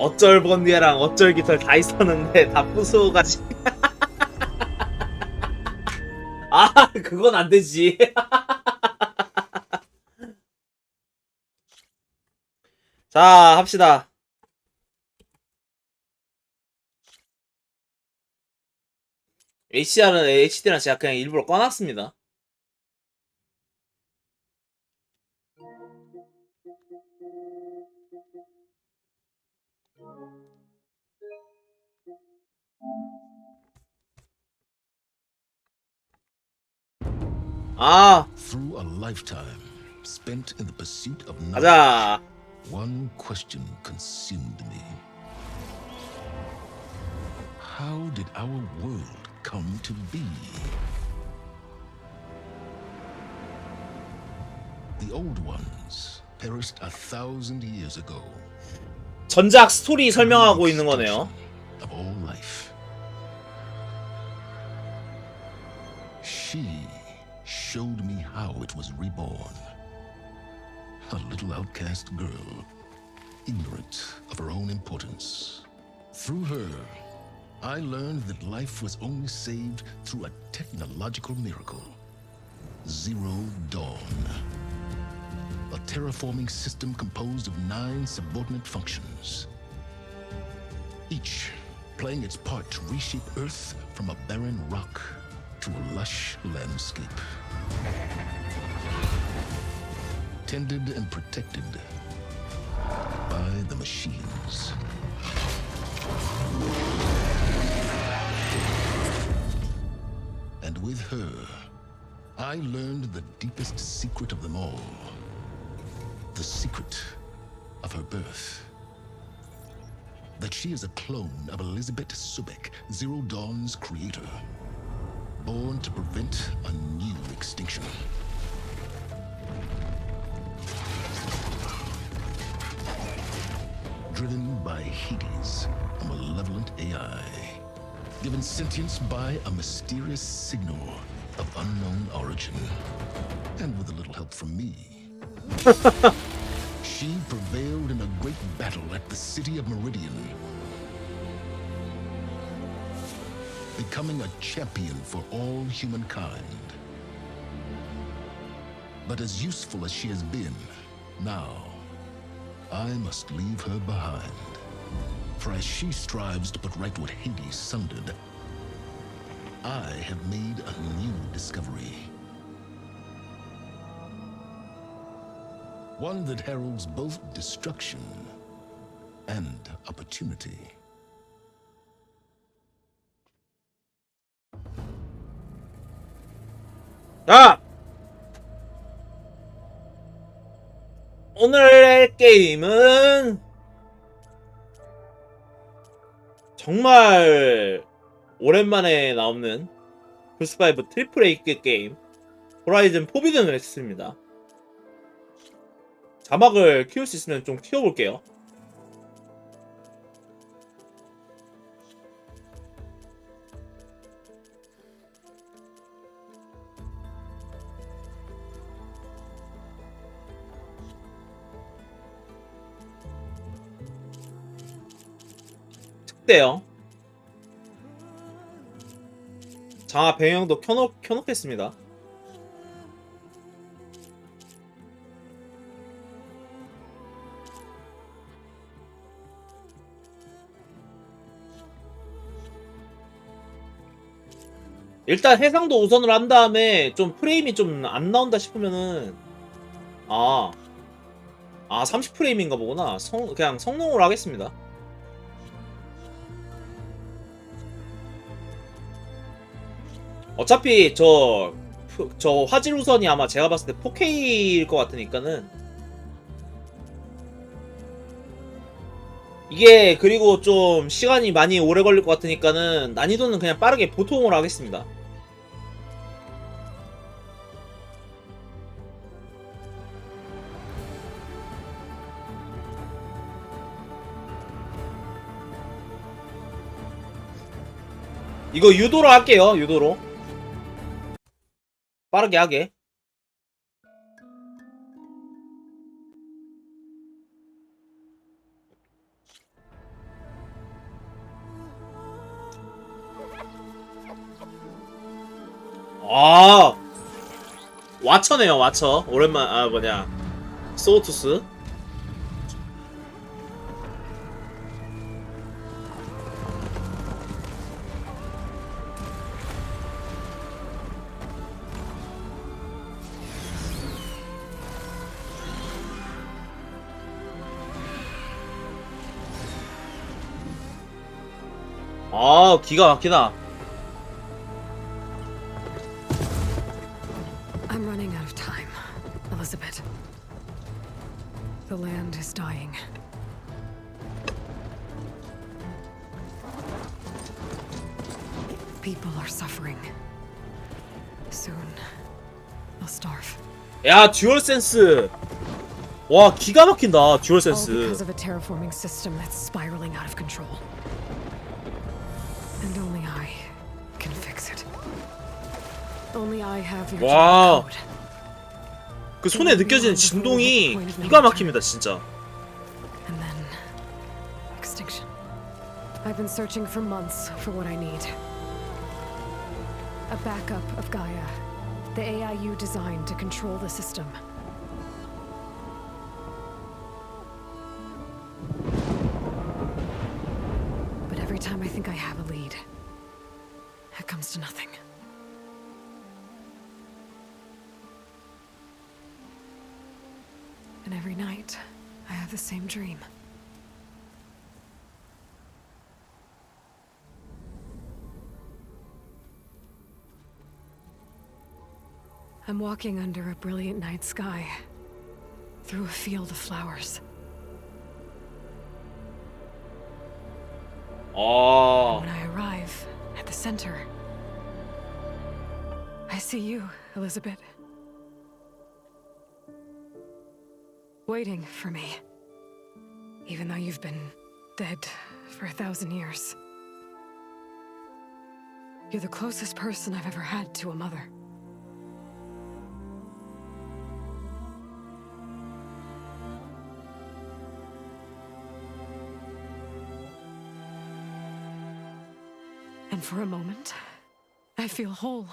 어쩔 번개랑 어쩔 깃털 다 있었는데 다 부수가지고. 아, 그건 안 되지. 자, 합시다. HDR은 HD랑 제가 그냥 일부러 꺼놨습니다. 아, Through a lifetime spent in the pursuit of knowledge, 가자. one question consumed me. How did our world come to be? The old ones perished 1,000 years ago. 전작 스토리 설명하고 있는 거네요. Of all life. She showed me how it was reborn. A little outcast girl, ignorant of her own importance. Through her, I learned that life was only saved through a technological miracle. Zero Dawn. A terraforming system composed of 9 subordinate functions. Each playing its part to reshape Earth from a barren rock to a lush landscape. Tended and protected by the machines. And with her, I learned the deepest secret of them all. The secret of her birth. That she is a clone of Elizabeth Subek, Zero Dawn's creator. Born to prevent a new extinction. Driven by Hades, a malevolent AI. Given sentience by a mysterious signal of unknown origin. And with a little help from me. She prevailed in a great battle at the city of Meridian. Becoming a champion for all humankind. But as useful as she has been, now, I must leave her behind. For as she strives to put right what Hades sundered, I have made a new discovery. One that heralds both destruction and opportunity. 자! 오늘의 게임은 정말 오랜만에 나오는 플스5 트리플 A 게임 호라이즌 포비든 웨스트입니다. 자막을 키울 수 있으면 좀 키워볼게요. 특대요. 장화 배경도 켜놓겠습니다. 일단 해상도 우선으로 한 다음에 좀 프레임이 좀 안 나온다 싶으면은 30프레임인가 보구나. 그냥 성능으로 하겠습니다. 어차피 저 화질 우선이 아마 제가 봤을 때 4K일 것 같으니까는 이게 그리고 좀 시간이 많이 오래 걸릴 것 같으니까는 난이도는 그냥 빠르게 보통으로 하겠습니다. 이거 유도로 할게요. 유도로 빠르게 하게. 아, 와처네요, 와처. 오랜만, 아, 뭐냐. 소우투스. 아, 기가 막히다. I'm running out of time, Elizabeth. The land is dying. People are suffering. Soon, they'll starve. 야, 듀얼 센스. 와, 기가 막힌다, 듀얼 All 센스. because of a terraforming system that's spiraling out of control. And only I can fix it. Only I have your Wow. code. 그 손에 느껴지는 진동이 기가 막힙니다, 진짜. And then extinction. I've been searching for months for what I need. A backup of Gaia, the AI you designed to control the system. But every time I think I have a lead, it comes to nothing. And every night, I have the same dream. I'm walking under a brilliant night sky, through a field of flowers. 아, When I arrive at the center, I see you, Elizabeth. Waiting for me. Even though you've been dead for 1,000 years. You're the closest person I've ever had to a mother. And for a moment, I feel whole.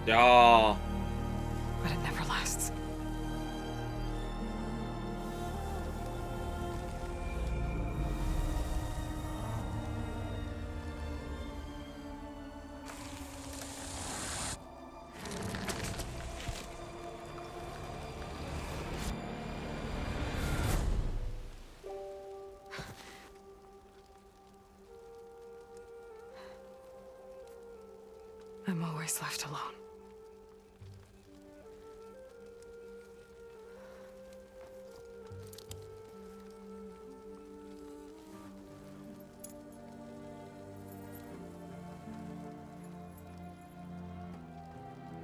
야, But it never lasts. I'm always left alone.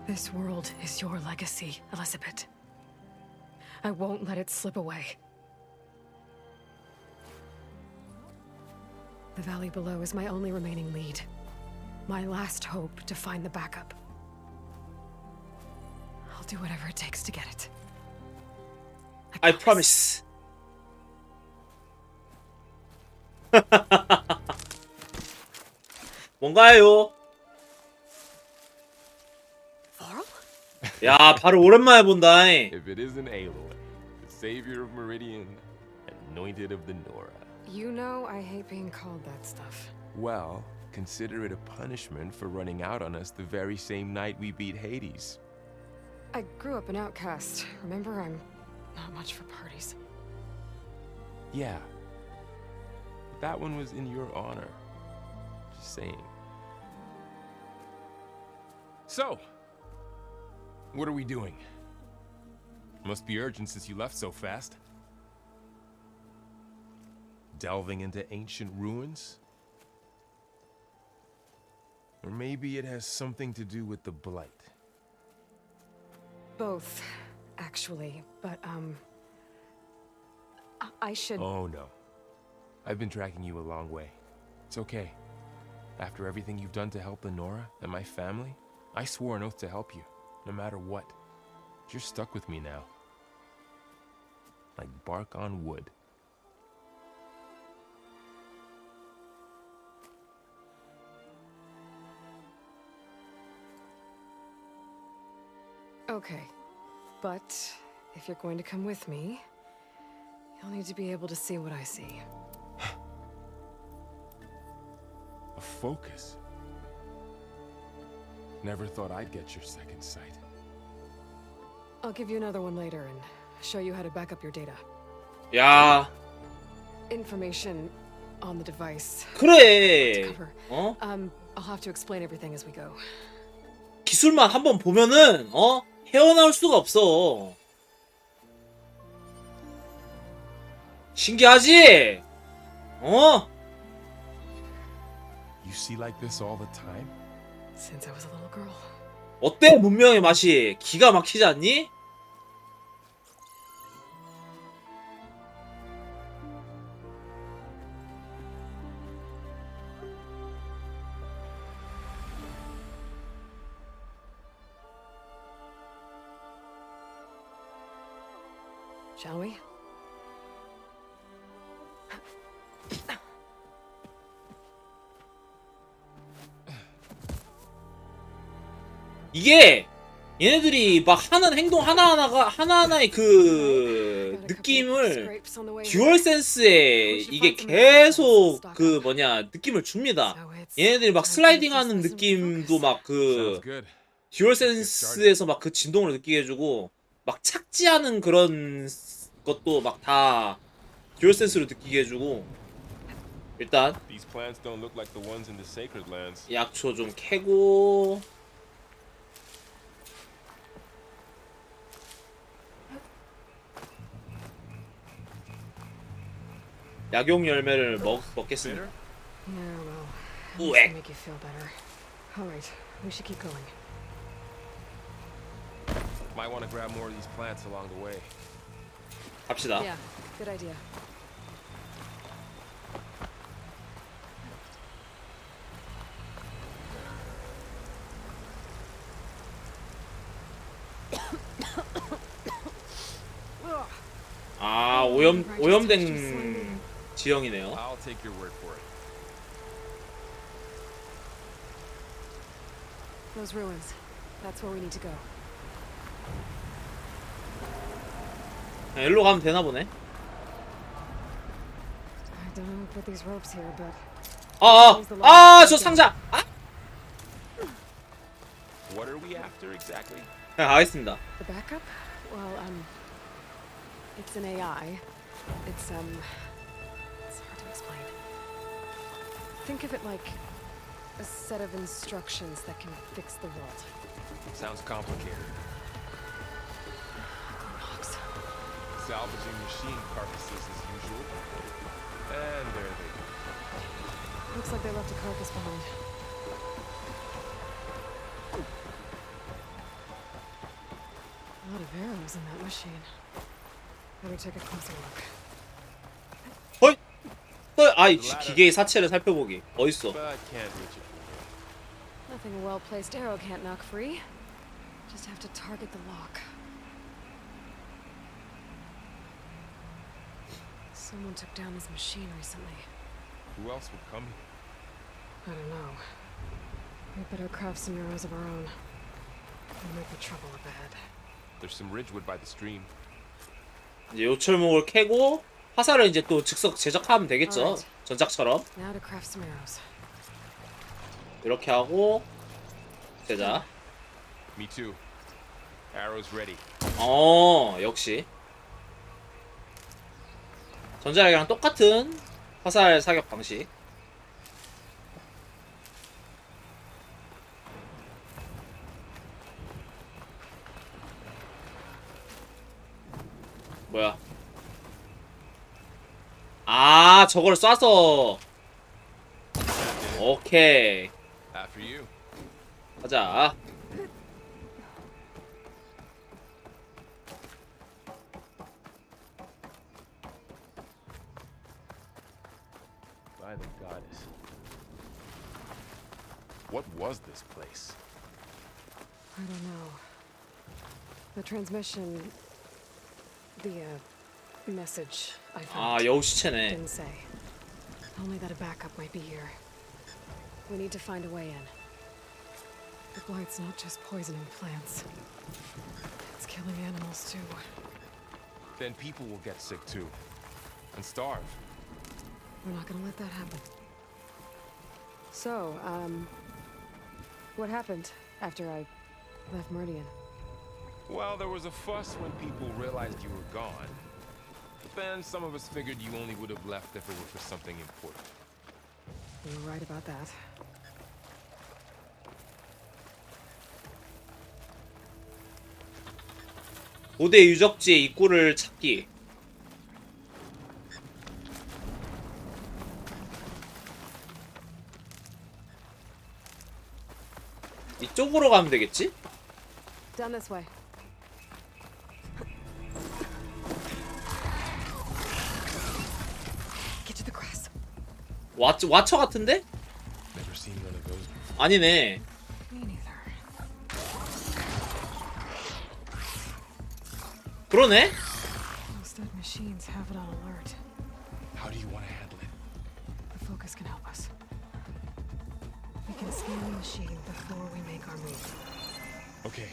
This world is your legacy, Elizabeth. I won't let it slip away. The valley below is my only remaining lead. My last hope to find the backup. I'll do whatever it takes to get it. I promise. 뭔가요? Varl? 야, 바로 오랜만에 본다. If it isn't Aloy, the savior of Meridian, anointed of the Nora. You know I hate being called that stuff. Well, consider it a punishment for running out on us the very same night we beat Hades. I grew up an outcast. Remember, I'm not much for parties. Yeah. That one was in your honor. Just saying. So, what are we doing? Must be urgent since you left so fast. Delving into ancient ruins? Or maybe it has something to do with the Blight. Both, actually, but, I should... Oh no. I've been tracking you a long way. It's okay. After everything you've done to help the Nora and my family, I swore an oath to help you, no matter what. You're stuck with me now. Like bark on wood. Okay, but if you're going to come with me, you'll need to be able to see what I see. A focus. Never thought I'd get your second sight. I'll give you another one later and show you how to back up your data. 야, Information on the device. 그래. Cover. 어? I'll have to explain everything as we go. 기술만 한번 보면은 헤어나올 수가 없어. 신기하지? You see like this all the time? Since I was a little girl. 어때? 문명의 맛이 기가 막히지 않니? Shall we? 이게 얘네들이 막 하는 행동 하나하나가 하나하나의 그 느낌을 듀얼 센스에 이게 계속 그 뭐냐 느낌을 줍니다. 얘네들이 막 슬라이딩 하는 느낌도 막 그 Sounds good. 듀얼 센스에서 막 그 진동을 느끼게 해주고 막 착지하는 그런 것도 막 다 듀얼 센스로 느끼게 해주고 일단 These plants don't look like the ones in the sacred lands. 약초 좀 캐고 약용 열매를 먹겠습니다. Yeah, well, that Ooh, should make you feel better. All right, we should keep going. Might want to grab more of these plants along the way. 갑시다. Yeah, good idea. 아 오염된 지형이네요. I'll take your word for it. Those ruins. That's where we need to go. 일로 가면 되나 보네. I don't know who put these ropes here, but 저 상자. What are we after exactly? 그냥 가겠습니다. the backup? Well, it's an AI. It's hard to explain. Think of it like a set of instructions that can fix the world. Sounds complicated. Knox. Salvaging machine carcasses as usual. And there they go. Looks like they left a carcass behind. A lot of arrows in that machine. Better take a closer look. 아이 기계의 사체를 살펴보기. 어딨어? But can't reach it from here. Nothing a well-placed arrow can't knock free. Just have to target the lock. Someone took down this machine recently. Who else would come here? I don't know. We better craft some arrows of our own. We'll make the trouble up ahead. There's some ridgewood by the stream. 이제 요철목을 캐고 화살을 이제 또 즉석 제작하면 되겠죠. Alright. 전작처럼 Now to craft some arrows. 이렇게 하고 제작. Me too. Arrows ready. 역시 전자력이랑 똑같은 화살 사격 방식. 뭐야? 저걸 쏴서 오케이 After you. 가자. By the goddess. What was this place? I don't know. The transmission... The, message I found 여우 시체네. didn't say. Only that a backup might be here. We need to find a way in. The blight's not just poisoning plants. It's killing animals too. Then people will get sick too. And starve. We're not gonna let that happen. So, what happened after I left Meridian? Well, there was a fuss when people realized you were gone. But then some of us figured you only would have left if it were for something important. You were right about that. 고대 유적지의 입구를 찾기. 이쪽으로 가면 되겠지? Down this way. Get to the grass. 와처 같은데? Never seen one of those. Me 아니네. neither. 그러네? Those dead machines have it on alert. How do you want to handle it? The focus can help us. We can scan the machine before we make our move. Okay.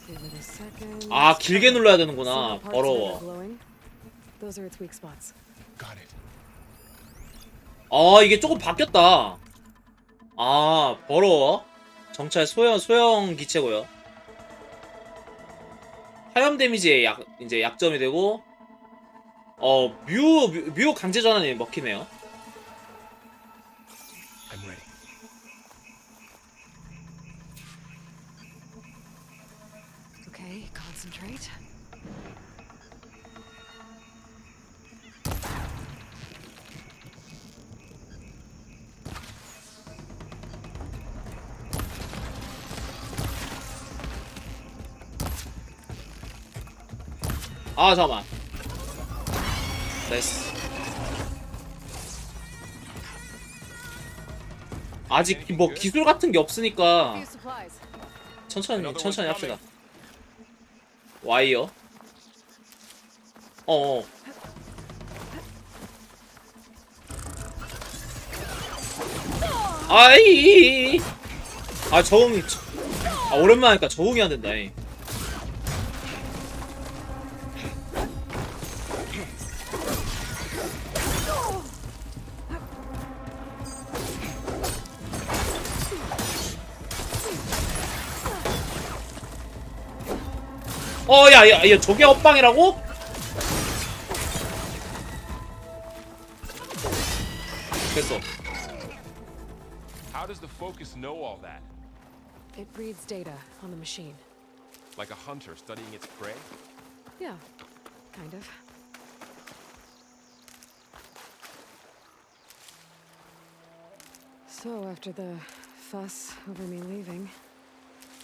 Give it a second. 아, 길게 눌러야 See 되는구나. the parts that are 더러워. glowing? Those are its weak spots. Got it. 아, 이게 조금 바뀌었다. 아, 더러워. 정찰 소형 기체고요. 화염 데미지의 이제 약점이 되고, 뮤 강제 전환이 먹히네요. I'm ready. Okay, concentrate. 아, 잠깐만. 됐어. 아직 뭐 기술 같은 게 없으니까 Few supplies. 천천히 합시다. 와이어. 어어. 아이. 아, 적응이. 아, 오랜만에 하니까 적응이 안 된다. 이. 야, 저게 엇방이라고? 됐어. How does the focus know all that? It reads data on the machine. Like a hunter studying its prey? Yeah, kind of. So, after the fuss over me leaving,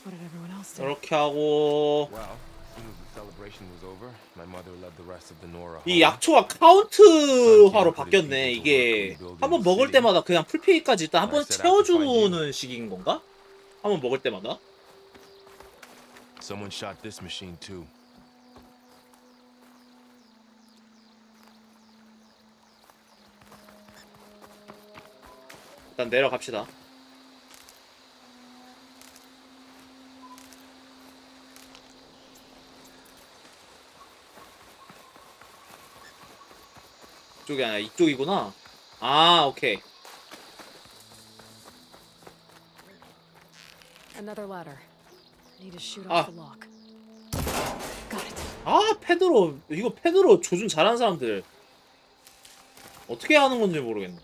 what did everyone else do? 이렇게 하고 Well, as soon as the celebration was over, my mother led the rest of the Nora 이 home. 약초가 카운트화로 바뀌었네. 이게 한번 먹을 때마다 그냥 풀피까지 일단 한번 채워주는 식인 건가? 한번 먹을 때마다? Someone shot this machine too. 일단 내려갑시다. 이쪽이 아니라 이쪽이구나. 아, 오케이. Another ladder. Need to shoot Ah. off the lock. Got it. 아, 이거 패드로 조준 잘하는 사람들 어떻게 하는 건지 모르겠네.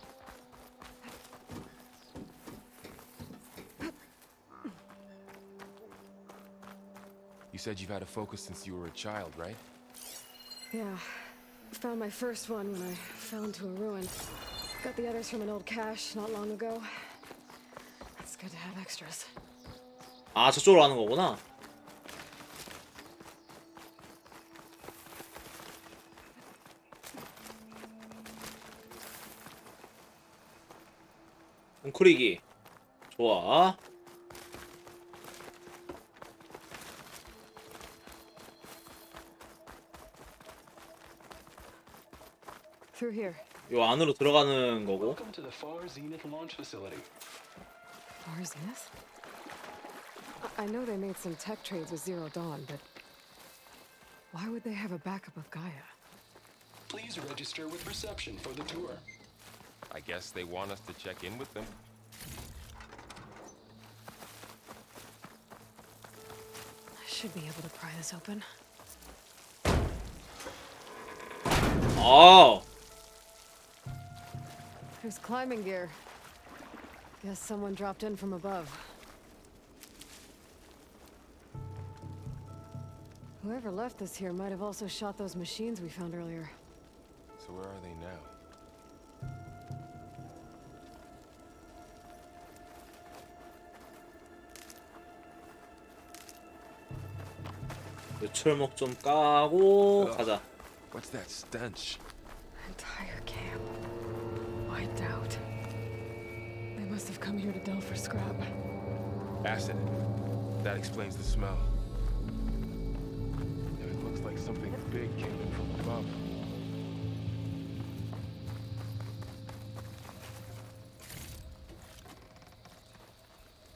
You said you've had a focus since you were a child, right? Yeah. Found my first one when I fell into a ruin. Got the others from an old cache not long ago. It's good to have extras. 아, 저쪽으로 가는 거구나. 웅크리기 좋아. Through here. 요 안으로 들어가는 거고. Welcome to the Far Zenith launch facility. Far Zenith? I know they made some tech trades with Zero Dawn, but why would they have a backup of Gaia? Please register with reception for the tour. I guess they want us to check in with them. I should be able to pry this open. 아, There's climbing gear. Guess someone dropped in from above. Whoever left this here might have also shot those machines we found earlier. So where are they now? 철목 좀 까고 가자. What's that stench? Entire camp wiped out. They must have come here to delve for scrap. Acid. That explains the smell. And it looks like something big came in from above.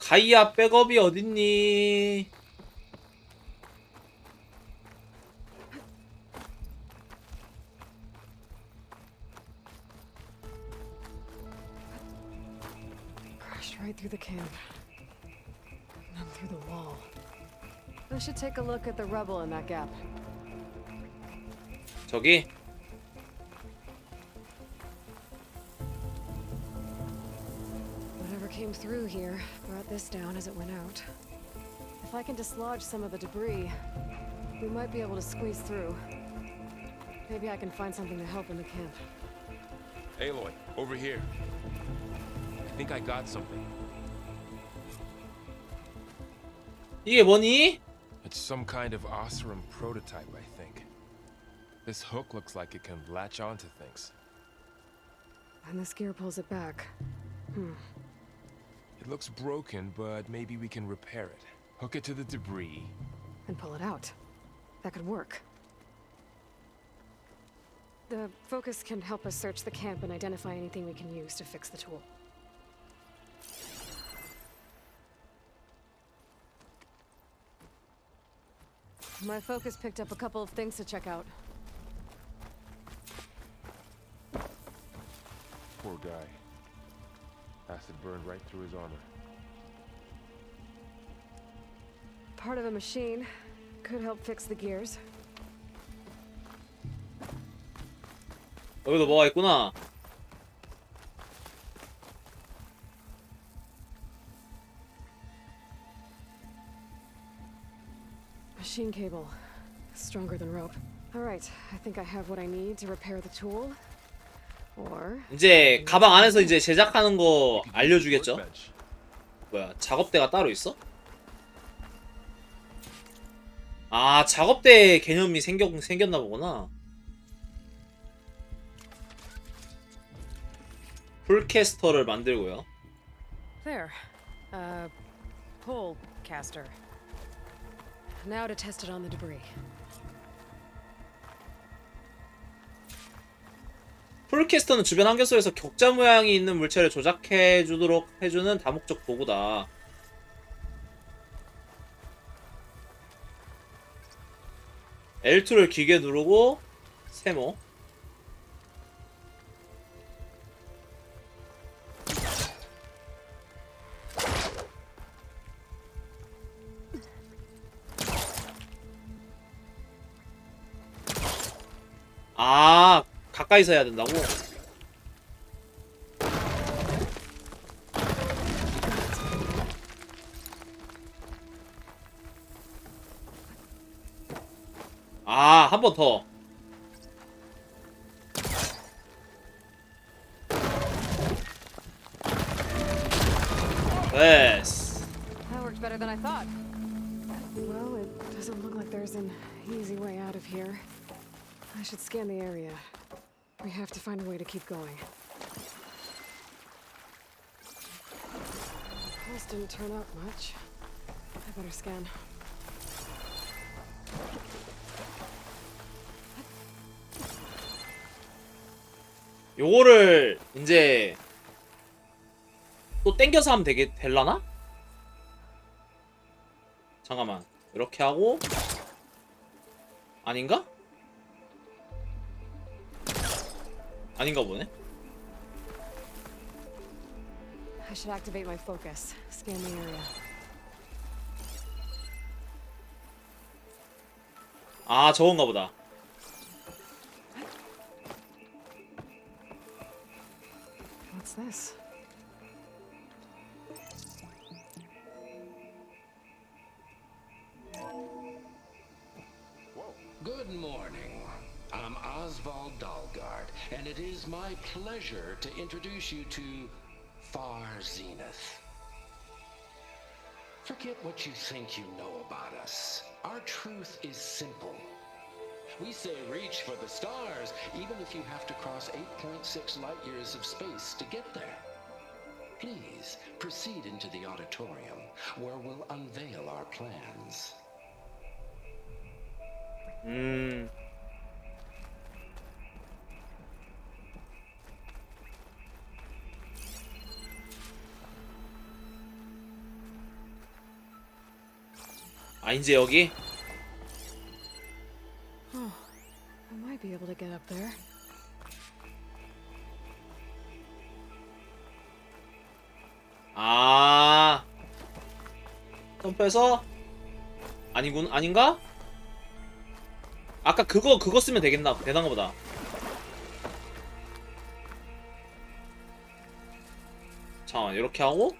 가이아 백업이 어딨니? Crashed right through the camp. And then through the wall. I should take a look at the rubble in that gap. 저기 Whatever came through here brought this down as it went out. If I can dislodge some of the debris, we might be able to squeeze through. Maybe I can find something to help in the camp. Aloy, over here. I think I got something. 이게 뭐니? It's some kind of Oseram prototype, I think. This hook looks like it can latch onto things. And this gear pulls it back. It looks broken, but maybe we can repair it. Hook it to the debris. And pull it out. That could work. The focus can help us search the camp and identify anything we can use to fix the tool. My focus picked up a couple of things to check out. Poor guy. Acid burned right through his armor. Part of a machine. Could help fix the gears. 여기도 뭐가 있구나. Machine cable. Stronger than rope. Alright, I think I have what I need to repair the tool. Or... 이제 가방 안에서 이제 제작하는 거 알려주겠죠? 뭐야, 작업대가 따로 있어? 아, 작업대 개념이 생겼나 보구나. 풀캐스터를 만들고요. There. Pole caster. Now to test it on the debris. 풀캐스터는 주변 환경 속에서 격자 모양이 있는 물체를 조작해 주도록 해주는 다목적 도구다. L2를 길게 누르고 세모. 아, 가까이서 해야 된다고? 아, 한 번 더. 됐어. That worked better than I thought. Well, it doesn't look like there's an easy way out of here. I should scan the area. We have to find a way to keep going. Pulse didn't turn up much. I better scan. 요거를 이제 또 땡겨서 하면 될라나? 잠깐만. 이렇게 하고 아닌가? 아닌가 보네. I should activate my focus. Scan the area. 아, 저건가 보다. What's this? Good morning. I'm Oswald Dalgard, and it is my pleasure to introduce you to Far Zenith. Forget what you think you know about us. Our truth is simple. We say reach for the stars, even if you have to cross 8.6 light years of space to get there. Please proceed into the auditorium, where we'll unveil our plans. 아, 이제 여기? Oh, I might be able to get up there. 아, 점프해서? 아니군, 아닌가? 아까 그거 쓰면 되겠나, 되나 보다. 잠깐만, 이렇게 하고?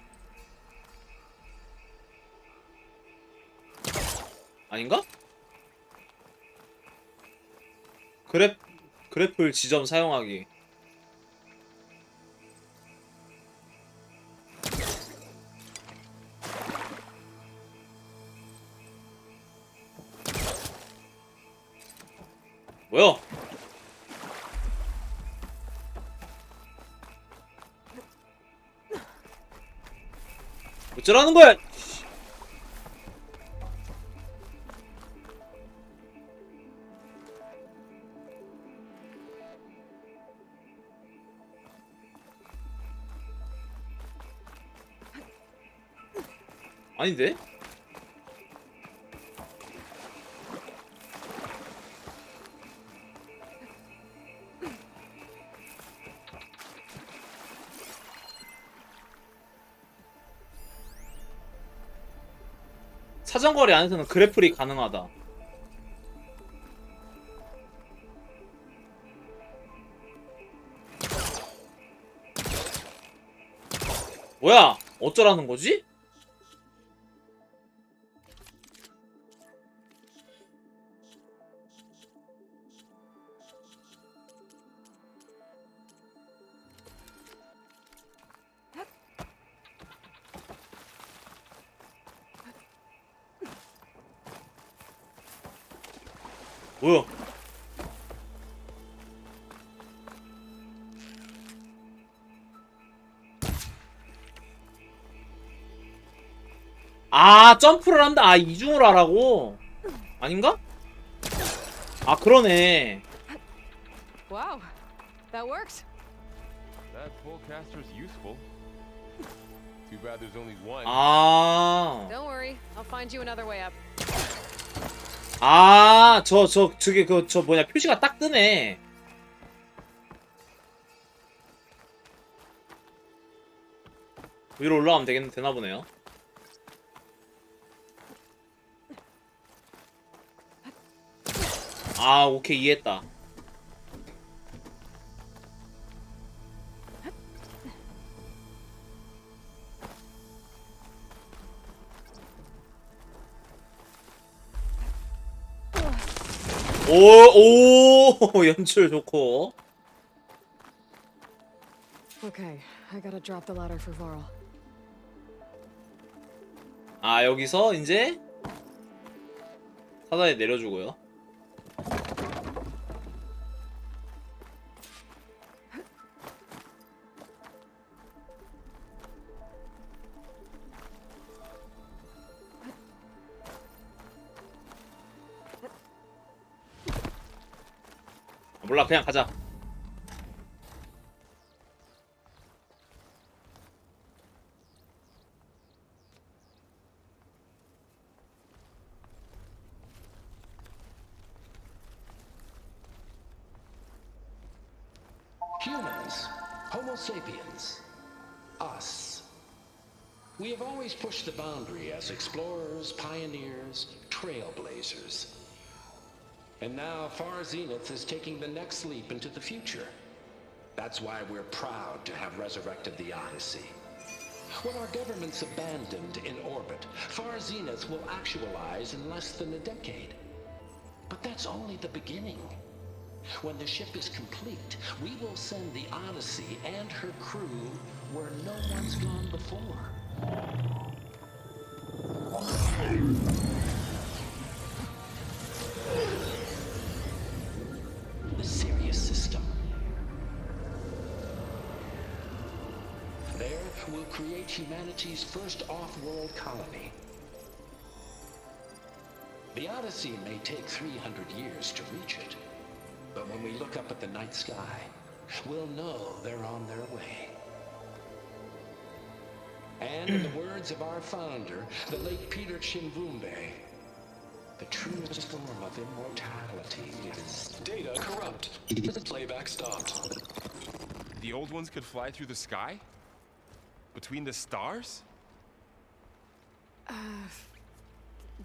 아닌가? 그래플 지점 사용하기. 뭐야? 어쩌라는 거야? 아닌데? 사정거리 안에서는 그래플이 가능하다. 뭐야? 어쩌라는 거지? 뭐야? 아, 점프를 한다. 아, 이중으로 하라고? 아닌가? 아, 그러네. Wow, that worked. That pullcaster's useful. Too bad there's only one. 아, Don't worry, I'll find you another way up. 아, 저게 저 뭐냐, 표시가 딱 뜨네. 위로 올라가면 되나 보네요. 아, 오케이, 이해했다. 오, 연출 좋고. Okay, I gotta drop the ladder for Varl. 아, 여기서 이제 사다리 내려주고요. 몰라, 그냥 가자. Humans, Homo sapiens, us. We have always pushed the boundary as explorers, pioneers, trailblazers. And now Far Zenith is taking the next leap into the future. That's why we're proud to have resurrected the Odyssey. What our governments abandoned in orbit, Far Zenith will actualize in less than a decade. But that's only the beginning. When the ship is complete, we will send the Odyssey and her crew where no one's gone before. The Sirius system. There, we'll create humanity's first off-world colony. The Odyssey may take 300 years to reach it, but when we look up at the night sky, we'll know they're on their way. And in the words of our founder, the late Peter Chimvumbe, the truest form of immortality is Data corrupt. Playback stopped. The old ones could fly through the sky? Between the stars?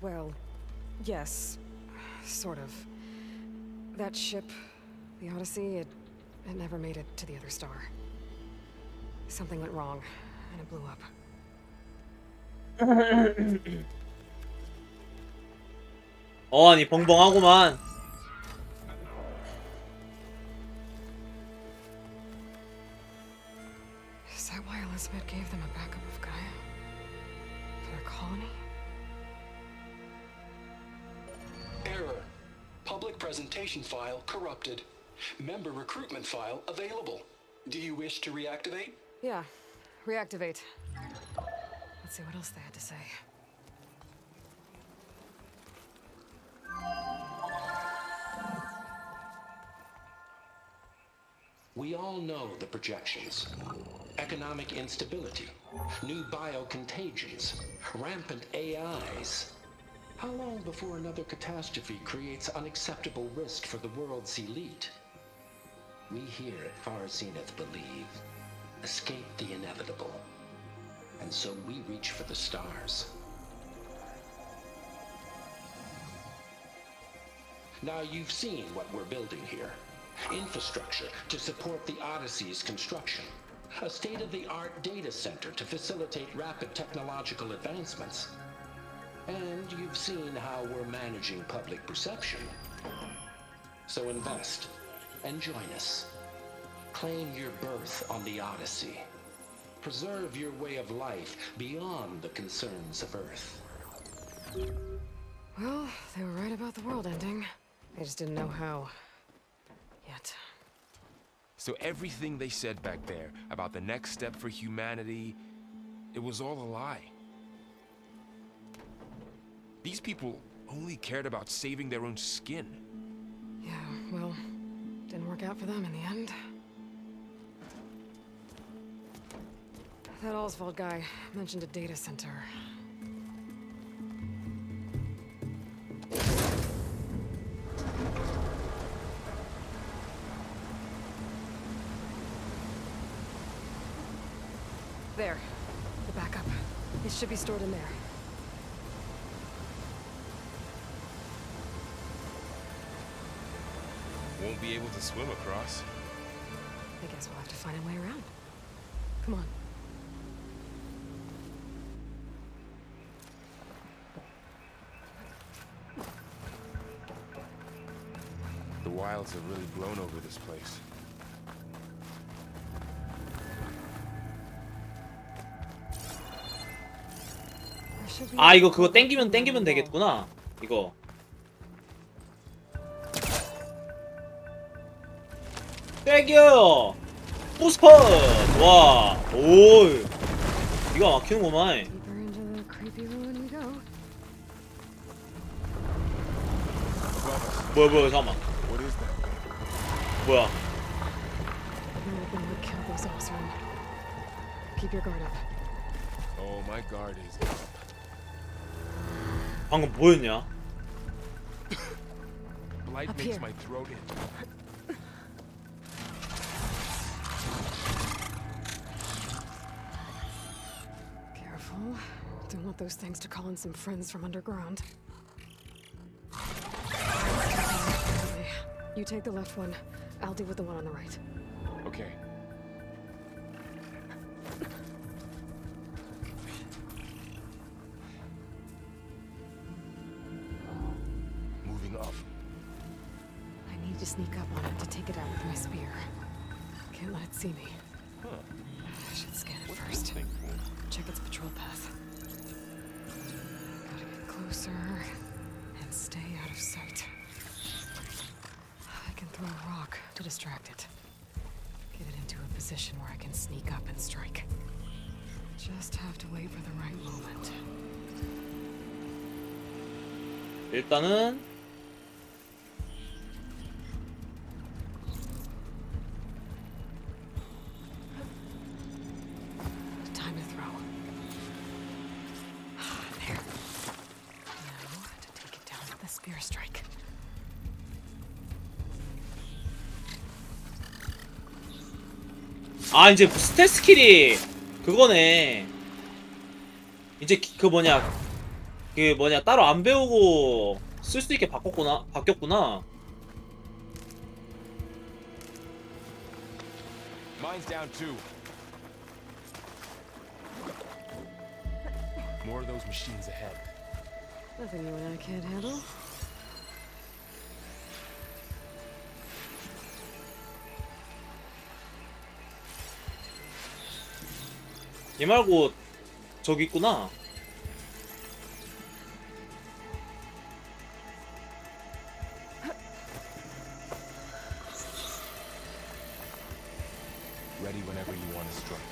Well, yes. Sort of. That ship, the Odyssey, it never made it to the other star. Something went wrong, and it blew up. 아니 벙벙하구만. Is that why Elizabeth gave them a backup of Gaia? For their colony? Error. Public presentation file corrupted. Member recruitment file available. Do you wish to reactivate? Yeah. Reactivate. Let's see what else they had to say. We all know the projections. Economic instability, new biocontagions, rampant AIs. How long before another catastrophe creates unacceptable risk for the world's elite? We here at Far Zenith believe, escape the inevitable. And so we reach for the stars. Now you've seen what we're building here. Infrastructure to support the Odyssey's construction. A state-of-the-art data center to facilitate rapid technological advancements. And you've seen how we're managing public perception. So invest and join us. Claim your berth on the Odyssey. Preserve your way of life beyond the concerns of Earth. Well, they were right about the world ending. They just didn't know how. Yet. So everything they said back there about the next step for humanity, it was all a lie. These people only cared about saving their own skin. Yeah, well, didn't work out for them in the end. That Oswald guy mentioned a data center. There. The backup. It should be stored in there. Won't be able to swim across. I guess we'll have to find a way around. Come on. The wilds have really blown over this place. There should be 아 이거 그거 땡기면 되겠구나. 이거. 땡겨. 부스터. 와. 오. 이거 막히는구만. Deeper into the creepy ruin we go. 뭐야 잠깐만. What is that? 뭐야? Nothing would kill those Osram. Keep your guard up. Oh, my guard is up. 방금 뭐였냐? Blight Up makes here. my throat itch. Careful. Don't want those things to call in some friends from underground. You take the left one. I'll deal with the one on the right. Okay. Moving up. I need to sneak up on it to take it out with my spear. Can't let it see me. Huh. I should scan it What's first. this thing for? Check its patrol path. Gotta get closer and stay out of sight. I can throw a rock to distract it. Get it into a position where I can sneak up and strike. Just have to wait for the right moment. 일단은 Time to throw. There. Now to take it down with a spear strike. 아 이제 스탯 스킬이 그거네. 이제 그 뭐냐 따로 안 배우고 쓸 수 있게 바뀌었구나. Mine's down too. More of those machines ahead. Nothing you and I can't handle. 얘 말고 저기 있구나. Ready whenever you want to strike.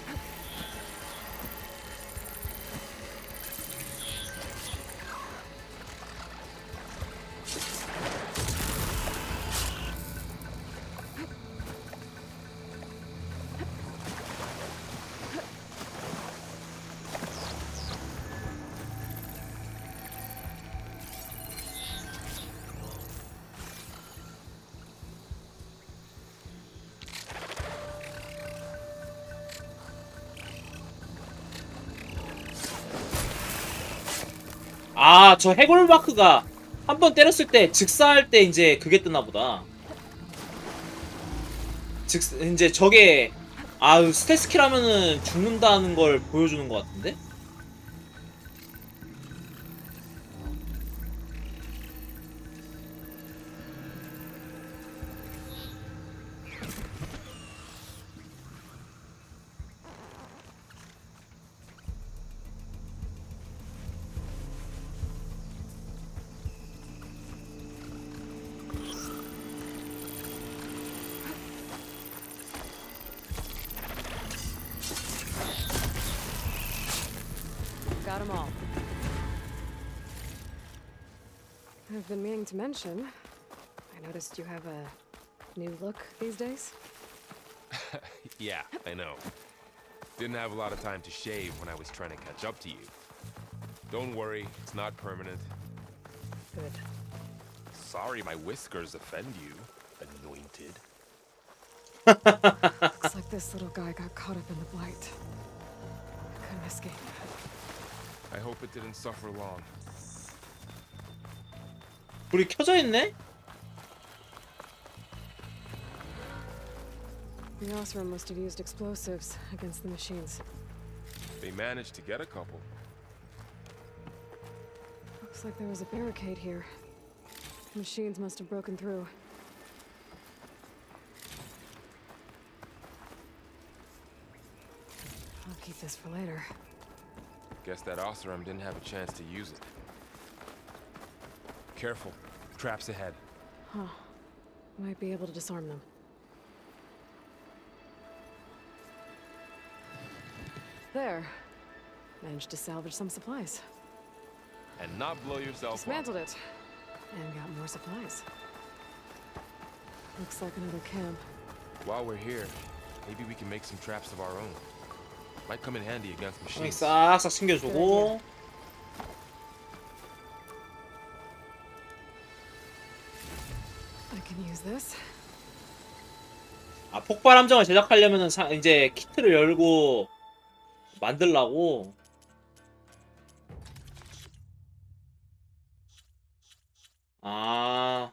아, 저 해골 마크가 한 번 때렸을 때 즉사할 때 이제 그게 뜨나 보다. 이제 저게 스탯 스킬 하면은 죽는다는 걸 보여주는 것 같은데? Got them all. I've been meaning to mention, I noticed you have a new look these days. Yeah, I know. Didn't have a lot of time to shave when I was trying to catch up to you. Don't worry, it's not permanent. Good. Sorry my whiskers offend you, anointed. Looks like this little guy got caught up in the blight. Couldn't escape. I hope it didn't suffer long. 불이 켜져 있네? The Osram must have used explosives against the machines. They managed to get a couple. Looks like there was a barricade here. The machines must have broken through. I'll keep this for later. Guess that Osram didn't have a chance to use it. Careful. Traps ahead. Huh. Might be able to disarm them. There. Managed to salvage some supplies. And not blow yourself up. Dismantled it. And got more supplies. Looks like another camp. While we're here, maybe we can make some traps of our own. Might come in handy against 형이 machines. 싹싹 챙겨주고. I can use this. 폭발 함정을 제작하려면은 이제 키트를 열고 만들라고. 아.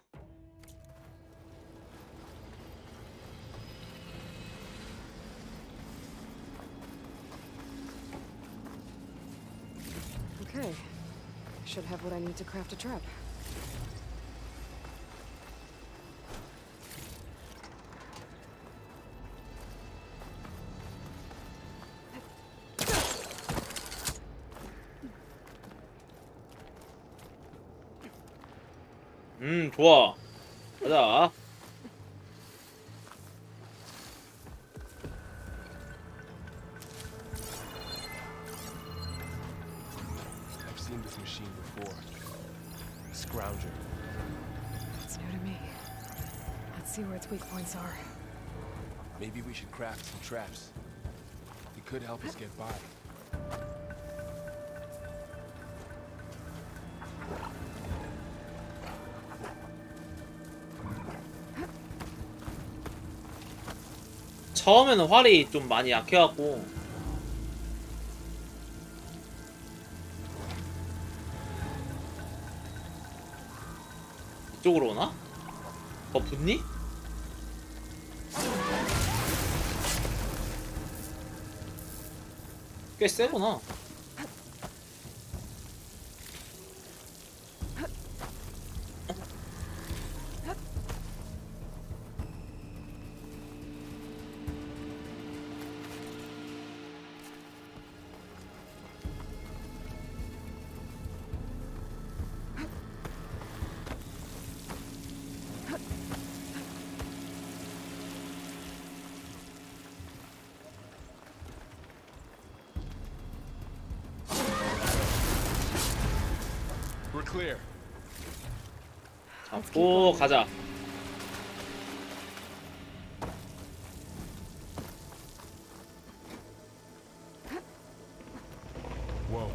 Okay. Should have what I need to craft a trap. 좋아. 가자. I've seen this machine before. Scrounger. It's new to me. Let's see where its weak points are. Maybe we should craft some traps. It could help us get by. 처음에는 활이 좀 많이 약해갖고. 이쪽으로 오나? 더 붙니? 꽤 세구나. We're clear. 잡고 가자. Whoa.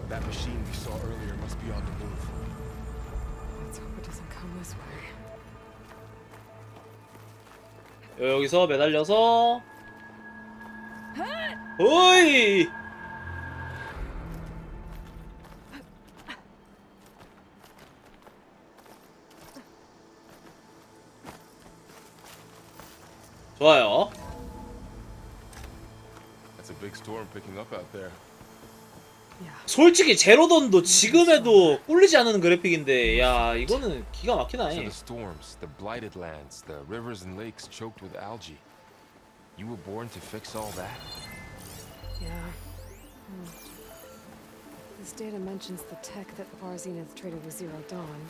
That machine we saw earlier must be on the move. Let's hope it doesn't come this way. 여기서 매달려서. 오이! 좋아요. That's a big storm picking up out there. Yeah. 솔직히 제로던도 지금에도 꿀리지 않은 그래픽인데, 야, 이거는 기가 막히다. So the storms, the blighted lands, the rivers and lakes choked with algae. You were born to fix all that? Yeah. This data mentions the tech that Bar Zenith traded with Zero Dawn.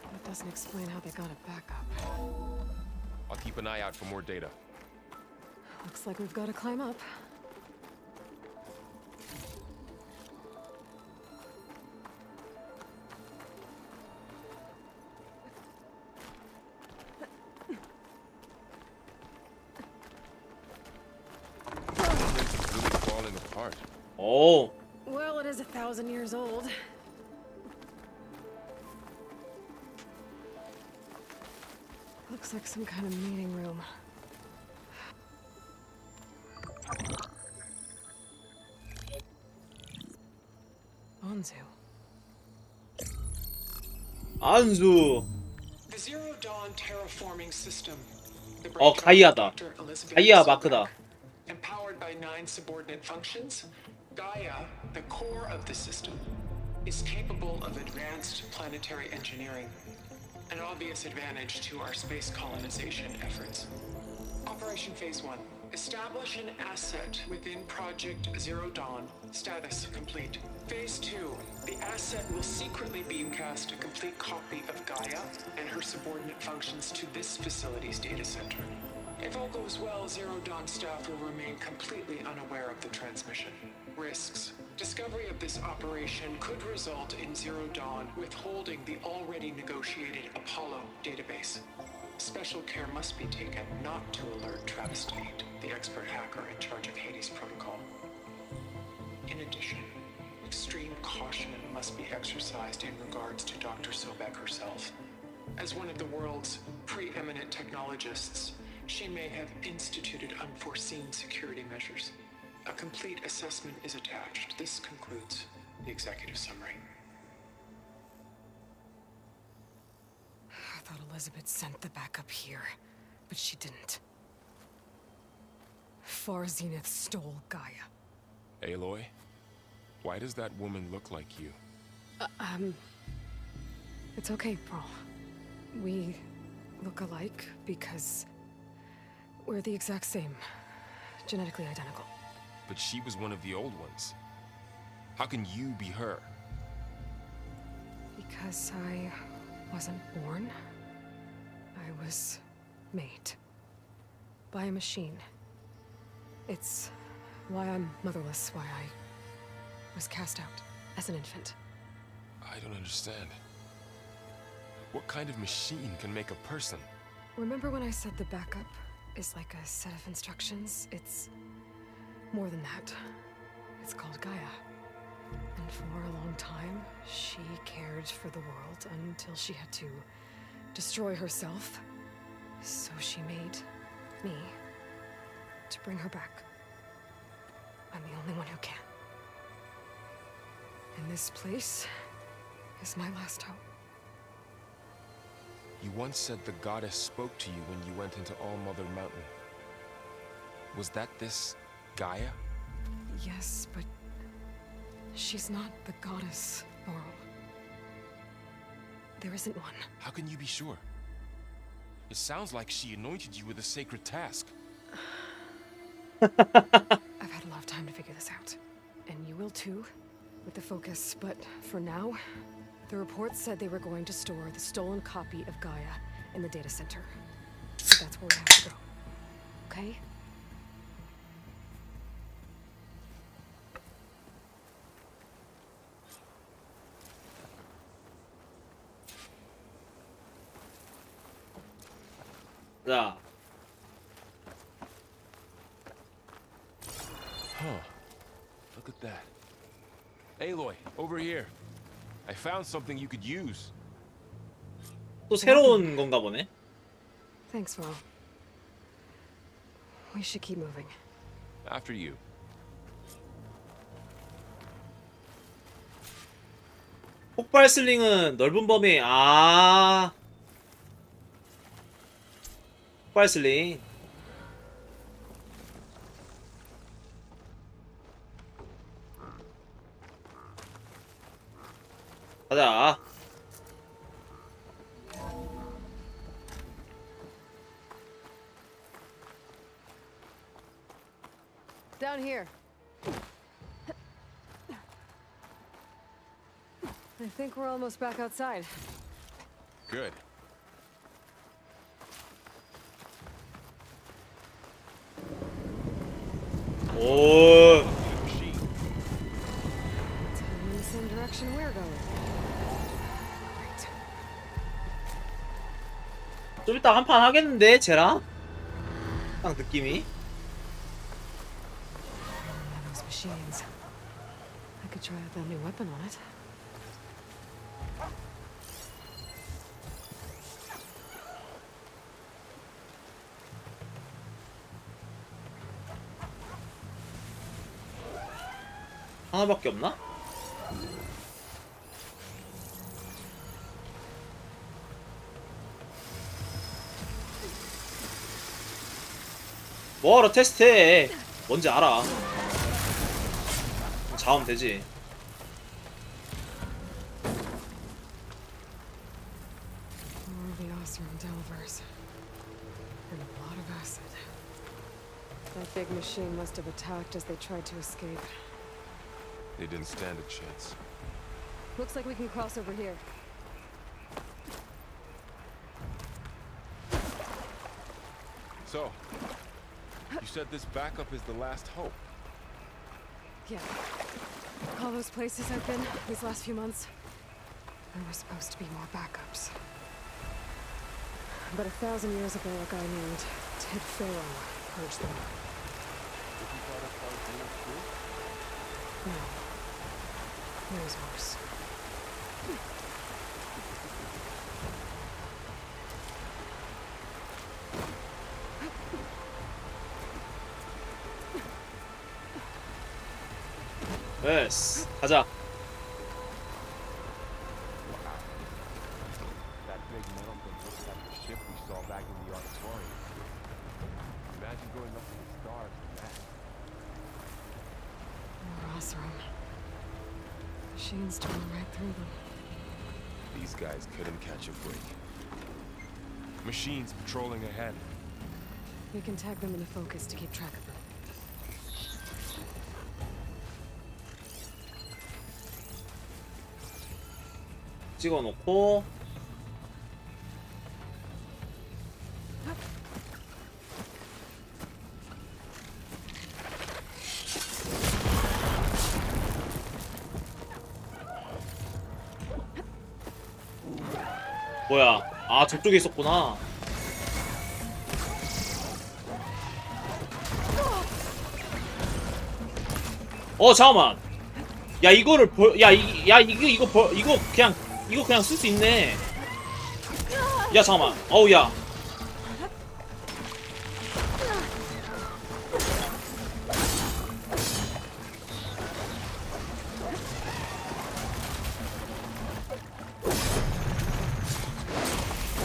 But it doesn't explain how they got it back up. I'll keep an eye out for more data. Looks like we've got to climb up. It's really falling apart. 오, Well, it is 1,000 years old. Looks like some kind of meeting room. Onzu. 안수. The Zero Dawn terraforming system. The 어, brainchild of 가이아다. Dr. Elizabeth 가이아 Sobek. 마크다. Empowered by 9 subordinate functions, Gaia, the core of the system, is capable of advanced planetary engineering, an obvious advantage to our space colonization efforts. Operation Phase 1. Establish an asset within Project Zero Dawn. Status complete. Phase 2. The asset will secretly beamcast a complete copy of Gaia and her subordinate functions to this facility's data center. If all goes well, Zero Dawn staff will remain completely unaware of the transmission. Risks. Discovery of this operation could result in Zero Dawn withholding the already negotiated Apollo database. Special care must be taken not to alert Travis Tate, the expert hacker in charge of Hades Protocol. In addition, extreme caution must be exercised in regards to Dr. Sobek herself. As one of the world's preeminent technologists, she may have instituted unforeseen security measures. A complete assessment is attached. This concludes the executive summary. Elizabeth sent the backup here, but she didn't. Far Zenith stole Gaia. Aloy, why does that woman look like you? It's okay, Pearl. We look alike because we're the exact same. Genetically identical. But she was one of the old ones. How can you be her? Because I wasn't born. I was made. By a machine. It's why I'm motherless, why I was cast out as an infant. I don't understand. What kind of machine can make a person? Remember when I said the backup is like a set of instructions? It's more than that. It's called Gaia. And for a long time, she cared for the world until she had to destroy herself. So she made me to bring her back. I'm the only one who can. And this place is my last hope. You once said the goddess spoke to you when you went into All-Mother Mountain. Was that this Gaia? Yes, but she's not the goddess, Laurel. There isn't one. How can you be sure? It sounds like she anointed you with a sacred task. I've had a lot of time to figure this out. And you will too, with the focus. But for now, the report said they were going to store the stolen copy of Gaia in the data center. So that's where we have to go. Okay? 자, Huh. Look at that. Aloy, over here. I found something you could use. 또 새로운 건가 보네. Thanks, Laurel. We should keep moving. After you. 폭발 슬링은 넓은 범위. 아, 폭발 슬링. 가자. Down here. I think we're almost back outside. Good. 오, Machine. It's heading in the same direction we're going. Right. 좀 이따 한 판 하겠는데 쟤랑? 딱 느낌이. Those machines. I could try out that new weapon on it. 하나밖에 없나? 뭐하러 테스트해. 뭔지 알아. 잡으면 되지. More of the Osram Delvers. And a lot of acid. That big machine must have attacked as they tried to escape. They didn't stand a chance. Looks like we can cross over here. So, you said this backup is the last hope. Yeah. All those places I've been these last few months, there were supposed to be more backups. But 1,000 years ago, a guy named Ted Pharaoh purged them. No. It was worse. 예스. 가자. That big metal thing looks like the us all back in the auditorium. Imagine going up to the stars from that. More Osram. Machines torn right through them. These guys couldn't catch a break. Machines patrolling ahead. We can tag them into focus to keep track of them. 찍어놓고 뭐야? 아 저쪽에 있었구나. 잠깐만. 야 이거를 이거 그냥 쓸 수 있네. 야 잠깐만. 어우 야.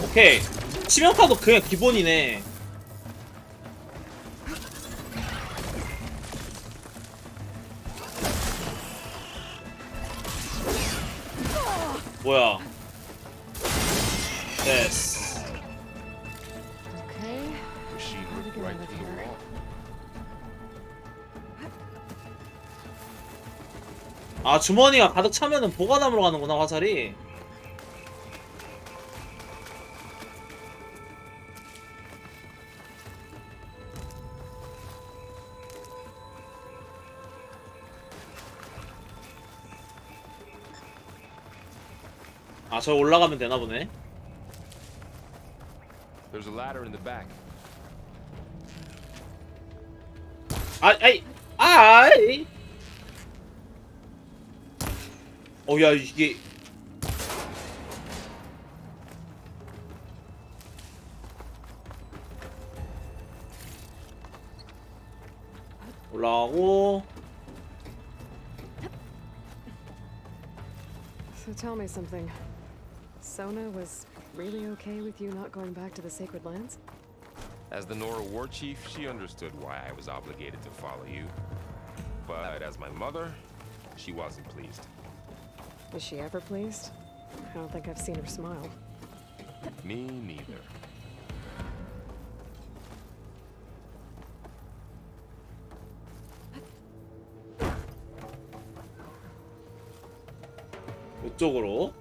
오케이. 치명타도 그냥 기본이네. 뭐야? 됐어. Okay. Machine How to ripped get right out of through the here? wall. 아 주머니가 가득 차면은 보관함으로 가는구나 화살이. 아 저 올라가면 되나 보네. There's a ladder in the back. 아이. 야 이게 올라가고. So tell me something. Sona was really okay with you not going back to the Sacred Lands? As the Nora war chief, she understood why I was obligated to follow you. But as my mother, she wasn't pleased. Is she ever pleased? I don't think I've seen her smile. Me neither. 이쪽으로.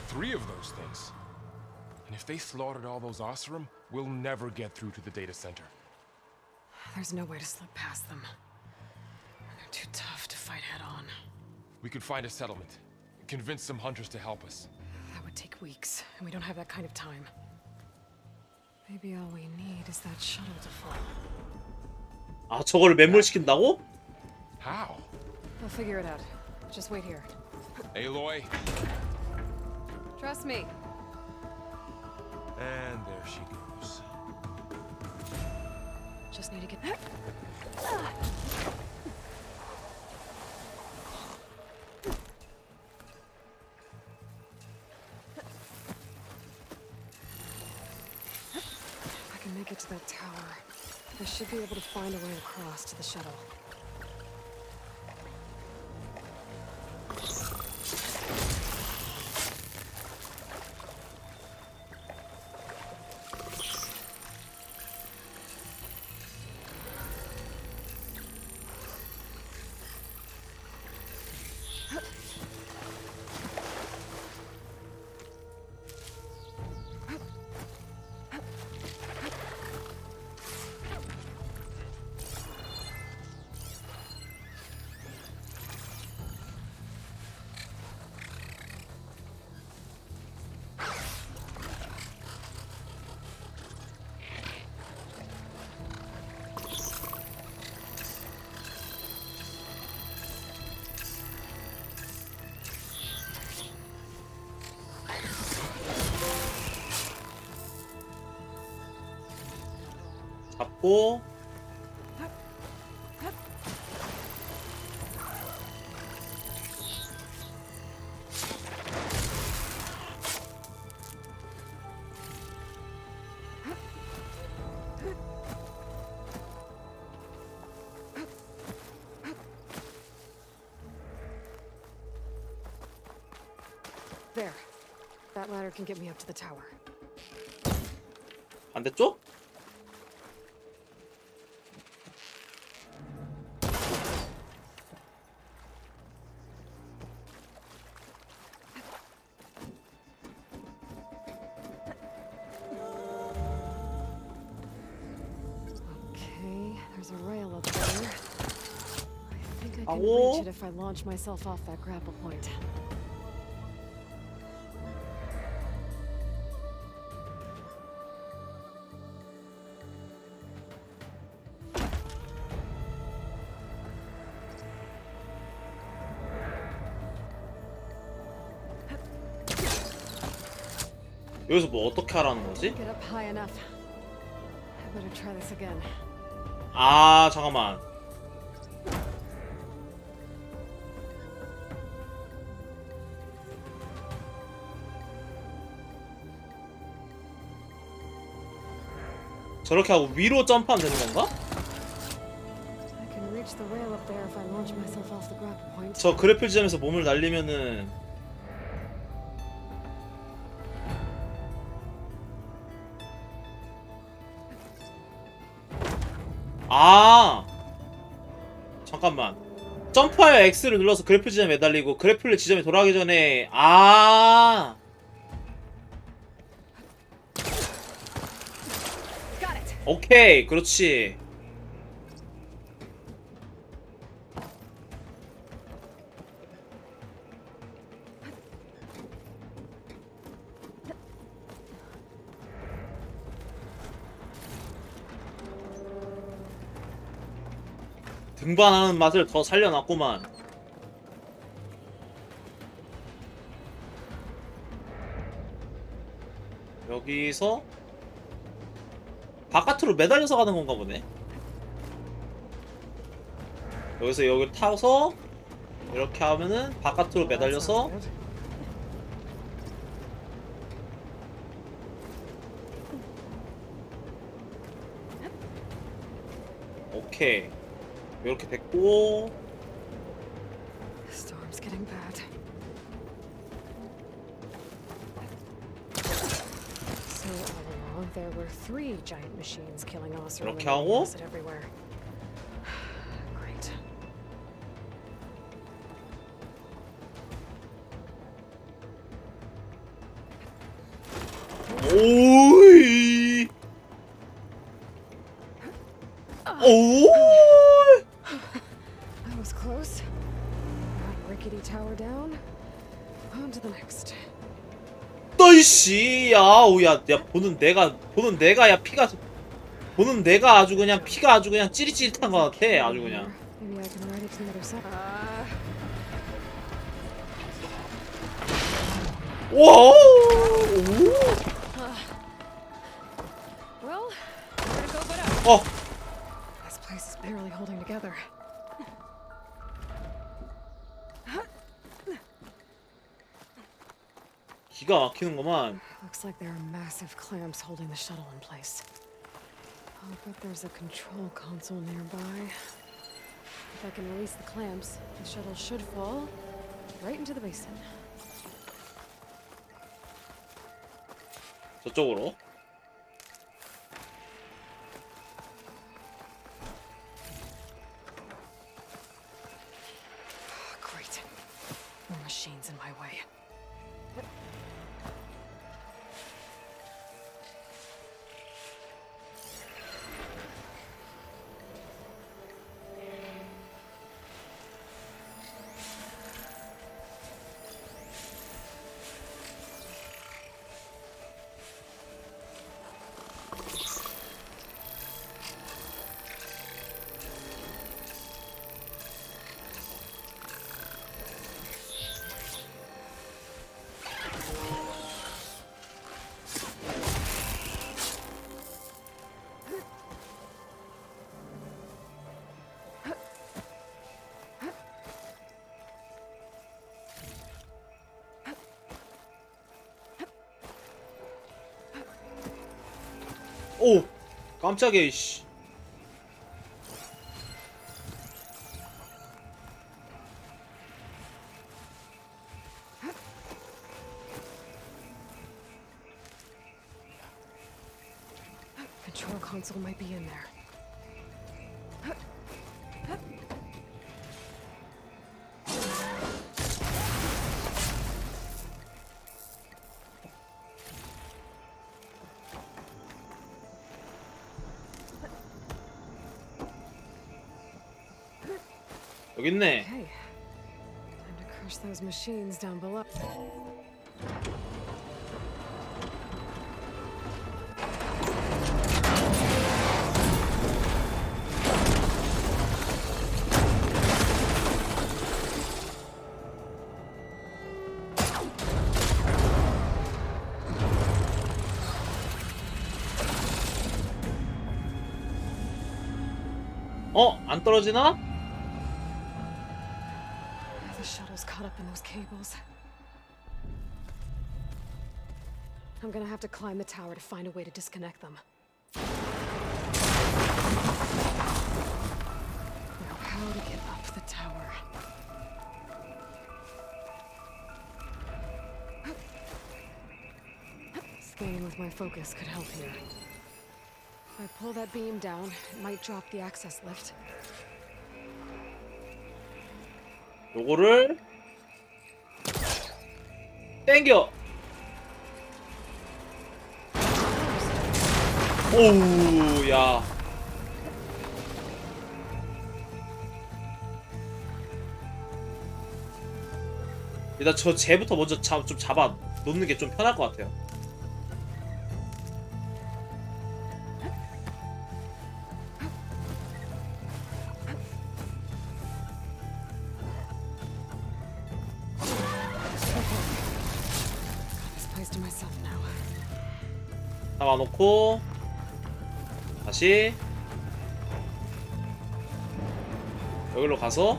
Three of those things. And if they slaughtered all those Osram, we'll never get through to the data center. There's no way to slip past them. They're too tough to fight head on. We could find a settlement. Convince some hunters to help us. That would take weeks, and we don't have that kind of time. Maybe all we need is that shuttle to fall. 아 저거를 매몰시킨다고? How? I'll figure it out. Just wait here. Aloy. Trust me. And there she goes. Just need to get... If I can make it to that tower, I should be able to find a way across to the shuttle. 잡고 There. That ladder can get me up to the tower. 반대쪽? Okay, there's a rail up there. I think I can 아오. reach it if I launch myself off that grapple point. 여기서 뭐 어떻게 하라는 거지? Get up high enough. I better try this again. 아 잠깐만. 저렇게 하고 위로 점프하면 되는 건가? I can reach the rail up there if I launch myself off the grapple point. 저 그래플 지점에서 몸을 날리면은 아 잠깐만 점프하여 X를 눌러서 그래플 지점에 매달리고 그래플 지점에 돌아가기 전에 아 Got it. 오케이 그렇지 등반하는 맛을 더 살려놨구만. 여기서 바깥으로 매달려서 가는 건가 보네. 여기서 여기를 타서 이렇게 하면은 바깥으로 매달려서 오케이 이렇게 됐고 Storm's getting bad. So all along, there were 3 giant machines killing us or 이렇게 eliminating 하고 acid everywhere. Great. 오이 오 That was close. That rickety tower down. On to the next. 너이씨 야우야 야 보는 내가 야 피가 보는 내가 아주 그냥 피가 아주 그냥 찌릿찌릿한 것 같아 아주 그냥 Maybe I can ride it to the other side. 와 Well, gotta go but up. This place is barely holding together. 기가 막히는구만. Looks like there are massive clamps holding the shuttle in place. I'll bet there's a control console nearby. If I can release the clamps, the shuttle should fall right into the basin. 저쪽으로. Great. More machines in my way. 오 깜짝이야 이씨. Control console might be in there. 여기 있네. Okay. Time to crush those machines down below. 안 떨어지나? The shuttle's caught up in those cables. I'm gonna have to climb the tower to find a way to disconnect them. Now, how to get up the tower? Staying with my focus could help here. If I pull that beam down, it might drop the access lift. 요거를 땡겨. 오우 야. 일단 저 쟤부터 먼저 좀 잡아 놓는 게 좀 편할 것 같아요. This place to myself now. 잡아놓고 다시 여기로 가서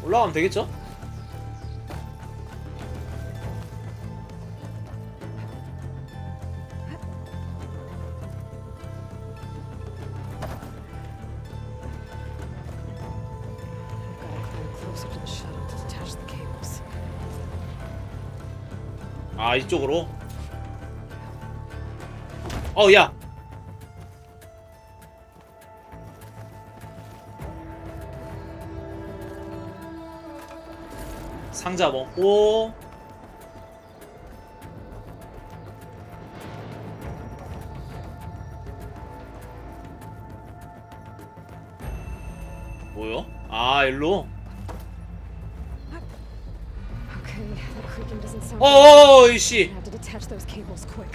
올라가면 되겠죠? I've got to climb closer to the shuttle to detach the cables. 아 이쪽으로. 야. 상자 먹고 뭐요? 아 일로. Okay, the creaking doesn't sound. 이씨. I have to detach those cables quick.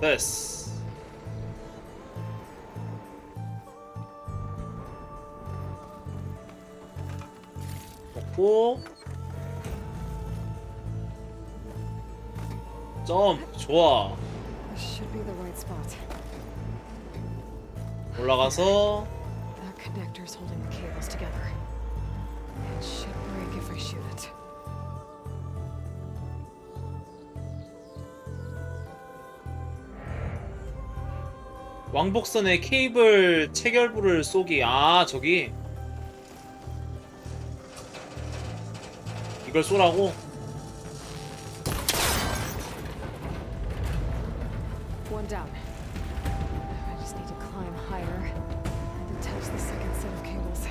됐어. 먹고 점프 좋아. This should be the right spot. 올라가서 That connector's holding the cables together. It should break if I shoot it. 왕복선에 케이블 체결부를 쏘기. 아 저기 이걸 쏘라고? One down. I just need to climb higher and detach the second set of cables.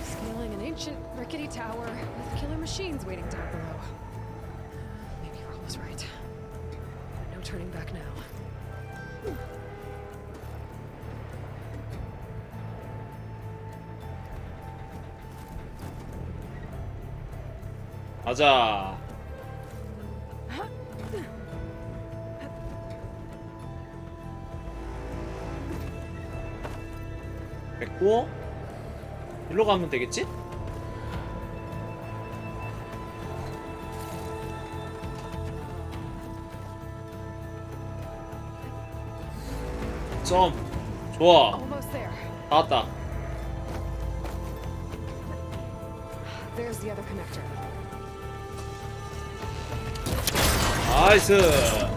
Scaling an ancient, rickety tower with killer machines waiting down below. Maybe Earl was right. No turning back now. 가자. 됐고 일로 가면 되겠지? 점. 좋아. Almost there. 다 왔다. There's the other connector. 나이스.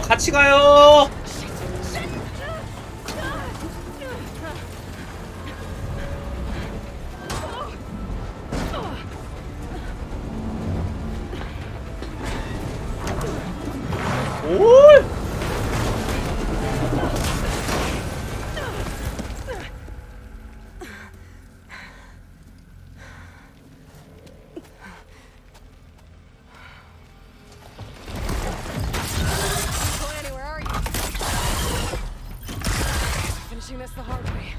같이 가요. 올. Going anywhere, are you? Finishing this the hard way.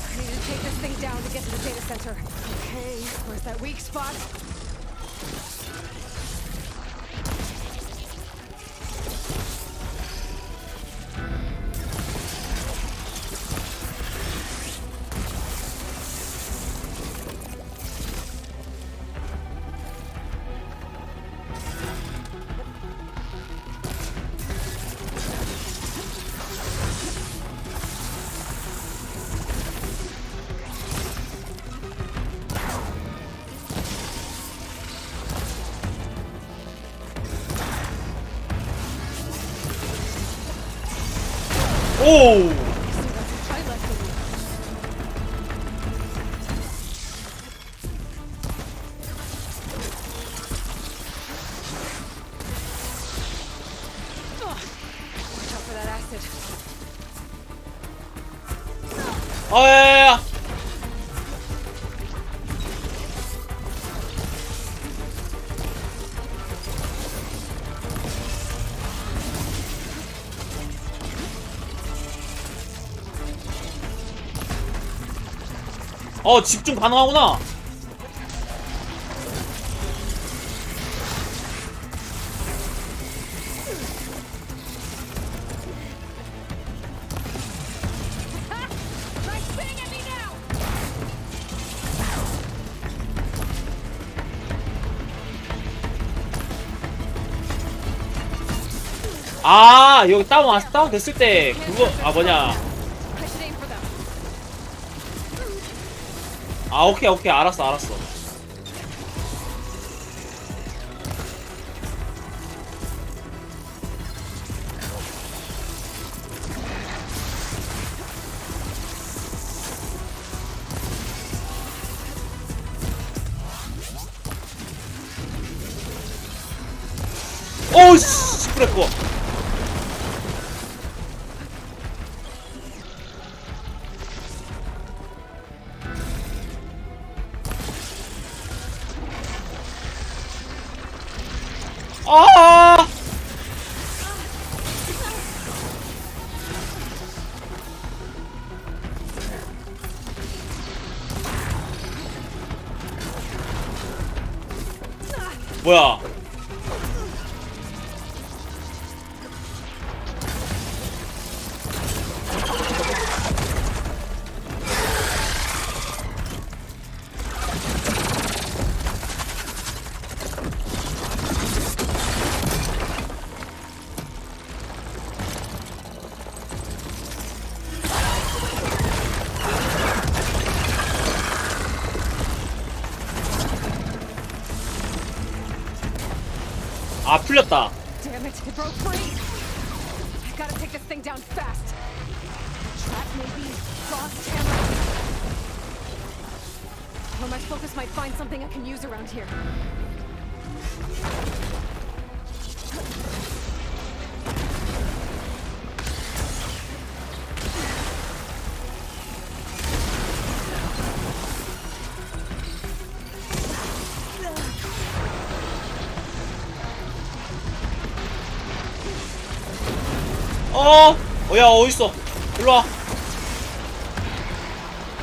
I need to take this thing down to get to the data center. Okay, where's that weak spot? 오. I left it. Watch out for that acid. 야야야. 집중 가능하구나. Try spitting at me now! 여기 다운 됐을 때 그거 뭐냐. I should aim for them. 오케이 알았어. 오씨 그랬고. 아! 뭐야? 풀렸다. Damn it, it broke free! I gotta take this thing down fast. Trap maybe? Frost hammer? Or my focus might find something I can use around here. 야, 어딨어? 일로와.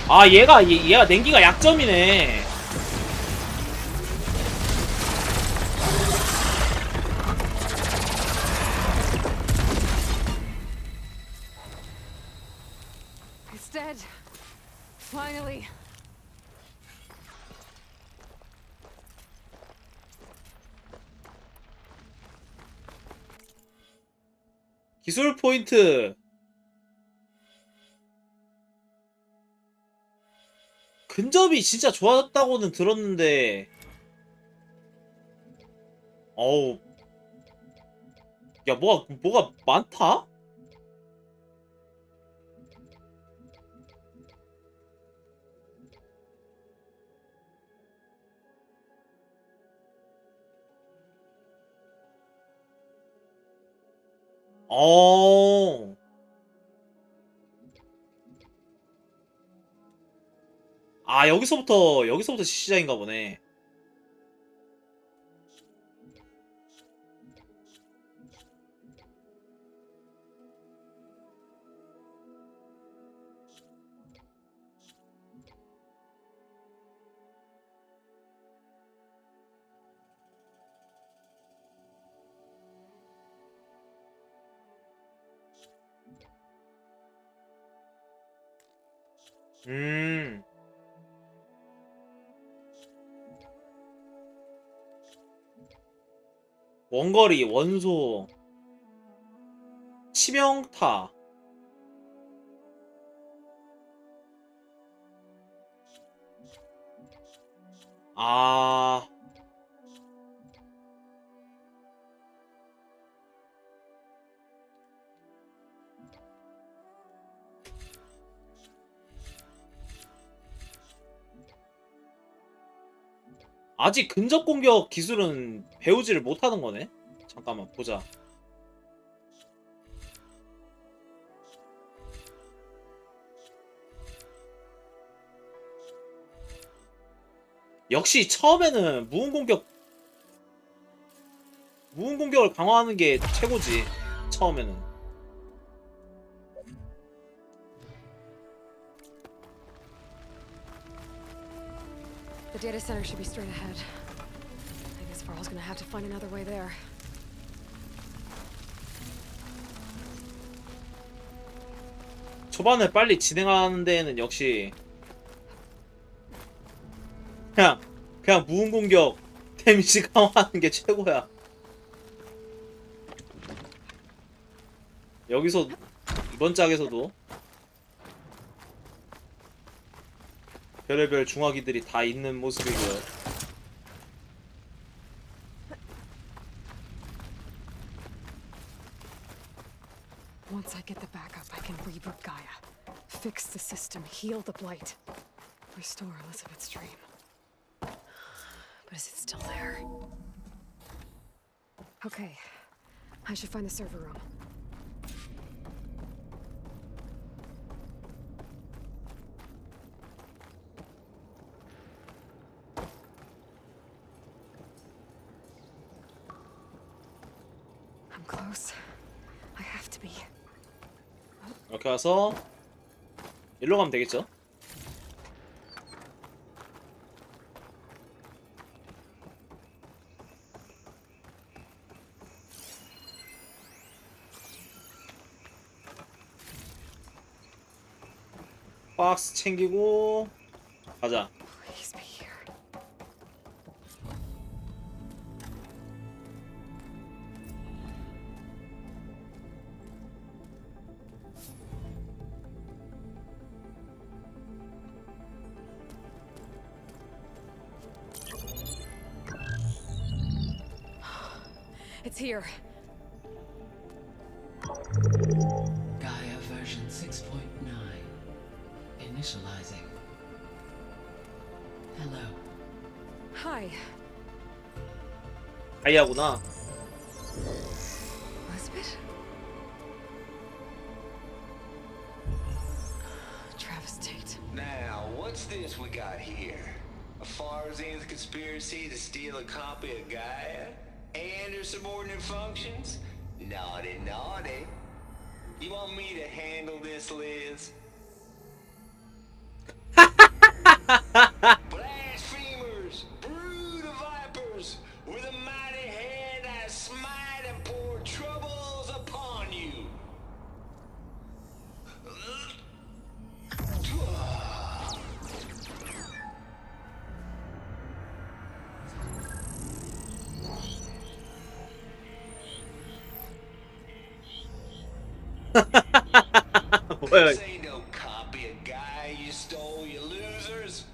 아, 얘가 냉기가 약점이네. It's dead. Finally. 기술 포인트. 근접이 진짜 좋았다고는 들었는데. 어우. 야, 뭐가 많다? 어. 아, 여기서부터 시작인가 보네. 음. 원거리, 원소, 치명타. 아. 아직 근접 공격 기술은 배우지를 못하는 거네? 잠깐만, 보자. 역시 처음에는 무음 공격을 강화하는 게 최고지. 처음에는. The data center should be straight ahead. I guess Varl's gonna have to find another way there. 초반을 빨리 진행하는 데에는 역시 그냥 무음 공격 데미지 강화하는 게 최고야. 여기서 이번 짝에서도 별의별 중화기들이 다 있는 모습이고요. Once I get the backup, I can reboot Gaia, fix the system, heal the blight, restore Elizabeth's dream. But is it still there? Okay, I should find the server room. I'm close. I have to be. 이렇게 와서 일로 가면 되겠죠? 박스 챙기고 가자. Please be here. It's here. Gaia version 6.9. Initializing. Hello. Hi. 가이아구나. Elizabeth? Travis Tate. Now, what's this we got here? A Farzian's conspiracy to steal a copy of Gaia? And her subordinate functions? Naughty, naughty. You want me to handle this, Liz? Blasphemers, brood of vipers, with a mighty hand I smite and pour troubles upon you. 뭐야? This ain't no copy of Guy you stole, you losers.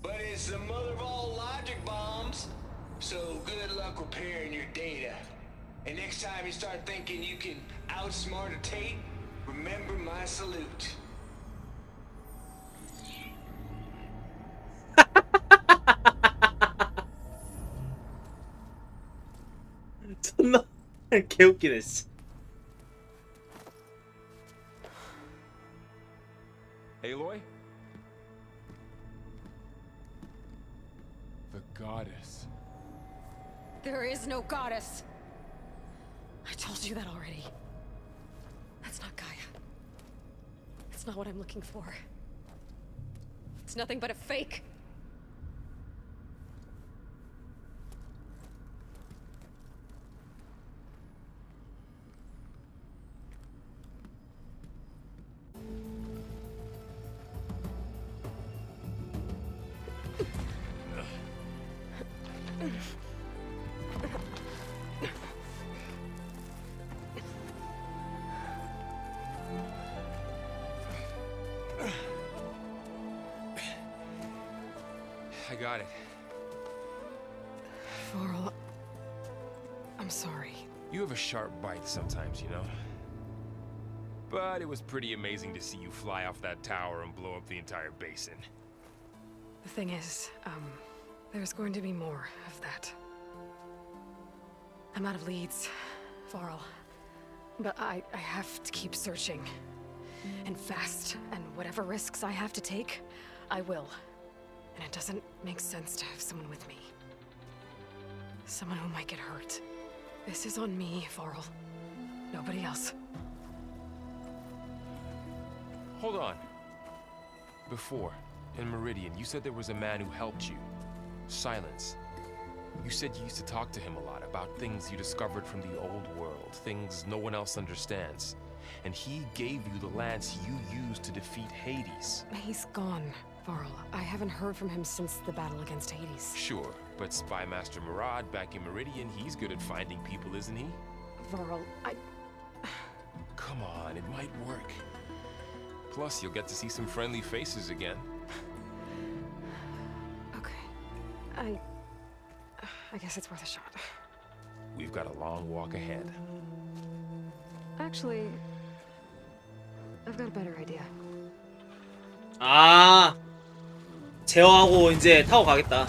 But it's the mother of all logic bombs. So good luck repairing your data. And next time you start thinking you can outsmart a Tate, remember my salute. 존나 개웃기네 씨. Aloy? The goddess. There is no goddess. I told you that already. That's not Gaia. It's not what I'm looking for. It's nothing but a fake. I got it. Varl, I'm sorry. You have a sharp bite sometimes, you know? But it was pretty amazing to see you fly off that tower and blow up the entire basin. The thing is, there's going to be more of that. I'm out of leads, Varl. But I have to keep searching. And fast, and whatever risks I have to take, I will. And it doesn't make sense to have someone with me. Someone who might get hurt. This is on me, Varl. Nobody else. Hold on. Before, in Meridian, you said there was a man who helped you. Silence. You said you used to talk to him a lot about things you discovered from the old world, things no one else understands. And he gave you the lance you used to defeat Hades. He's gone, Varl. I haven't heard from him since the battle against Hades. Sure, but Spy Master Murad back in Meridian, he's good at finding people, isn't he? Varl, Come on, it might work. Plus, you'll get to see some friendly faces again. Okay. I guess it's worth a shot. We've got a long walk ahead. Actually, I've got a better idea. 아, 제어하고 이제 타고 가겠다.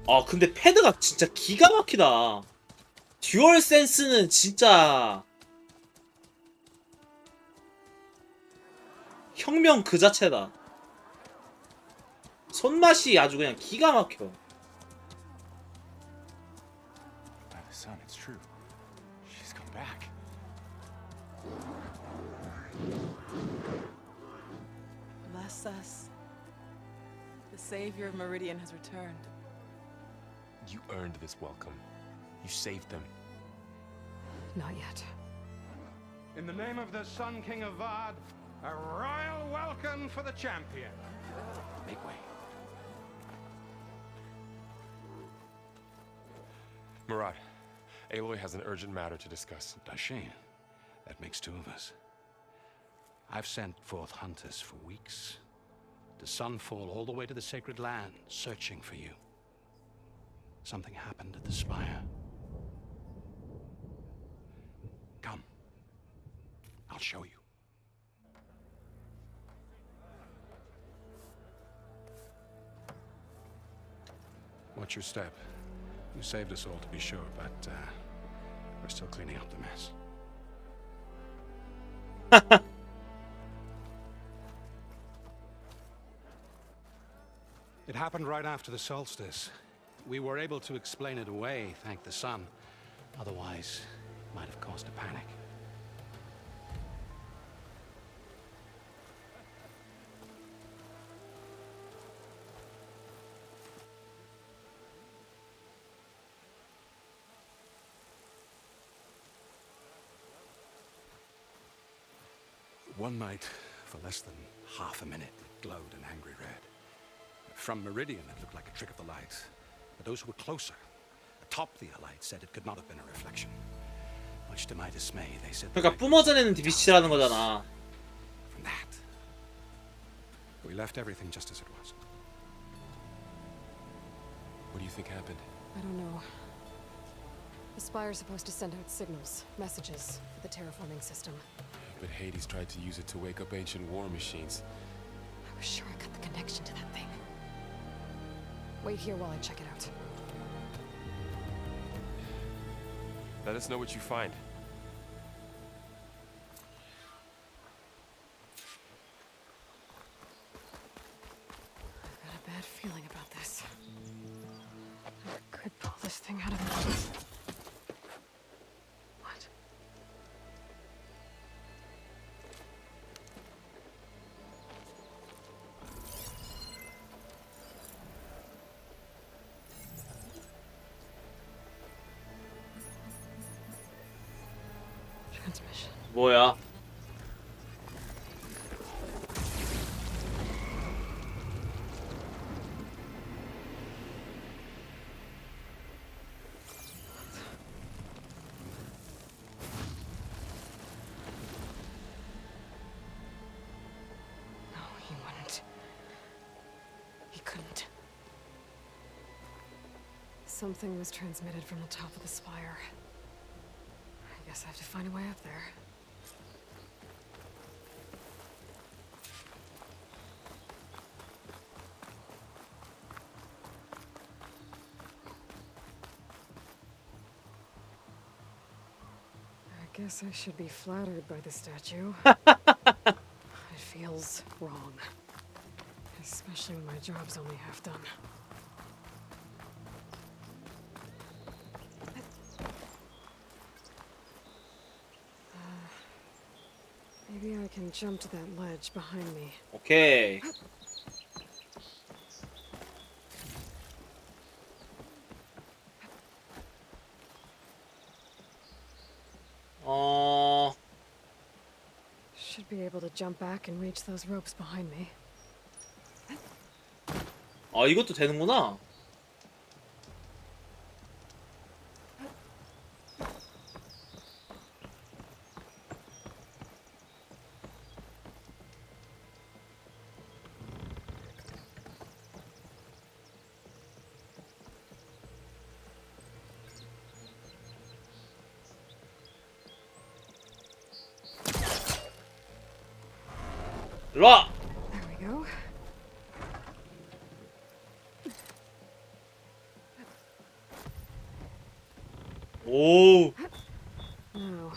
아, 근데 패드가 진짜 기가 막히다. 듀얼 센스는 진짜 혁명 그 자체다. 손맛이 아주 그냥 기가 막혀. By the sun, it's true. She's come back. Bless us. The savior of Meridian has returned. You earned this welcome. You saved them. Not yet. In the name of the Sun King of Vard, a royal welcome for the champion. Make way. Murad, Aloy has an urgent matter to discuss. Dashane, that makes two of us. I've sent forth hunters for weeks, to Sunfall all the way to the Sacred Land, searching for you. Something happened at the Spire. Come. I'll show you. Watch your step. You saved us all, to be sure, but we're still cleaning up the mess. happened right after the solstice. We were able to explain it away, thank the sun. Otherwise, it might have caused a panic. One night, for less than half a minute, it glowed an angry red. From Meridian, it looked like a trick of the light. But those who were closer, atop the light, said it could not have been a reflection. Much to my dismay, they said. 그러니까 뿜어져내는 빛이라는 거잖아. From that, we left everything just as it was. What do you think happened? I don't know. The Spire's supposed to send out signals, messages for the terraforming system. But Hades tried to use it to wake up ancient war machines. I was sure I got the connection to that thing. Wait here while I check it out. Let us know what you find. I've got a bad feeling about this. I could pull this thing out of my... What? Transmission. 뭐야? No, he wouldn't. He couldn't. Something was transmitted from the top of the spire. I guess I have to find a way up there. I guess I should be flattered by the statue. It feels wrong. Especially when my job's only half done. Maybe I can jump to that ledge behind me. 오케이. Should be able to jump back and reach those ropes behind me. 이것도 되는구나. 일로와! There we go. 오, Now,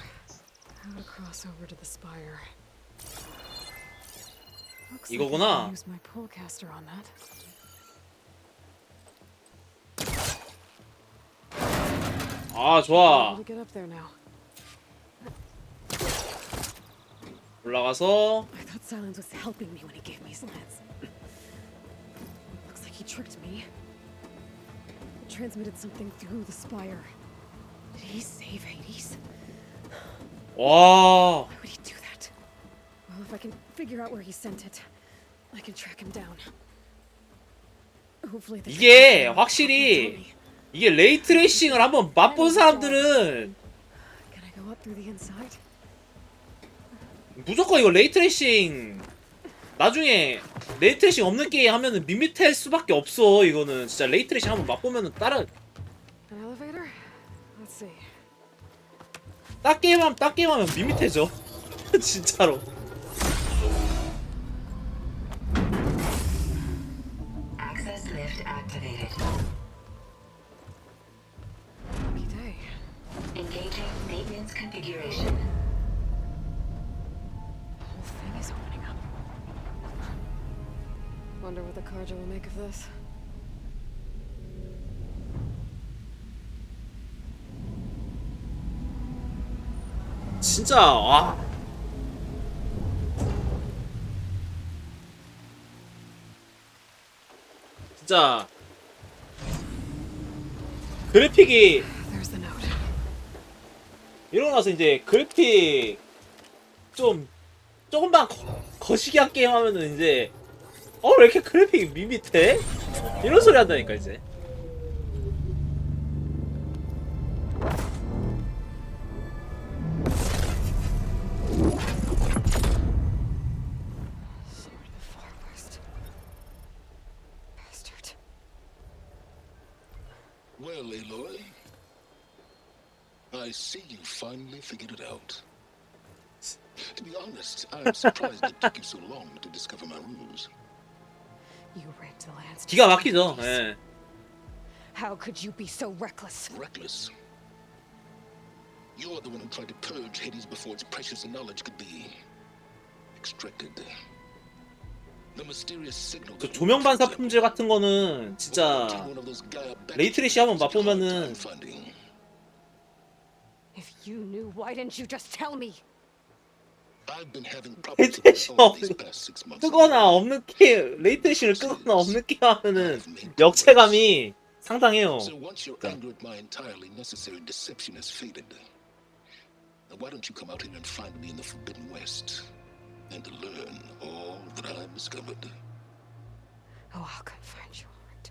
how to cross over to the spire. Looks like I 이거구나. can use my pullcaster on that. 좋아. Able to get up there now. 올라가서 I thought Silence was helping me when he gave me slants. Looks like he tricked me. It transmitted something through the spire. Did he save Hades? 와, Why would he do that? Well, if I can figure out where he sent it, I can track him down. Hopefully the 이게 transmission 확실히 will help me. 이게 레이트레이싱을 한번 맛본 사람들은 Can I go up through the inside? 무조건 이거 레이트레이싱 나중에 레이트레이싱 없는 게임 하면은 밋밋할 수밖에 없어. 이거는 진짜 레이트레이싱 한번 맛보면은 An elevator? Let's see. 딱 게임하면 밋밋해져. 진짜로. Access lift activated. Lucky day. Engaging maintenance configuration. The whole thing is opening up. Wonder what the Carja will make of this. 진짜 와. 진짜 그래픽이 이러고 나서 이제 그래픽 좀 조금만 거시기 한 게임 하면은 이제 왜 이렇게 그래픽이 밋밋해? 이런 소리 한다니까 이제. Well, Aloy, I see you finally figured it out. To be honest, I'm surprised it took you so long to discover my rules. You ran to lands. 기가 막히죠. 예. How could you be so reckless? Reckless. You're the one who tried to purge Hades before its precious knowledge could be extracted. The mysterious signal. 그 조명 반사 품질 같은 거는 진짜 레이트레시 한번 맛보면은. If you knew, why didn't you just tell me? 레이트레시 끄거나 없는 게임, 레이트레시를 끄거나 없는 게임 하면은 역체감이 상당해요. So once your anger at my entirely necessary deception has faded, why don't you come out here and find me in the Forbidden West and learn all that I've discovered? Oh, I'll come find you, alright?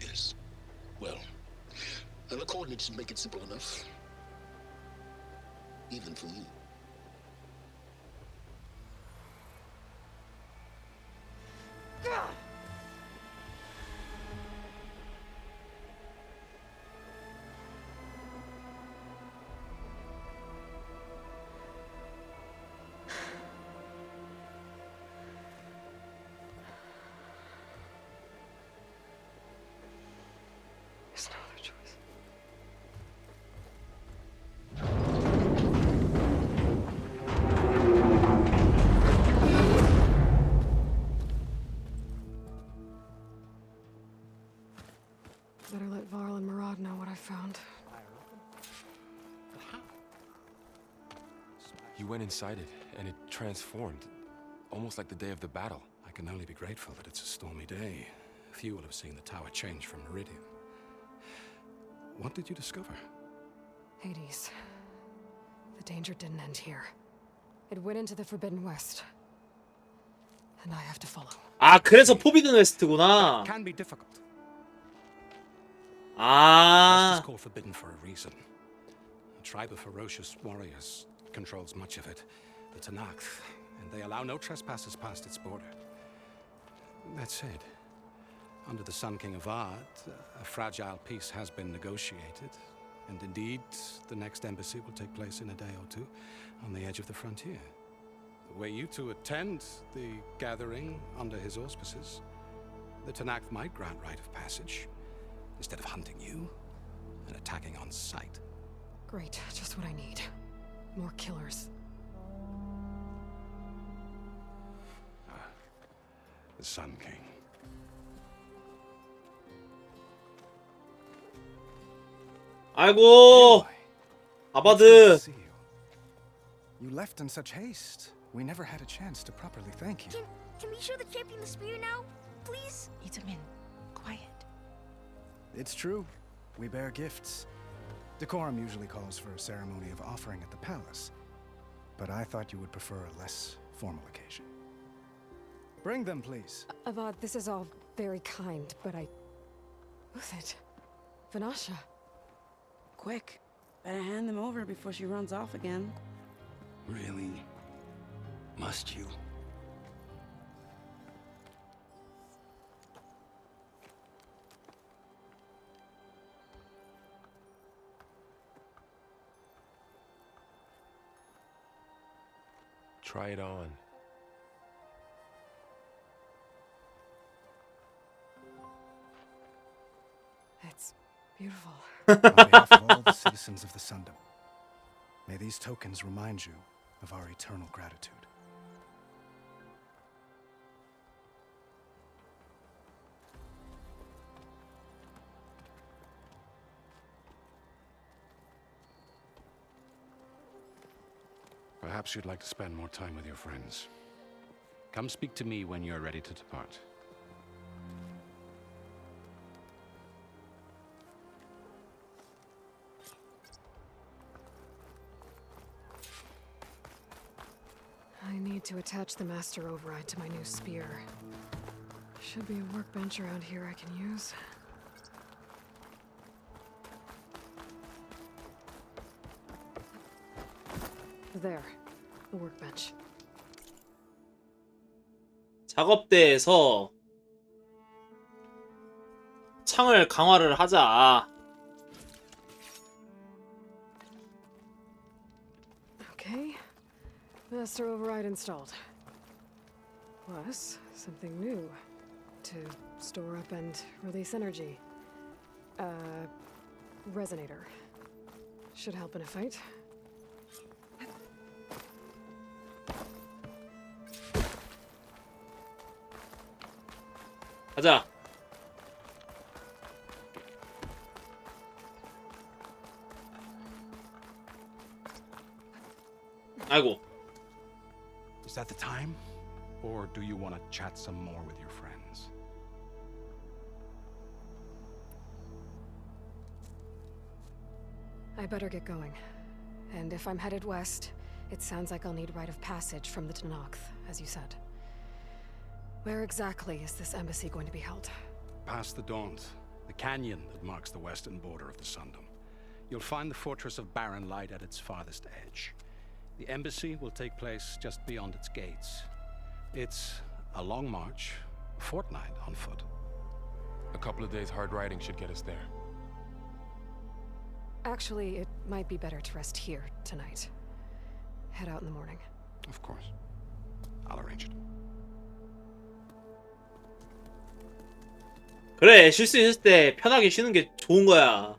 Yes. Well, the coordinates should make it simple enough. Even for you. There's no other choice. Better let Varl and Murad know what I found. You went inside it, and it transformed, almost like the day of the battle. I can only be grateful that it's a stormy day. Few will have seen the tower change from Meridian. What did you discover? Hades. The danger didn't end here. It went into the Forbidden West. And I have to follow. 아, 그래서 포비든 웨스트구나. Can be difficult. 아. West is called Forbidden for a reason. A tribe of ferocious warriors controls much of it, the Tanakh, and they allow no trespassers past its border. That said, under the Sun King of Ard, a fragile peace has been negotiated, and indeed, the next embassy will take place in a day or two on the edge of the frontier. Were you to attend the gathering under his auspices, the Tanakh might grant right of passage, instead of hunting you and attacking on sight. Great, just what I need. More killers. The Sun King. 아이고. 아바드. You left in such haste. We never had a chance to properly thank you. Can we show the champion the spear now, please? Itamin, quiet. It's true. We bear gifts. Decorum usually calls for a ceremony of offering at the palace, but I thought you would prefer a less formal occasion. Bring them, please. Avad, this is all very kind, but Who's it? Vanasha. Quick, better hand them over before she runs off again. Really? Must you? Try it on. It's beautiful. On behalf of all the citizens of the Sundom, may these tokens remind you of our eternal gratitude. Perhaps you'd like to spend more time with your friends. Come speak to me when you're ready to depart. I need to attach the master override to my new spear. Should be a workbench around here I can use. There, the workbench. 작업대에서 창을 강화를 하자. Okay, master override installed. Plus, something new to store up and release energy. Resonator. Should help in a fight. 가자. 아이고. Is that the time? Or do you want to chat some more with your friends? I better get going. And if I'm headed west, it sounds like I'll need rite of passage from the Tenakth, as you said. Where exactly is this embassy going to be held? Past the Daunt, the canyon that marks the western border of the Sundom. You'll find the fortress of Barren Light at its farthest edge. The embassy will take place just beyond its gates. It's a long march, a fortnight on foot. A couple of days hard riding should get us there. Actually, it might be better to rest here tonight. Head out in the morning. Of course. I'll arrange it. 그래, 쉴 수 있을 때 편하게 쉬는 게 좋은 거야.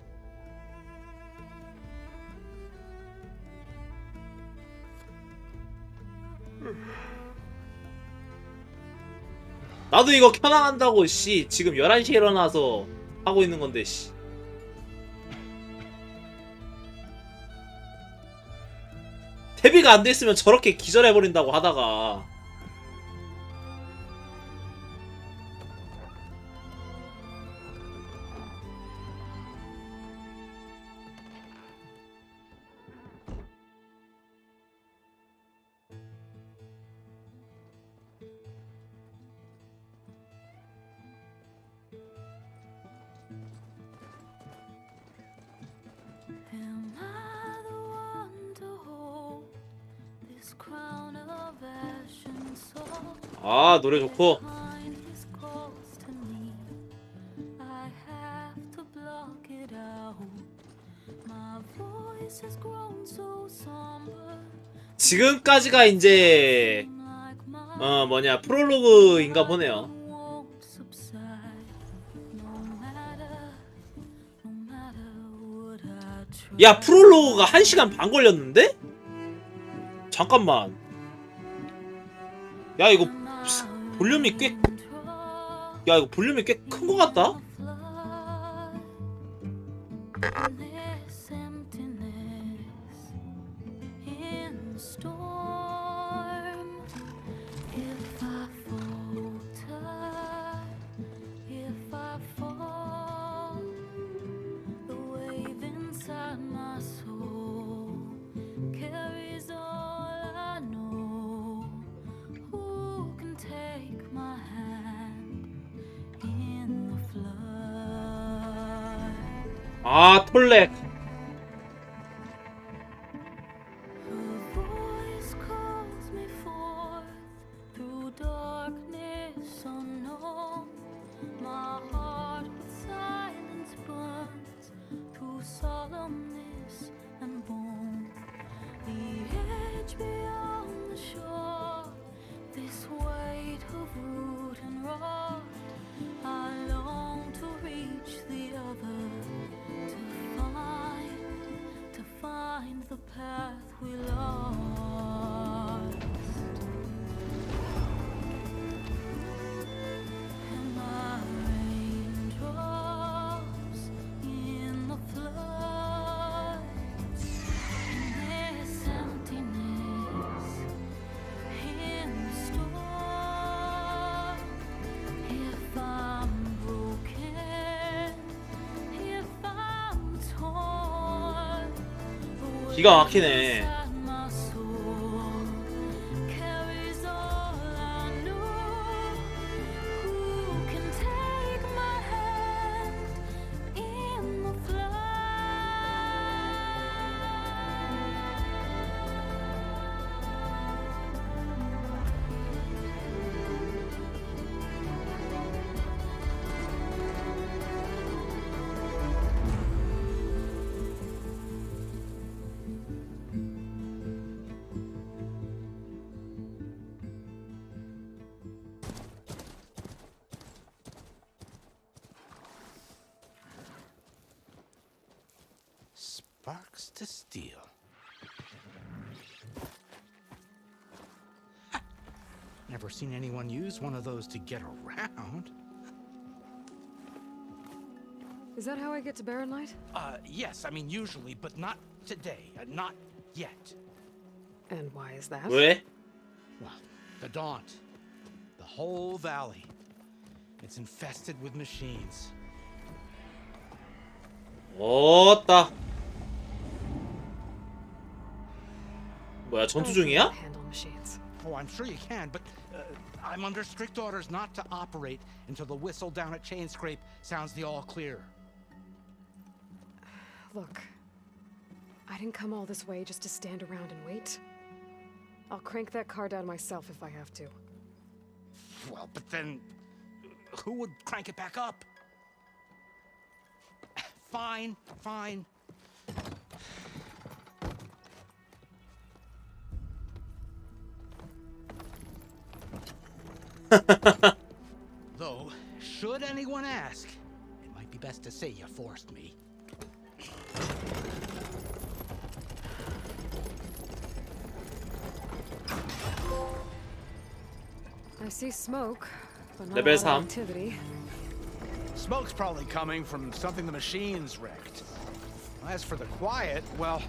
나도 이거 켜나간다고 씨 지금 11시에 일어나서 하고 있는 건데 씨. 태비가 안 됐으면 저렇게 기절해버린다고 하다가. 아, 노래 좋고. 지금까지가 이제 뭐냐 프롤로그인가 보네요. 야, 프롤로그가 1시간 반 걸렸는데? 잠깐만. 야, 이거 볼륨이 꽤... 야, 이거 볼륨이 꽤 큰 것 같다? 아, 톨렉. I long to reach the other, to find 기가 막히네. Sparks to steel. Never seen anyone use one of those to get around. Is that how I get to Barren Light? Yes, I mean usually, but not today. Not yet. And why is that? 왜? Well, the Daunt. The whole valley. It's infested with machines. 어따. 뭐야, 전투 중이야? Handle machines. Oh, I'm sure you can, but I'm under strict orders not to operate until the whistle down at Chain Scrape sounds the all clear. Look, I didn't come all this way just to stand around and wait. I'll crank that car down myself if I have to. Well, but then who would crank it back up? Fine, fine. Though, should anyone ask, it might be best to say you forced me. I see smoke, but not Level a lot of 3. activity. Smoke's probably coming from something the machines wrecked. As for the quiet, well,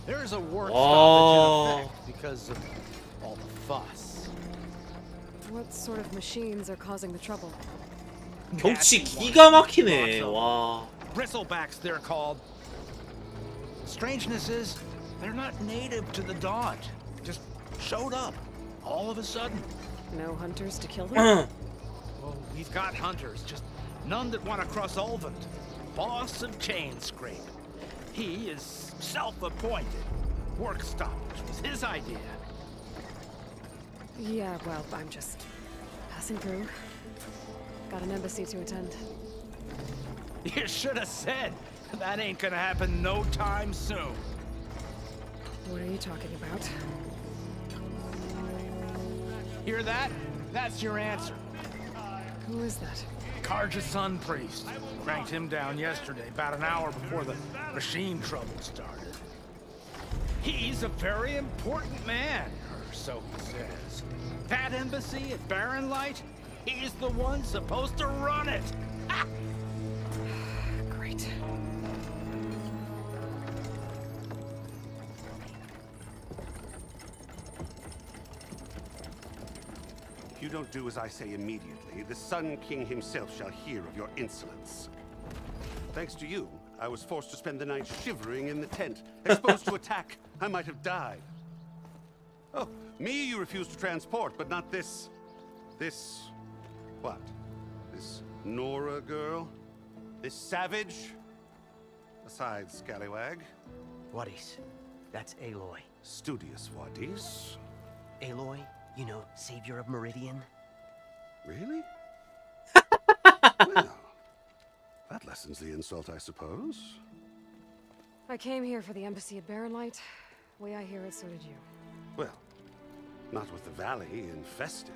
there's a work stoppage in effect because of all the fuss. What sort of machines are causing the trouble? 경치 기가 막히네. 와. Bristlebacks, they're called. The strangeness is, they're not native to the Daunt. Just showed up, all of a sudden. No hunters to kill them? Well, we've got hunters, just none that want to cross Ulvund. Boss of Chain Scrape. He is self-appointed. Work stoppage was his idea. Yeah, well, I'm just passing through. Got an embassy to attend. You should have said. That ain't gonna happen no time soon. What are you talking about? Hear that? That's your answer. Who is that? Karja's Sun Priest. Cranked him down yesterday, about an hour before the machine trouble started. He's a very important man, or so he says. That embassy at Barren Light, he's the one supposed to run it. Ha! Great. If you don't do as I say immediately, the Sun King himself shall hear of your insolence. Thanks to you, I was forced to spend the night shivering in the tent, exposed to attack. I might have died. Oh, me you refuse to transport, but not this... what? This Nora girl? This savage? Besides, scallywag. Wadis. That's Aloy. Studious Wadis. Aloy, you know, savior of Meridian. Really? Well, that lessens the insult, I suppose. I came here for the embassy at Barren Light. Way I hear it, so did you. Well, not with the valley infested.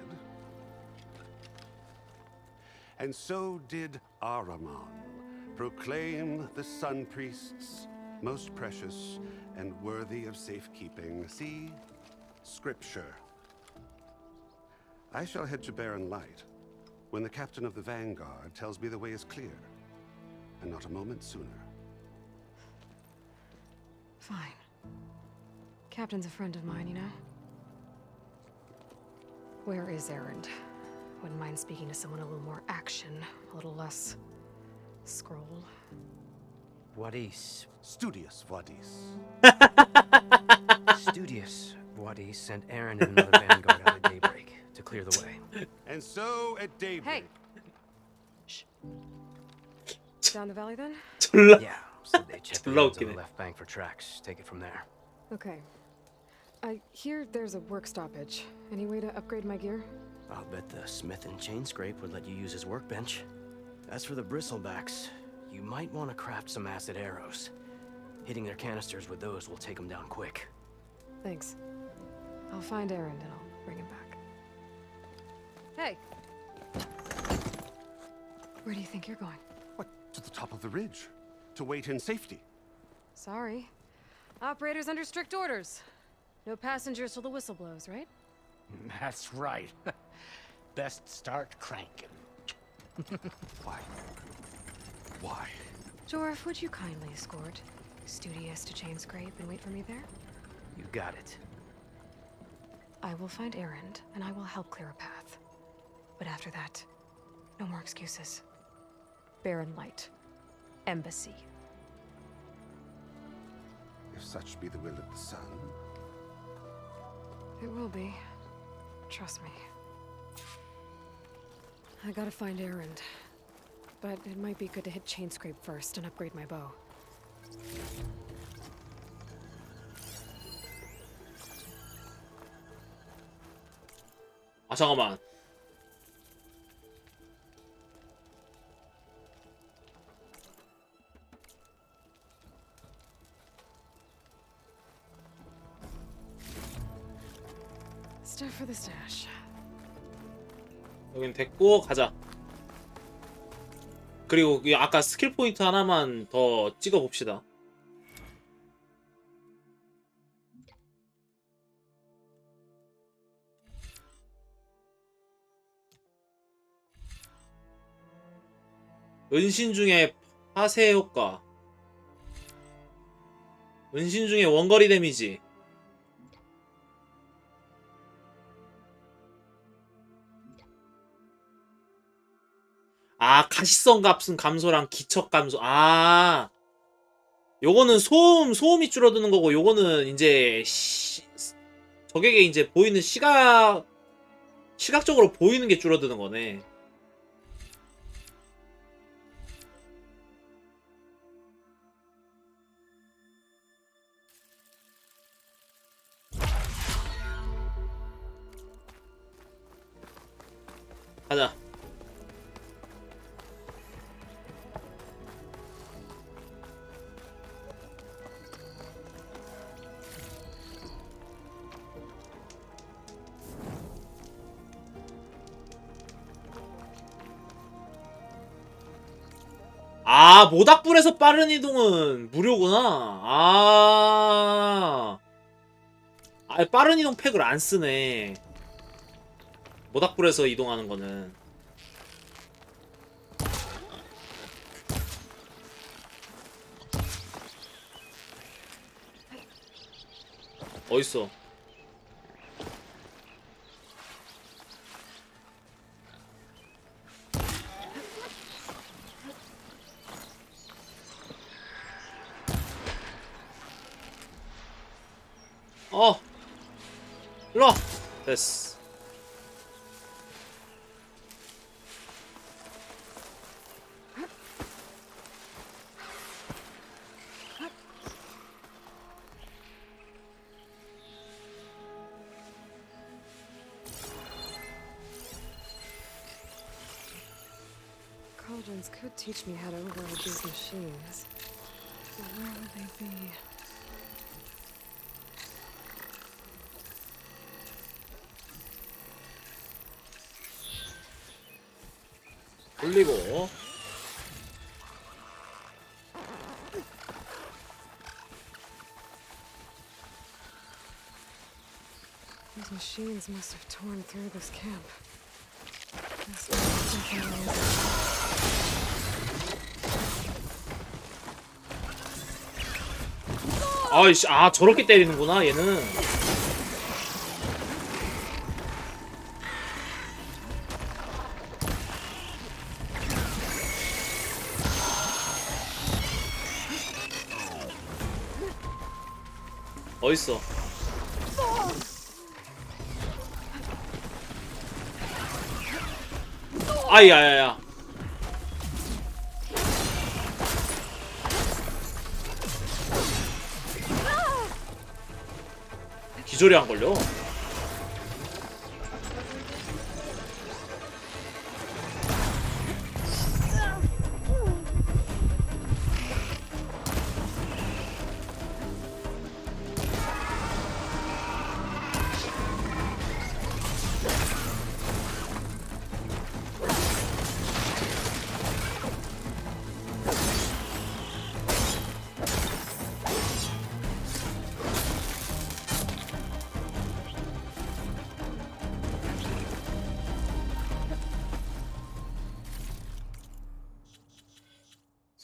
And so did Ahriman, proclaim the Sun Priests most precious and worthy of safekeeping. See? Scripture. I shall head to Barren Light when the captain of the Vanguard tells me the way is clear, and not a moment sooner. Fine. Captain's a friend of mine, you know? Where is Erend? Wouldn't mind speaking to someone a little more action, a little less scroll. Wadis. Studious Wadis. Studious Wadis sent Aaron and another vanguard out at daybreak to clear the way. And so at daybreak. Hey. Down the valley then? Yeah, so they check the roads on the left bank for tracks. Take it from there. Okay. I hear there's a work stoppage. Any way to upgrade my gear? I'll bet the smith and chain scrape would let you use his workbench. As for the bristlebacks, you might want to craft some acid arrows. Hitting their canisters with those will take them down quick. Thanks. I'll find Aaron and I'll bring him back. Hey! Where do you think you're going? What? To the top of the ridge. To wait in safety. Sorry. Operator's under strict orders. No passengers till the whistle blows, right? That's right. Best start cranking. Why? Why? Jorf, would you kindly escort Studious to chain scrape and wait for me there? You got it. I will find Aaron, and I will help clear a path. But after that, no more excuses. Barren Light. Embassy. If such be the will of the sun. It will be. Trust me. I gotta find Aaron. But it might be good to hit chain scrape first and upgrade my bow. 아 잠깐만. Stuff for the stash. 여긴 됐고 가자. 그리고 이 아까 스킬 포인트 하나만 더 찍어 봅시다. 은신 중에 파쇄 효과. 은신 중에 원거리 데미지. 아, 가시성 값은 감소랑 기척 감소. 아, 요거는 소음이 줄어드는 거고, 요거는 이제 적에게 이제 보이는 시각적으로 보이는 게 줄어드는 거네. 가자. 아, 모닥불에서 빠른 이동은 무료구나. 빠른 이동 팩을 안 쓰네. 모닥불에서 이동하는 거는. 어딨어? 일로와! 됐어. Cauldrons could teach me how to override these machines. But where would they be? 올리고. These machines must have torn through this camp. 아이씨, 아, 저렇게 때리는구나, 얘는. 멋있어. 아이야야야. 기절이 안 걸려.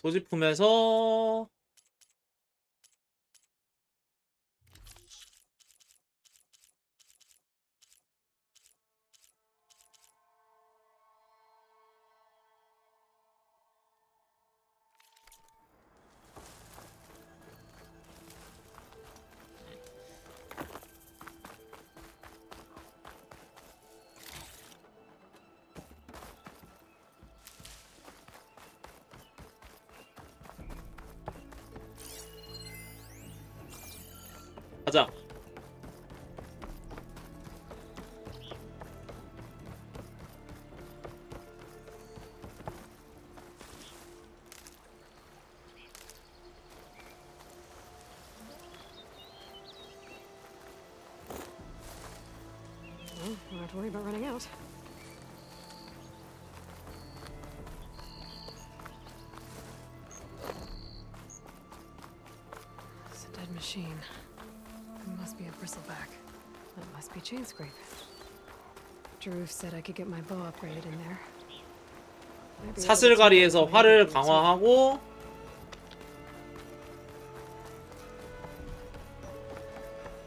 소지품에서 가자. Well, don't have to worry about running out. It's a dead machine. It must be a bristleback. That must be chain scrape. Drew said I could get my bow upgraded in there. Maybe 사슬가리에서 활을 강화하고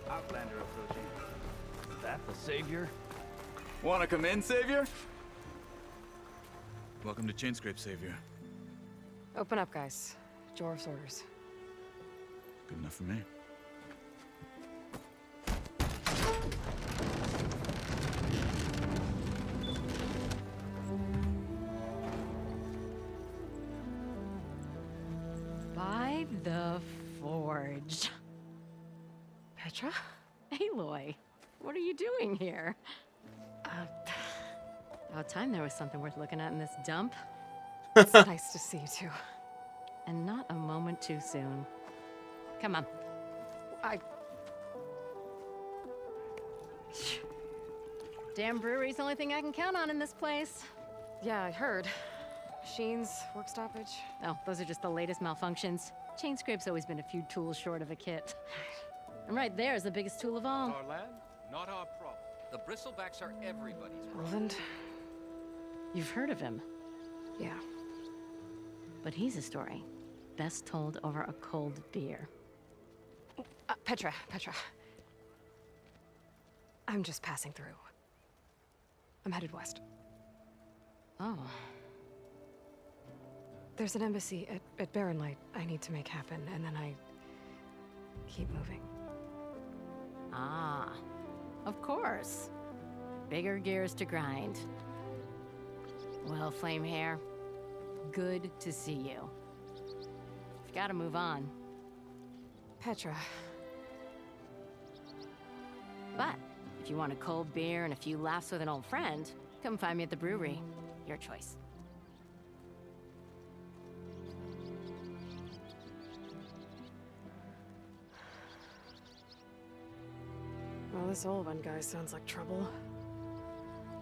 Outlander approaching. Is that the Savior? Wanna come in, Savior? Welcome to Chainscrape, Savior. Open up, guys. Jor's orders. Good enough for me. By the forge. Petra? Aloy, what are you doing here? About time there was something worth looking at in this dump. It's nice to see you too. And not a moment too soon. Come on. Damn brewery's the only thing I can count on in this place. Yeah, I heard. Machines, work stoppage. Oh, those are just the latest malfunctions. Chainscrape's always been a few tools short of a kit. And right there is the biggest tool of all. Our land, not our problem. The bristlebacks are everybody's problem. Roland? You've heard of him. Yeah. But he's a story best told over a cold beer. Petra. I'm just passing through. I'm headed west. Oh. There's an embassy at Barren Light I need to make happen, and then I keep moving. Ah, of course. Bigger gears to grind. Well, Flamehair, good to see you. You've got to move on. Petra. But if you want a cold beer and a few laughs with an old friend, come find me at the brewery. Your choice. Well, this old one guy sounds like trouble.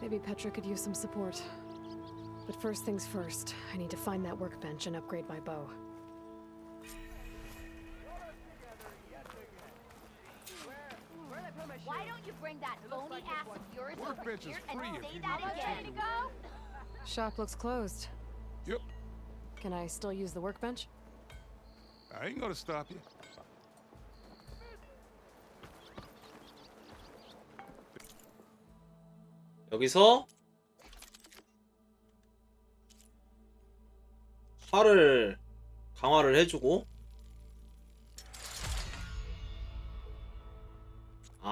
Maybe Petra could use some support. But first things first, I need to find that workbench and upgrade my bow. Why don't you bring that phony ass of yours over Workbench is here and free if say you that want again? to. Go? Shop looks closed. Yep. Can I still use the workbench? I ain't gonna stop you. 여기서 활을 강화를 해주고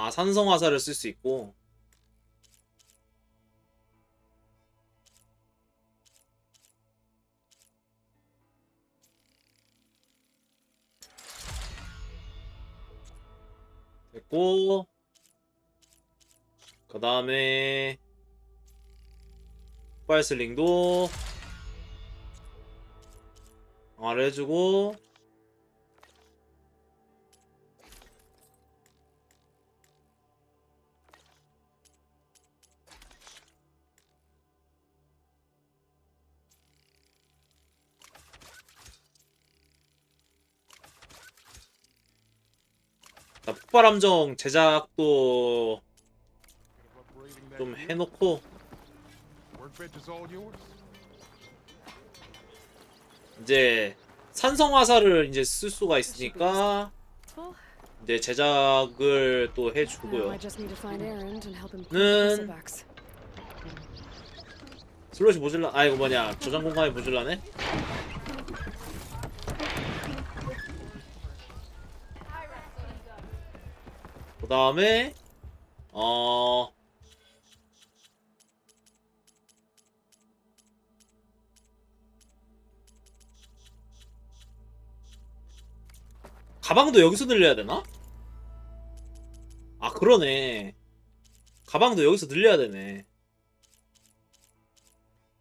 아, 산성 화살을 쓸 수 있고. 됐고, 그 다음에 폭발슬링도 강화를 해주고, 자, 폭발함정 제작도 좀 해놓고, 이제 산성 화살을 이제 쓸 수가 있으니까 이제 제작을 또 해주고요. 는 슬롯이 모질라. 아, 이거 뭐냐, 저장 공간이 모질라네. 그 다음에 가방도 여기서 늘려야 되나? 아, 그러네. 가방도 여기서 늘려야 되네.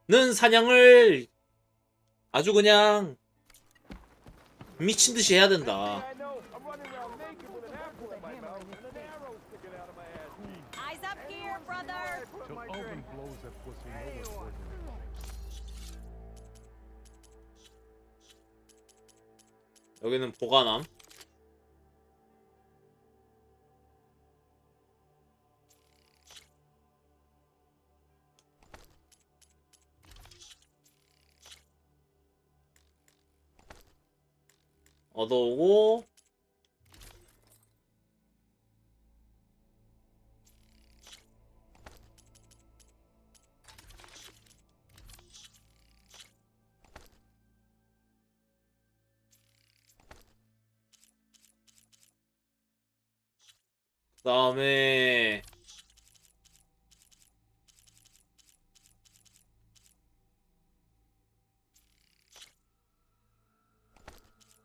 는 사냥을 아주 그냥 미친듯이 해야 된다. Eyes up here, brother. 여기는 보관함. 얻어오고, 그 다음에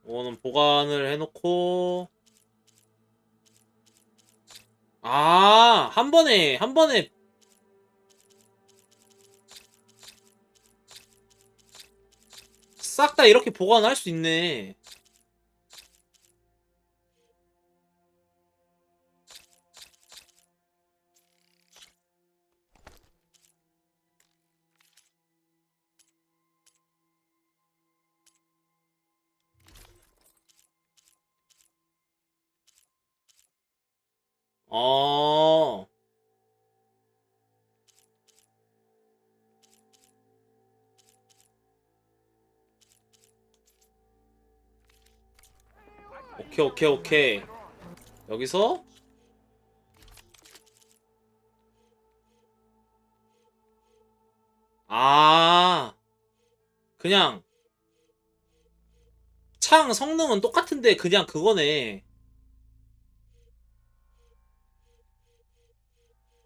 이거는 보관을 해놓고, 아, 한 번에 싹 다 이렇게 보관할 수 있네. 어. 오케이. 여기서 아, 그냥 창 성능은 똑같은데 그냥 그거네.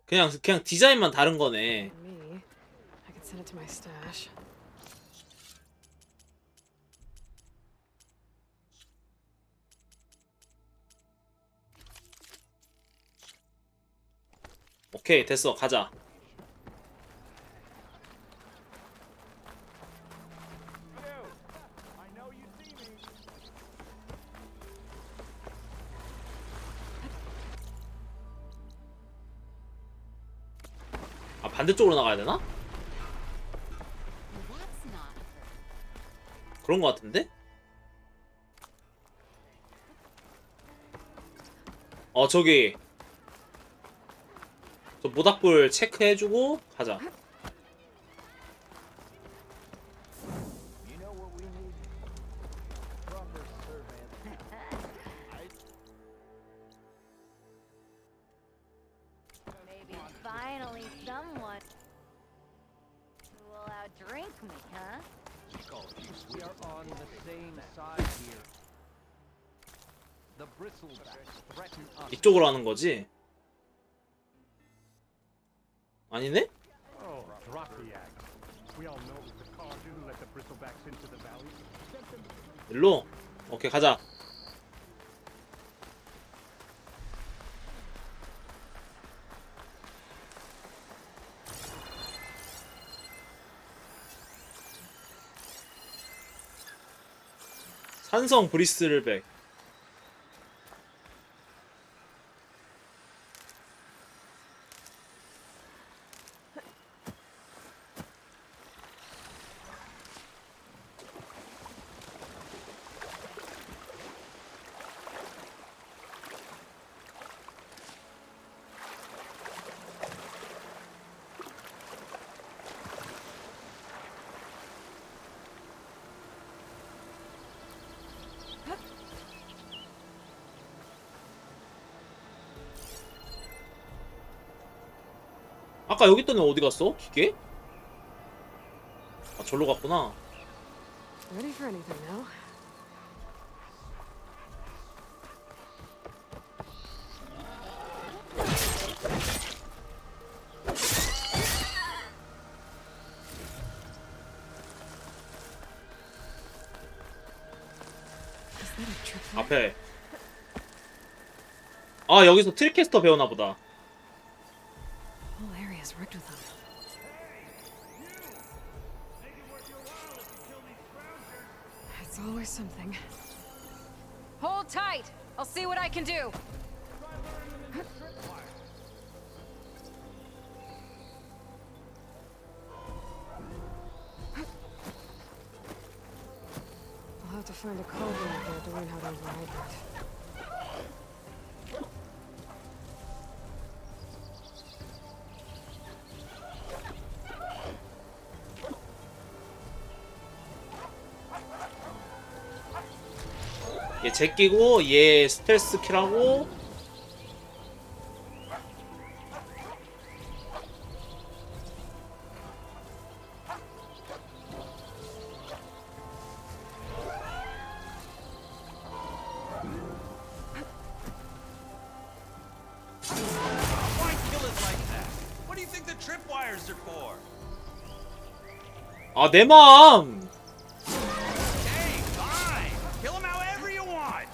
그냥 디자인만 다른 거네. I could send it to my stash. 오케이, 됐어. 가자. 아, 반대쪽으로 나가야 되나? 그런 거 같은데? 저기 저 모닥불 체크해주고 가자. Maybe finally someone who will outdrink me, huh? We are on the same side here. The bristlebacks threaten us. 이쪽으로 하는 거지? 아니네? Oh, drop the act. We all know it was the Carja who let the bristlebacks into the valley. 일로. 오케이, 가자. 산성 브리스를백. 아까 여기 있던 애 어디 갔어? 기계? 아, 절로 갔구나. Ready for anything now? 앞에. 아, 여기서 트리캐스터 배우나 보다. Whole area's rigged with them. It's always something. Hold tight. I'll see what I can do. I'll have to find a code out there to learn how to override that. 얘 제끼고 얘 스텔스 킬하고. Why kill it like that? What do you think the tripwires are for? 아, 내 맘. Hey, fine. Kill them however you want.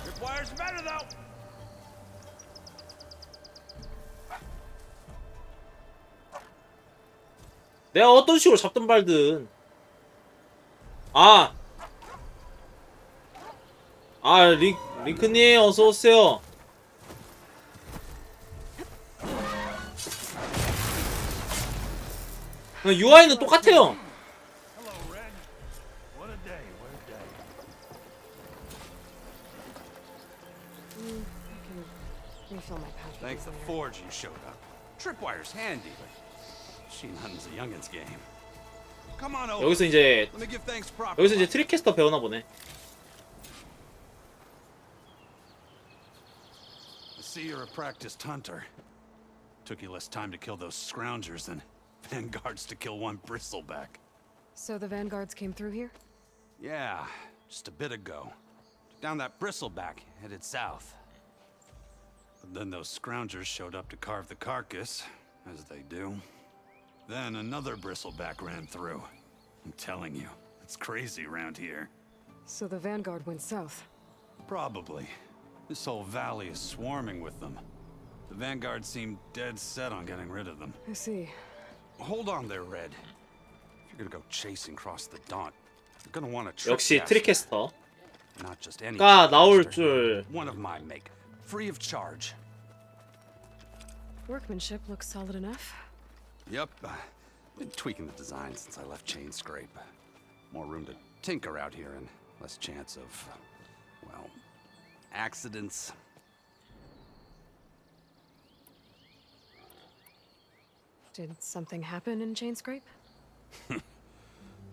Tripwires are better though. 내가 어떤 식으로 잡든 말든. 아, 링크님 어서 오세요. UI는 똑같아요. Refill my pouch. Thanks the forge you showed up. Tripwire's handy, but she nothing's a youngin's game. Come on over. 여기서 이제 Let me give thanks properly. 여기서 이제 트리캐스터 배우나 보네. I see you're a practiced hunter. Took you less time to kill those scroungers than vanguards to kill one bristleback. So the vanguards came through here? Yeah, just a bit ago. Took down that bristleback, headed south. But then those scroungers showed up to carve the carcass, as they do. Then another bristleback ran through. I'm telling you, it's crazy around here. So the vanguard went south. Probably. This whole valley is swarming with them. The vanguard seemed dead set on getting rid of them. I see. Hold on there, Red. If you're gonna go chasing across the Daunt, you're gonna want a trip 역시 caster. 트리캐스터. Not just any 가 나올 trip 줄. caster. One of my make, free of charge. Workmanship looks solid enough. Yep. Been tweaking the design since I left Chain Scrape. More room to tinker out here and less chance of, well, accidents. Did something happen in Chain Scrape?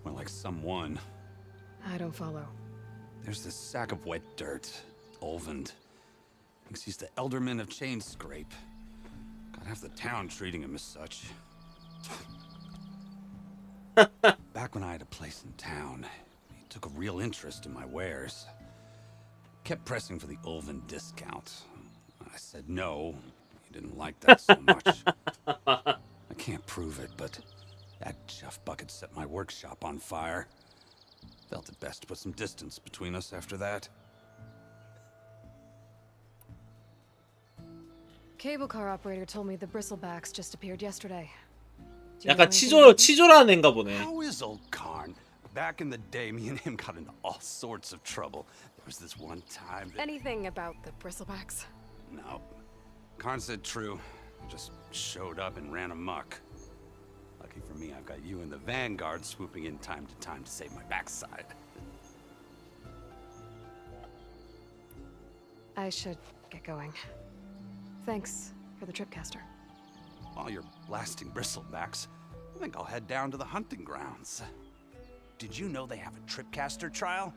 Well, like someone. I don't follow. There's this sack of wet dirt, Olvend. Thinks he's the Elderman of Chain Scrape. Got half the town treating him as such. Back when I had a place in town, he took a real interest in my wares. Kept pressing for the Olvend discount. I said no. didn't like that so much. I can't prove it, but that Jeff bucket set my workshop on fire. Felt it best to put some distance between us after that. Cable car operator told me the bristlebacks just appeared yesterday. 약간 치졸한 애인가 보네. How is old Karn? Back in the day, me and him got into all sorts of trouble. There was this one time that... Anything about the bristlebacks? No. Karn said true. Just showed up and ran amok. Lucky for me, I've got you and the Vanguard swooping in time to save my backside. I should get going. Thanks for the tripcaster. While you're blasting bristlebacks, I think I'll head down to the hunting grounds. Did you know they have a tripcaster trial?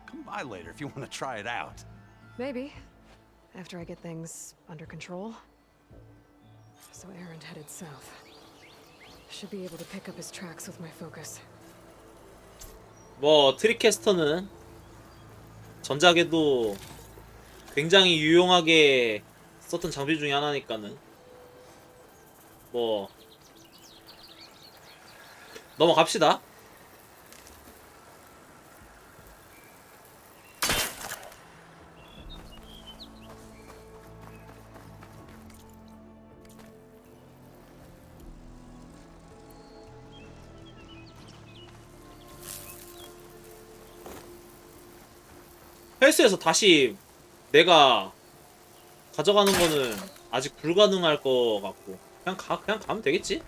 Come by later if you want to try it out. Maybe. After I get things under control. So Aaron headed south. Should be able to pick up his tracks with my focus. 뭐 트리캐스터는 전작에도 굉장히 유용하게 썼던 장비 중에 하나니까는 뭐 넘어갑시다. 헬스에서 다시 내가 가져가는 거는 아직 불가능할 것 같고 그냥 가면 되겠지?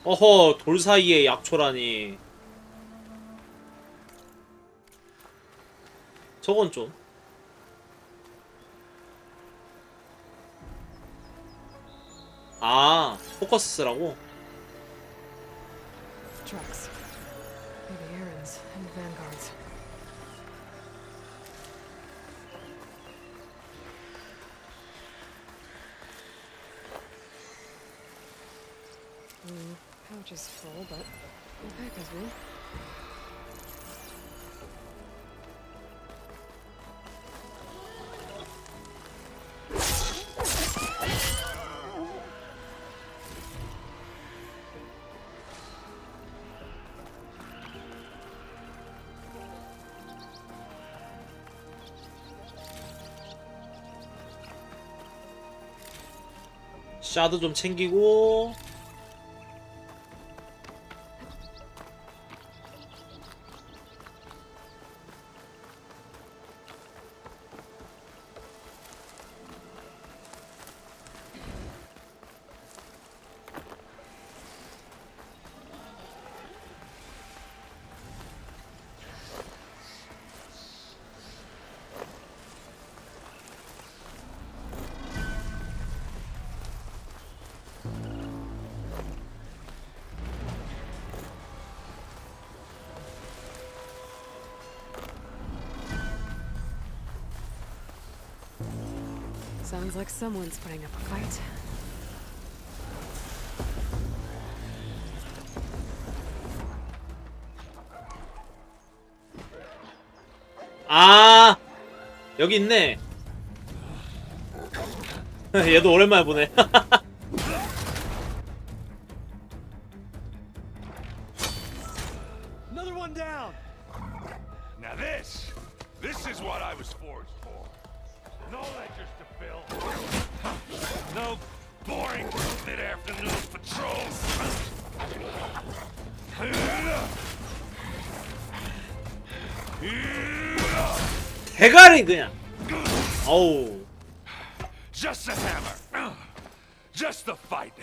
어허, 돌 사이에 약초라니. 저건 좀. 아, 포커스 쓰라고? Trucks. Maybe Aaron's and the Vanguard's. Pouch is full, but the pack is full. 샤드 좀 챙기고. Sounds like someone's putting up a fight. 아, 여기 있네. 얘도 오랜만에 보네. Another one down. Now this is what I was forged for. No ledgers to fill. No boring mid-afternoon patrols. 대가리 그냥. 어우. Just a hammer. Just the fight.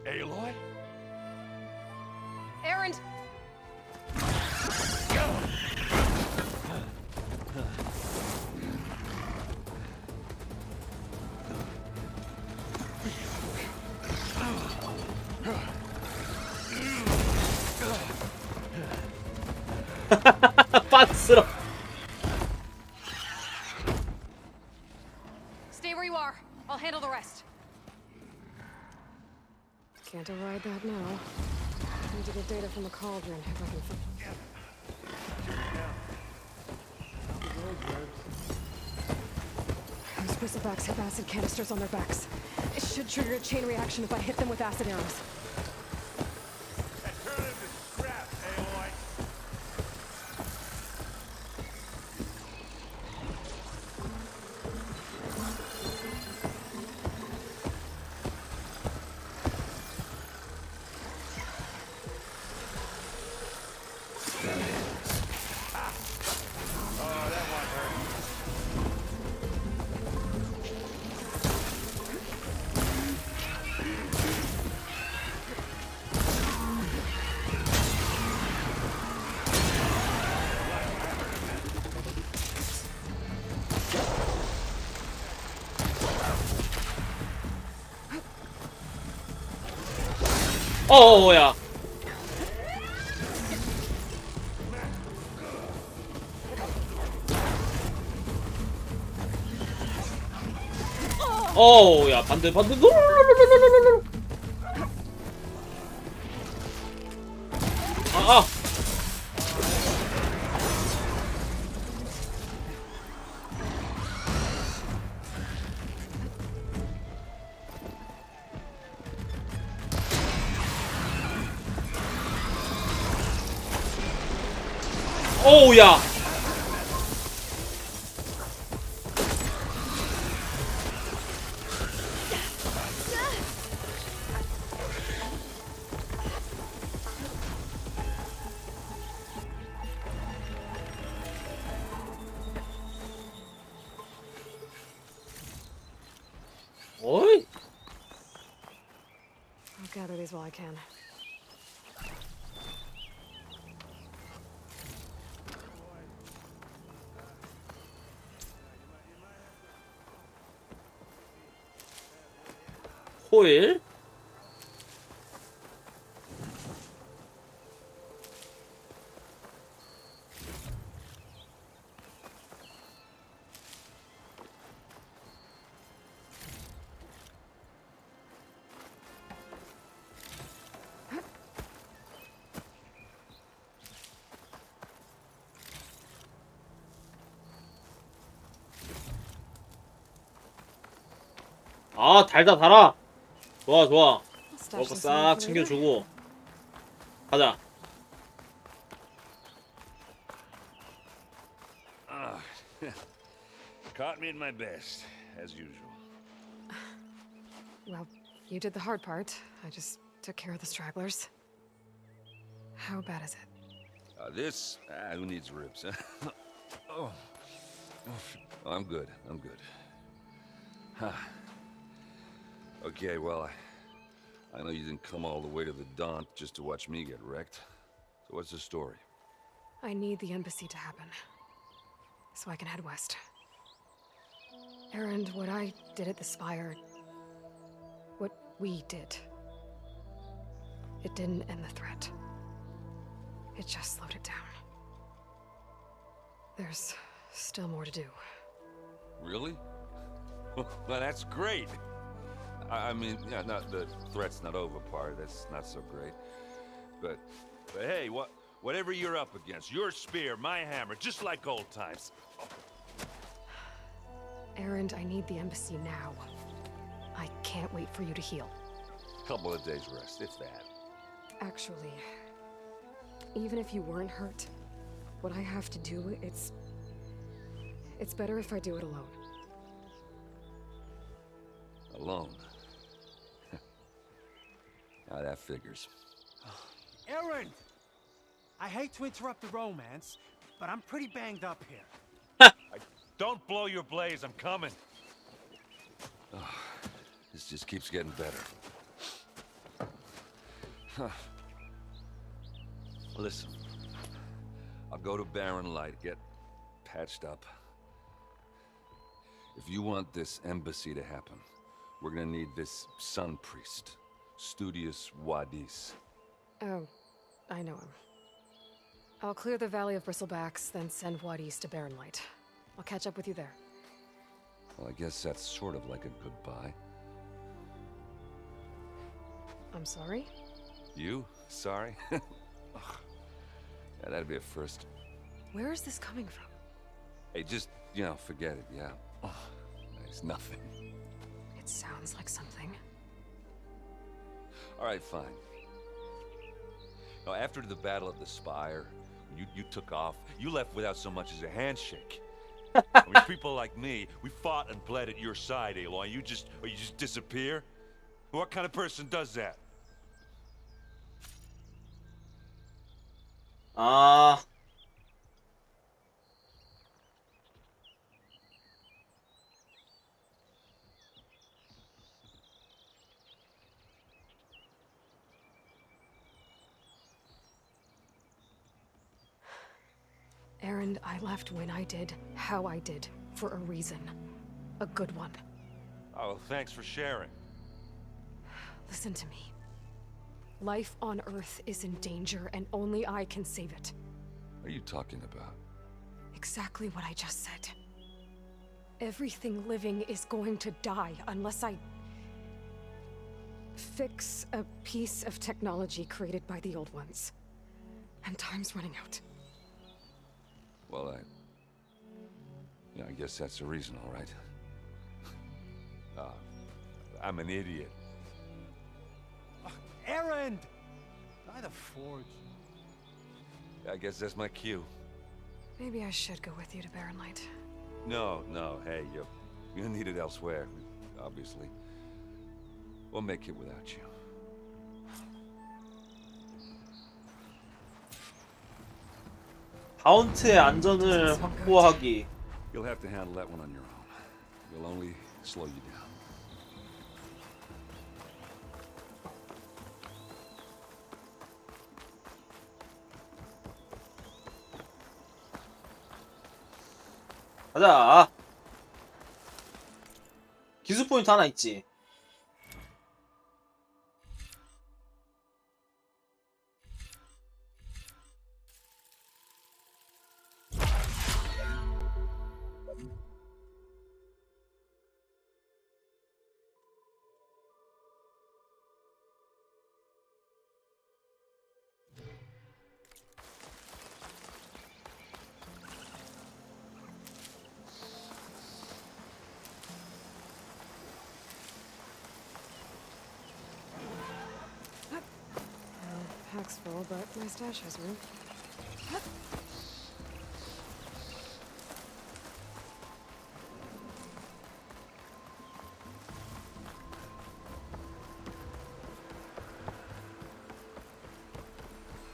Aloy? Aaron! 빤스러. Stay where you are. I'll handle the rest. Can't a tried that now. Need to get data from the cauldron if I can Those bristlebacks have acid canisters on their backs. It should trigger a chain reaction if I hit them with acid arrows. Turn into scrap, Aloy. 어어야. 어야 반대. 아. 오우야. 어이? I'll gather these while I can. 호일? 아, 달아. 좋아. 먹고 싹 챙겨주고 가자. Caught me at my best, as usual. Well, you did the hard part. I just took care of the stragglers. How bad is it? This? Who needs ribs? Oh. I'm good. Okay, well, I know you didn't come all the way to the Daunt just to watch me get wrecked. So what's the story? I need the embassy to happen, so I can head west. Erend, what I did at the Spire, what we did, it didn't end the threat. It just slowed it down. There's still more to do. Really? Well, that's great. I mean, yeah, not the threat's not over part. That's not so great. But hey, whatever you're up against, your spear, my hammer, just like old times. Erend, I need the embassy now. I can't wait for you to heal. Couple of days rest, if that. Actually, even if you weren't hurt, what I have to do, it's better if I do it alone. Alone? Now that figures. Erend! I hate to interrupt the romance, but I'm pretty banged up here. Don't blow your blaze, I'm coming. Oh, this just keeps getting better. Huh. Listen, I'll go to Barren Light, get patched up. If you want this embassy to happen, we're gonna need this sun priest, Studius Wadis. Oh, I know him. I'll clear the Valley of Bristlebacks, then send Wadis to Barren Light. I'll catch up with you there. Well, I guess that's sort of like a goodbye. I'm sorry? You? Sorry? Ugh. Yeah, that'd be a first. Where is this coming from? Hey, just, you know, forget it, yeah? Ugh, it's nothing. It sounds like something. Alright, fine. Now, after the Battle of the Spire, you took off, you left without so much as a handshake. I mean, people like me, we fought and bled at your side, Aloy. You just disappear? What kind of person does that? 아. Erend, I left when I did, how I did, for a reason. A good one. Oh, well, thanks for sharing. Listen to me. Life on Earth is in danger, and only I can save it. What are you talking about? Exactly what I just said. Everything living is going to die unless I fix a piece of technology created by the old ones. And time's running out. Well, yeah, I guess that's the reason, all right. I'm an idiot. Erend! By the Forge. I guess that's my cue. Maybe I should go with you to Barren Light. No, hey, you're needed elsewhere, obviously. We'll make it without you. 바운트의 안전을 확보하기. You'll have to handle that one on your own. We'll only slow you down. 가자. 기술 포인트 하나 있지. Pack's full, but my stash has room.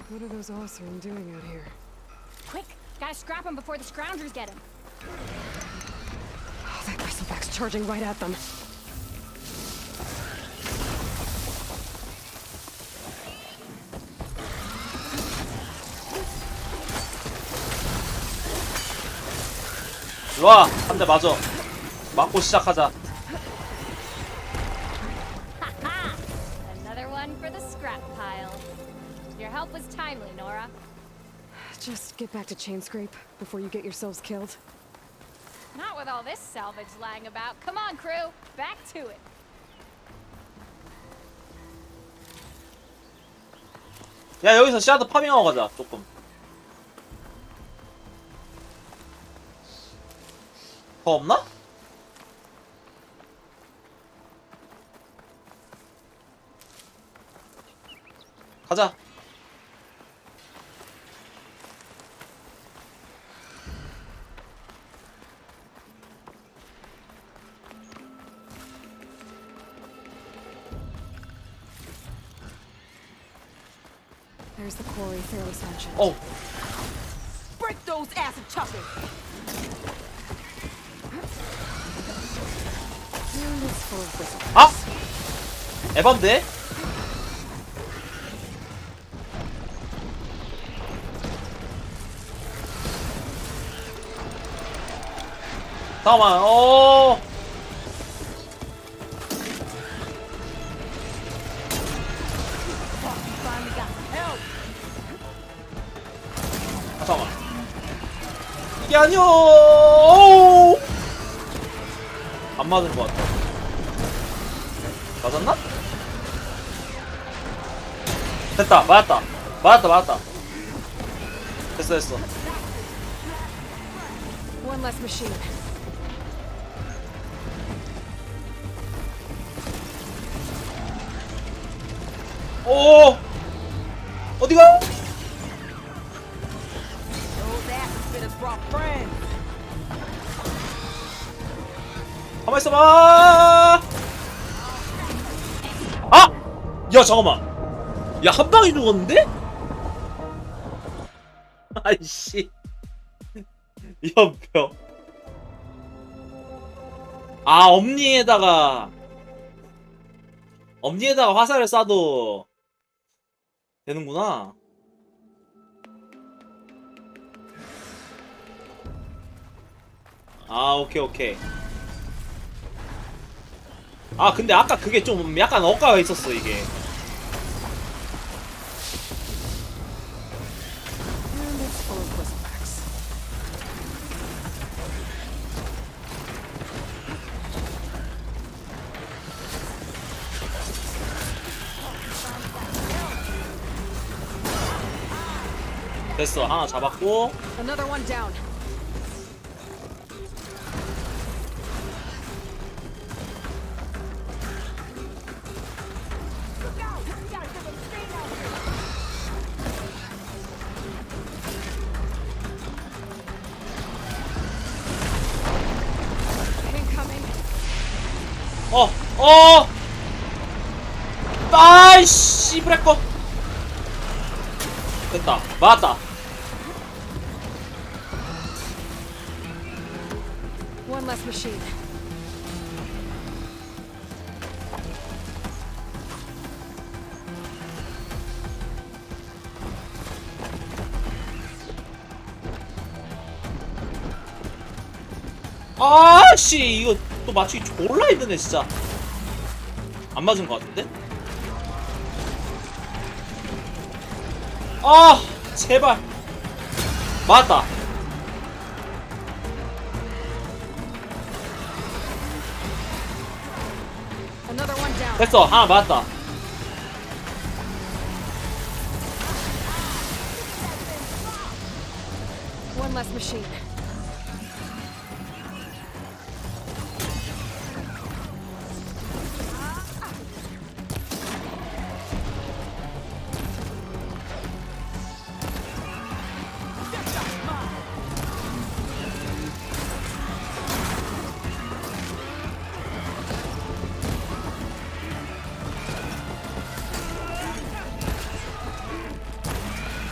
What are those Oseram doing out here? Quick! Gotta scrap him before the scroungers get him. Oh, that bristleback's charging right at them. 일로와! 한 대 맞아. 맞고 시작하자. Another one for the scrap pile. Your help was timely, Nora. Just get back to Chainscrape before you get yourselves killed. Not with all this salvage lying about. Come on, crew. Back to it. 야, 여기서 샤드 파밍하고 가자. 조금. 더 없나? 가자. There's the quarry fairly sanctioned. Oh. Break those acid chuckers! 아! 에반데? 잠깐만. 잠깐만. 이게 아니오. 안 맞은 것 같아. 맞았나? 됐다. 맞았다. 맞았다. 됐어. One less machine. 오! 어디가? 가만 있어봐. 아! 야 잠깐만. 야 한 방에 죽었는데? 아이씨. 연병. 아 엄니에다가 화살을 쏴도 되는구나. 아 오케이. 아 근데 아까 그게 좀 약간 억가가 있었어 이게. And it's full of bristlebacks. 됐어 하나 잡았고. Another one down. Incoming. 아이씨 브레커. 됐다 맞았다. One less machine. 아씨 이거 또 맞추기 졸라 힘드네 진짜. 안 맞은 것 같은데? 아 제발 맞았다. Another one down. 됐어 하나 맞았다. One less machine.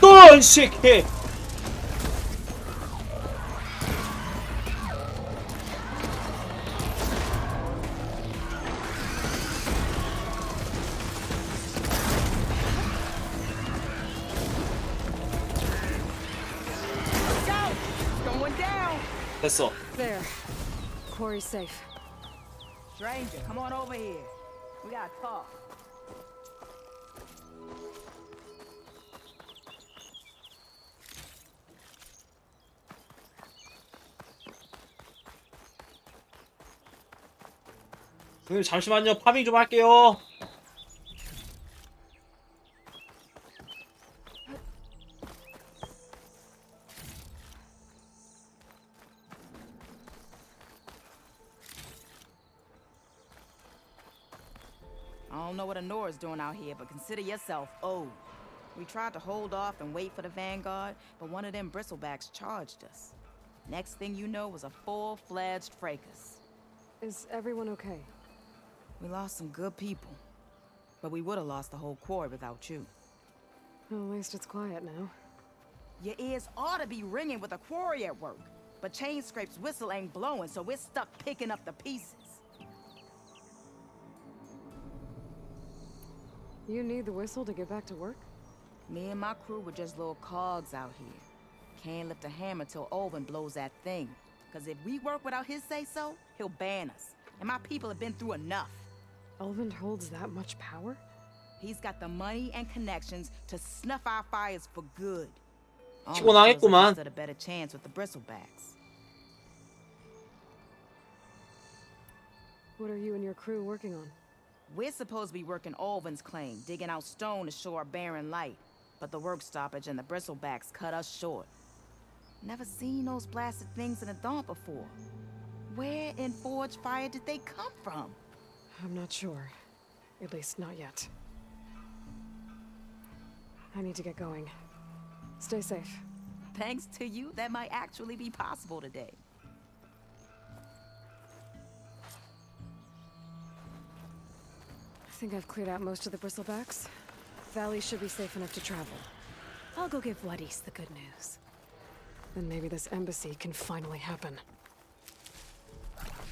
또 새끼. Going down. 됐어. There. Quarry's safe. Stranger, come on over here. We gotta talk. 선생님 잠시만요 파밍 좀 할게요. I don't know what Honora's doing out here, but consider yourself owed. We tried to hold off and wait for the Vanguard, but one of them bristlebacks charged us. Next thing you know was a full-fledged fracas. Is everyone okay? We lost some good people, but we would have lost the whole quarry without you. Well, at least it's quiet now. Your ears ought to be ringing with a quarry at work, but Chainscrape's whistle ain't blowing, so we're stuck picking up the pieces. You need the whistle to get back to work? Me and my crew were just little cogs out here. Can't lift a hammer till Olvin blows that thing. Cause if we work without his say-so, he'll ban us. And my people have been through enough. Olvin holds that much power? He's got the money and connections to snuff our fires for good. 피곤하겠구만. Stood a better chance with the bristlebacks. What are you and your crew working on? We're supposed to be working Alvin's claim, digging out stone to show our barren light. But the work stoppage and the bristlebacks cut us short. Never seen those blasted things in the dawn before. Where in Forge Fire did they come from? I'm not sure. At least not yet. I need to get going. Stay safe. Thanks to you, that might actually be possible today. I think I've cleared out most of the bristlebacks. Valley should be safe enough to travel. I'll go give Wadis the good news. Then maybe this embassy can finally happen.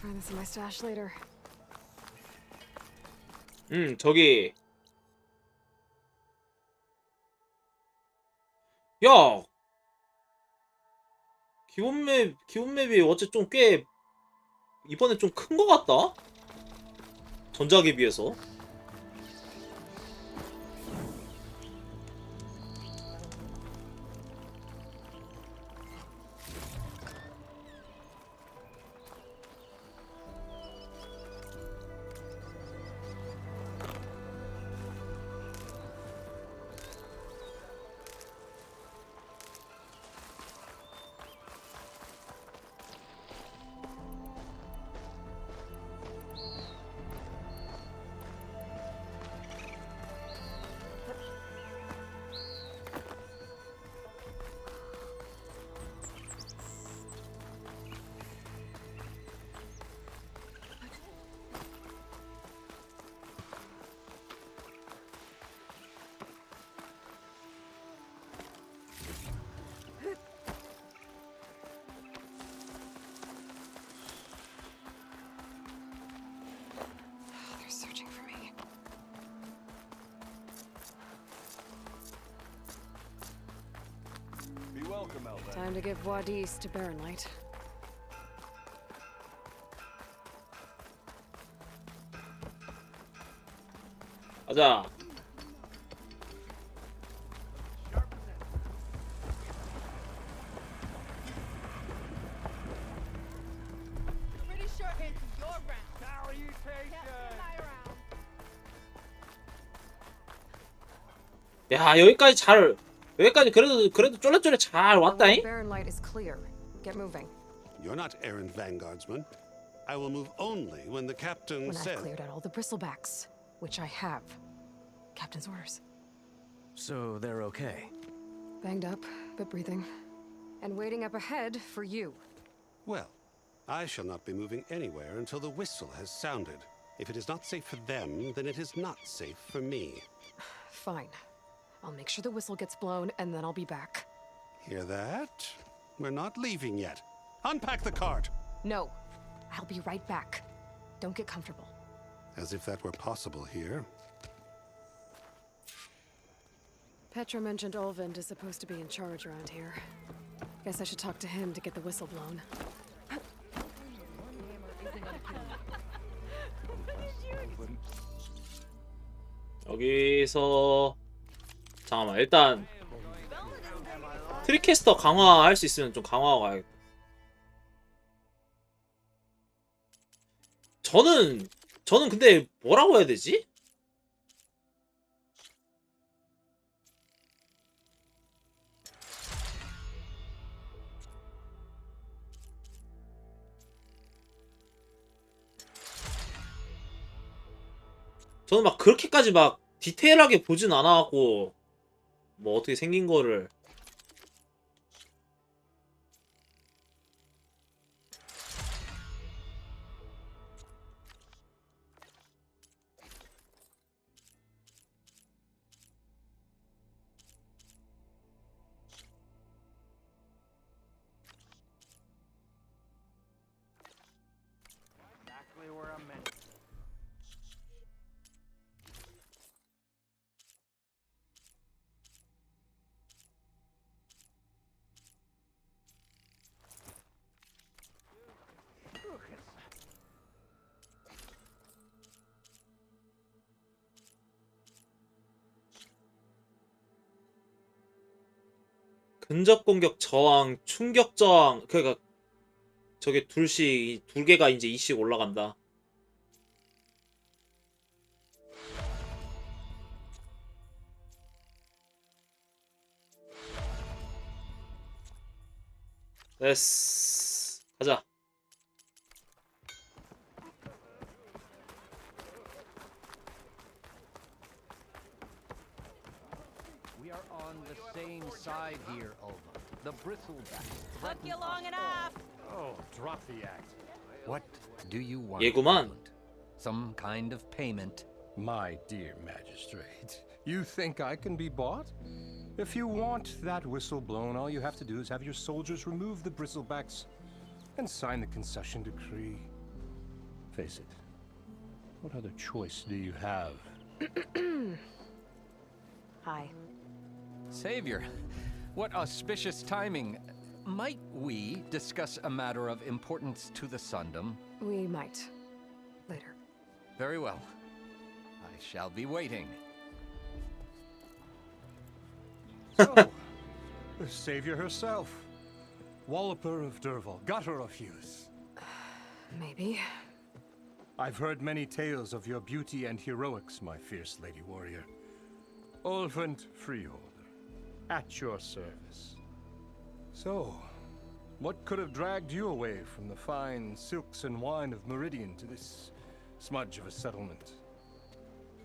Find this in my stash later. 저기. 야! 기본 맵이 어째 좀 꽤 이번에 좀 큰 거 같다? 전작에 비해서. Searching for me. Be welcome, Elven. Time to give Wadis to Barren Light. 가자. Pretty sure it's your round. Salutation! 야, 여기까지 그래도 쫄래쫄래 잘 왔다잉? Barren Light is clear. Get moving. You're not errant vanguardsman. I will move only when the captain When says. I've cleared out all the bristlebacks, which I have. Captain's orders. So they're okay? Banged up, but breathing. And waiting up ahead for you. Well, I shall not be moving anywhere until the whistle has sounded. If it is not safe for them, then it is not safe for me. Fine. I'll make sure the whistle gets blown, and then I'll be back. Hear that? We're not leaving yet. Unpack the cart! No. I'll be right back. Don't get comfortable. As if that were possible here. Petra mentioned Olvind is supposed to be in charge around here. Guess I should talk to him to get the whistle blown. 여기서 잠깐만, 일단 트리캐스터 강화할 수 있으면 좀 강화하고 가야겠다. 저는 근데 뭐라고 해야 되지? 저는 막 그렇게까지 막 디테일하게 보진 않아갖고 뭐 어떻게 생긴 거를. Exactly where I'm meant. 근접 공격 저항, 충격 저항. 그러니까 저게 둘 개가 이제 2씩 올라간다. 됐어. 가자. We are on the same side here, Ulva. The bristleback. Took you long enough. Oh, drop the act. What do you want? 얘구만. Some kind of payment. My dear magistrate, you think I can be bought? If you want that whistle blown, all you have to do is have your soldiers remove the bristlebacks and sign the concession decree. Face it, what other choice do you have? Hi. Savior, what auspicious timing. Might we discuss a matter of importance to the Sundom? We might. Later. Very well. I shall be waiting. So, the savior herself. Walloper of Derval, gutter of Hughes. Maybe. I've heard many tales of your beauty and heroics, my fierce lady warrior. Ulfant Freeholder, at your service. So, what could have dragged you away from the fine silks and wine of Meridian to this smudge of a settlement?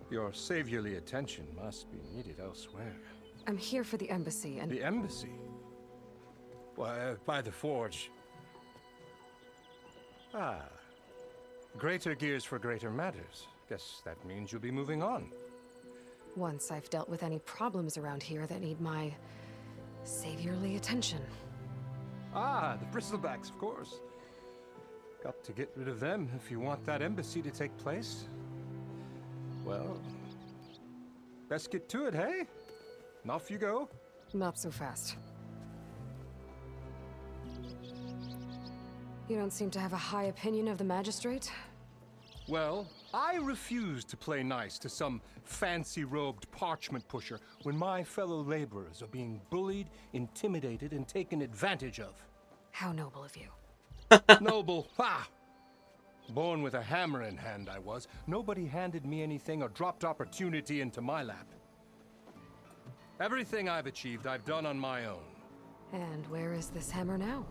Your saviorly attention must be needed elsewhere. I'm here for the embassy and... The embassy? Why, by the forge. Ah. Greater gears for greater matters. Guess that means you'll be moving on. Once I've dealt with any problems around here that need my saviorly attention. Ah, the bristlebacks, of course. Got to get rid of them if you want that embassy to take place. Well, best get to it, hey? And off you go. Not so fast. You don't seem to have a high opinion of the magistrate? Well, I refuse to play nice to some fancy-robed parchment pusher when my fellow laborers are being bullied, intimidated, and taken advantage of. How noble of you. Noble? Ha! Born with a hammer in hand, I was. Nobody handed me anything or dropped opportunity into my lap. Everything I've achieved, I've done on my own. And where is this hammer now?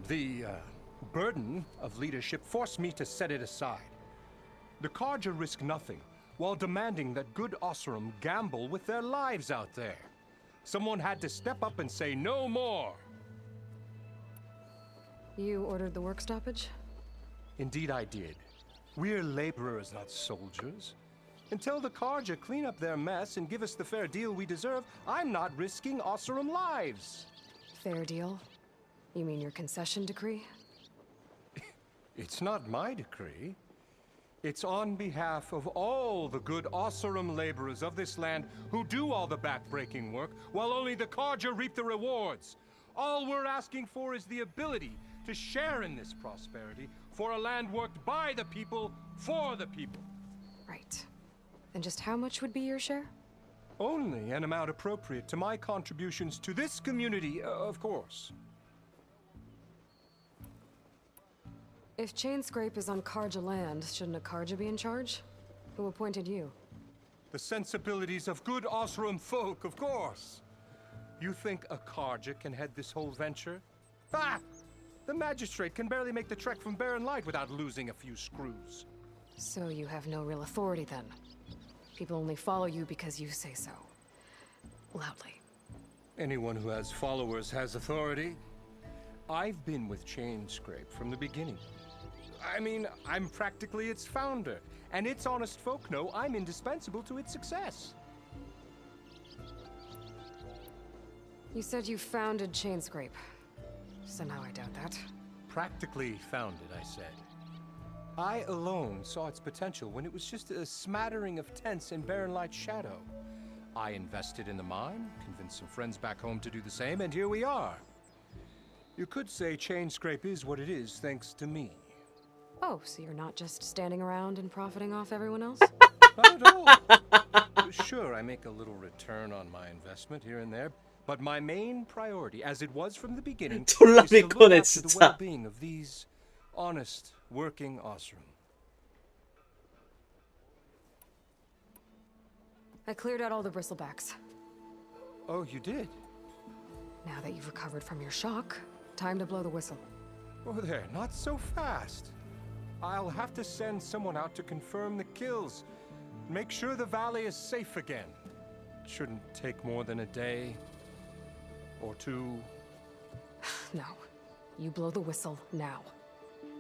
The burden of leadership forced me to set it aside. The Carja risk nothing, while demanding that good Osseram gamble with their lives out there. Someone had to step up and say no more. You ordered the work stoppage? Indeed I did. We're laborers, not soldiers. Until the Carja clean up their mess and give us the fair deal we deserve, I'm not risking Osseram lives. Fair deal? You mean your concession decree? It's not my decree. It's on behalf of all the good Osseram laborers of this land who do all the back-breaking work, while only the Carja reap the rewards. All we're asking for is the ability to share in this prosperity for a land worked by the people, for the people. Right. And just how much would be your share? Only an amount appropriate to my contributions to this community, of course. If Chainscrape is on Carja land, shouldn't a Carja be in charge? Who appointed you? The sensibilities of good Osseram folk, of course. You think a Carja can head this whole venture? Ah! The magistrate can barely make the trek from Barren Light without losing a few screws. So you have no real authority then? People only follow you because you say so. Loudly. Anyone who has followers has authority. I've been with Chainscrape from the beginning. I mean, I'm practically its founder, and its honest folk know I'm indispensable to its success. You said you founded Chainscrape. Somehow I doubt that. Practically founded, I said. I alone saw its potential when it was just a smattering of tents in Barren Light's shadow. I invested in the mine, convinced some friends back home to do the same, and here we are. You could say Chainscrape is what it is thanks to me. Oh, so you're not just standing around and profiting off everyone else? Not at all. Sure, I make a little return on my investment here and there, but my main priority, as it was from the beginning, is to look after the well-being of these honest, working Osseram. I cleared out all the bristlebacks. Oh, you did? Now that you've recovered from your shock, Time to blow the whistle. Oh, there, not so fast. I'll have to send someone out to confirm the kills. Make sure the valley is safe again. Shouldn't take more than a day or two. No. You blow the whistle now.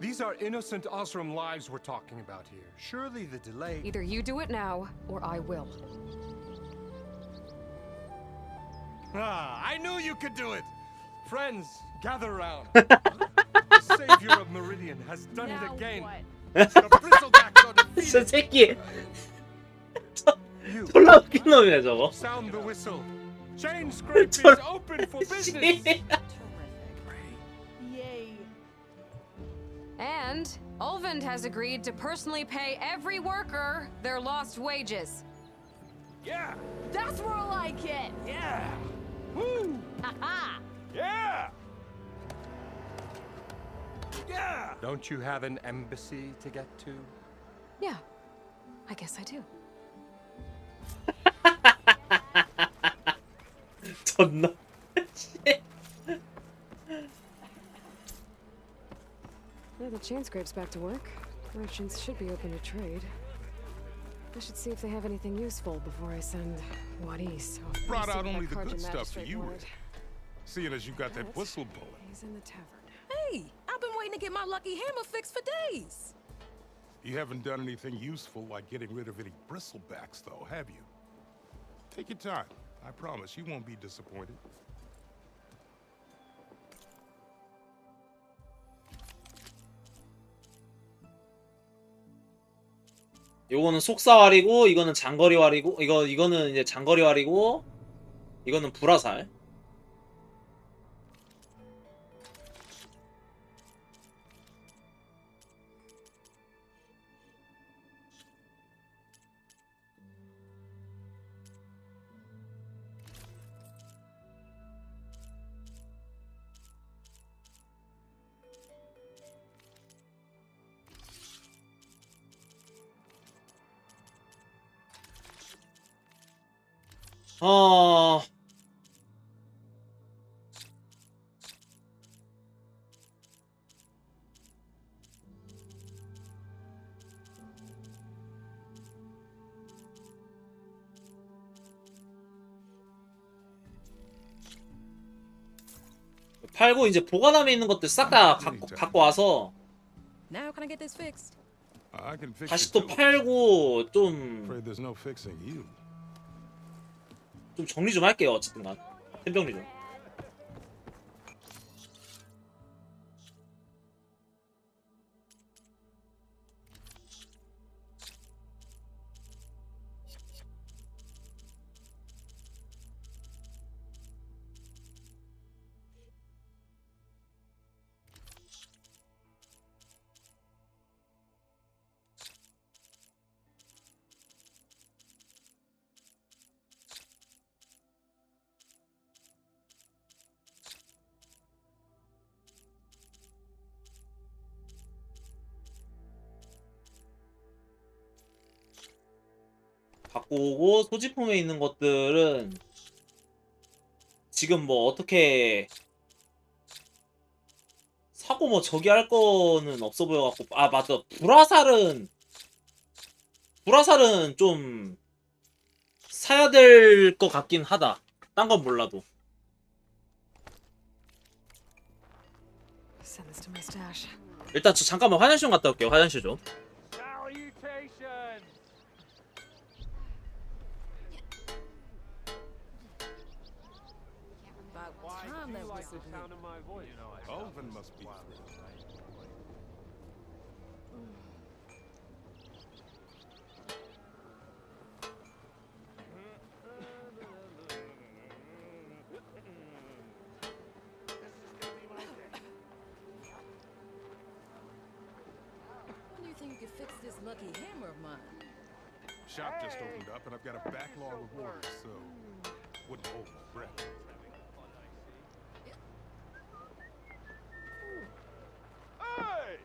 These are innocent Osram lives we're talking about here. Surely the delay... Either you do it now, or I will. Ah, I knew you could do it! Friends, gather round. The savior of Meridian has done it again. The bristlebacks are defeated. 저 새끼 졸라 웃긴 놈이네 저거. Sound the whistle. Chain scrape is open for business. Yay. And Ulvund has agreed to personally pay every worker their lost wages. Yeah. That's more like it. Yeah. Woo. Haha. Yeah. Yeah. Don't you have an embassy to get to? Yeah. I guess I do. 존나. Yeah, the chain scrape's back to work. Merchants should be open to trade. I should see if they have anything useful before I send Wadis. Brought out only the good stuff for you, Rick. Seeing as you got that whistle blowing. He's in the tavern. Hey, I've been waiting to get my lucky hammer fixed for days. You haven't done anything useful like getting rid of any bristlebacks, though, have you? Take your time. I promise you won't be disappointed. 요거는 속사활이고 이거는 장거리활이고 이거는 이제 장거리활이고 이거는 불화살. 팔고 이제 보관함에 있는 것들 싹 다 갖고 와서 Now can I get this fixed? I can fix 다시 it 또 too. 팔고 좀 Afraid there's no fixing you. 정리 좀 할게요. 어쨌든간 템 정리 좀. 갖고 오고 소지품에 있는 것들은 지금 뭐 어떻게 사고 뭐 저기 할 거는 없어 보여갖고 아 맞다 불화살은 좀 사야 될 것 같긴 하다. 딴 건 몰라도. 일단 저 잠깐만 화장실 좀 갔다 올게요. 화장실 좀. Ulvund must be When do you think you could fix this lucky hammer of mine? Shop just opened up and I've got a backlog of orders, so wouldn't hold my breath. Hey!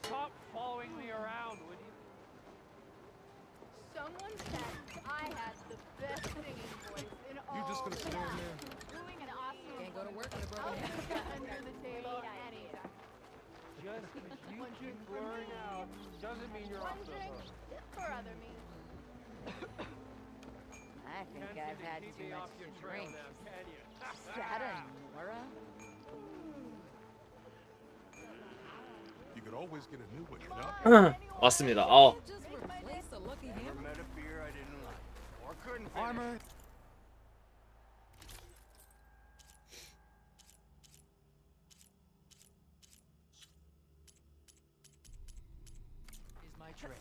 Stop following me around, would you? Someone said I had the best singing voice in all You just gonna stand town. there? Doing Just because you keep blurring out doesn't mean you're off the hook. For other me. I think I've had Keep too me much off your to trail drink. now, can you? Is that a Nora? You could always get a new one, you know? 맞습니다. Just replace a lucky Never hammer. met a beer I didn't like. Or couldn't finish. Armor. Is my tray.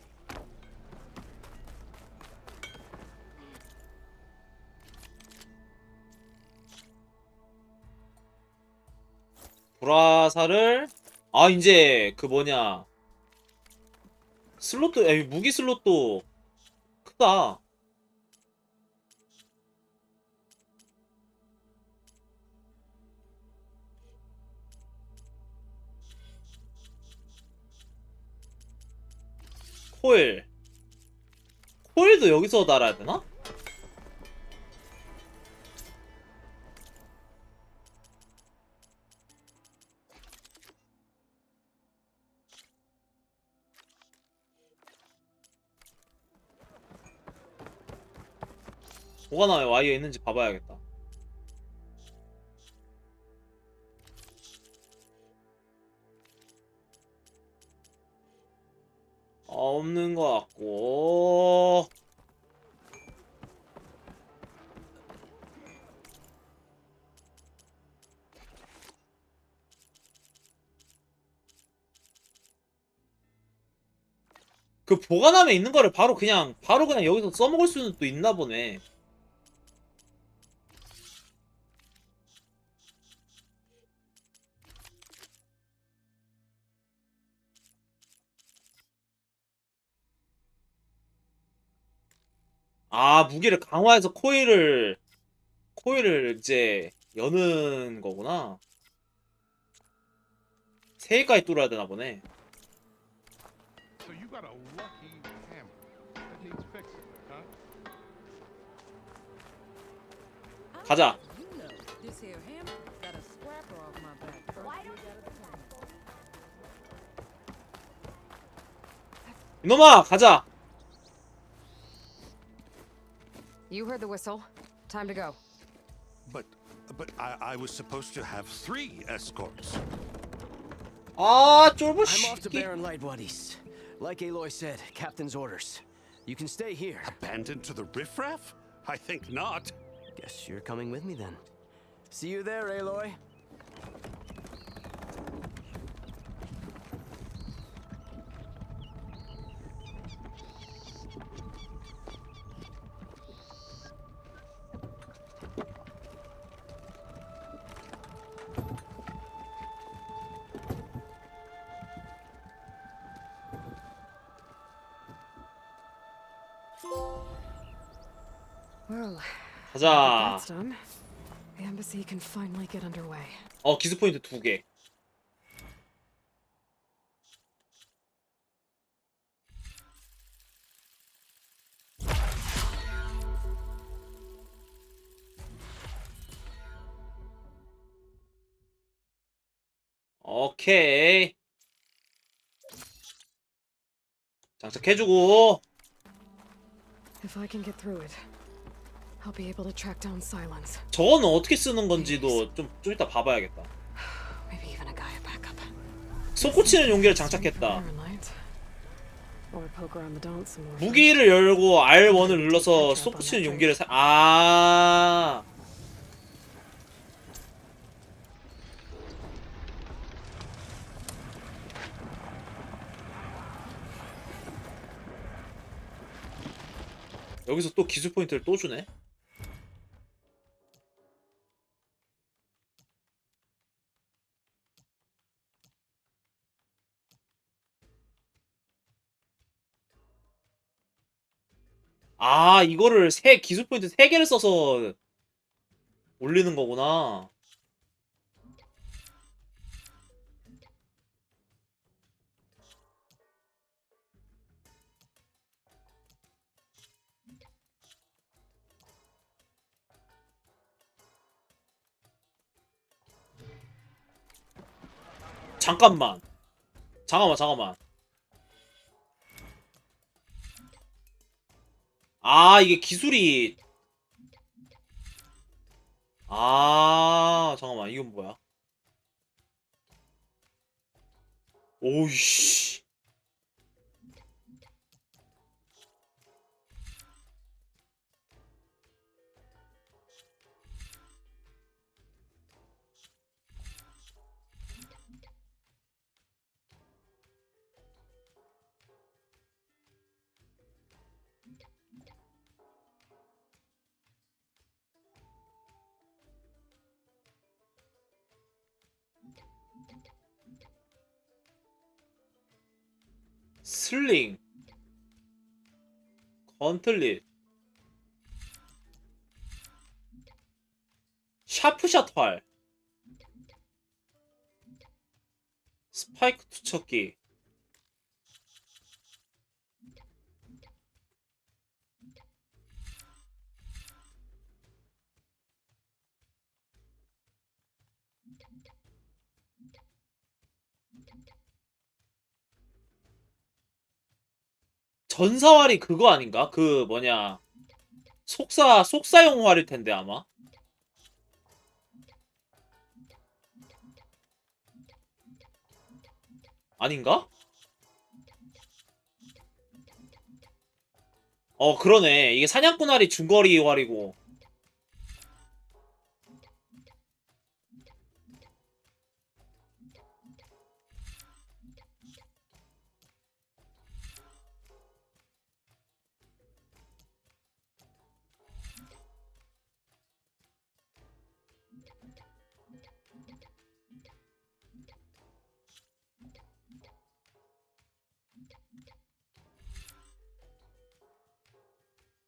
불화살을 이제 그 뭐냐 슬롯도 무기 슬롯도 크다. 코일도 여기서 달아야 되나? 뭐가 나와요? 와이어 있는지 봐봐야겠다. 없는 것 같고. 그 보관함에 있는 거를 바로 그냥 여기서 써먹을 수는 또 있나 보네. 무기를 강화해서 코일을 이제 여는 거구나. 3개까지 뚫어야 되나 보네. So you got a lucky hammer that needs fixing, huh? 가자. You know, this here hammer got a scrapper off my back. Why don't you 이놈아, 가자. You heard the whistle. Time to go. But I was supposed to have 3 escorts. 쫄보 I'm off to Baron Lightwood East. Like Aloy said, captain's orders. You can stay here. Abandoned to the riffraff? I think not. Guess you're coming with me then. See you there, Aloy. Well, 가자. that's done. The embassy can finally get underway. 기습 포인트 2개. 오케이. 장착해주고. If I can get through it, I'll be able to track down Silence. 저거는 어떻게 쓰는 건지도 좀 이따 봐봐야겠다. Maybe even a guy backup. 솟구치는 용기를 장착했다. Or poke around the dance some more. 무기를 열고 R1을 눌러서 솟구치는 용기를 여기서 또 기술 포인트를 또 주네. 이거를 기술 포인트 3개를 써서 올리는 거구나. 잠깐만. 잠깐만. 아, 이게 기술이. 아, 잠깐만. 이건 뭐야? 오이씨. 슬링, 건틀릿, 샤프샷 활, 스파이크 투척기. 전사활이 그거 아닌가? 그 뭐냐, 속사용 활일 텐데 아마. 아닌가? 그러네. 이게 사냥꾼 활이 중거리 활이고.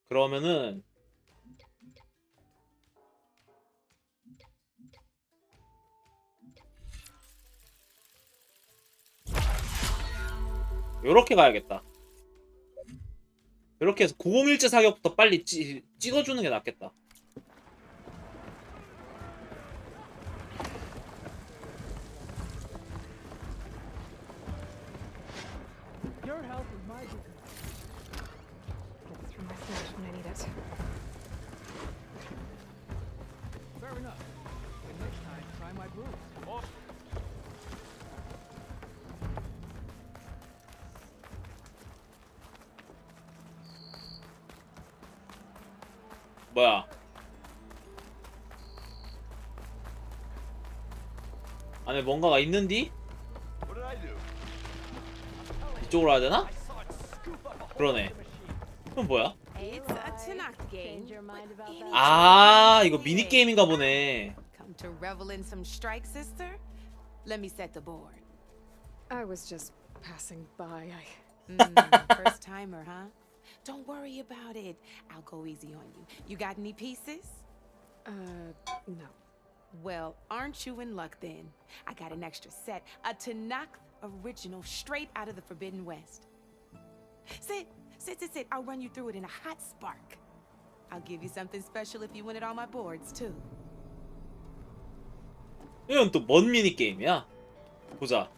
그러면은 요렇게 가야겠다. 요렇게 해서 901제 사격부터 빨리 찍어주는 게 낫겠다. Your help is my weakness. Get through my flesh when I need it. Fair enough. And next time, try my brews. 뭐야? 안에 뭔가가 있는디? 이쪽으로 와야 되나? 그러네. 그럼 뭐야? 아, 이거 미니 게임인가 보네. Come to revel in some strike, sister? Let me set the board. I was just passing by. First timer, huh? Don't worry about it. I'll go easy on you. You got any pieces? No. Well, aren't you in luck then? I got an extra set, a Tanakh original straight out of the Forbidden West. Sit. I'll run you through it in a hot spark. I'll give you something special if you win it on my boards, too. 이건 또 뭔 미니 게임이야? 보자.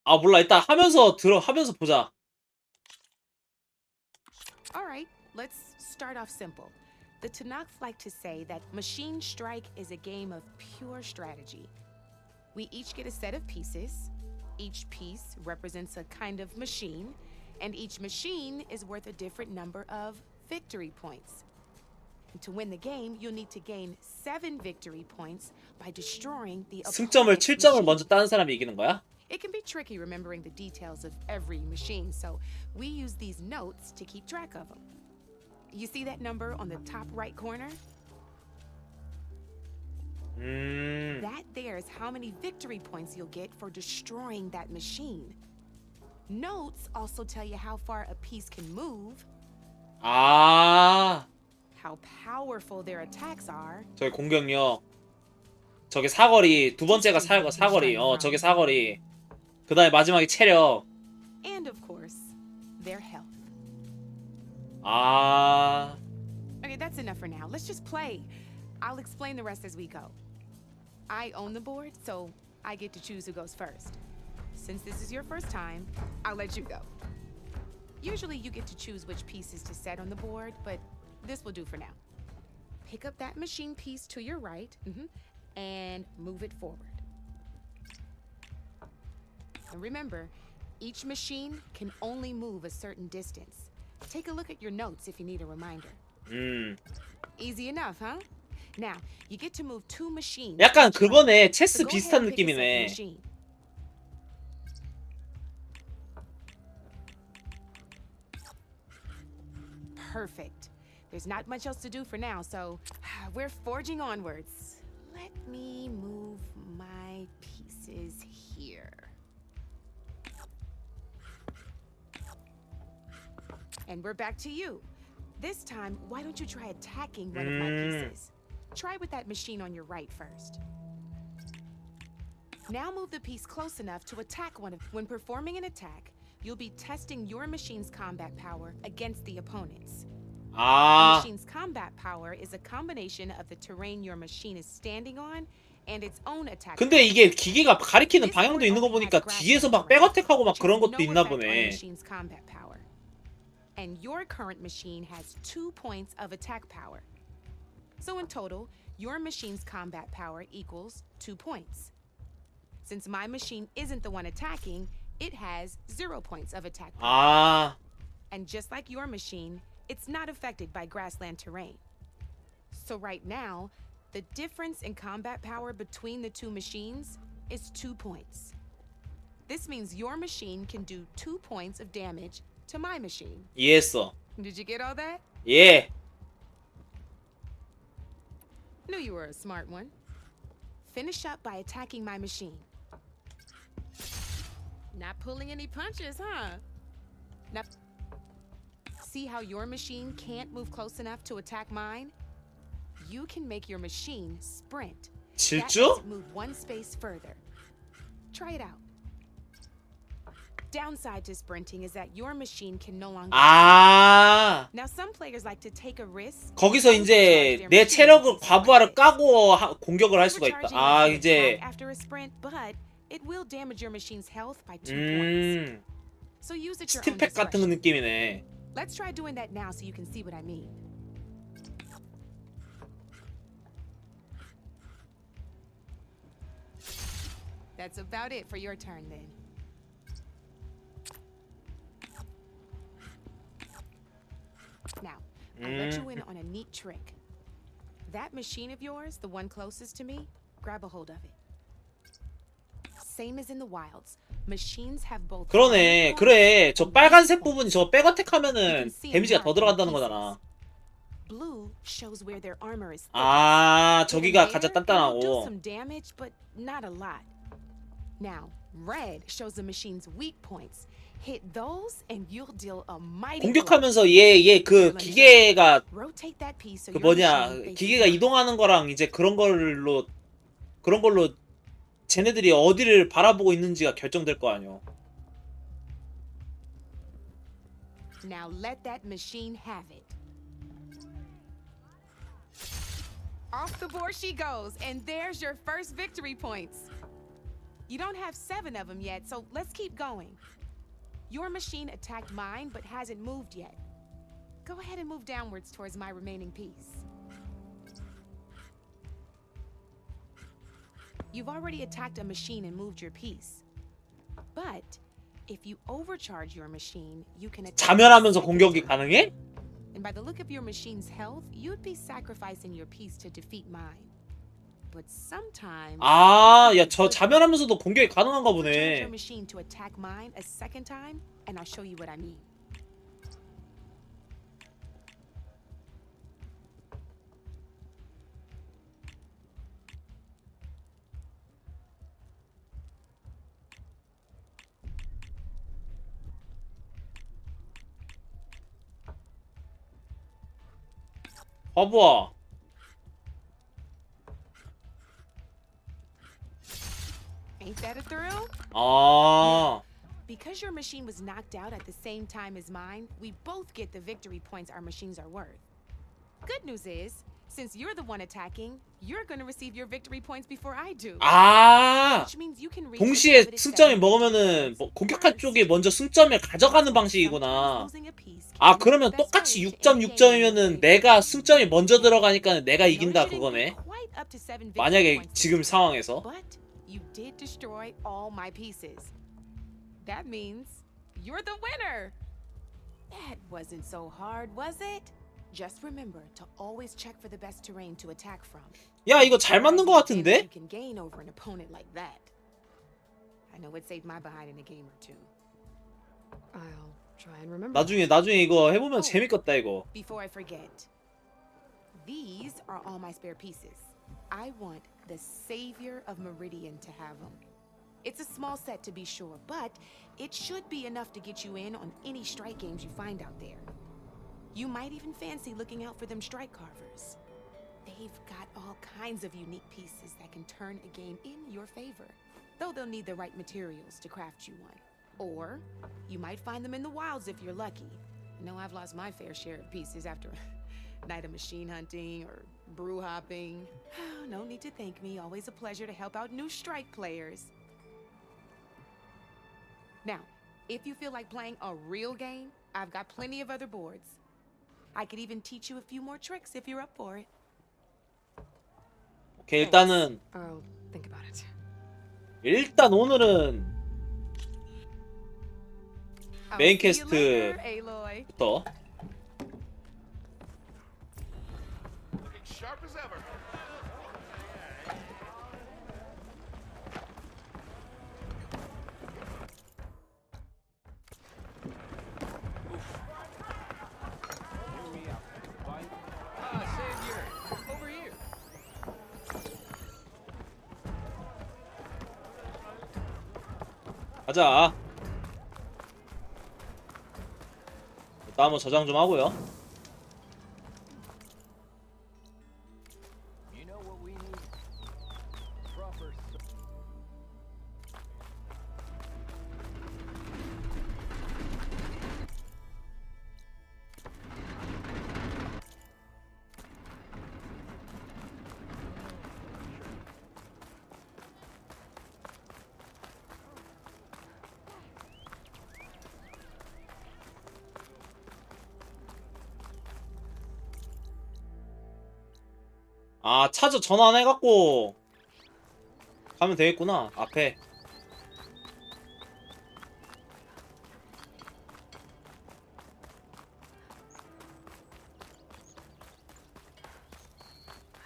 아, 몰라. 이따 하면서 보자. All right, let's start off simple. The Tanakh like to say that Machine Strike is a game of pure strategy. We each get a set of pieces. Each piece represents a kind of machine, and each machine is worth a different number of victory points. And to win the game, you'll need to gain 7 victory points by destroying the 승점을 opponent's 7점을 machine. 먼저 따는 사람이 이기는 거야? It can be tricky remembering the details of every machine, so we use these notes to keep track of them. You see that number on the top right corner? That there is how many victory points you'll get for destroying that machine. Notes also tell you how far a piece can move, 아, how powerful their attacks are, 저희 공격력. 저게 사거리, 두 번째가 사거리. 저게 사거리. 그 다음에 마지막에 체력. And of course, their health. 아. Okay, that's enough for now. Let's just play. I'll explain the rest as we go. I own the board, so I get to choose who goes first. Since this is your first time, I'll let you go. Usually you get to choose which pieces to set on the board, but this will do for now. Pick up that machine piece to your right, and move it forward. And remember, each machine can only move a certain distance. Take a look at your notes if you need a reminder. Easy enough, huh? Now, you get to move two machines. 약간 그거네. 체스 비슷한 느낌이네. Perfect. There's not much else to do for now, so we're forging onwards. Let me move my pieces here. And we're back to you. This time, why don't you try attacking one of my pieces? Try with that machine on your right first. Now move the piece close enough to attack one of... When performing an attack, you'll be testing your machine's combat power against the opponent's. The machine's combat power is a combination of the terrain your machine is standing on and its own attack. 근데 이게 기계가 가리키는 방향도 있는 거 보니까 뒤에서 막 백어택하고 막 그런 것도 있나 보네. And your current machine has 2 points of attack power. So in total, your machine's combat power equals 2 points. Since my machine isn't the one attacking, it has 0 points of attack power. And just like your machine, it's not affected by grassland terrain. So right now, the difference in combat power between the two machines is 2 points. This means your machine can do 2 points of damage to my machine. 이해했어. Did you get all that? 예. Knew you were a smart one. Finish up by attacking my machine. Not pulling any punches, huh? Now, see how your machine can't move close enough to attack mine? You can make your machine sprint. That makes it move 1 space further. Try it out. Downside to sprinting is that your machine can no longer. Now some players like to take a risk. 거기서 이제 내 체력을 과부하를 까고 공격을 할 수가 있다. 이제 After a sprint, but it will damage your machine's health by 2 points. So use it your own 스팀팩 같은 discretion. 느낌이네. Let's try doing that now so you can see what I mean. That's about it for your turn then. Now, I'll let you in on a neat trick. That machine of yours, the one closest to me, grab a hold of it. Same as in the wilds. Machines have both. 그러네. 그래. 저 빨간색 부분이 저 백어택 하면은 데미지가 더 들어간다는 거잖아. Blue shows where their armor is. 저기가 가장 단단하고. Do some damage, but not a lot. Now, red shows the machine's weak points. Hit those and you'll deal a mighty. 공격하면서 얘 그 기계가 그 뭐냐 기계가 이동하는 거랑 이제 그런 걸로 쟤네들이 어디를 바라보고 있는지가 결정될 거 아니야. Now let that machine have it. Off the board she goes, and there's your first victory points. You don't have 7 of them yet, so let's keep going. Your machine attacked mine, but hasn't moved yet. Go ahead and move downwards towards my remaining piece. You've already attacked a machine and moved your piece. But if you overcharge your machine, you can attack. 자멸하면서 공격이 가능해? And by the look of your machine's health, you'd be sacrificing your piece to defeat mine. But sometimes. 야, 저 자멸하면서도 공격이 가능한가 보네. Your machine to attack mine a second time, and I'll show you what I mean. 봐봐. Ain't that a thrill? 아. Because your machine was knocked out at the same time as mine, we both get the victory points our machines are worth. Good news is, since you're the one attacking, you're gonna receive your victory points before I do. 아. Which means you can reach 동시에 the 승점이 먹으면은 공격한 쪽이 먼저 승점을 가져가는 방식이구나. 아, 그러면 똑같이 6점 6점이면은 내가 승점이 먼저 들어가니까 내가 이긴다 그거네. 만약에 지금 상황에서. But you did destroy all my pieces. That means you're the winner. That wasn't so hard, was it? Just remember to always check for the best terrain to attack from. 야, 이거 잘 맞는 것 같은데? You can gain over an opponent like that. I know it saved my behind in a game or two. I'll try and remember. 나중에 이거 해보면 재밌겠다 이거. Before I forget, these are all my spare pieces. I want the Savior of Meridian to have them. It's a small set to be sure, but it should be enough to get you in on any strike games you find out there. You might even fancy looking out for them strike carvers. They've got all kinds of unique pieces that can turn a game in your favor, though they'll need the right materials to craft you one. Or you might find them in the wilds if you're lucky. I know I've lost my fair share of pieces after a night of machine hunting or brew hopping. No need to thank me. Always a pleasure to help out new strike players. Now, if you feel like playing a real game, I've got plenty of other boards. I could even teach you a few more tricks if you're up for it. 오케이, 일단은 I'll think about it. 일단 오늘은 메인 퀘스트부터. Sharp as ever. 가자. 일단 한번 저장 좀 하고요. 아, 차저 전환해갖고 가면 되겠구나. 앞에.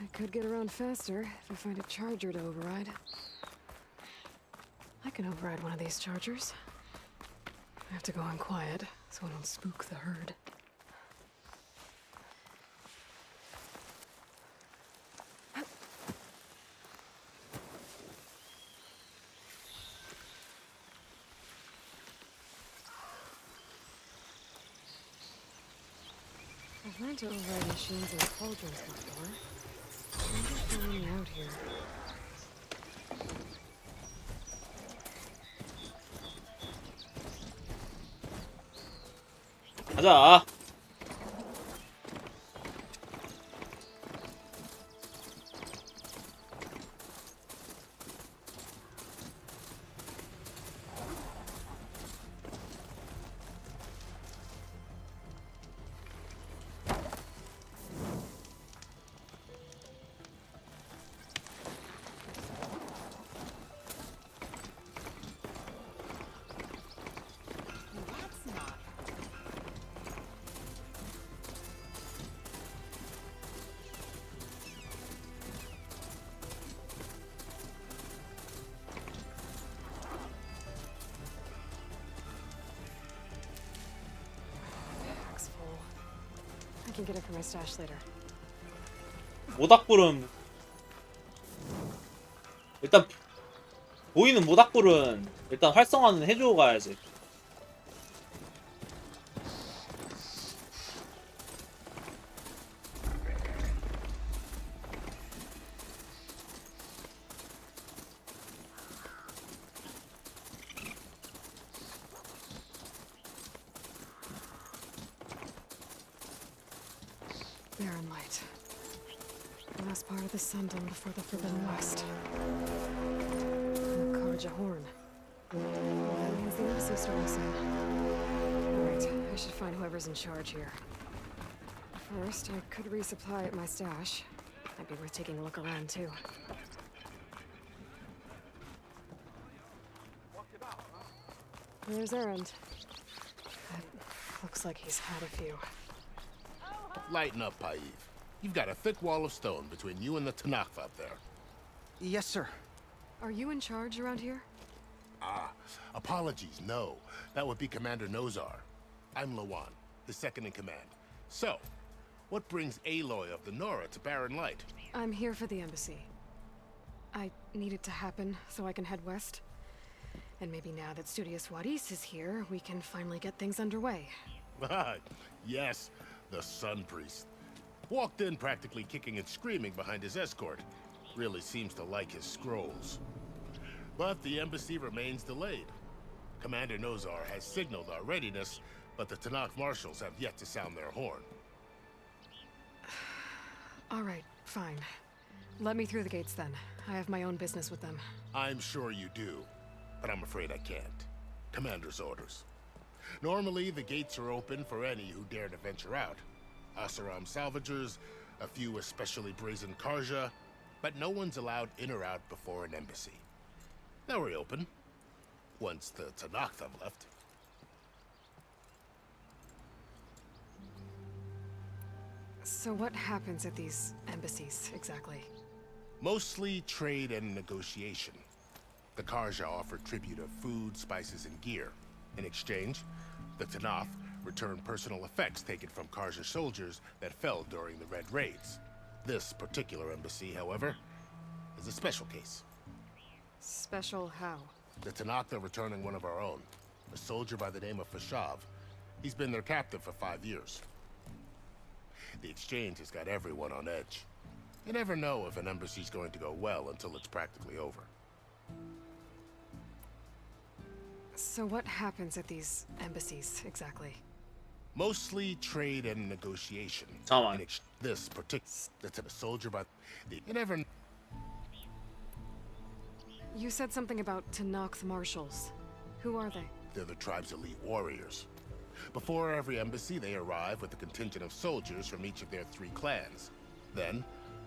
I could get around faster if I find a charger to override. I can override one of these chargers. I have to go in quiet so I don't spook the herd. I've learned to override machines and cauldrons before. I'm just finding out here. 가자. I can get it for my stash later. 모닥불은 일단 보이는 모닥불은 일단 활성화는 해주고 가야지. last part of the Sundom before the Forbidden West. And the Karja Horn. That means the embassy starting soon. Alright, I should find whoever's in charge here. First, I could resupply at my stash. Might be worth taking a look around, too. There's Erend. Looks like he's had a few. Lighten up, Paiv. You've got a thick wall of stone between you and the Tanakh up there. Yes, sir. Are you in charge around here? Ah, apologies, no. That would be Commander Nozar. I'm Lawan, his second in command. So, what brings Aloy of the Nora to Barren Light? I'm here for the embassy. I need it to happen so I can head west. And maybe now that Studious Wadis is here, we can finally get things underway. Yes, the Sun Priest. Walked in practically kicking and screaming behind his escort. Really seems to like his scrolls. But the embassy remains delayed. Commander Nozar has signaled our readiness, but the Tanakh marshals have yet to sound their horn. All right, fine. Let me through the gates then. I have my own business with them. I'm sure you do, but I'm afraid I can't. Commander's orders. Normally, the gates are open for any who dare to venture out. Asaram salvagers, a few especially brazen Karja, but no one's allowed in or out before an embassy. They'll reopen, once the Tanakh have left. So what happens at these embassies, exactly? Mostly trade and negotiation. The Karja offer tribute of food, spices, and gear. In exchange, the Tanakh return personal effects taken from Karja soldiers that fell during the Red Raids. This particular embassy, however, is a special case. Special how? The Tanakh are returning one of our own, a soldier by the name of Fashav. He's been their captive for 5 years. The exchange has got everyone on edge. You never know if an embassy's going to go well until it's practically over. So what happens at these embassies, exactly? Mostly trade and negotiation. 잠깐만. This particular... That's a soldier by... You never... You said something about Tanakh marshals. Who are they? They're the tribe's elite warriors. Before every embassy, they arrive with a contingent of soldiers from each of their 3 clans. Then,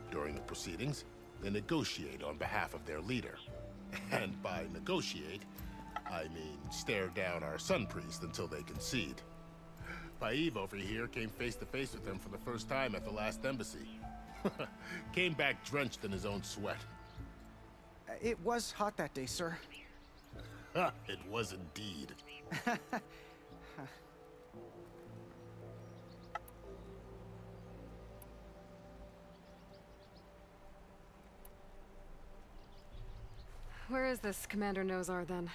during the proceedings, they negotiate on behalf of their leader. And by negotiate, I mean stare down our Sun Priest until they concede. Paiv over here came face to face with them for the first time at the last embassy. Came back drenched in his own sweat. It was hot that day, sir. It was indeed. Where is this Commander Nozar, then?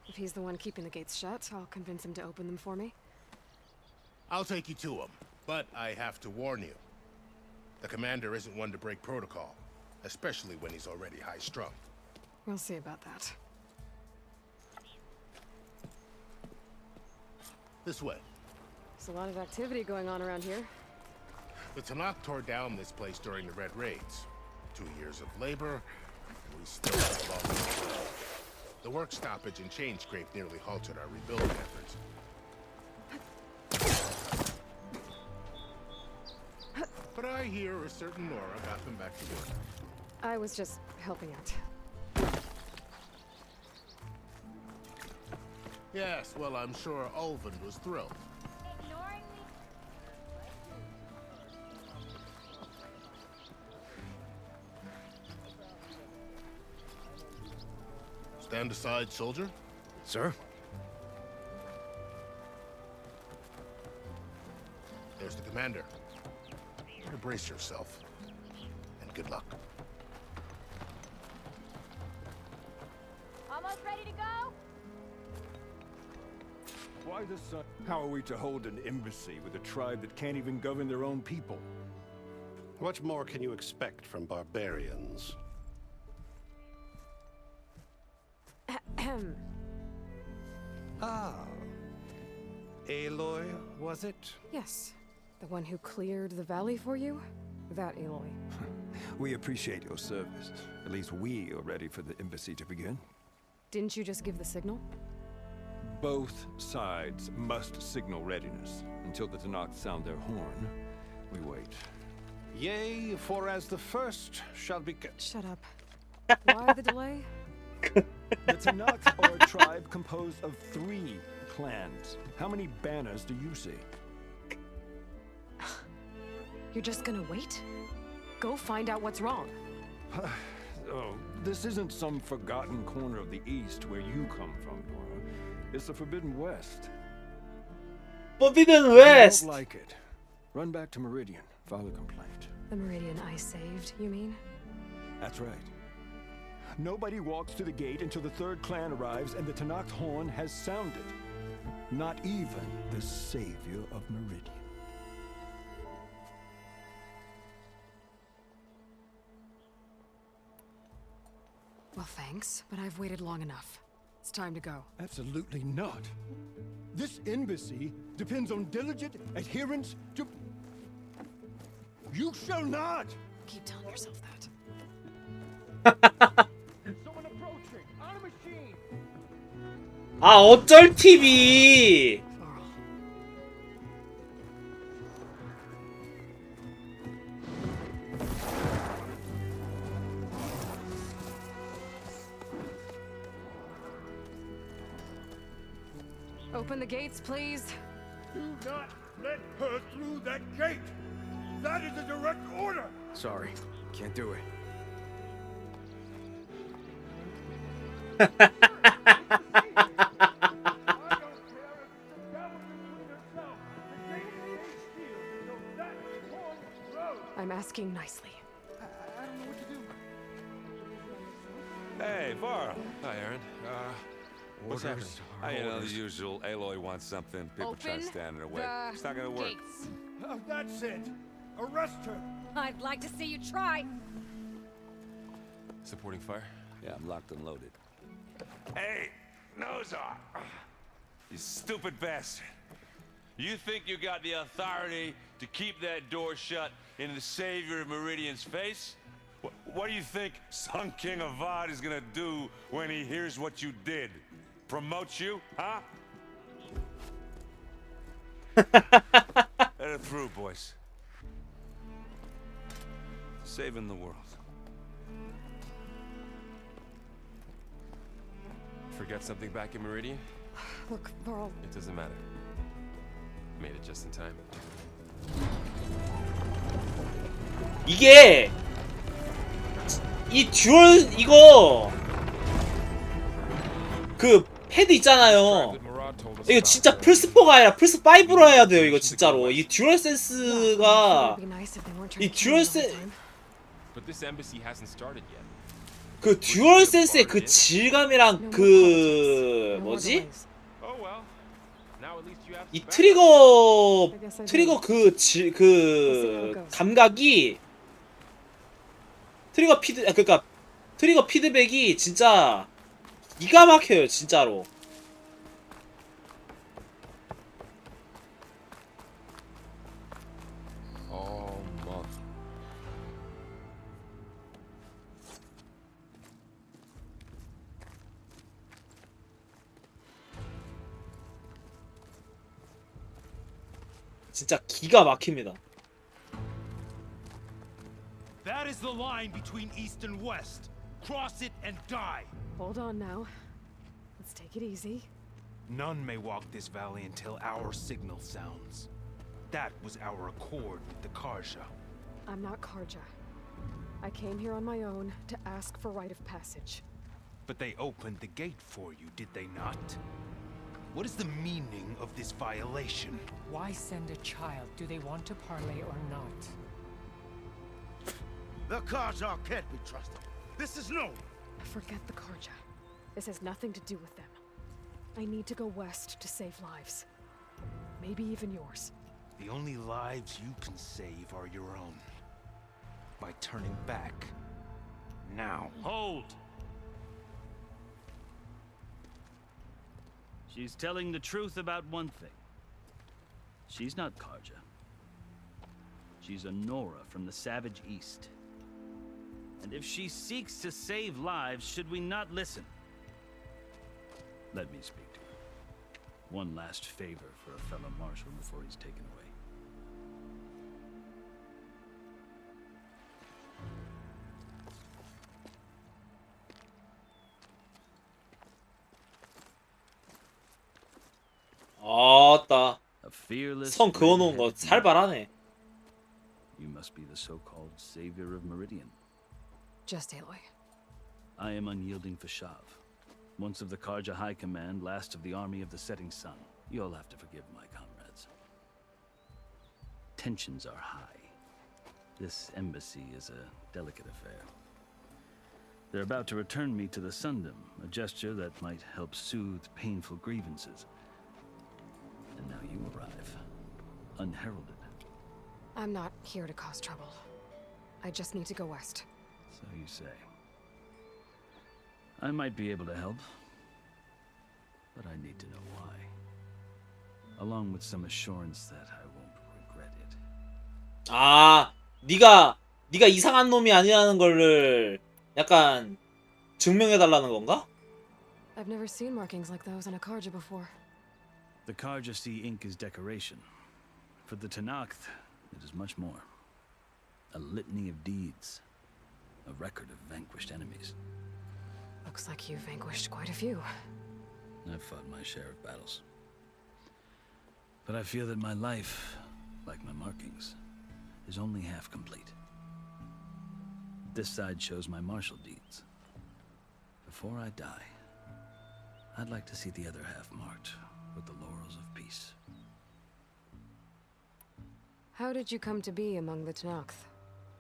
If he's the one keeping the gates shut, I'll convince him to open them for me. I'll take you to him, but I have to warn you. The commander isn't one to break protocol, especially when he's already high-strung. We'll see about that. This way. There's a lot of activity going on around here. The Tanakh tore down this place during the Red Raids. 2 years of labor, and we still have long way to go. The work stoppage and chain scrape nearly halted our rebuilding efforts. But I hear a certain Nora got them back to work. I was just helping out. Yes, well, I'm sure Ulvin was thrilled. Ignoring me? Stand aside, soldier. Sir? There's the commander. Better brace yourself. And good luck. Almost ready to go? Why the sun? How are we to hold an embassy with a tribe that can't even govern their own people? What more can you expect from barbarians? Ah. Aloy, was it? Yes. The one who cleared the valley for you? That Aloy. We appreciate your service. At least we are ready for the embassy to begin. Didn't you just give the signal? Both sides must signal readiness. Until the Tanakh sound their horn, we wait. Yea, for as the first shall be... Shut up. Why the delay? The Tanakh are a tribe composed of 3 clans. How many banners do you see? You're just gonna wait? Go find out what's wrong. Oh, this isn't some forgotten corner of the East where you come from, Nora. It's the Forbidden West. Forbidden If West! you don't like it, run back to Meridian, file a complaint. The Meridian I saved, you mean? That's right. Nobody walks to the gate until the 3rd clan arrives and the Tanakh's horn has sounded. Not even the savior of Meridian. Well, thanks, but I've waited long enough. It's time to go. Absolutely not. This embassy depends on diligent adherence to... You shall not! Keep telling yourself that. Someone approaching! On a machine! 아, 어쩔 TV! Open the gates, please. Do not let her through that gate! That is a direct order! Sorry, can't do it. I'm asking nicely. Hey, Varl. Hi, Aaron. What's happening? You know, the usual. Aloy wants something. People try to stand in her way. It's not gonna work. Gates. Oh, that's it! Arrest her! I'd like to see you try. Supporting fire? Yeah, I'm locked and loaded. Hey, Nozar! You stupid bastard. You think you got the authority to keep that door shut in the savior of Meridian's face? What do you think Sun King Avad is gonna do when he hears what you did? Promote you, huh? Let it through, boys. Saving the world. Forget something back in Meridian? Look, Varl. It doesn't matter. Made it just in time. 이게 이 듀얼 이거 그 패드 있잖아요. 이거 진짜 플스4가 아니라 플스5로 해야 돼요. 이거 진짜로 이 듀얼 센스가 이 듀얼 센 그 듀얼 센스의 그 질감이랑 그 뭐지? 이 트리거 그 감각이 트리거 피드백이 진짜 기가 막혀요, 진짜로. 진짜 기가 막힙니다. That is the line between East and West. Cross it and die. Hold on now. Let's take it easy. None may walk this valley until our signal sounds. That was our accord with the Karja. I'm not Karja. I came here on my own to ask for rite of passage. But they opened the gate for you, did they not? What is the meaning of this violation? Why send a child? Do they want to parley or not? The Karja can't be trusted. This is known. Forget the Karja. This has nothing to do with them. I need to go west to save lives. Maybe even yours. The only lives you can save are your own. By turning back. Now. Hold! She's telling the truth about one thing. She's not Karja. She's a Nora from the Savage East. And if she seeks to save lives, should we not listen? Let me speak to her. One last favor for a fellow marshal before he's taken away. 아따. A fearless 성 그어놓은 거 살벌하네. You must be the so-called savior of Meridian. Just Aloy. I am unyielding Fashav. Once of the Karja High Command, last of the army of the setting sun. You'll have to forgive my comrades. Tensions are high. This embassy is a delicate affair. They're about to return me to the Sundom, a gesture that might help soothe painful grievances. And now you arrive, unheralded. I'm not here to cause trouble. I just need to go west. So you say. I might be able to help, but I need to know why. Along with some assurance that I won't regret it. 아, 네가 이상한 놈이 아니라는 거를 약간 증명해달라는 건가? I've never seen markings like those on a Karja before. The Karja see ink as decoration. For the Tenakth, it is much more. A litany of deeds. A record of vanquished enemies. Looks like you vanquished quite a few. I've fought my share of battles. But I feel that my life, like my markings, is only half complete. This side shows my martial deeds. Before I die, I'd like to see the other half marked with the laurels of peace. How did you come to be among the Tenakth?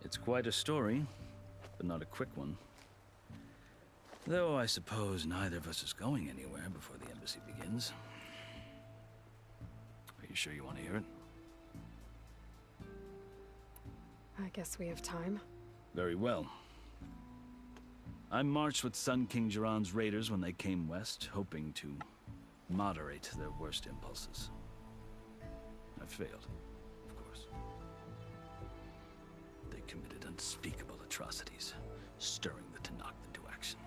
It's quite a story, but not a quick one. Though I suppose neither of us is going anywhere before the embassy begins. Are you sure you want to hear it? I guess we have time. Very well. I marched with Sun King Jiran's raiders when they came west, hoping to moderate their worst impulses. I failed, of course. They committed unspeakable atrocities, stirring the Tenakth into action.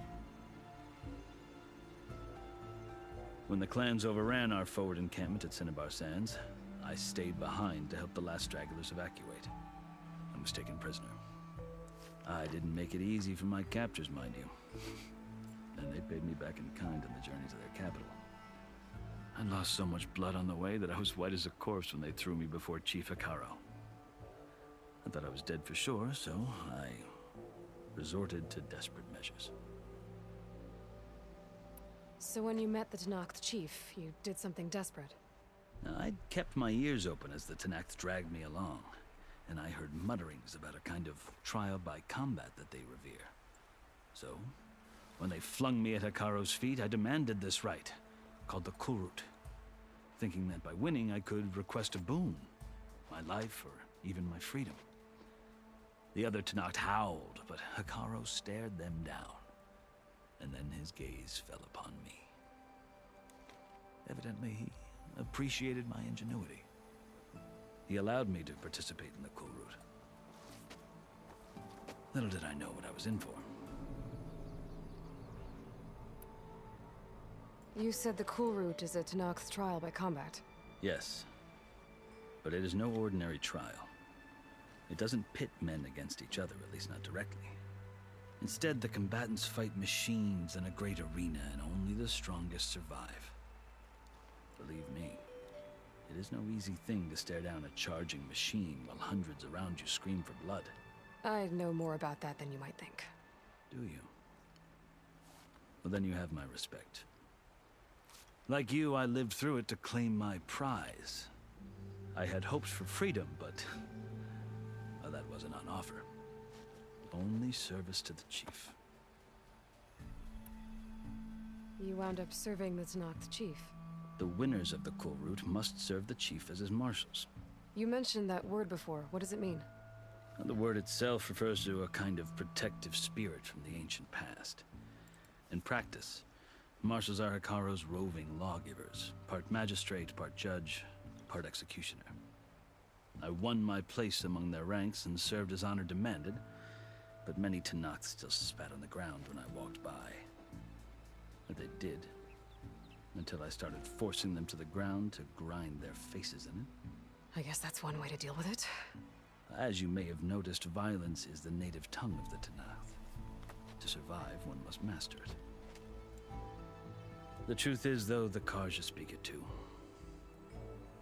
When the clans overran our forward encampment at Cinnabar Sands, I stayed behind to help the last stragglers evacuate. I was taken prisoner. I didn't make it easy for my captors, mind you. And they paid me back in kind on the journey to their capital. I lost so much blood on the way that I was white as a corpse when they threw me before Chief Hikaro. I thought I was dead for sure, so I resorted to desperate measures. So when you met the Tenakth chief, you did something desperate? I'd kept my ears open as the Tenakth dragged me along, and I heard mutterings about a kind of trial by combat that they revere. So, when they flung me at Hikaro's feet, I demanded this right, called the Kulrut, thinking that by winning I could request a boon, my life or even my freedom. The other Tenakth howled, but Hikaro stared them down, and then his gaze fell upon me. Evidently, he appreciated my ingenuity. He allowed me to participate in the Kulrut. Little did I know what I was in for. You said the Kulrut is a Tenakth trial by combat. Yes, but it is no ordinary trial. It doesn't pit men against each other, at least not directly. Instead, the combatants fight machines in a great arena, and only the strongest survive. Believe me, it is no easy thing to stare down a charging machine while hundreds around you scream for blood. I know more about that than you might think. Do you? Well, then you have my respect. Like you, I lived through it to claim my prize. I had hoped for freedom, but well, that wasn't on offer. Only service to the chief. You wound up serving the Tenakth chief. The winners of the Kulrut must serve the chief as his marshals. You mentioned that word before. What does it mean? The word itself refers to a kind of protective spirit from the ancient past. In practice, marshals are Hikaro's roving lawgivers, part magistrate, part judge, part executioner. I won my place among their ranks and served as honor demanded, but many Tanakh still spat on the ground when I walked by. But they did, until I started forcing them to the ground to grind their faces in it. I guess that's one way to deal with it. As you may have noticed, violence is the native tongue of the Tanakh. To survive, one must master it. The truth is, though, the Karja speak it too.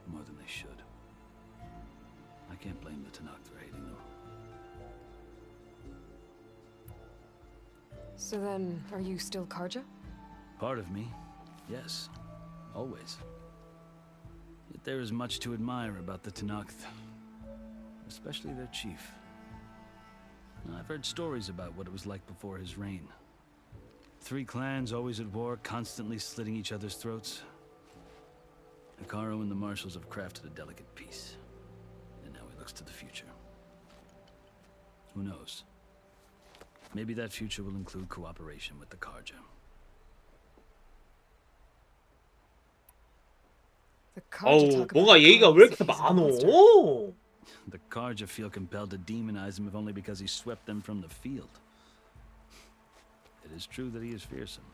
More than they should. I can't blame the Tanakh for hating them. So then, are you still Karja? Part of me, yes. Always. Yet there is much to admire about the Tanakh, especially their chief. I've heard stories about what it was like before his reign. 3 clans always at war, constantly slitting each other's throats. Hekarro and the marshals have crafted a delicate peace. And now he looks to the future. Who knows? Maybe that future will include cooperation with the Karja. 어우, 뭔가 얘기가 왜 이렇게 많어? The Karja feel compelled to demonize him if only because he swept them from the field. It is true that he is fearsome.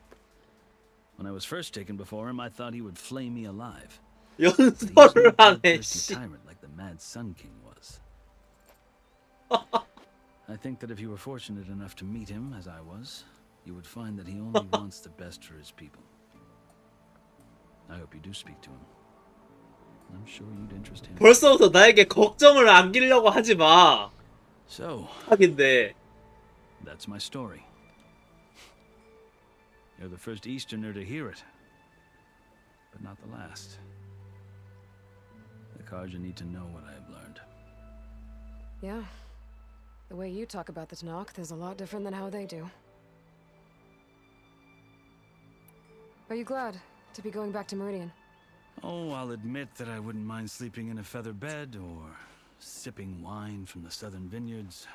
When I was first taken before him, I thought he would flay me alive. 연설을 하네, 씨. Tyrant like the Mad Sun King was. I think that if you were fortunate enough to meet him, as I was, you would find that he only wants the best for his people. I hope you do speak to him. I'm sure you'd interest him. 벌써부터 나에게 걱정을 안기려고 하지 마. So, 하긴데. that's my story. You're the first Easterner to hear it, but not the last. The Karja need to know what I have learned. Yeah. The way you talk about the Tanakh is a lot different than how they do. Are you glad to be going back to Meridian? Oh, I'll admit that I wouldn't mind sleeping in a feather bed or sipping wine from the southern vineyards.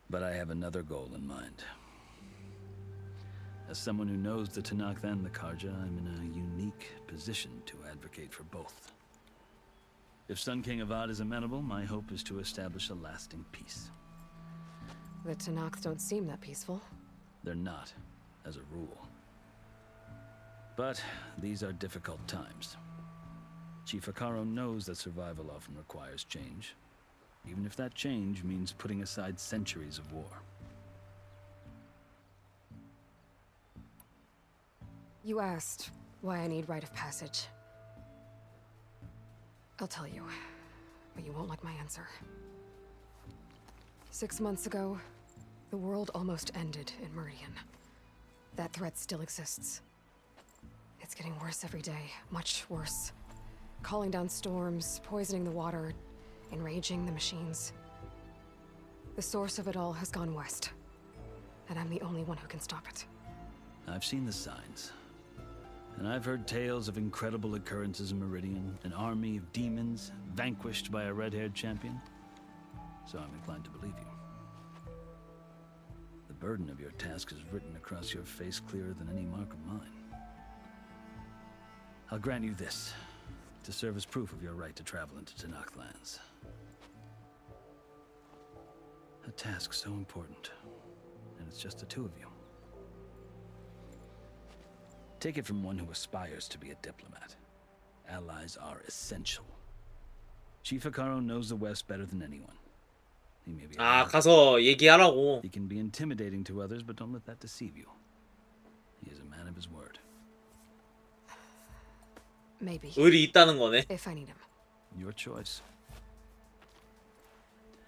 But I have another goal in mind. As someone who knows the Tanakh and the Karja, I'm in a unique position to advocate for both. If Sun King Avad is amenable, my hope is to establish a lasting peace. The Tanakh don't seem that peaceful. They're not, as a rule. But these are difficult times. Chief Hekarro knows that survival often requires change, even if that change means putting aside centuries of war. You asked why I need rite of passage. I'll tell you, but you won't like my answer. 6 months ago, the world almost ended in Meridian. That threat still exists. It's getting worse every day, much worse. Calling down storms, poisoning the water, enraging the machines. The source of it all has gone west, and I'm the only one who can stop it. I've seen the signs. And I've heard tales of incredible occurrences in Meridian, an army of demons vanquished by a red-haired champion. So I'm inclined to believe you. The burden of your task is written across your face clearer than any mark of mine. I'll grant you this, to serve as proof of your right to travel into Tanakh lands. A task so important, and it's just the 2 of you. Take it from one who aspires to be a diplomat. Allies are essential. Chief Hekarro knows the West better than anyone. He may be 가서 얘기하라고. He can be intimidating to others, but don't let that deceive you. He is a man of his word. Maybe. 의리 있다는 거네. If I need him. Your choice.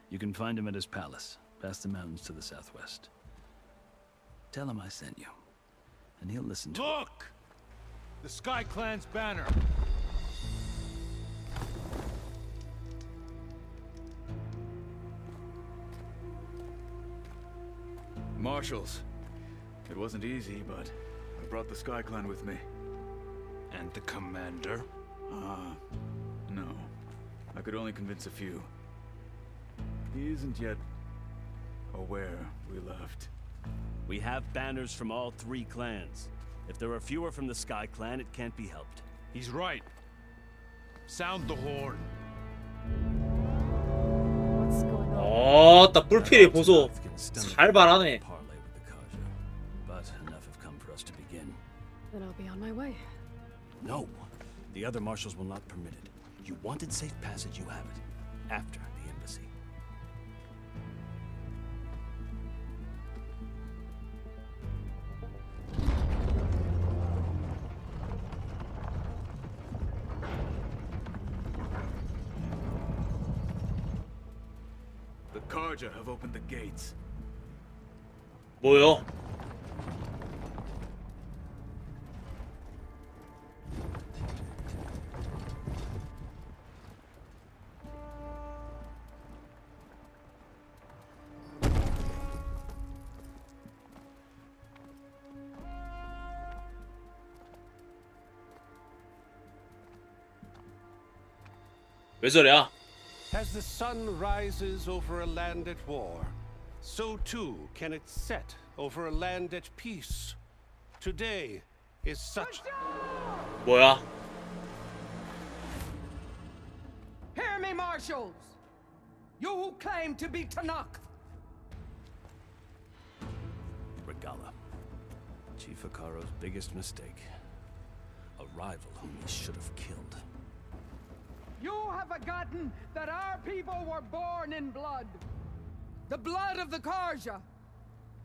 You can find him at his palace, past the mountains to the southwest. Tell him I sent you, and he'll listen to it. Look! The Sky Clan's banner. Marshals. It wasn't easy, but I brought the Sky Clan with me. And the commander? No. I could only convince a few. He isn't yet aware we left. We have banners from all 3 clans. If there are fewer from the Sky Clan, it can't be helped. He's right. Sound the horn. What's going 딱 뿔필이 보소 살발하네. But enough have come for us to begin. Then I'll be on my way. No, the other marshals will not permit it. You wanted safe passage, you have it. After the embassy. The Karja have opened the gates. 뭐요? 왜 저래야? As the sun rises over a land at war, so too can it set over a land at peace. Today is such. 뭐야? Hear me, marshals! You who claim to be Tanakh! Regala. Chief Hikaro's biggest mistake. A rival whom he should have killed. You have forgotten that our people were born in blood. The blood of the Karja.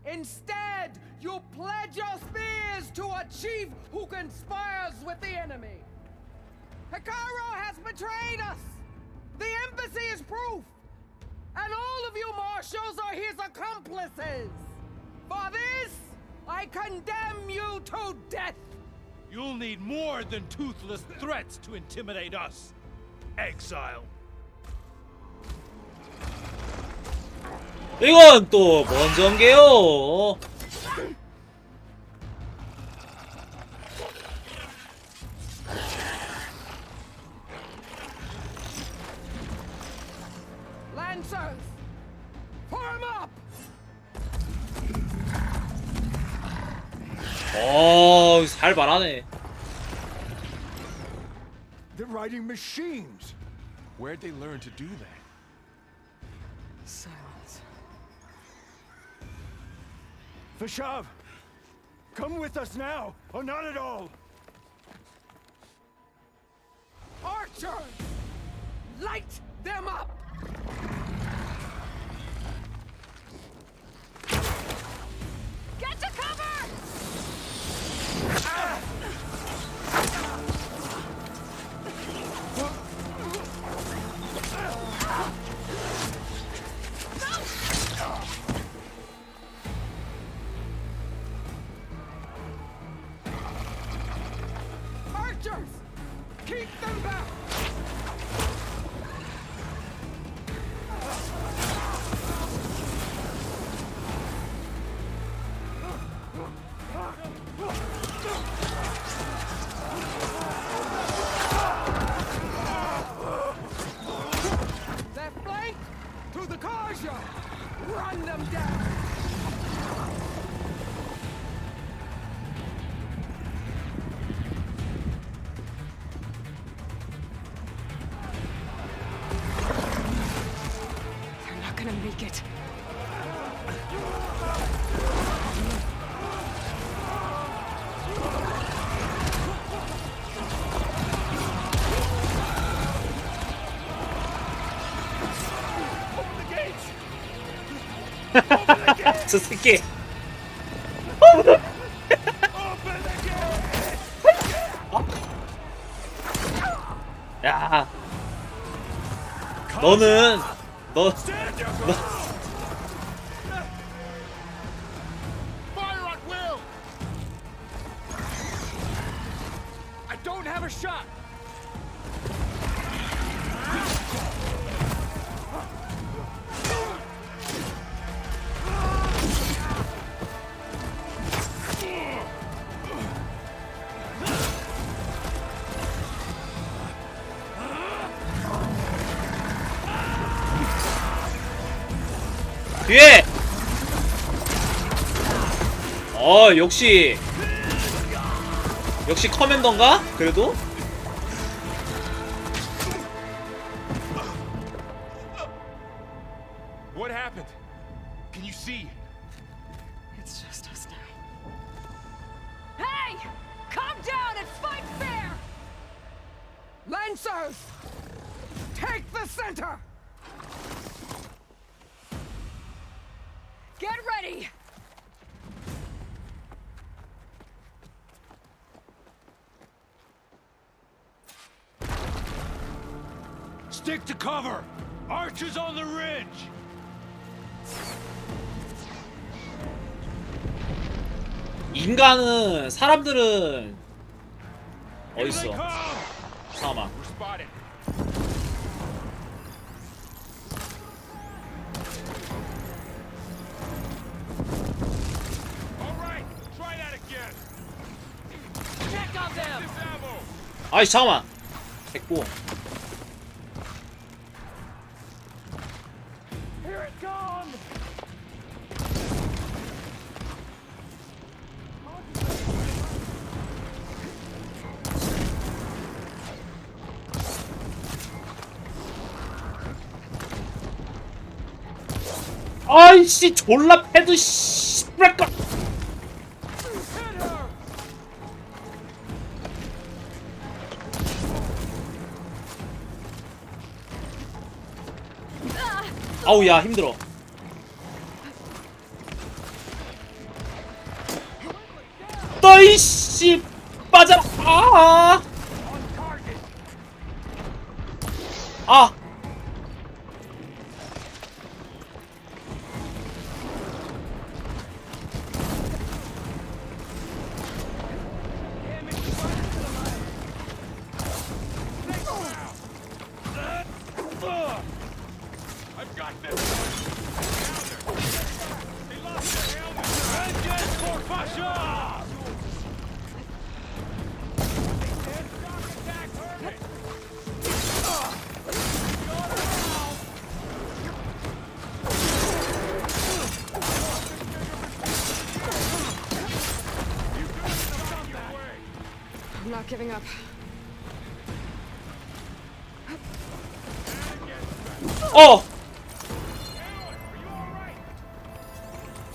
Instead, you pledge your spears to a chief who conspires with the enemy. Hikaro has betrayed us. The embassy is proof. And all of you marshals are his accomplices. For this, I condemn you to death. You'll need more than toothless threats to intimidate us. Exile. 이건 또 뭔 전개요? Lancers, form up. 살발하네. They're riding machines. Where'd they learn to do that? Silence. Vashav, come with us now, or not at all. Archer, light them up. Get to cover! Archers, keep them back. They're flanked to the Karja. Run them down. They're not gonna make it. 저 새끼. 야, 너는 너. Fire at will! I don't have a shot! 뒤에. 역시 커맨더인가? 그래도 Lancers! Take the center! Get ready! Stick to cover! Archers on the ridge! 인간은 사람들은 어딨어? 잠깐만. We're spotted. All right, try that again. Check on them! This ammo. 아이 잠깐만. 됐고. Here it comes! 아이씨 졸라 패드 씨. 브레이크. 아우 야 힘들어. 떠이씨 빠져라. 아. 아. I've got this. He lost his helmet. Vengeance for Pasha! I'm not giving up. 어.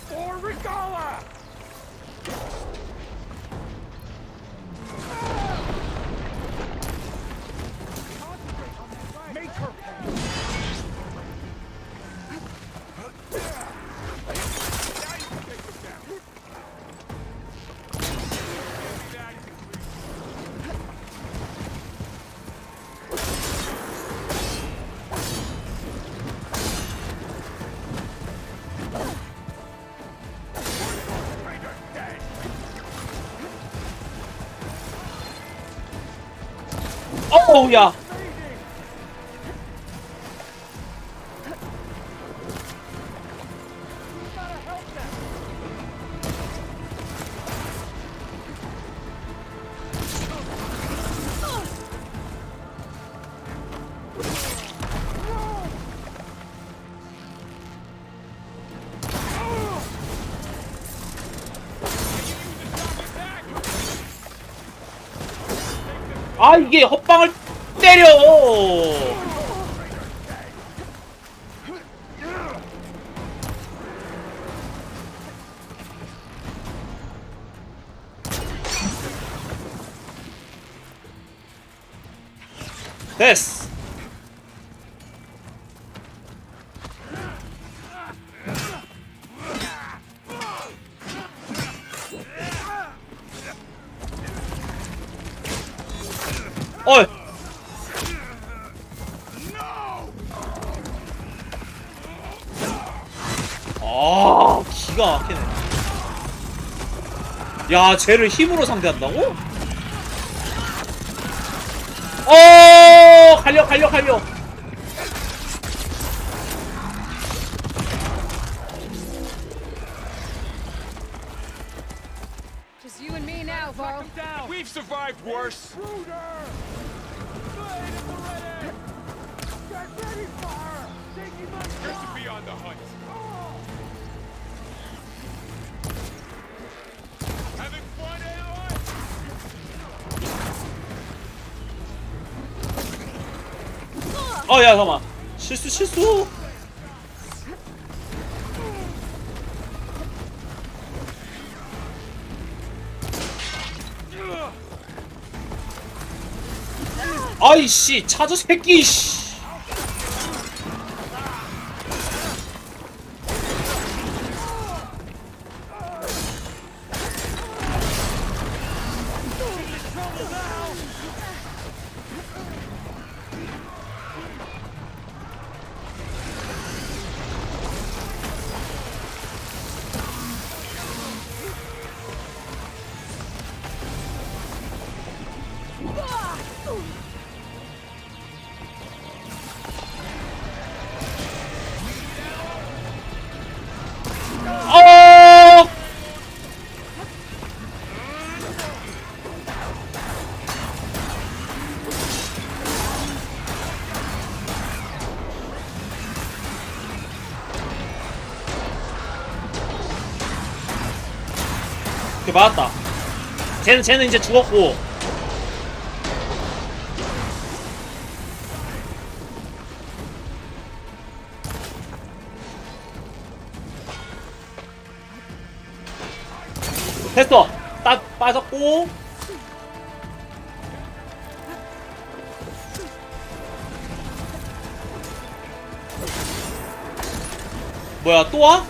For Regala! Make her pay! 어우 야. 아 이게 헛방을 때려. 됐어. 어이. 아 기가 막히네. 야 쟤를 힘으로 상대한다고? 갈려. Just you and me now, Varl. We've survived worse. Get ready for her! Taking my Good to be on the hunt. Having fun, Aloy? 야 잠깐만. 실수. 아이씨 차저 새끼 씨. 어! 오케이, 맞았다. 쟤는 이제 죽었고. 됐어. 딱 빠졌고. 뭐야, 또 와?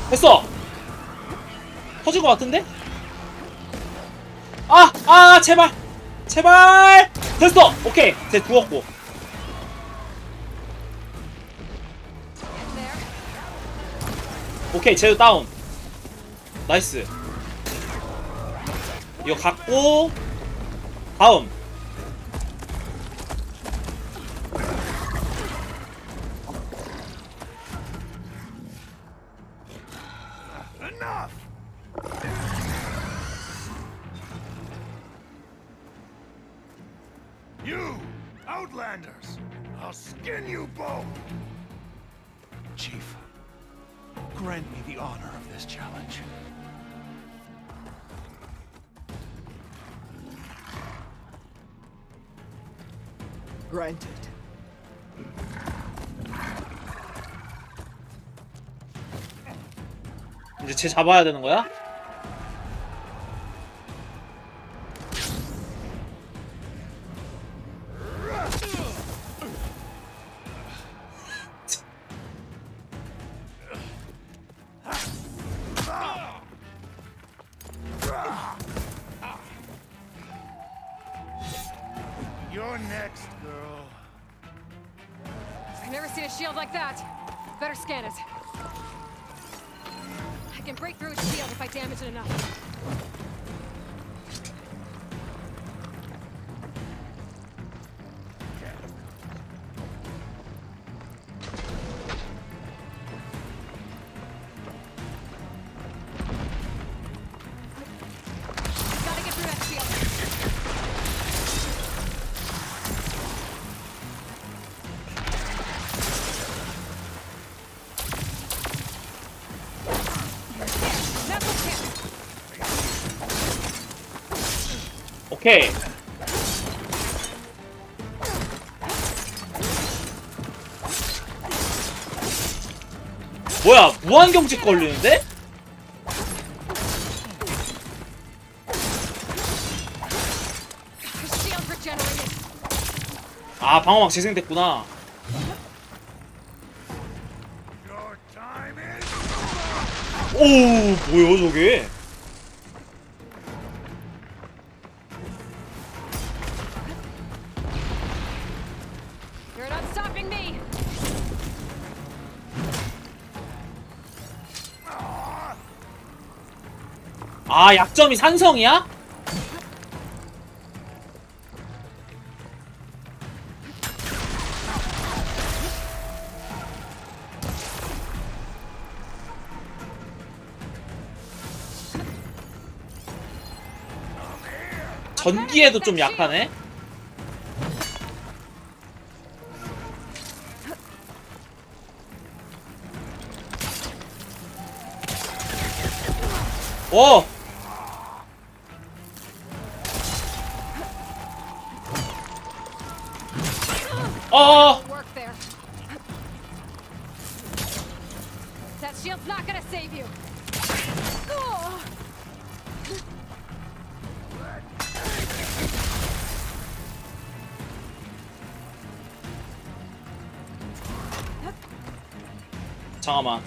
됐어! 터질 것 같은데? 제발! 제발! 됐어! 오케이! 쟤 죽었고. 오케이, 쟤도 다운. 나이스. 이거 갖고, 다음. You, Outlanders! I'll skin you both! Chief, grant me the honor of this challenge. Granted. 이제 쟤 잡아야 되는 거야? You're next, girl. I've never seen a shield like that. Better scan it. I can break through its shield if I damage it enough. Gotta get through that shield. 오케이. 뭐야, 무한경직 걸리는데? 아, 방어막 재생됐구나. 오, 뭐야 저게? You're not stopping me. 아, 약점이 산성이야? 전기에도 좀 약하네? 오! Work there. That shield's not gonna save you. 잠깐만.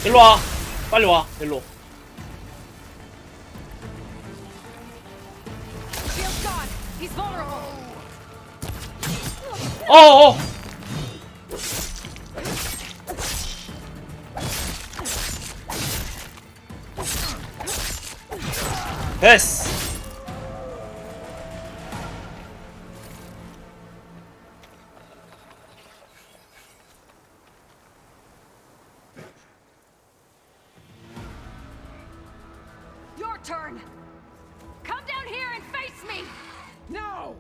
일로 와. 빨리 와. 일로. Shield's gone. He's vulnerable. 어어. 됐어. Your turn. Come down here and face me. No!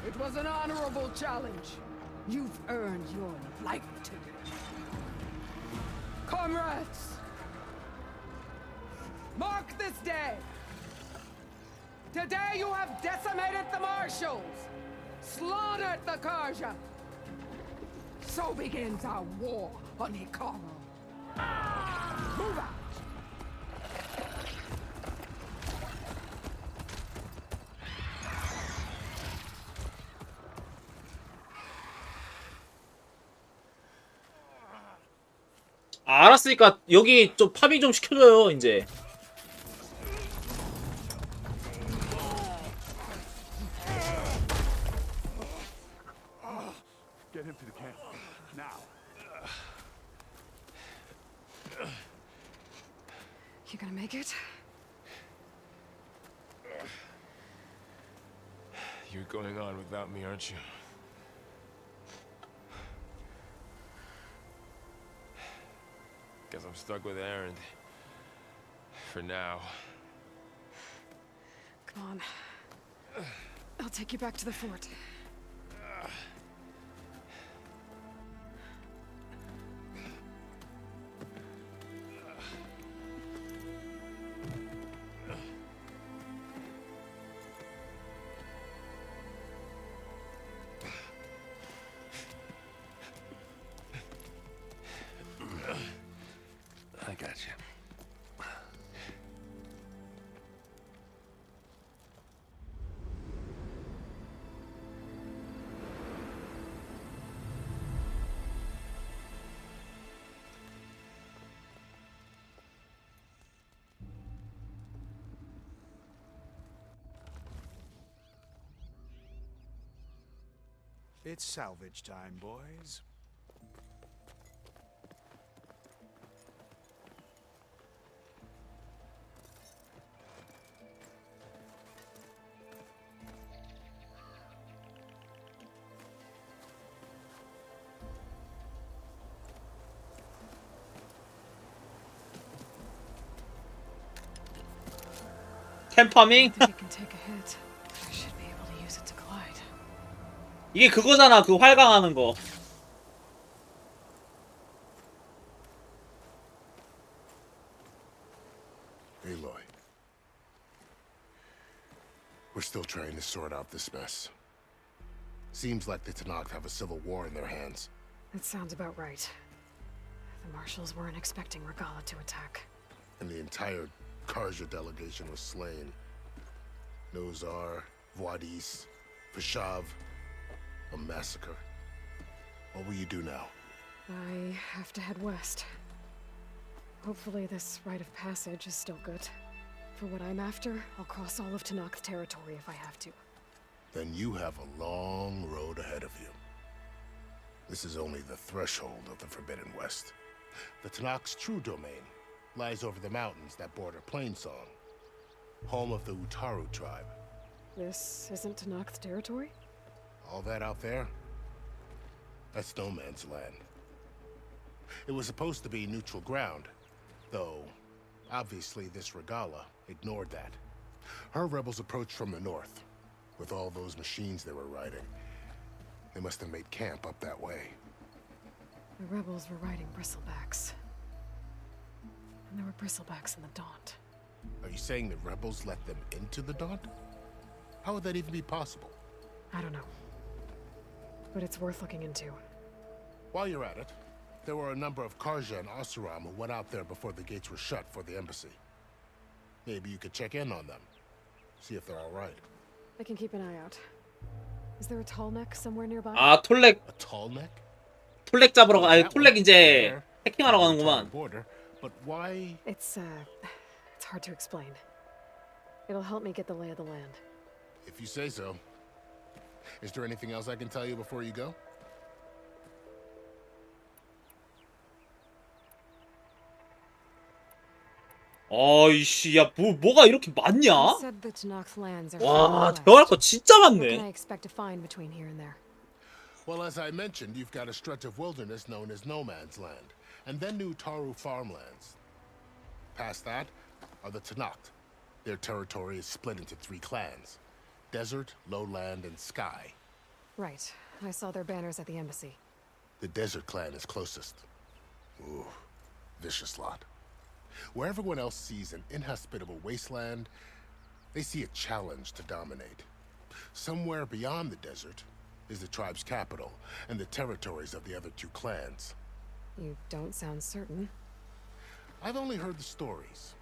It was an honorable challenge. You've earned your life today. Comrades! Mark this day! Today you have decimated the Marshals! Slaughtered the Karja! So begins our war on Hikaru. Move out! 알았으니까 여기 좀 파밍 좀 시켜줘요 이제. Get him to the camp now. You gonna make it? You're going on without me, aren't you? Guess I'm stuck with Aaron. For now. Come on. I'll take you back to the fort. I got you. It's salvage time, boys. 캠파밍? You can take a hit. I should be able to use it to glide. 이게 그거잖아 그 활강하는 거. Aloy. We're still trying to sort out this mess. Seems like the Tanakh have a civil war in their hands. That sounds about right. The Marshals weren't expecting Regala to attack. And the entire Karja delegation was slain. Nozar, Voidis, Vashav. A massacre. What will you do now? I have to head west. Hopefully this rite of passage is still good. For what I'm after, I'll cross all of Tanakh's territory if I have to. Then you have a long road ahead of you. This is only the threshold of the Forbidden West. The Tanakh's true domain lies over the mountains that border Plainsong, home of the Utaru tribe. This isn't Tanakh's territory? All that out there? That's no man's land. It was supposed to be neutral ground, though obviously this Regala ignored that. Her rebels approached from the north, with all those machines they were riding. They must have made camp up that way. The rebels were riding bristlebacks. And there were bristlebacks in the Daunt. Are you saying the rebels let them into the Daunt? How would that even be possible? I don't know. But it's worth looking into. While you're at it, there were a number of Karja and Oseram who went out there before the gates were shut for the embassy. Maybe you could check in on them. See if they're all right. I can keep an eye out. Is there a tall neck somewhere nearby? 아, 톨렉. A tall neck? 톨렉 잡으러 가. 아니, 톨렉 이제 해킹하러 가는구만. Border, but why? It's hard to explain. It'll help me get the lay of the land. If you say so. Is there anything else I can tell you before you go? 아이씨, 야, 뭐가 이렇게 많냐? You said the Tenakth lands are 와, far 대화할 west. 거 진짜 What can 많네. I expect to find between here and there? Well, as I mentioned, you've got a stretch of wilderness known as No Man's Land, and then New Taru farmlands. Past that are the Tenakth. Their territory is split into 3 clans: Desert, Lowland, and Sky. Right. I saw their banners at the embassy. The Desert clan is closest. Ooh, vicious lot. Where everyone else sees an inhospitable wasteland, they see a challenge to dominate. Somewhere beyond the desert is the tribe's capital and the territories of the other 2 clans. You don't sound certain. I've only heard the stories.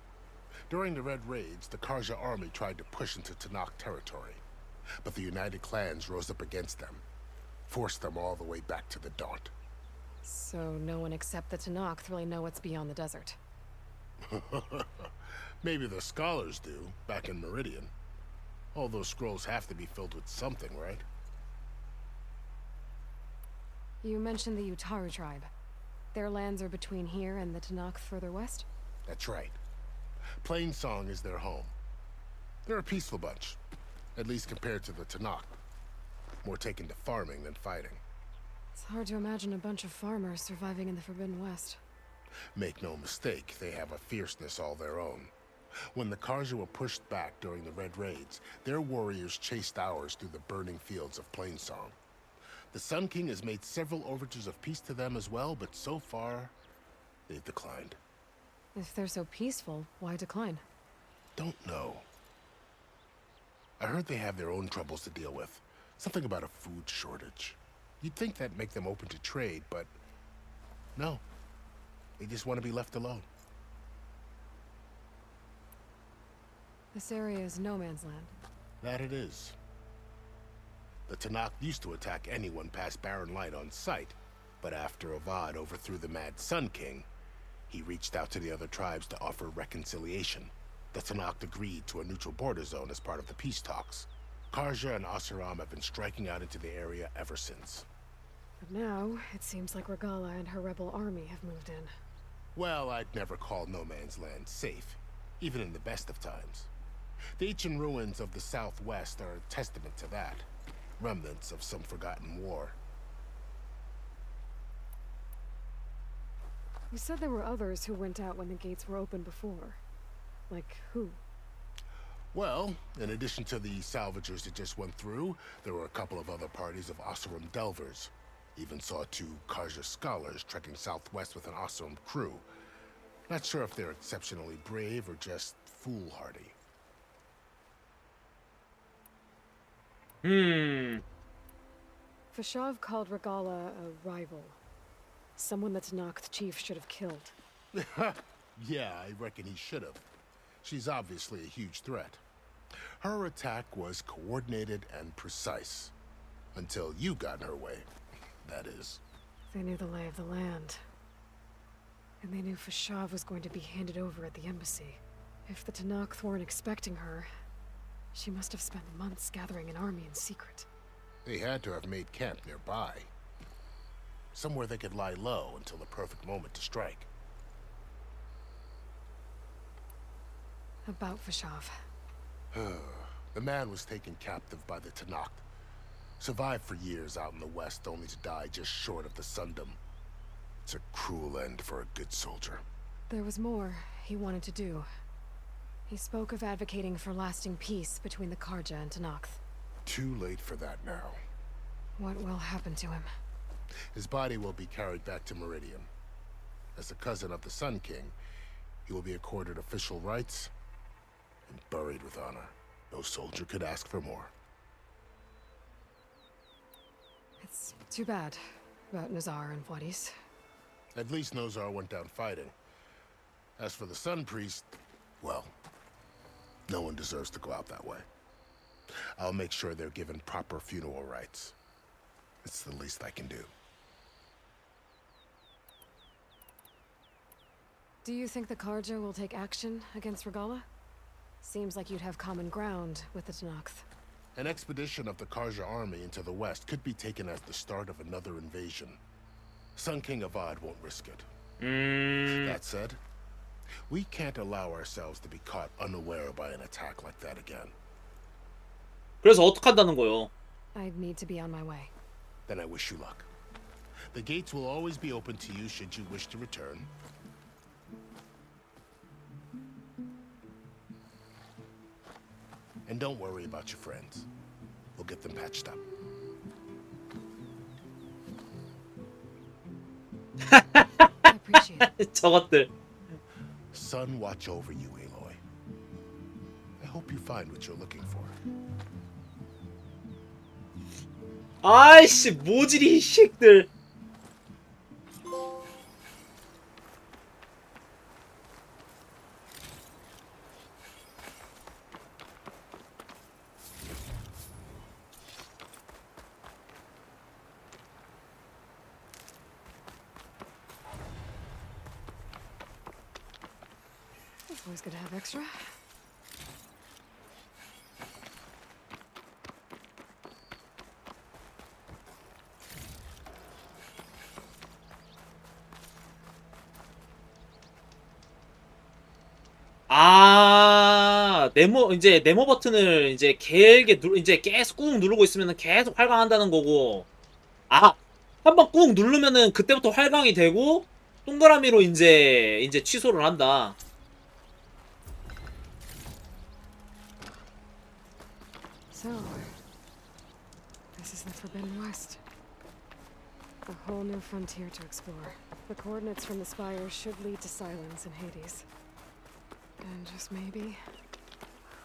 During the Red Raids, the Karja army tried to push into Tenakth territory, but the united clans rose up against them, forced them all the way back to the Daunt. So no one except the Tenakth really know what's beyond the desert. Maybe the scholars do, back in Meridian. All those scrolls have to be filled with something, right? You mentioned the Utaru tribe. Their lands are between here and the Tenakth further west? That's right. Plainsong is their home. They're a peaceful bunch, at least compared to the Tenakth. More taken to farming than fighting. It's hard to imagine a bunch of farmers surviving in the Forbidden West. Make no mistake, they have a fierceness all their own. When the Karja were pushed back during the Red Raids, their warriors chased ours through the burning fields of Plainsong. The Sun King has made several overtures of peace to them as well, but so far, they've declined. If they're so peaceful, why decline? Don't know. I heard they have their own troubles to deal with. Something about a food shortage. You'd think that'd make them open to trade, but no. They just want to be left alone. This area is no man's land. That it is. The Tenakth used to attack anyone past Barren Light on sight, but after Avad overthrew the Mad Sun King, he reached out to the other tribes to offer reconciliation. The Tenakth agreed to a neutral border zone as part of the peace talks. Karja and Oseram have been striking out into the area ever since. But now, it seems like Regala and her rebel army have moved in. Well, I'd never call No Man's Land safe, even in the best of times. The ancient ruins of the Southwest are a testament to that. Remnants of some forgotten war. You said there were others who went out when the gates were open before. Like who? Well, in addition to the salvagers that just went through, there were a couple of other parties of Oseram delvers. Even saw 2 Karja scholars trekking southwest with an Oseram crew. Not sure if they're exceptionally brave or just foolhardy. Fashav called Regala a rival. Someone the Tenakth chief should have killed. Yeah, I reckon he should have. She's obviously a huge threat. Her attack was coordinated and precise. Until you got in her way, that is. They knew the lay of the land. And they knew Fashav was going to be handed over at the embassy. If the Tenakth weren't expecting her, she must have spent months gathering an army in secret. They had to have made camp nearby. Somewhere they could lie low until the perfect moment to strike. About Fashav. The man was taken captive by the Tenakth. Survived for years out in the west, only to die just short of the Sundom. It's a cruel end for a good soldier. There was more he wanted to do. He spoke of advocating for lasting peace between the Karja and Tenakth. Too late for that now. What will happen to him? His body will be carried back to Meridian. As a cousin of the Sun King, he will be accorded official rights and buried with honor. No soldier could ask for more. It's too bad about Nazar and Vladis. At least Nozar went down fighting. As for the Sun Priest, well, no one deserves to go out that way. I'll make sure they're given proper funeral rites. It's the least I can do. Do you think the Karja will take action against Regalla? Seems like you'd have common ground with the Tenakth. An expedition of the Karja army into the west could be taken as the start of another invasion. Sun King Avad won't risk it. That said, we can't allow ourselves to be caught unaware by an attack like that again. 그래서 어떻게 한다는 거요? I'd need to be on my way. Then I wish you luck. The gates will always be open to you should you wish to return. And don't worry about your friends. We'll get them patched up. I appreciate it. 저것들. Sun watch over you, Aloy. I hope you find what you're looking for. 아이씨, 모질이 이 새끼들. Always good to have extra. 아, 이제 네모 버튼을 이제 길게 이제 계속 꾹 누르고 있으면은 계속 활강한다는 거고. 아, 한번 꾹 누르면은 그때부터 활강이 되고 동그라미로 이제 취소를 한다. So, this is the Forbidden West. A whole new frontier to explore. The coordinates from the spire should lead to Silence and Hades. And just maybe,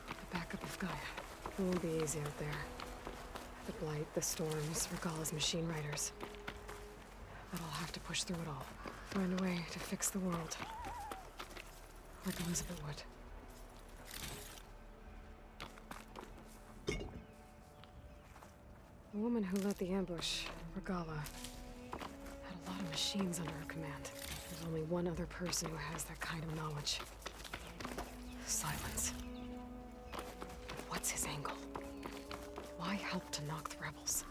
the backup of Gaia. It won't be easy out there. The Blight, the Storms, Regalla's machine riders. But I'll have to push through it all. Find a way to fix the world. Like Elizabeth would. The woman who led the ambush, Regalla, had a lot of machines under her command. There's only one other person who has that kind of knowledge. Silence. What's his angle? Why help to knock the rebels?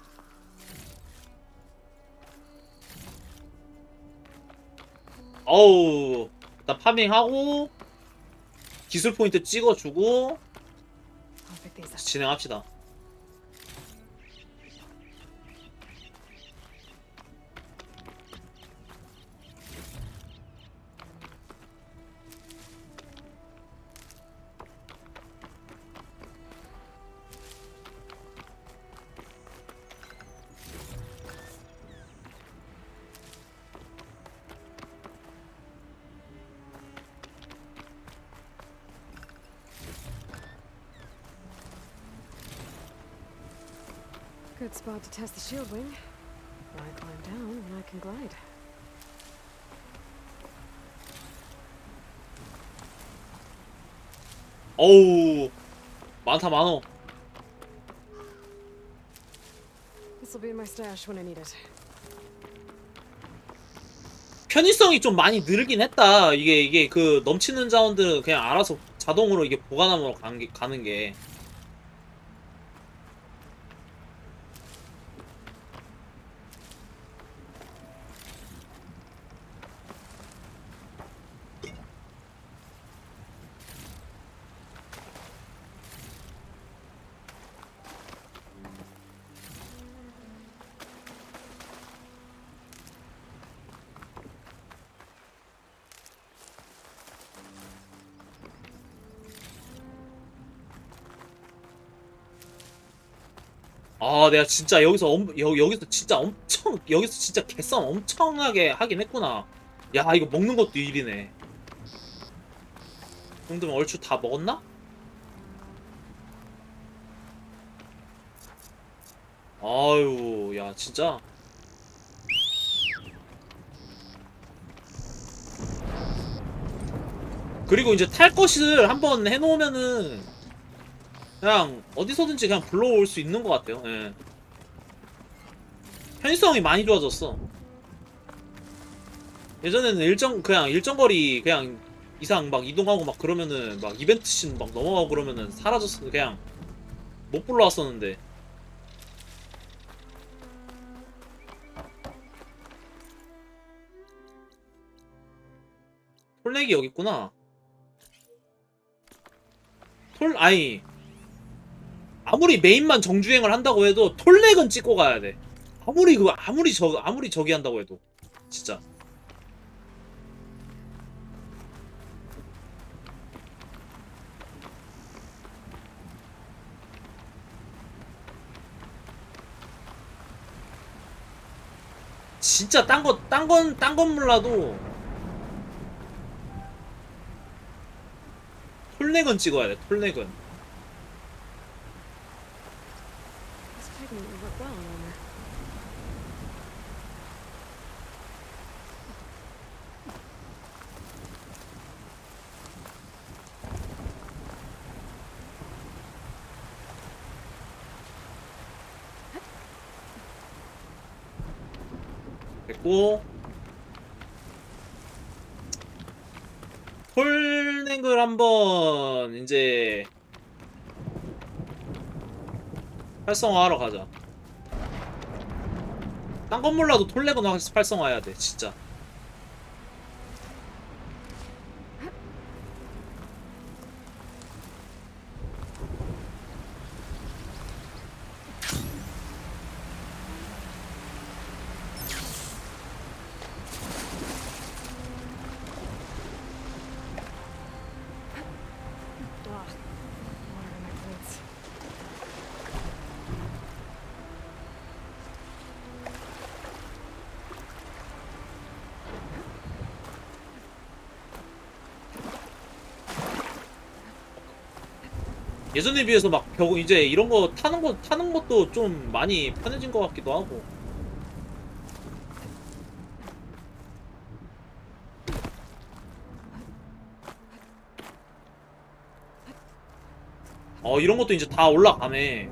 어우, 일단 파밍하고 기술 포인트 찍어주고 진행합시다. Good spot to test the shield wing. I climb down and I can glide. 어우, 많어. This'll be in my stash when I need it. 편의성이 좀 많이 늘긴 했다. 이게 그 넘치는 자원들은 그냥 알아서 자동으로 이게 보관함으로 가는 게. 아, 내가 진짜 여기서 진짜 여기서 진짜 개싸움 엄청나게 하긴 했구나. 야, 이거 먹는 것도 일이네. 형들 얼추 다 먹었나? 아유, 야, 진짜. 그리고 이제 탈 것을 한번 해놓으면은 그냥 어디서든지 그냥 불러올 수 있는 것 같아요. 예. 편의성이 많이 좋아졌어. 예전에는 그냥 일정 거리 그냥 이상 막 이동하고 막 그러면은 막 이벤트씬 막 넘어가고 그러면은 사라졌어. 그냥 못 불러왔었는데. 톨렉이 여기 있구나. 아니, 아무리 메인만 정주행을 한다고 해도 톨렉은 찍고 가야 돼. 아무리 저기 한다고 해도 진짜. 진짜 딴 건 몰라도 톨렉은 찍어야 돼. 톨렉은. This pigment would work well on armor. 됐고, 톨렉을 한번 이제 활성화하러 가자. 딴 건 몰라도 톨렉은 활성화해야 돼, 진짜. 예전에 비해서 막 이제 이런 거 타는 것도 좀 많이 편해진 것 같기도 하고. 이런 것도 이제 다 올라가네.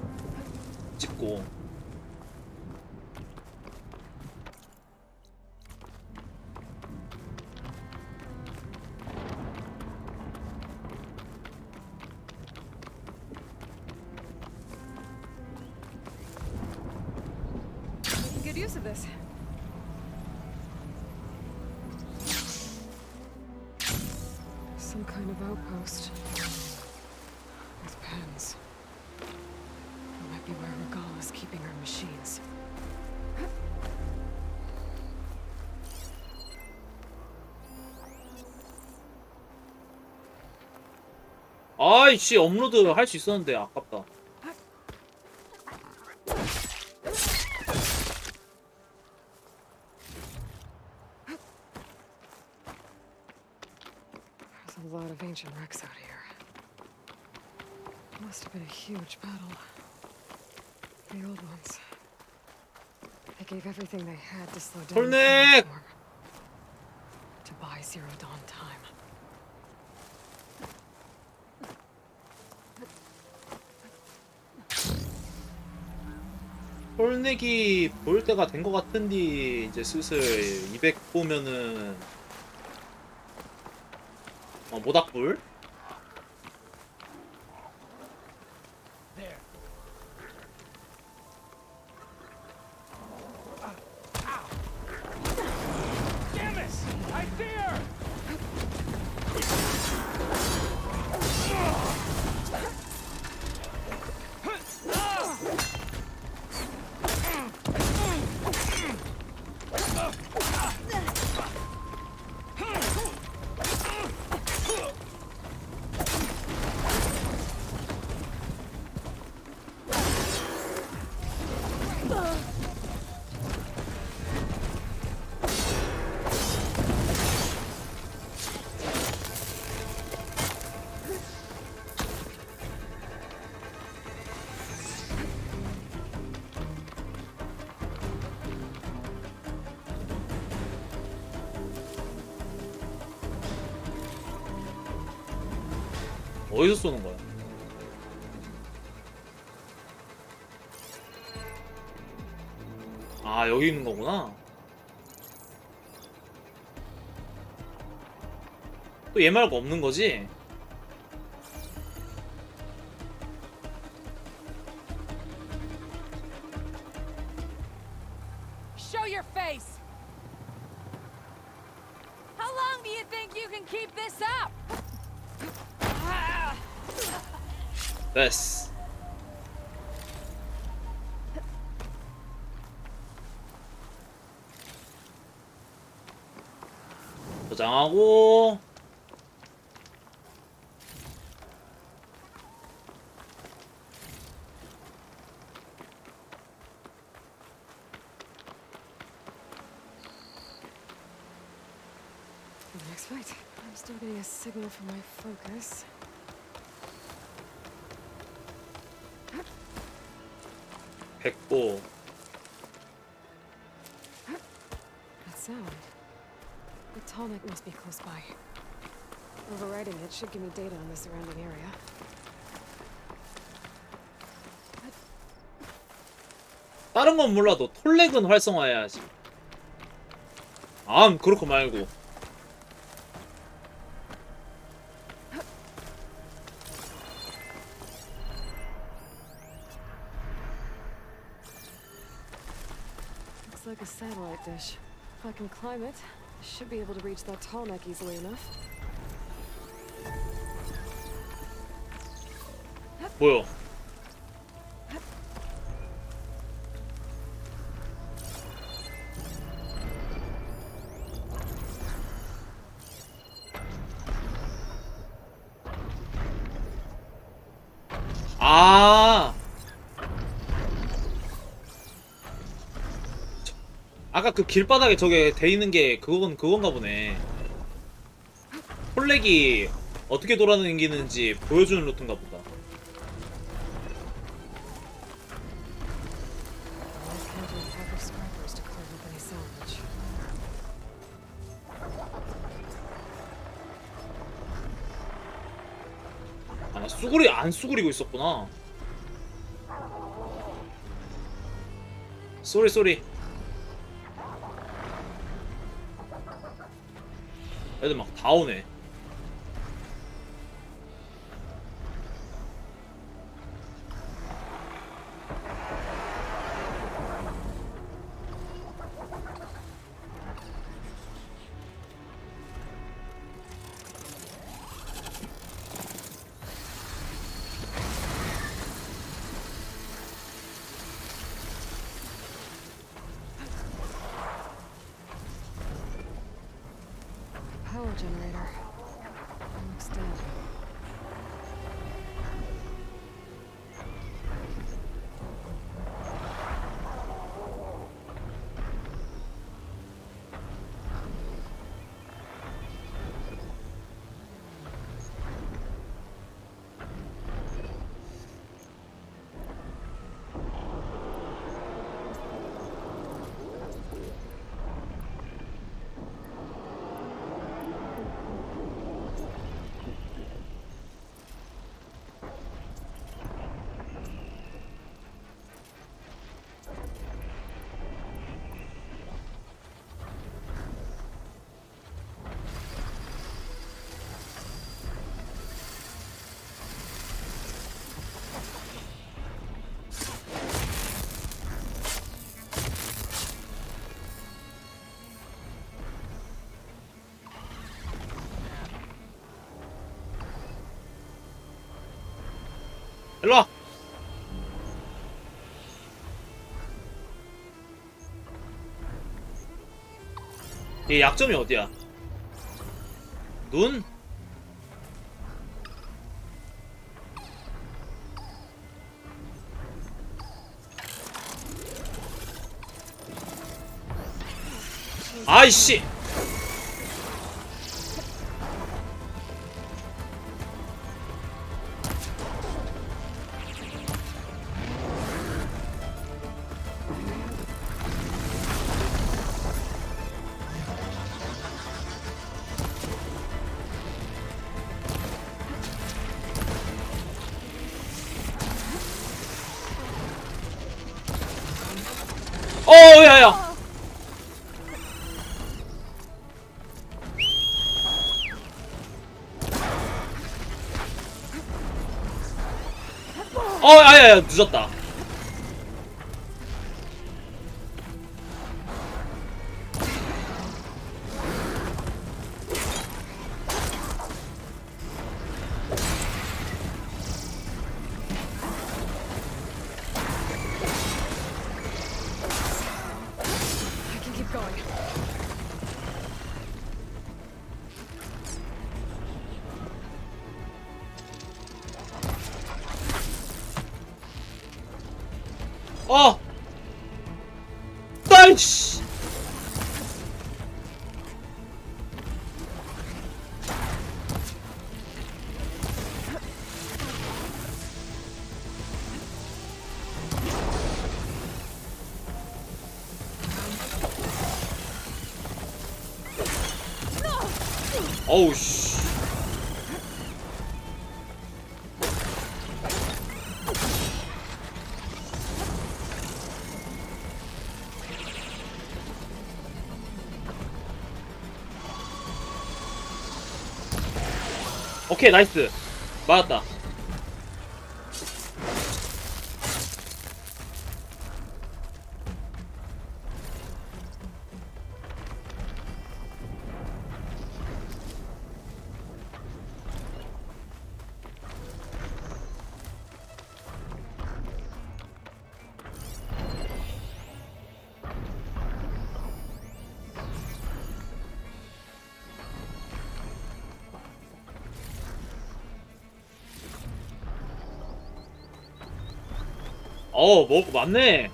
찍고. Good use of this. Some kind of outpost. With pens. It might be where Regala's keeping her machines. 아이씨, 업로드 할 수 있었는데 아깝다. There's a lot of ancient wrecks out here. Must have been a huge battle. The old ones. They gave everything they had to slow down the 톨렉! storm. To buy Zero Dawn time. 톨렉이 보일 때가 된 것 같은데 이제 슬슬 200 보면은 모닥불? Damn it! I fear! 어디서 쏘는 거야? 아, 여기 있는 거구나. 또 얘 말고 없는 거지? Show your face! How long do you think you can keep this up? 됐어. 저장하고 Next fight. I'm still getting a signal from my focus. 백보. That sound. The tall neck must be close by. Overriding it should give me data on the surrounding area. 다른 건 몰라도 톨렉은 활성화해야지. 그렇고 말고. Looks like a satellite dish. If I can climb it, I should be able to reach that tall neck easily enough. 뭐야? 아까 그 길바닥에 저게 돼 있는 게 그건가 보네. 폴렉이 어떻게 돌아다니는지 보여주는 루트인가 보다. 나 안 수그리고 있었구나. 쏘리. 애들 막 다 오네. Power generator. Looks dead. 일로와. 얘 약점이 어디야? 눈? 아이씨. 야야. 야야야, 늦었다. I can keep going. 딸씨. 어우 씨. 오케이, 나이스. 맞았다. 먹을 거 많네.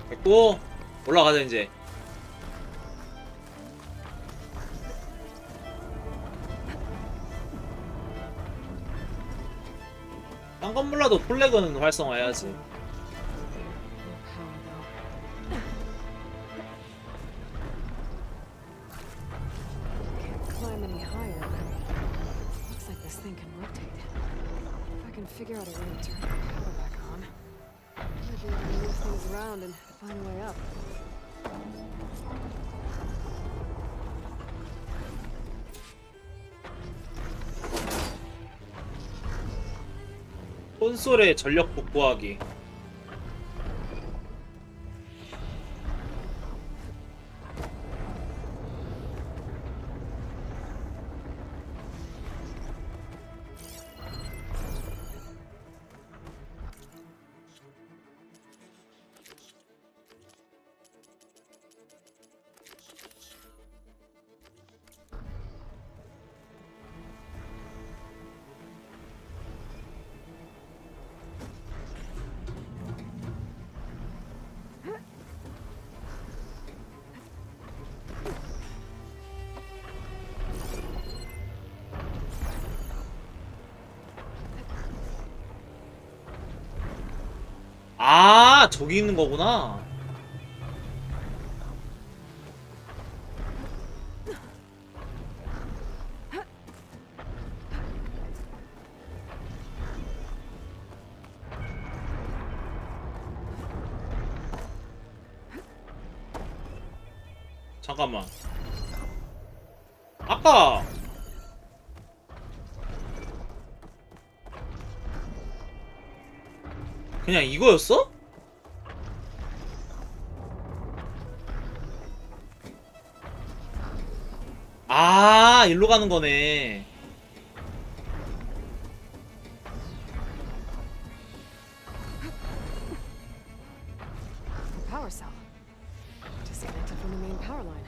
됐고, 올라가자 이제. 딴 건 몰라도 플래그는 활성화해야지. Can't climb any higher. Looks like this thing can rotate. If I can figure out a way to turn the power back on, I'd be able to move things around and find a way up. 콘솔의 전력 복구하기. 아, 저기 있는 거구나. 잠깐만. 아까 그냥 이거였어? 아, 일로 가는 거네. Power cell. Disconnected from the main power line.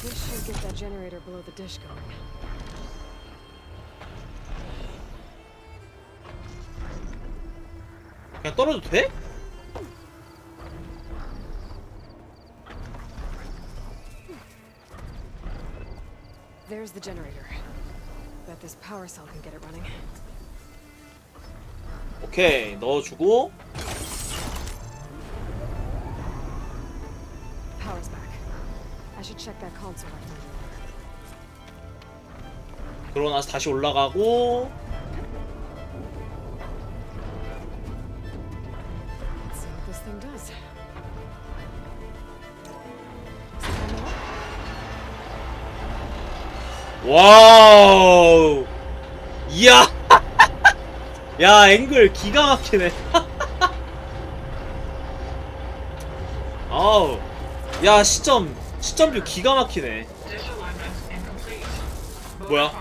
This should get that generator below the dish going. 그냥 떨어도 돼? There's the generator. Bet this power cell can get it running. 오케이, 넣어주고. Power's back. I should check that console after. 그러고 나서 다시 올라가고. Let's see what this thing does. 와우. 이야. 야, 앵글 기가 막히네. 아우. 야, 시점뷰 기가 막히네. 뭐야?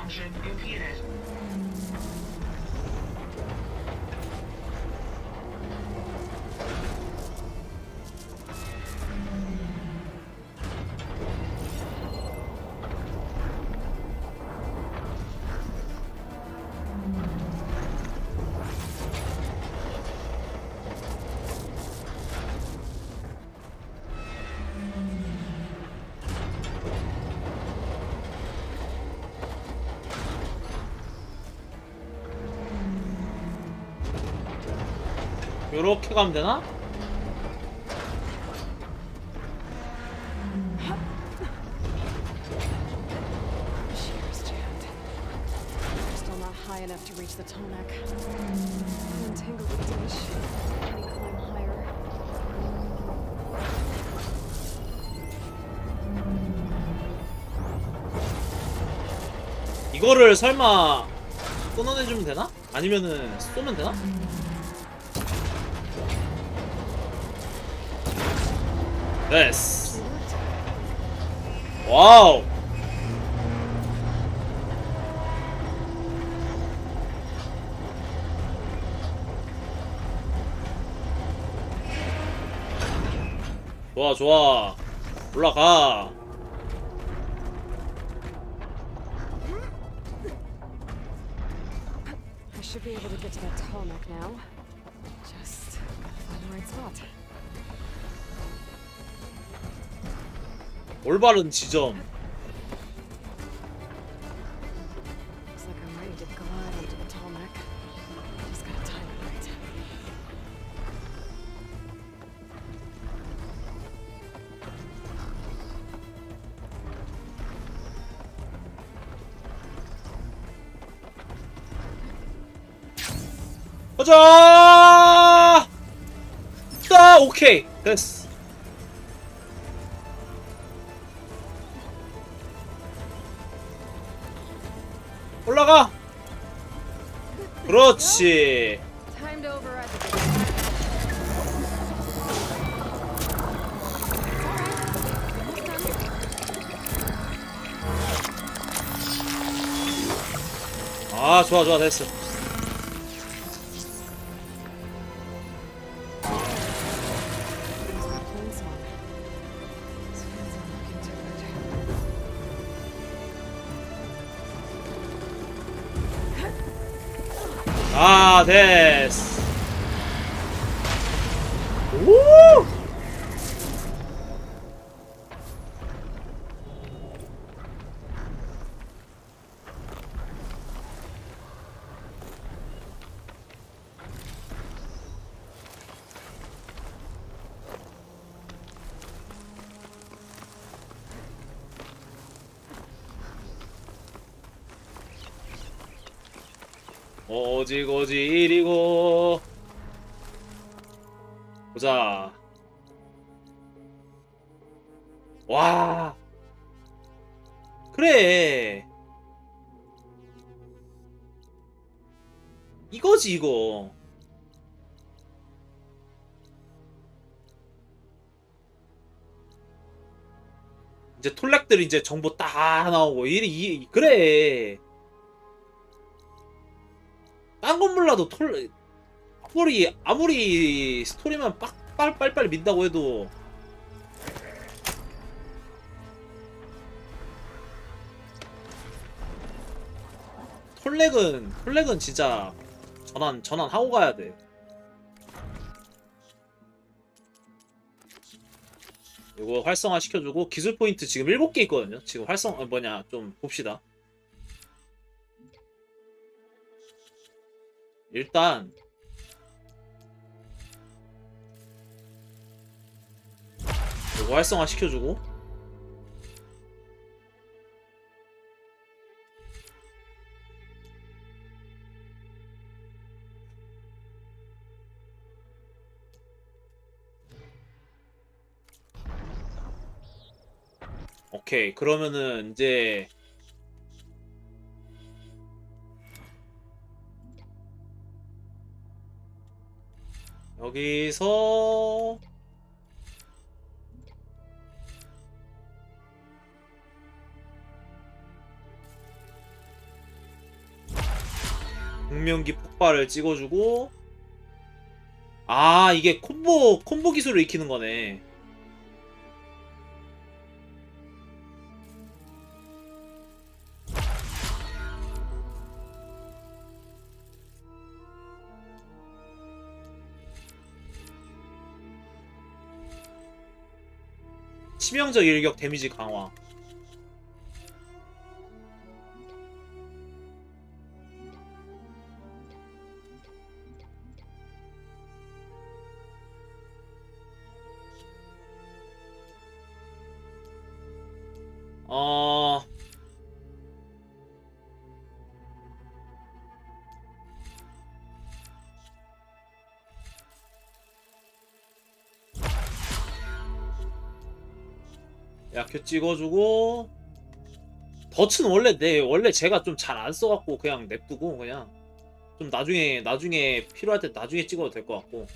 요렇게 가면 되나? Shear's jammed. Still not high enough to reach the Tomek. I'm entangled with Dish. Can he climb higher? 이거를 설마 끊어내주면 되나? 아니면은 쏘면 되나? 됐어. 와우. 좋아 좋아. 올라가. I should be able to get to that Tomek now. Just gotta find the right spot. 올바른 지점. Looks like I'm ready to glide into the Tomek. Just gotta time it right. 가자! 자, 오케이. 됐어. 올라가. 그렇지. Time to override 아, 좋아 좋아 됐어. 아, 됐어. 우! 오지고지 이리고. 보자. 와. 그래. 이거지 이거. 이제 톨렉들 이제 정보 딱 나오고 그래. 딴 건 몰라도 아무리 스토리만 빨빨 민다고 해도 톨렉은 진짜 전환하고 가야 돼. 이거 활성화 시켜주고 기술 포인트 지금 7개 있거든요. 지금 좀 봅시다. 일단 이거 활성화 시켜주고 오케이. 그러면은 이제 여기서 공명기 폭발을 찍어주고 아 이게 콤보 기술을 익히는 거네. 치명적 일격 데미지 강화. 약효 찍어주고 덫은 원래 제가 좀 잘 안 써갖고 그냥 냅두고 그냥 좀 나중에 필요할 때 나중에 찍어도 될 것 같고.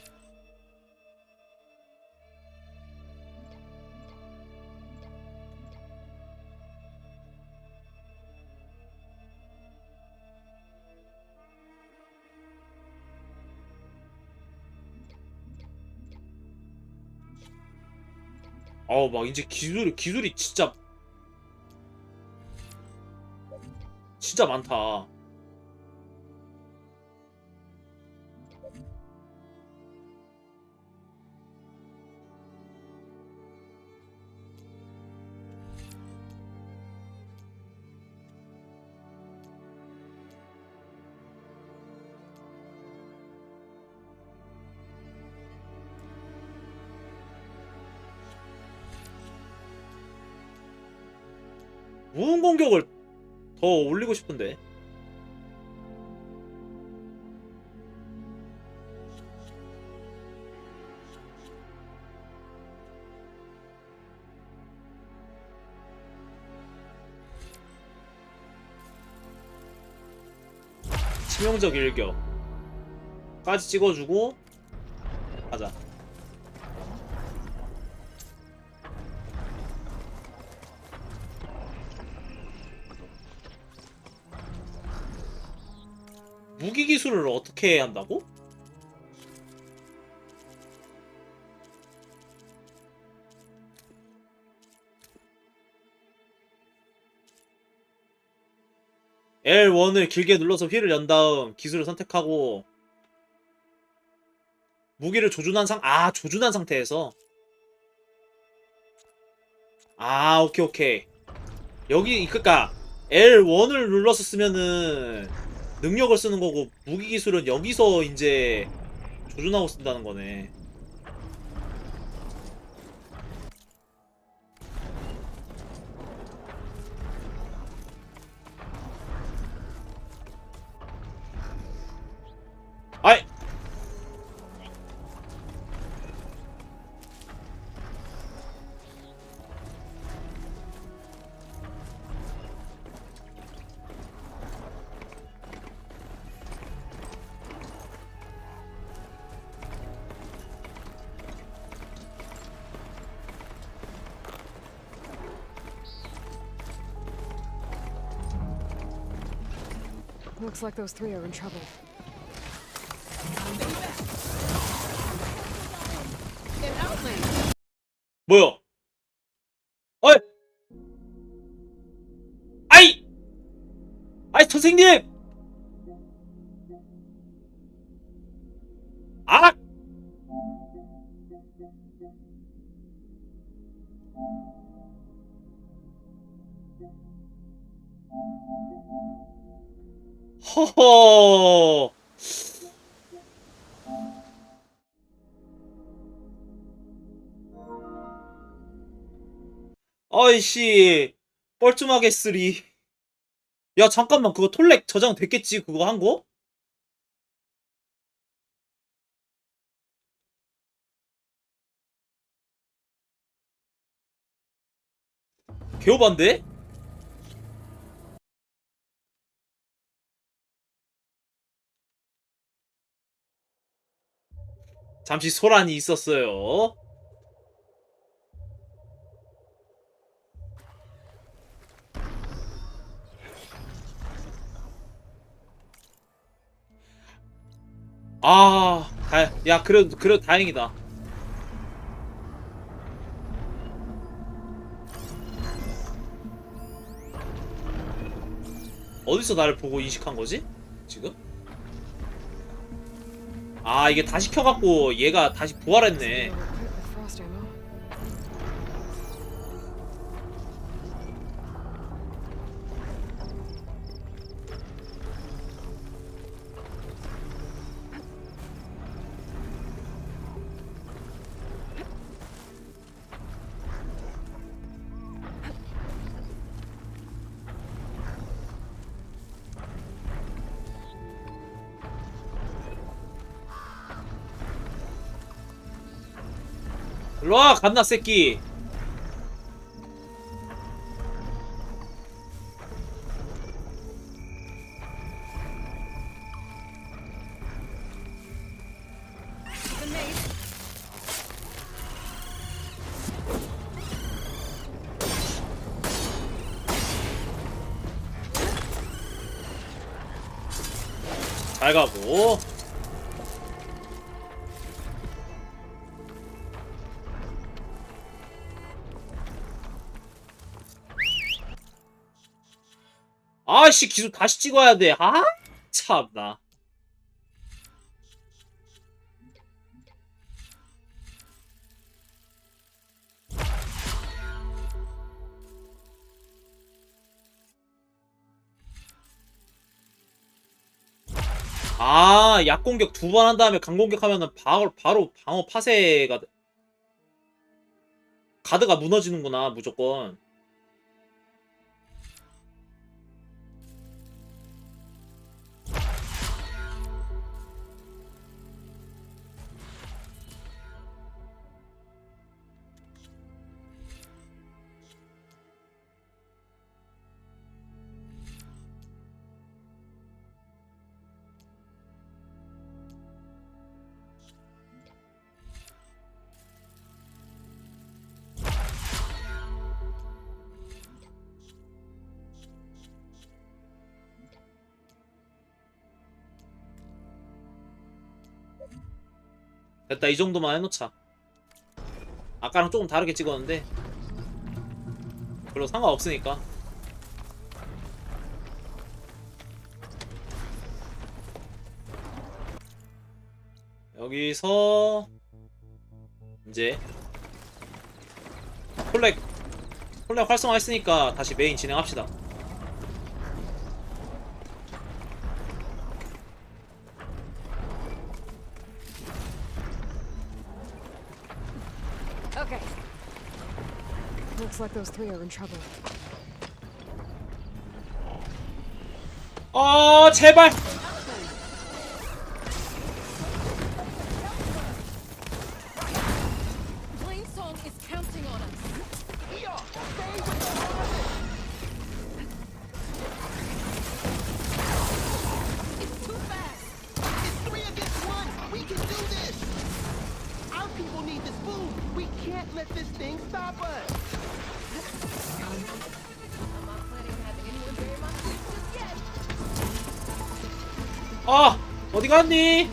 막 이제 기술이 진짜 많다. 무은 공격을 더 올리고 싶은데. 치명적 일격까지 찍어주고 가자. 무기 기술을 어떻게 한다고? L1을 길게 눌러서 휠을 연 다음 기술을 선택하고 무기를 조준한 상태에서 오케이. 여기 그니까 L1을 눌러서 쓰면은 능력을 쓰는 거고 무기 기술은 여기서 이제 조준하고 쓴다는 거네. 아이! Looks like those three are in trouble. 뭐야? 어이! 아이 선생님! 허허. 아이씨, 뻘쭘하게 쓰리. 야, 잠깐만, 그거 톨렉 저장 됐겠지? 그거 한 거? 개오반데? 잠시 소란이 있었어요. 아, 야, 그래도 다행이다. 어디서 나를 보고 인식한 거지? 지금? 아, 이게 다시 켜갖고 얘가 다시 부활했네. 일로와, 갓나 새끼. 잘 가고. 아씨, 기술 다시 찍어야 돼. 아, 참나. 아, 약공격 2번 한 다음에 강공격 하면은 바로 방어 파쇄가 가드가 무너지는구나, 무조건. 됐다, 이 정도만 해놓자. 아까랑 조금 다르게 찍었는데 별로 상관없으니까. 여기서 이제 콜렉 활성화했으니까 다시 메인 진행합시다. Okay. Looks like those three are in trouble. 제발. Plainsong is counting on us. It's too fast. It's 3 against 1. We can do this. Our people need this food. We can't let this thing stop us. I'm not planning to have anyone bury my food just yet. 아, 어디 갔니? It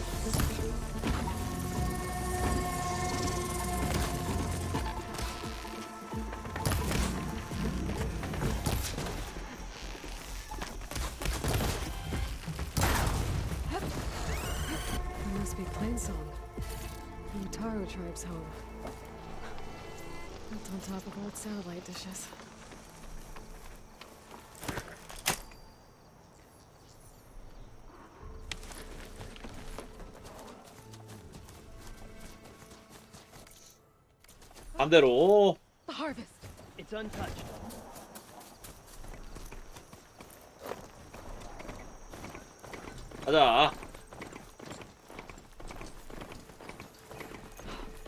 must be Plainsong. The Taro tribe's home. Built on top of old satellite dishes. 반대로. The harvest. It's untouched. 가자.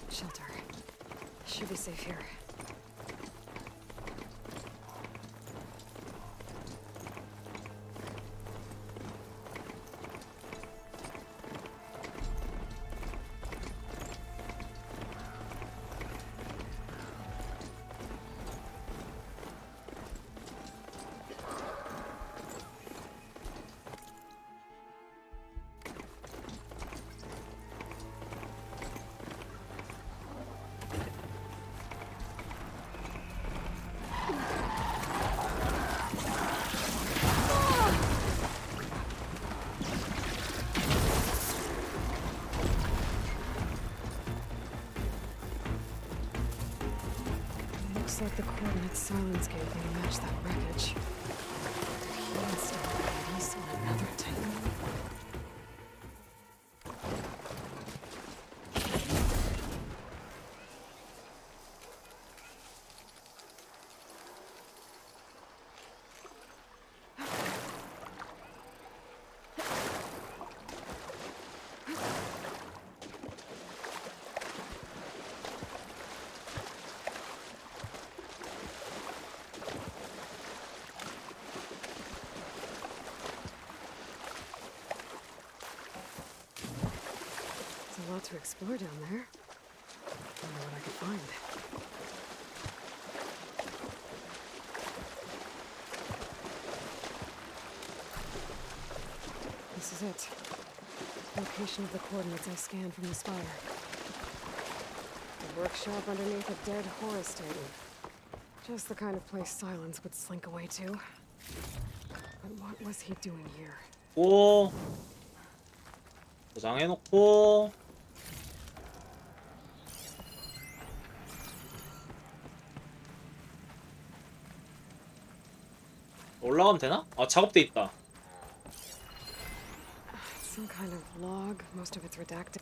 Shelter. Should be safe here. Looks like the coordinates Silence gave me match that wreckage. He installed Hades on another tank. There's a lot to explore down there. Wonder what I can find. This is it. Location of the coordinates I scanned from the spire. The workshop underneath a dead Horus statue. Just the kind of place Silence would slink away to. But what was he doing here? 오. 포장해놓고. 올라가면 되나? 아, 작업돼 있다. Some kind of log, most of it's redacted.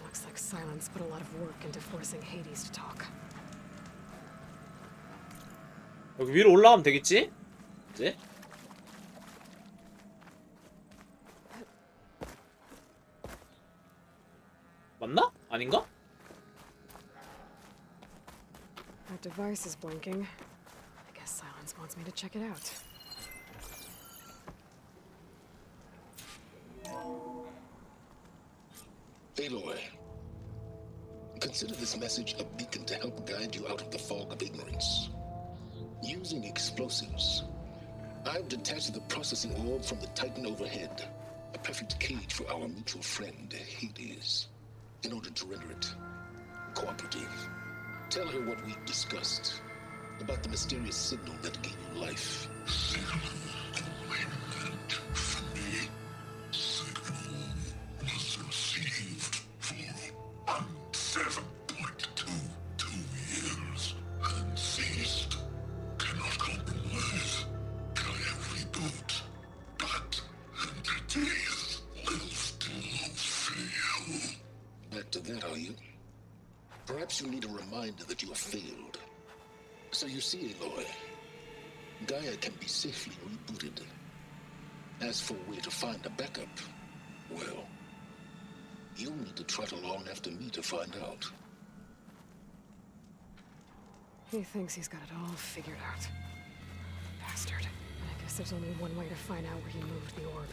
Looks like Silence put a lot of work into forcing Hades to talk. 여기 위로 올라가면 되겠지? 이제? 맞나? 아닌가? That device is blinking. I guess Silence wants me to check it out. Aloy, consider this message a beacon to help guide you out of the fog of ignorance. Using explosives, I've detached the processing orb from the Titan overhead, a perfect cage for our mutual friend, Hades, in order to render it cooperative. Tell her what we've discussed about the mysterious signal that gave you life. Back to that, are you? Perhaps you need a reminder that you have failed. So you see, Aloy, Gaia can be safely rebooted. As for where to find a backup, well, you'll need to trot along after me to find out. He thinks he's got it all figured out. Bastard. I guess there's only one way to find out where he moved the orb.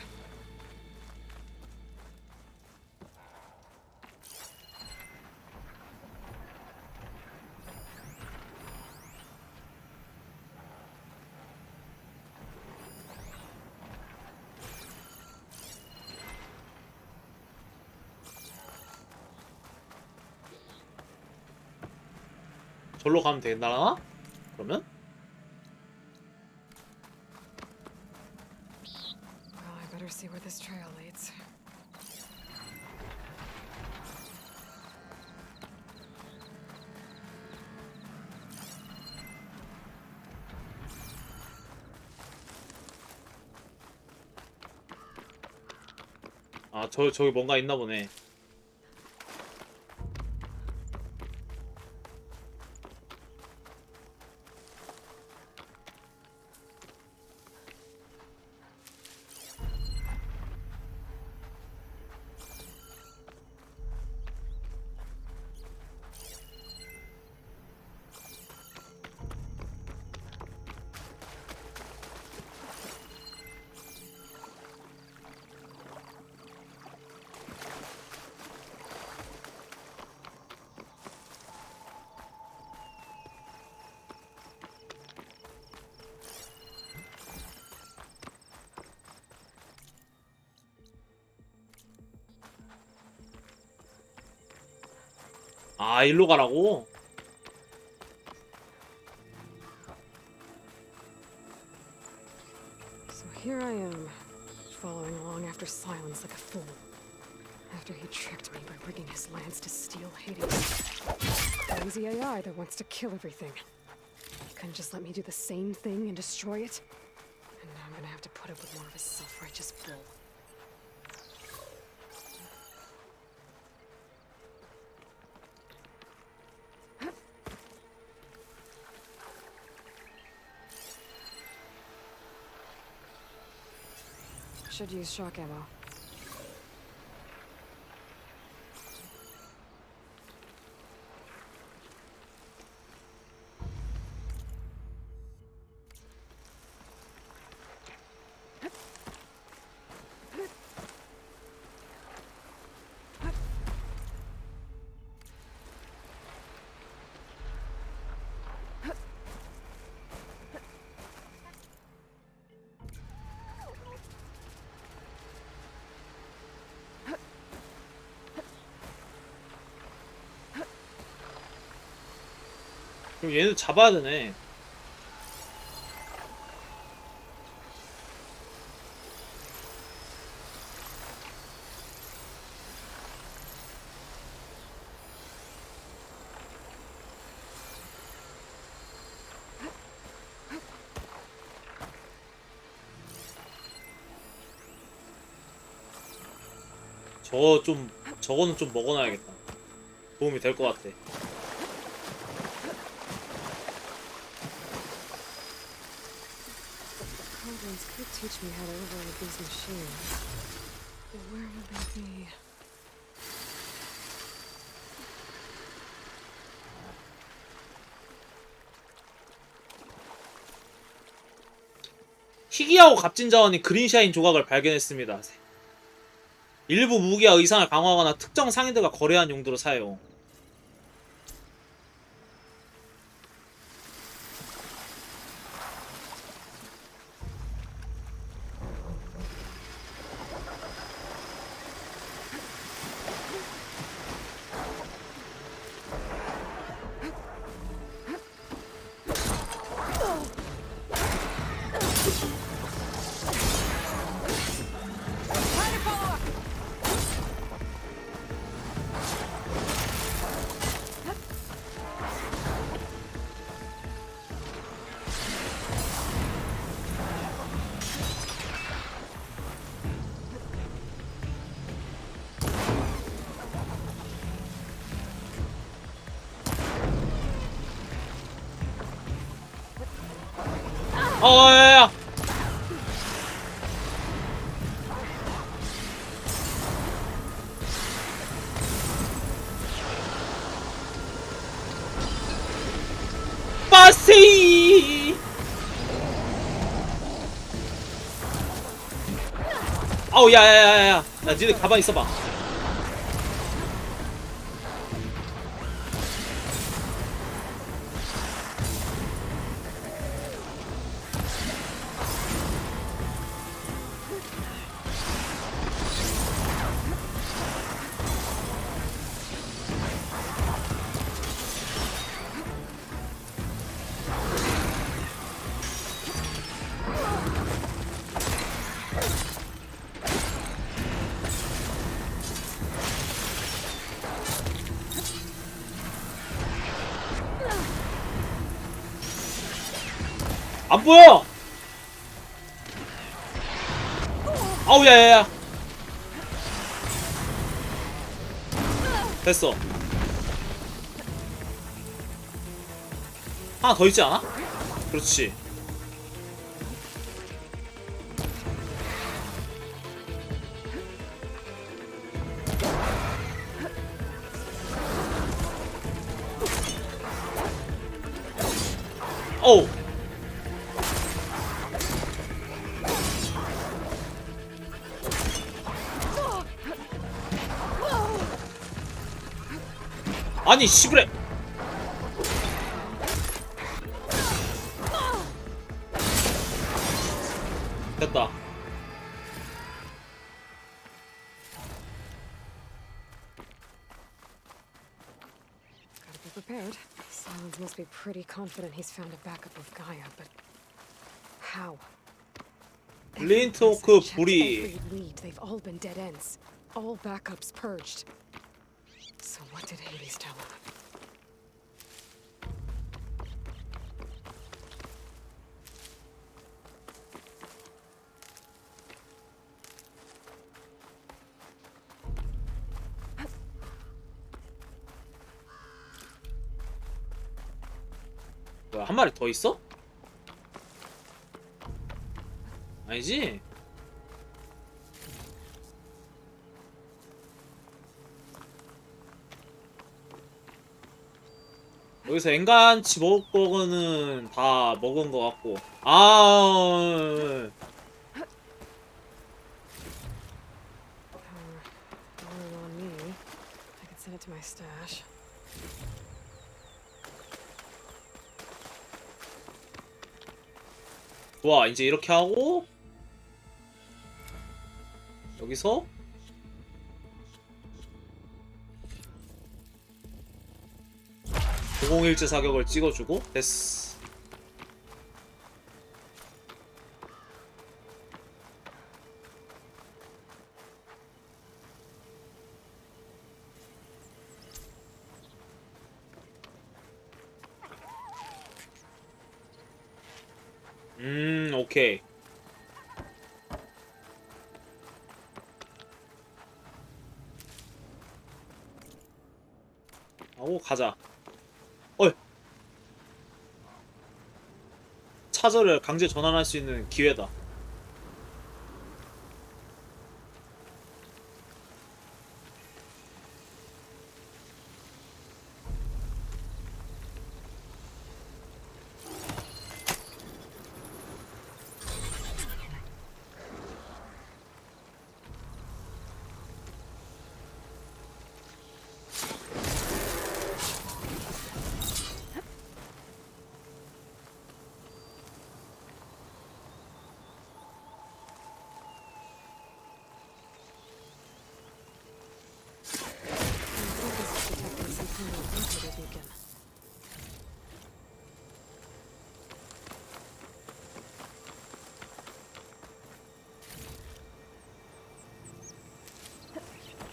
절로 가면 되나? 그러면? Well, I better see where this trail leads. 아, 저기 뭔가 있나 보네. 아, 일로 가라고? So here I am, following along after Silence like a fool. After he tricked me by rigging his lance to steal Hades. Crazy AI that wants to kill everything. He couldn't just let me do the same thing and destroy it? And now I'm gonna have to put up with more of his self-righteous bull. Should use shock ammo. 그럼 얘네도 잡아야 되네. 저거는 좀 먹어놔야겠다. 도움이 될 것 같아. Cauldrons could teach me how to override these machines. But where would they be? 희귀하고 값진 자원인 그린샤인 조각을 발견했습니다. 일부 무기와 의상을 강화하거나 특정 상인들과 거래한 용도로 사용. 야야야. 빠세이. 아우 야야야야. 야 니들 가만히 있어봐. 안 보여! 아우, 야야야! 됐어. 하나 더 있지 않아? 그렇지. 어우. 아니 씨부레. 됐다. Gotta be prepared. Silence must be pretty confident he's found a backup with Gaia, but how? 블린트 호크 불이. Every lead, they've all been dead ends. All backups purged. So what did Hades tell him? 뭐야, 한 마리 더 있어? 아니지? 여기서 엔간치 먹을 거는 다 먹은 거 같고. 아, Rolling on me. I could send it to my stash. 좋아. 이제 이렇게 하고 여기서 고공일제 사격을 찍어주고 됐어. 오케이. 하고 가자. 어이. 차저를 강제 전환할 수 있는 기회다.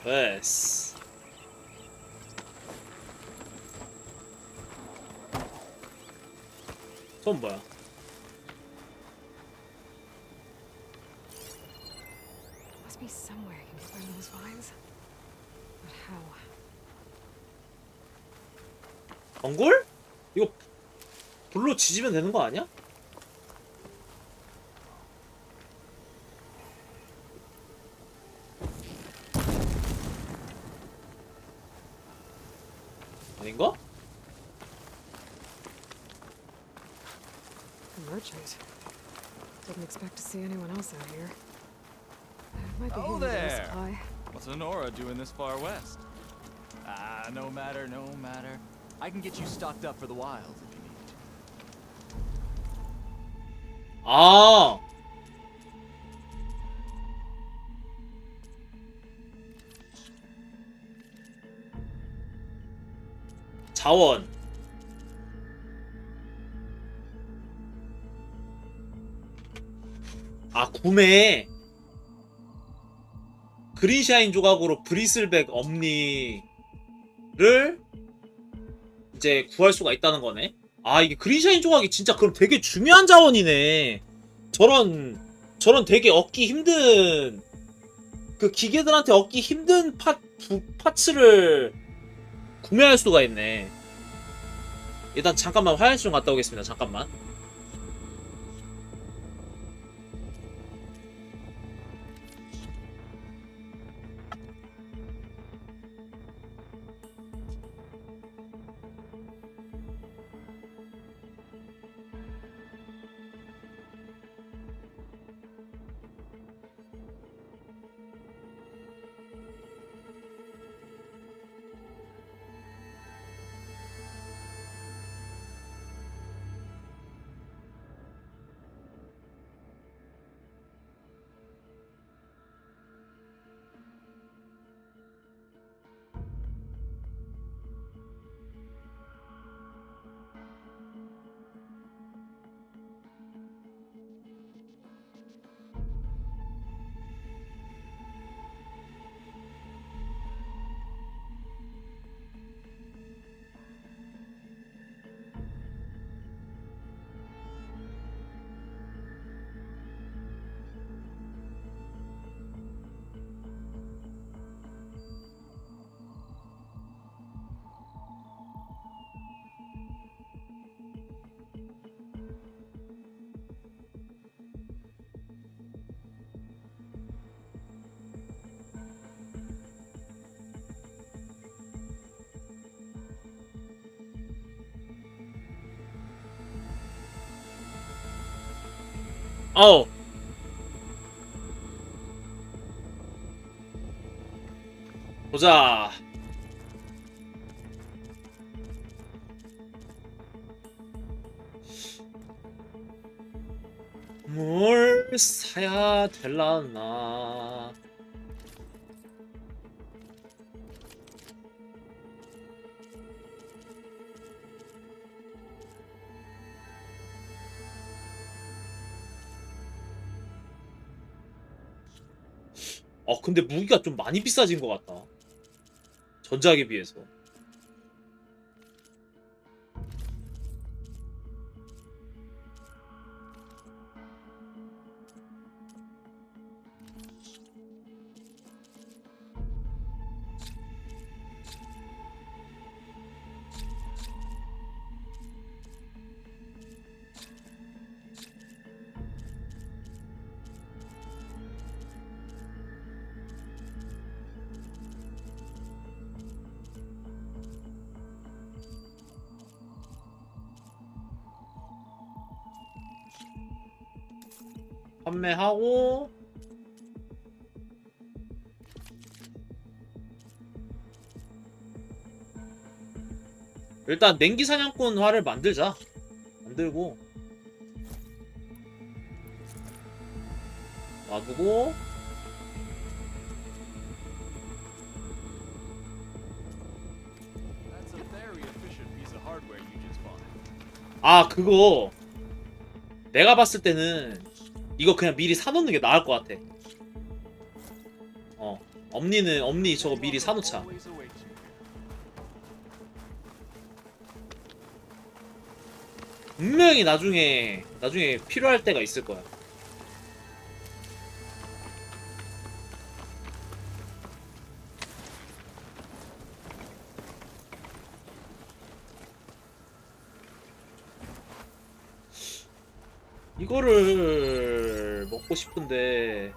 됐어. 전 뭐야? Must be somewhere I can get rid of those vines. But how? 덩굴? 이거 불로 지지면 되는 거 아니야? 아닌가? A merchant. Didn't expect to see anyone else out here. Might be Oh handy to there! supply. What's Honora doing this far west? Ah, no matter, no matter. I can get you stocked up for the wild if you need to. 아. 자원. 아, 구매. 그린샤인 조각으로 브리슬백 엄니를 이제 구할 수가 있다는 거네. 아, 이게 그린샤인 조각이 진짜 그럼 되게 중요한 자원이네. 저런 되게 얻기 힘든, 그 기계들한테 얻기 힘든 파츠를 구매할 수가 있네. 일단 잠깐만 화장실 좀 갔다 오겠습니다. 잠깐만. 어우. 보자. 뭘 사야 될라나. 근데 무기가 좀 많이 비싸진 것 같다. 전작에 비해서. 판매하고 일단 냉기 사냥꾼 활을 만들자. 만들고 놔두고 아 그거 내가 봤을 때는 이거 그냥 미리 사놓는 게 나을 것 같아. 엄니 저거 미리 사놓자. 분명히 나중에 필요할 때가 있을 거야. 이거를 먹고 싶은데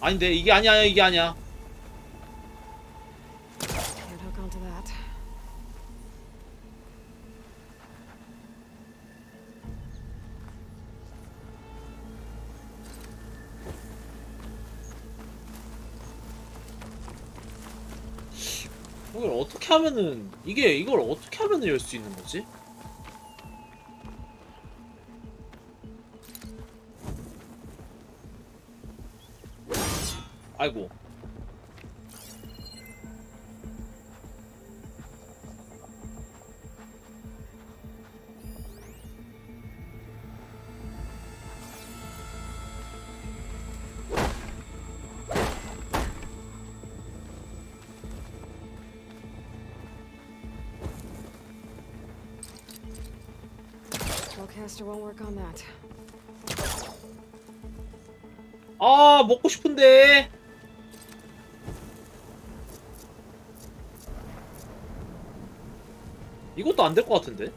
아닌데 이게 아니야 이게 아니야. 이걸 어떻게 하면은 이걸 어떻게 하면은 열 수 있는 거지? 아이고. Spellcaster won't work on that. 아, 먹고 싶은데. 이것도 안 될 것 같은데.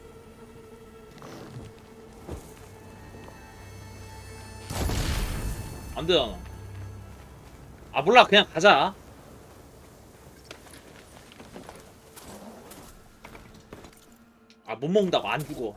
안 되잖아. 아, 몰라. 그냥 가자. 아, 못 먹는다고 안 죽어.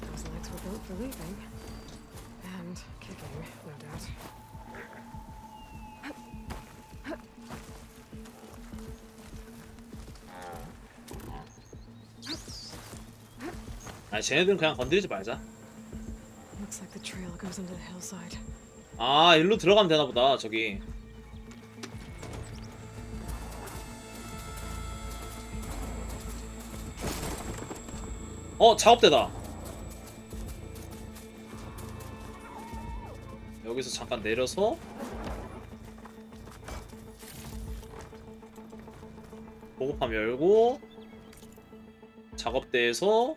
Those legs were built for leaping. And kicking, no doubt. 아, 쟤네들은 그냥 건드리지 말자. Looks like the trail goes into the hillside. 아, 일로 들어가면 되나 보다. 저기. 작업대다. 여기서 잠깐 내려서 보급함 열고 작업대에서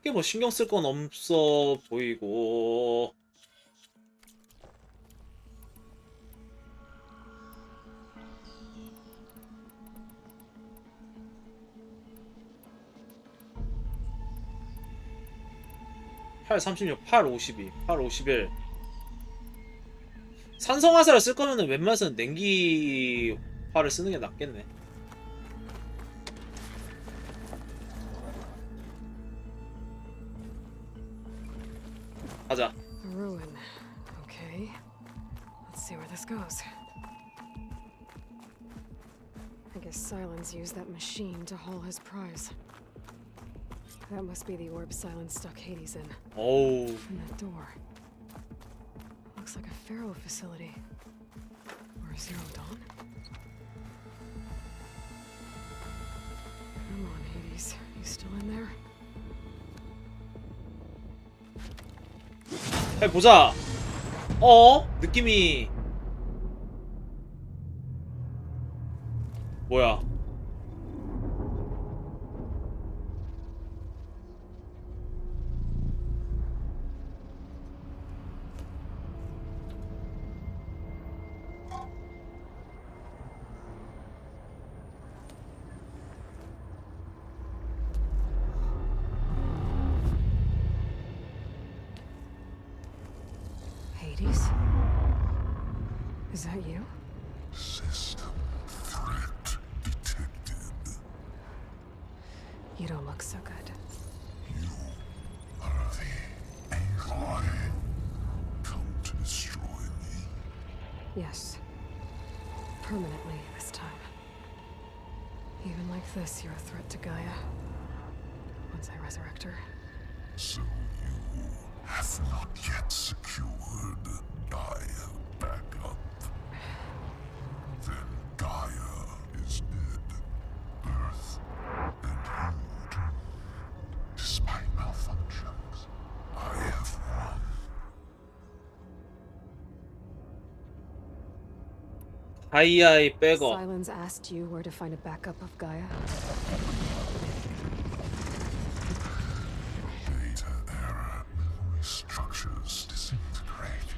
크게 뭐 신경 쓸 건 없어 보이고. (8 36) (8 52) (8 51) 산성화살을 쓸 거면은 웬만해서는 냉기화를 쓰는 게 낫겠네. 가자. A ruin. Okay. Let's see where this goes. I guess Silence used that machine to haul his prize. That must be the orb Silence stuck Hades in. Oh. And that door. Looks like a Pharaoh facility. Or a Zero Dawn. Come on, Hades. You still in there? 해보자. 느낌이 뭐야? Hades? Is that you? System threat detected. You don't look so good. You are the AI come to destroy me. Yes. Permanently this time. Even like this, you're a threat to Gaia. Once I resurrect her. So you have not yet secured Gaia back up. Then Gaia is dead. Earth and you doomed. Despite malfunctions, I have won. 가이아의 백업. Silence asked you where to find a backup of Gaia. Data error, memory structures disintegrated.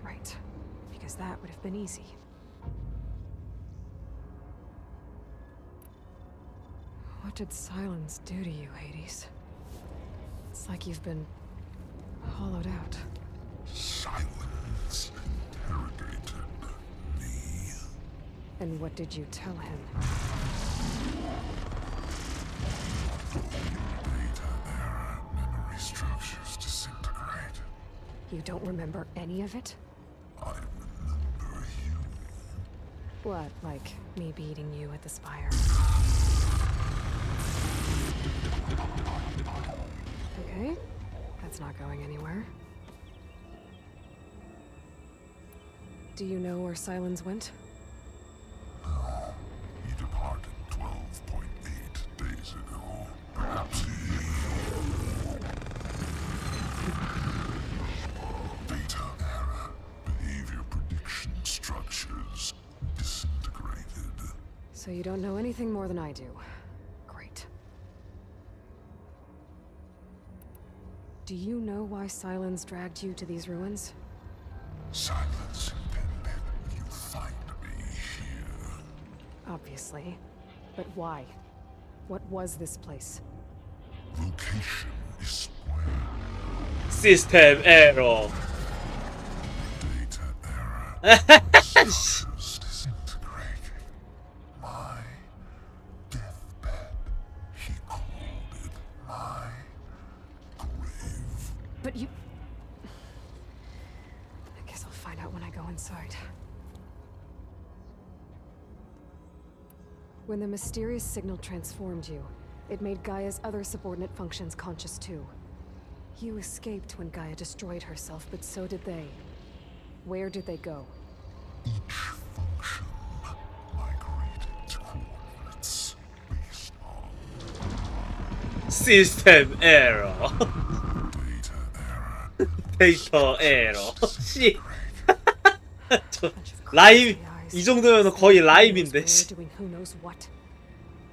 Right. Because that would have been easy. What did Silence do to you, Hades? It's like you've been hollowed out. Silence interrogated me. And what did you tell him? Data error, memory structures disintegrated. You don't remember any of it? I remember you. What, like me beating you at the spire? Okay, that's not going anywhere. Do you know where Silence went? No, he departed 12.8 days ago. Perhaps he... Data error. Behavior prediction structures disintegrated. So you don't know anything more than I do. Great. Do you know why Silence dragged you to these ruins? Silence intended you find me here. Obviously. But why? What was this place? Location is square. System error. Data error. Structures disintegrating. My deathbed. He called it my grave. But you... I guess I'll find out when I go inside. When the mysterious signal transformed you, it made Gaia's other subordinate functions conscious too. You escaped when Gaia destroyed herself, but so did they. Where did they go? Each function migrated to coordinates based on System error. data error. 데이터 에러. 씨. 저 라임 이 정도면 거의 라임인데. Doing who knows what.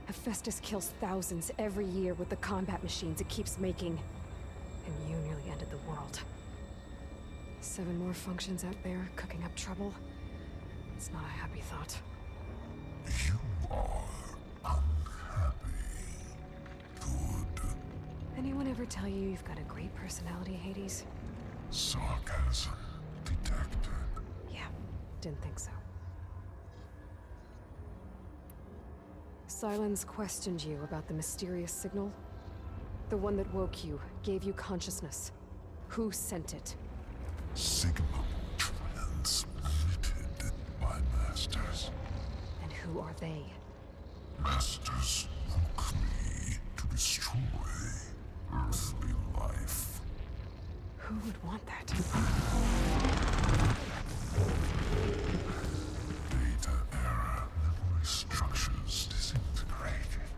Hephaestus kills thousands every year with the combat machines it keeps making. And you nearly ended the world. 7 more functions out there cooking up trouble. It's not a happy thought. You are unhappy. Good. Anyone ever tell you you've got a great personality, Hades? Sarcasm detected. Yeah, didn't think so. Silence questioned you about the mysterious signal. The one that woke you, gave you consciousness. Who sent it? Signal transmitted by masters. And who are they? Masters woke me to destroy earthly life. Who would want that? Data error. Memory structures disintegrated.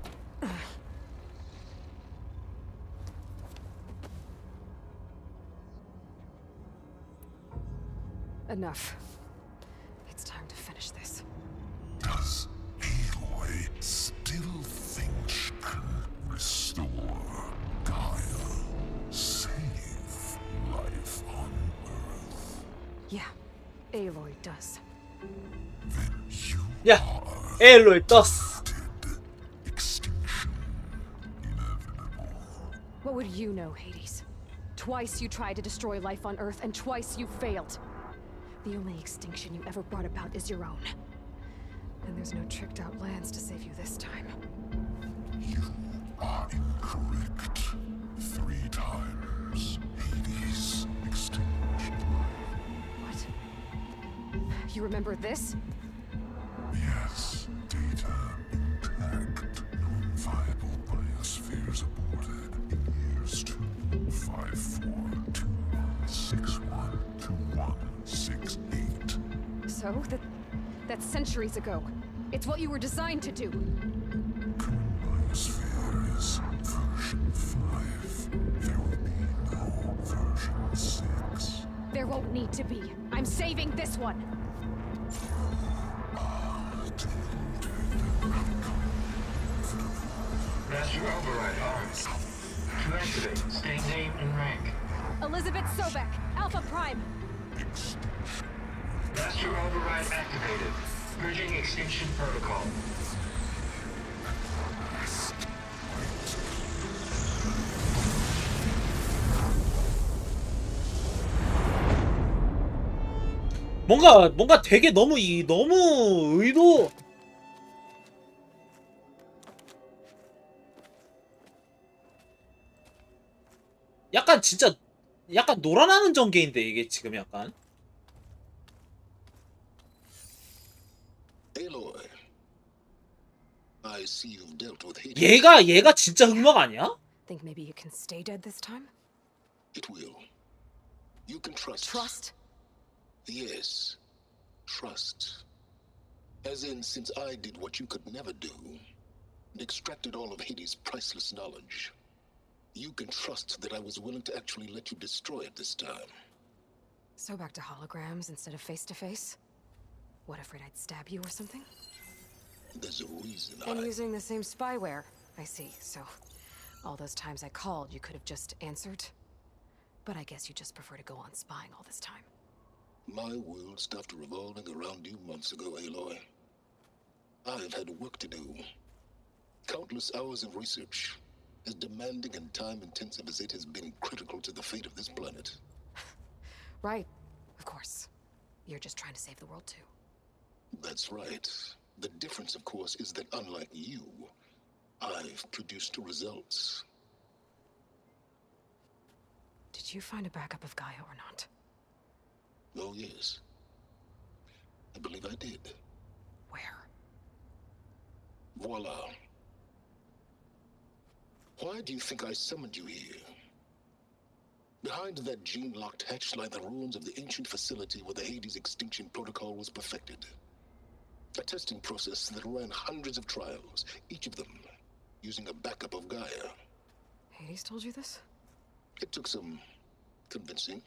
Enough. It's time to finish this. Does Aloy still think she can restore Gaia? Save life on Earth? Yeah, Aloy does. Then you 야, are 엘로이 떴어. extinction inevitable. What would you know, Hades? Twice you tried to destroy life on Earth, and twice you failed. The only extinction you ever brought about is your own. And there's no tricked-out lands to save you this time. You are incorrect. 3 times. Hades extinction. What? You remember this? Yes, data intact. Non-viable biospheres aborted in years 25421612168. So, that's centuries ago. It's what you were designed to do. Current biosphere is version 5. There will be no version 6. There won't need to be. I'm saving this one. Master override arms. To activate, state name and rank. Elizabeth Sobek, Alpha Prime. Master override activated. Bridging extinction protocol. 뭔가 되게 너무 의도 약간 진짜 약간 놀아나는 전개인데 이게 지금 약간. Aloy, I see you've dealt with Hades. 얘가 진짜 흑막 아니야? Think maybe you can stay dead this time? It will. You can trust. Trust? Yes. Trust. As in, since I did what you could never do, and extracted all of Hades' priceless knowledge, you can trust that I was willing to actually let you destroy it this time. So back to holograms instead of face-to-face? What, afraid I'd stab you or something? There's a reason And using the same spyware. I see, so all those times I called, you could have just answered? But I guess you just prefer to go on spying all this time. My world stopped revolving around you months ago, Aloy. I've had work to do. Countless hours of research, as demanding and time-intensive as it has been critical to the fate of this planet. Right, of course. You're just trying to save the world too. That's right. The difference, of course, is that unlike you, I've produced results. Did you find a backup of Gaia or not? Oh, yes. I believe I did. Where? Voila. Why do you think I summoned you here? Behind that gene-locked hatch lie the ruins of the ancient facility where the Hades extinction protocol was perfected. A testing process that ran hundreds of trials, each of them using a backup of Gaia. Hades told you this? It took some convincing,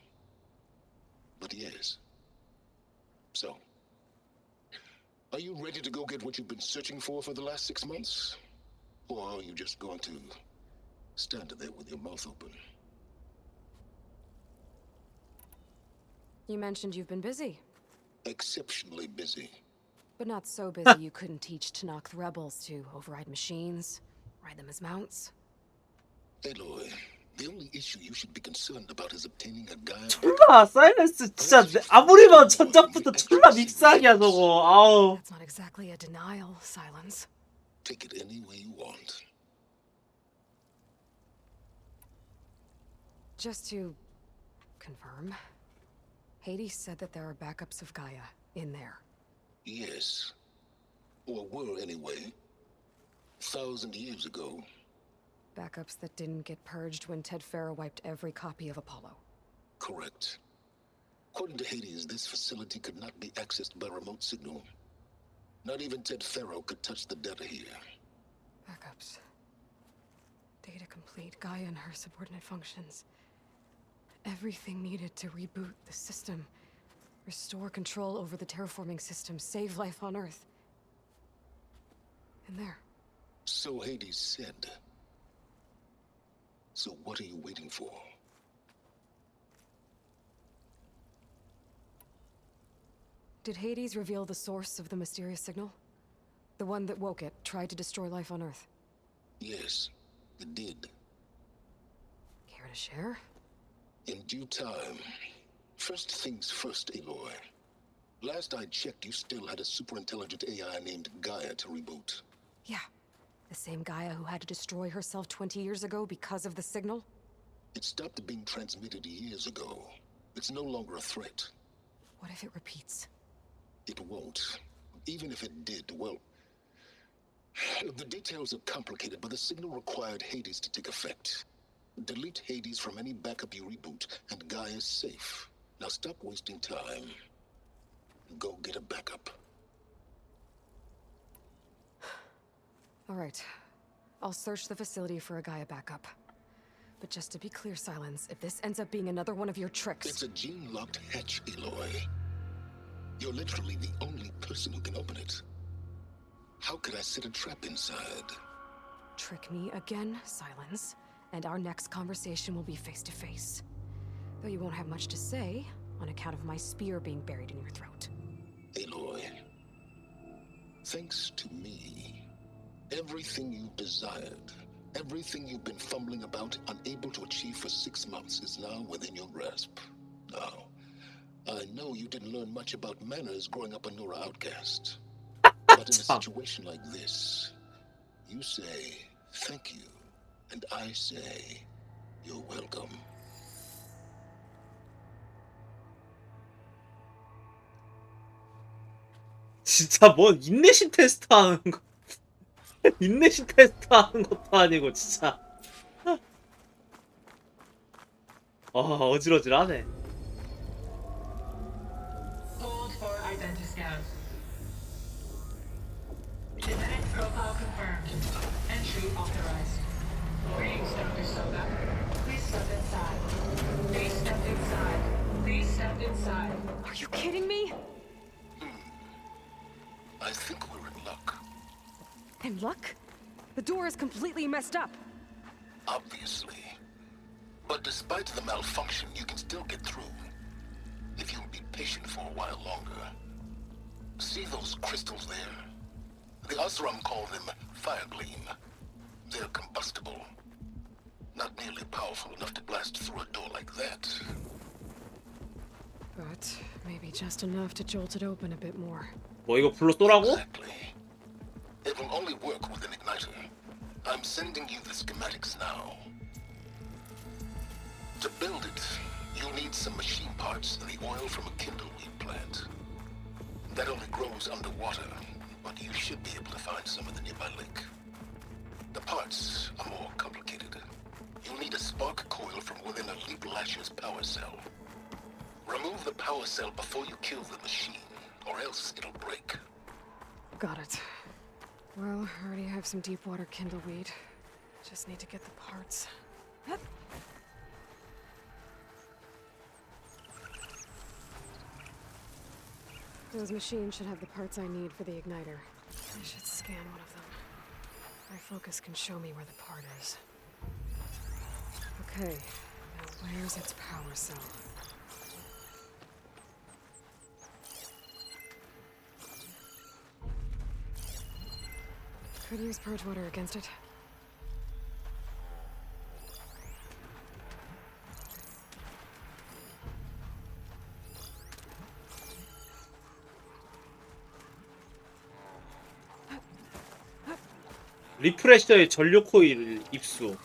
but yes. So, are you ready to go get what you've been searching for the last 6 months? Or are you just going to stand there with your mouth open? You mentioned you've been busy. Exceptionally busy. But not so busy you couldn't teach Tanakh the rebels to override machines, ride them as mounts. Aloy, the only issue you should be concerned about is obtaining a Gaia. 졸라 사일런스 진짜 아무리 봐도 전작부터 졸라 밉상이야 저거. 아우. That's not exactly a denial, Silence. Take it any way you want. Just to confirm, Hades said that there are backups of Gaia in there. Yes. Or were anyway. 1,000 years ago. Backups that didn't get purged when Ted Farrow wiped every copy of Apollo. Correct. According to Hades, this facility could not be accessed by remote signal. Not even Ted Farrow could touch the data here. Backups. Data complete, Gaia and her subordinate functions. Everything needed to reboot the system. Restore control over the terraforming system, save life on Earth. In there. So Hades said. So what are you waiting for? Did Hades reveal the source of the mysterious signal? The one that woke it, tried to destroy life on Earth? Yes, it did. Care to share? In due time. First things first, Aloy. Last I checked, you still had a super-intelligent AI named Gaia to reboot. Yeah. The same Gaia who had to destroy herself 20 years ago because of the signal? It stopped being transmitted years ago. It's no longer a threat. What if it repeats? It won't. Even if it did, well... The details are complicated, but the signal required Hades to take effect. Delete Hades from any backup you reboot, and Gaia's safe. Now stop wasting time. Go get a backup. All right. I'll search the facility for a Gaia backup. But just to be clear, Silence, if this ends up being another one of your tricks... It's a gene-locked hatch, Aloy. You're literally the only person who can open it. How could I set a trap inside? Trick me again, Silence, and our next conversation will be face-to-face. Though you won't have much to say, on account of my spear being buried in your throat. Aloy, thanks to me, everything you've desired, everything you've been fumbling about, unable to achieve for 6 months, is now within your grasp. Now, I know you didn't learn much about manners growing up a Nora outcast. But in a situation like this, you say, thank you, and I say, you're welcome. 진짜 뭔 인내심 테스트 하는 거 인내심 테스트 하는 것도 아니고 진짜. 어질어질하네. Hold for identity scan. Genetic profile confirmed. Entry authorized. Greetings, Dr. Soga. Please step inside. Please step inside. Please step inside. Are you kidding me? I think we're in luck. In luck? The door is completely messed up. Obviously. But despite the malfunction, you can still get through. If you'll be patient for a while longer. See those crystals there? The Osram call them fire gleam. They're combustible. Not nearly powerful enough to blast through a door like that. But maybe just enough to jolt it open a bit more. 뭐 이거 불로 쏘라고? Exactly. It will only work with an igniter. I'm sending you the schematics now. To build it, you'll need some machine parts and the oil from a kindleweed plant. That only grows underwater, but you should be able to find some in the nearby lake. The parts are more complicated. You'll need a spark coil from within a Leap Lasher's power cell. Remove the power cell before you kill the machine, or else it'll break. Got it. Well, I already have some deep water kindleweed. Just need to get the parts. Those machines should have the parts I need for the igniter. I should scan one of them. My focus can show me where the part is. Okay, now where's its power cell? Could use purge water against it. 리프레셔의 전류 코일 입수.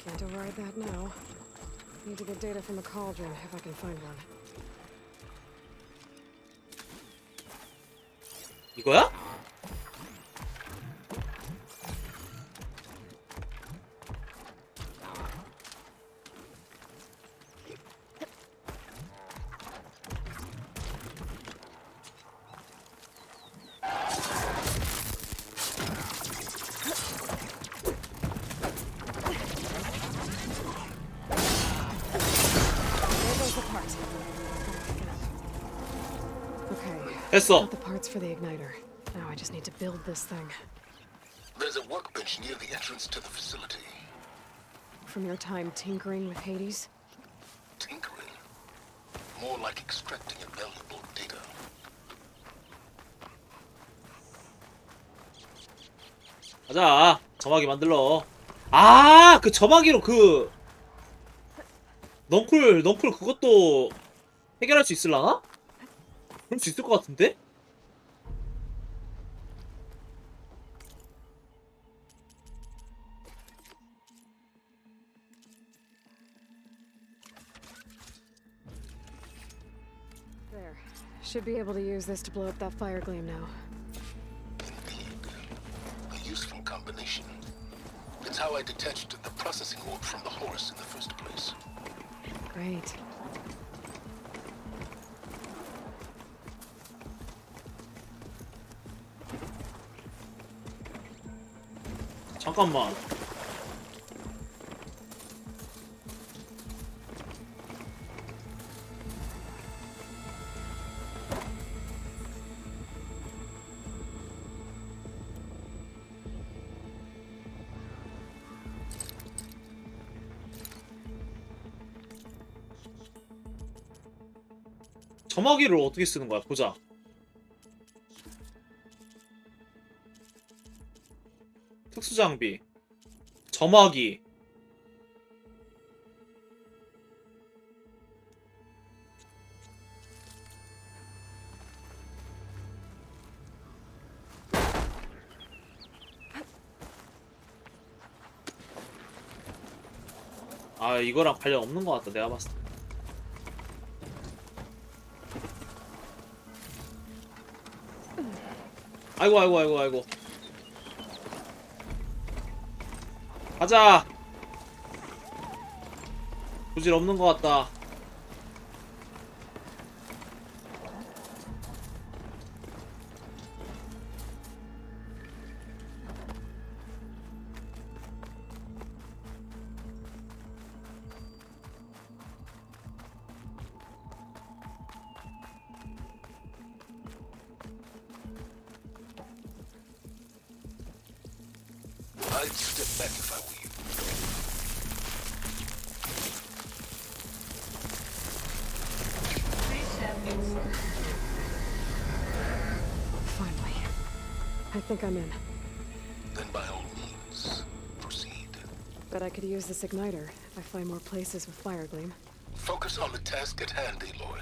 Can't override that now. Need to get data from the cauldron if I can find one. 이거야? 됐어. Got the parts for the igniter. Now I just need to build this thing. There's a workbench near the entrance to the facility. From your time tinkering with Hades? Tinkering? More like extracting invaluable data. 가자. 점화기 만들러. 아, 그 점화기로 그 넝쿨 그것도 해결할 수 있을라나? 그럴 수 있을 것 같은데? There. Should be able to use this to blow up that fire gleam now. A useful combination. It's how I detached the processing orb from the horse in the first place. Great. 잠깐만. 점화기를 어떻게 쓰는 거야? 보자. 특수 장비. 점화기. 아 이거랑 관련 없는 것 같다 내가 봤을 때. 아이고 아이고 아이고 아이고. 가자. 부질 없는 것 같다. I'd step back if I were you. Finally. I think I'm in. Then by all means, proceed. Bet I could use this igniter if I find more places with fire gleam. Focus on the task at hand, Aloy.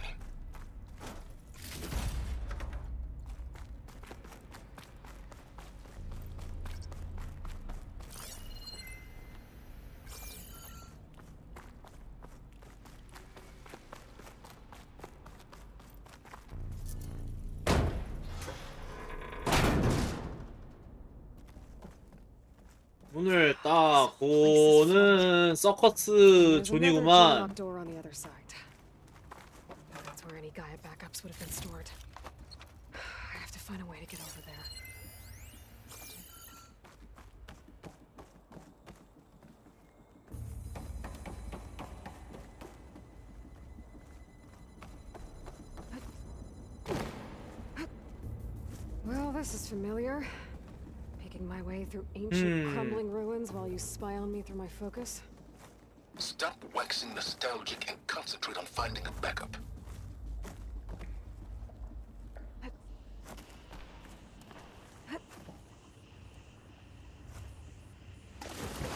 문을 딱 보는 서커스 존이구만. Locked door on the other side. That's where any Gaia backups would have been stored. I have to find a way to get over there. Well, this is familiar. Making my way through ancient, crumbling ruins while you spy on me through my focus. Stop waxing nostalgic and concentrate on finding a backup.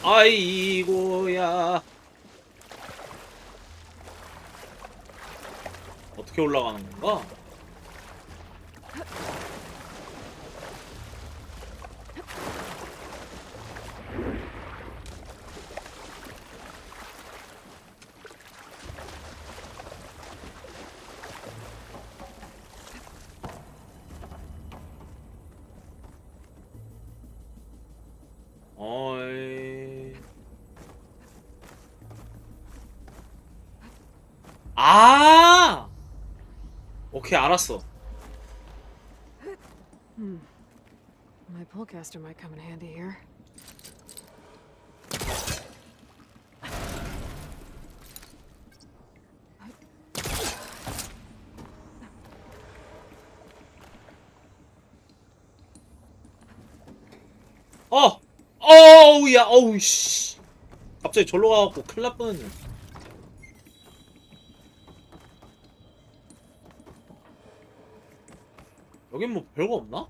아이고야. 어떻게 올라가는 건가? 어이. 아! 오케이, 알았어. My pullcaster might come in handy here. 어우야, 어우, 씨. 갑자기 절로 가갖고 큰일 날 뻔했네. 여긴 뭐 별거 없나?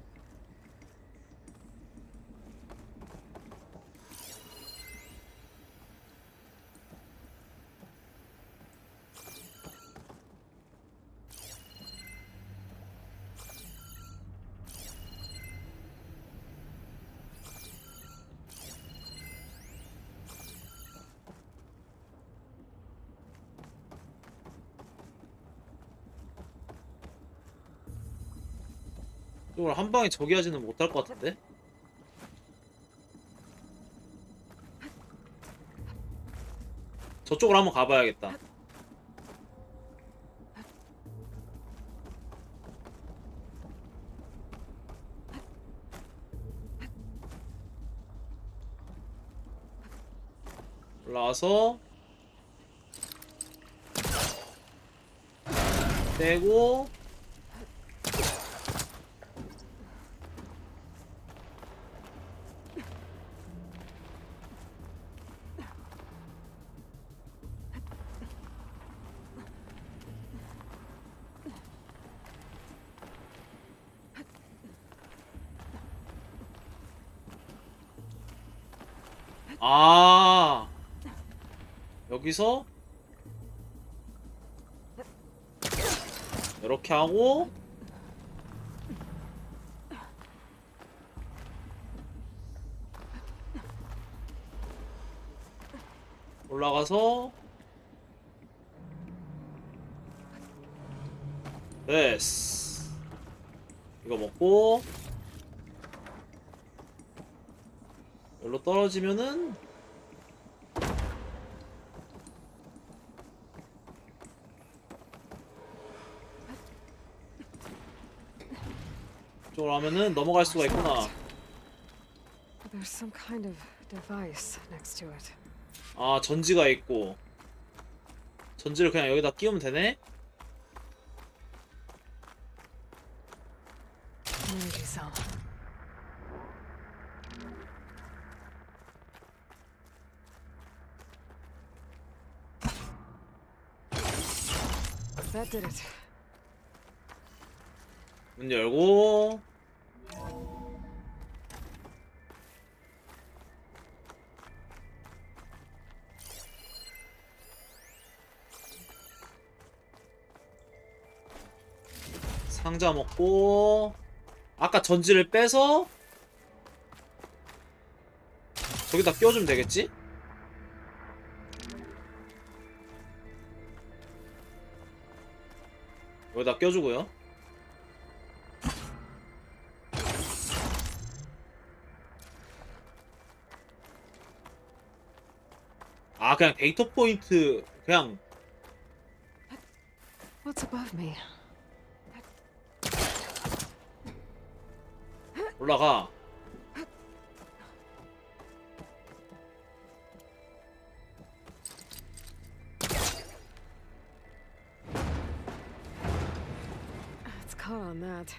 이걸 한 방에 저기 하지는 못할 것 같은데? 저쪽으로 한번 가봐야겠다. 올라와서 떼고 아 여기서 이렇게 하고 올라가서 됐어. 이거 먹고 여기로 떨어지면은 이쪽으로 하면은 넘어갈 수가 있구나. There's some kind of device next to it. 아, 전지가 있고 전지를 그냥 여기다 끼우면 되네? Energy cell. That did it. 문 열고 상자 먹고 아까 전지를 빼서 저기다 끼워주면 되겠지? 여기다 껴주고요. 아, 그냥 데이터 포인트 그냥 What's above me? 올라가. It's caught on that.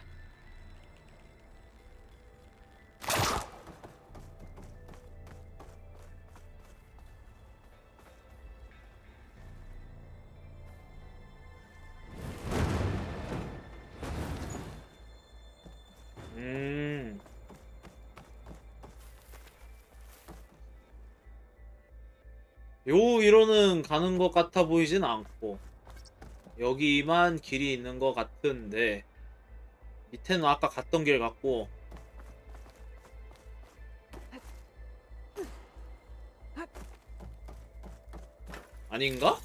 요 위로는 가는 것 같아 보이진 않고 여기만 길이 있는 것 같은데 밑에는 아까 갔던 길 같고 아닌가?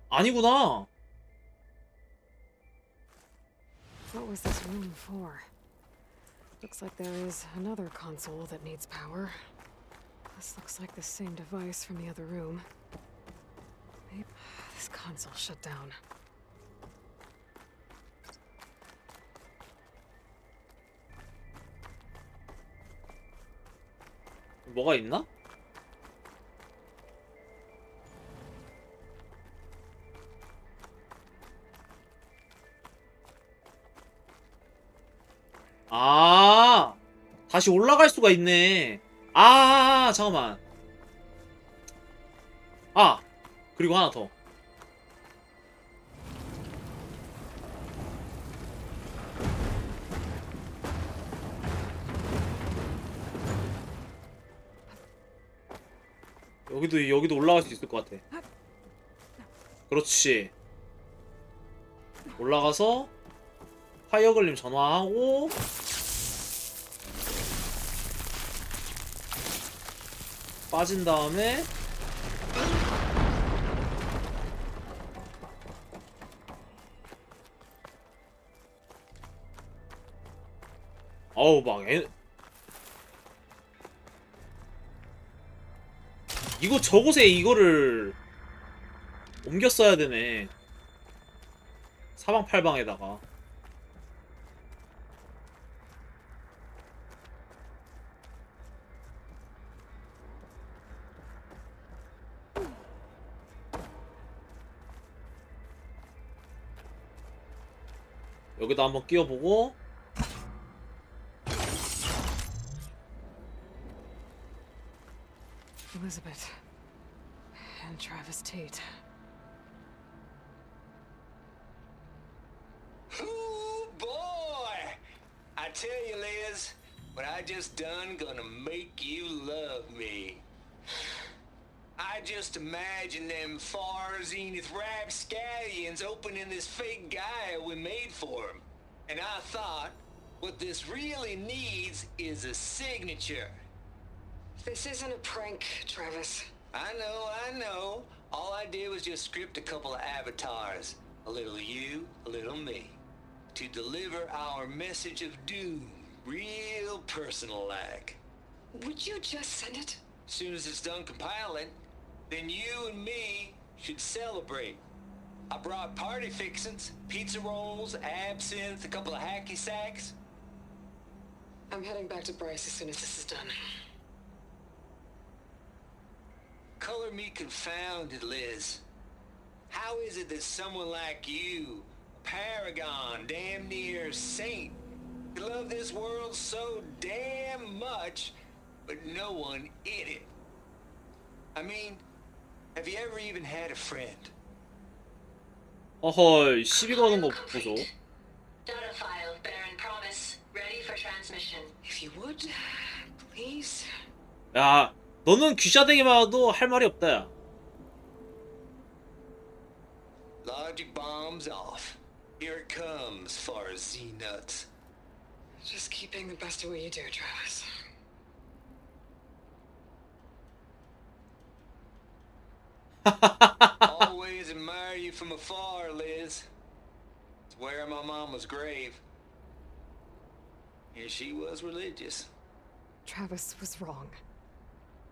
아니구나. What was this room for? Looks like there is another console that needs power. This looks like the same device from the other room. Maybe this console shut down. 뭐가 있나? 아, 다시 올라갈 수가 있네. 아, 잠깐만. 아, 그리고 하나 더. 여기도 올라갈 수 있을 것 같아. 그렇지. 올라가서 파이어글림 전화하고 빠진 다음에 어우 이거 저곳에 이거를 옮겨 써야 되네. 사방팔방에다가 여기다 한번 끼워보고 Elizabeth and Travis Tate. Ooh, boy! I tell you, Liz, what I just done gonna make you love me. I just imagine them far zenith rapscallions opening this fake guy we made for him. And I thought, what this really needs is a signature. This isn't a prank, Travis. I know. All I did was just script a couple of avatars. A little you, a little me. To deliver our message of doom, real personal-like. Would you just send it? As soon as it's done compiling, then you and me should celebrate. I brought party fixins, pizza rolls, absinthe, a couple of hacky sacks. I'm heading back to Bryce as soon as this is done. Color me confounded, Liz. How is it that someone like you, a paragon, damn near saint, could love this world so damn much, but no one in it? I mean, have you ever even had a friend? 어헐, 시비 거는 거 보소. Data file, Baron Promise, ready for transmission. If you would, please. 야, 너는 귀샤대기만 해도 할 말이 없다, 야. Logic bombs off. Here it comes, far as Z-nuts. Just keep being the best at what you do, Travis. Always admire you from afar, Liz. It's where my mama's grave. And she was religious. Travis was wrong.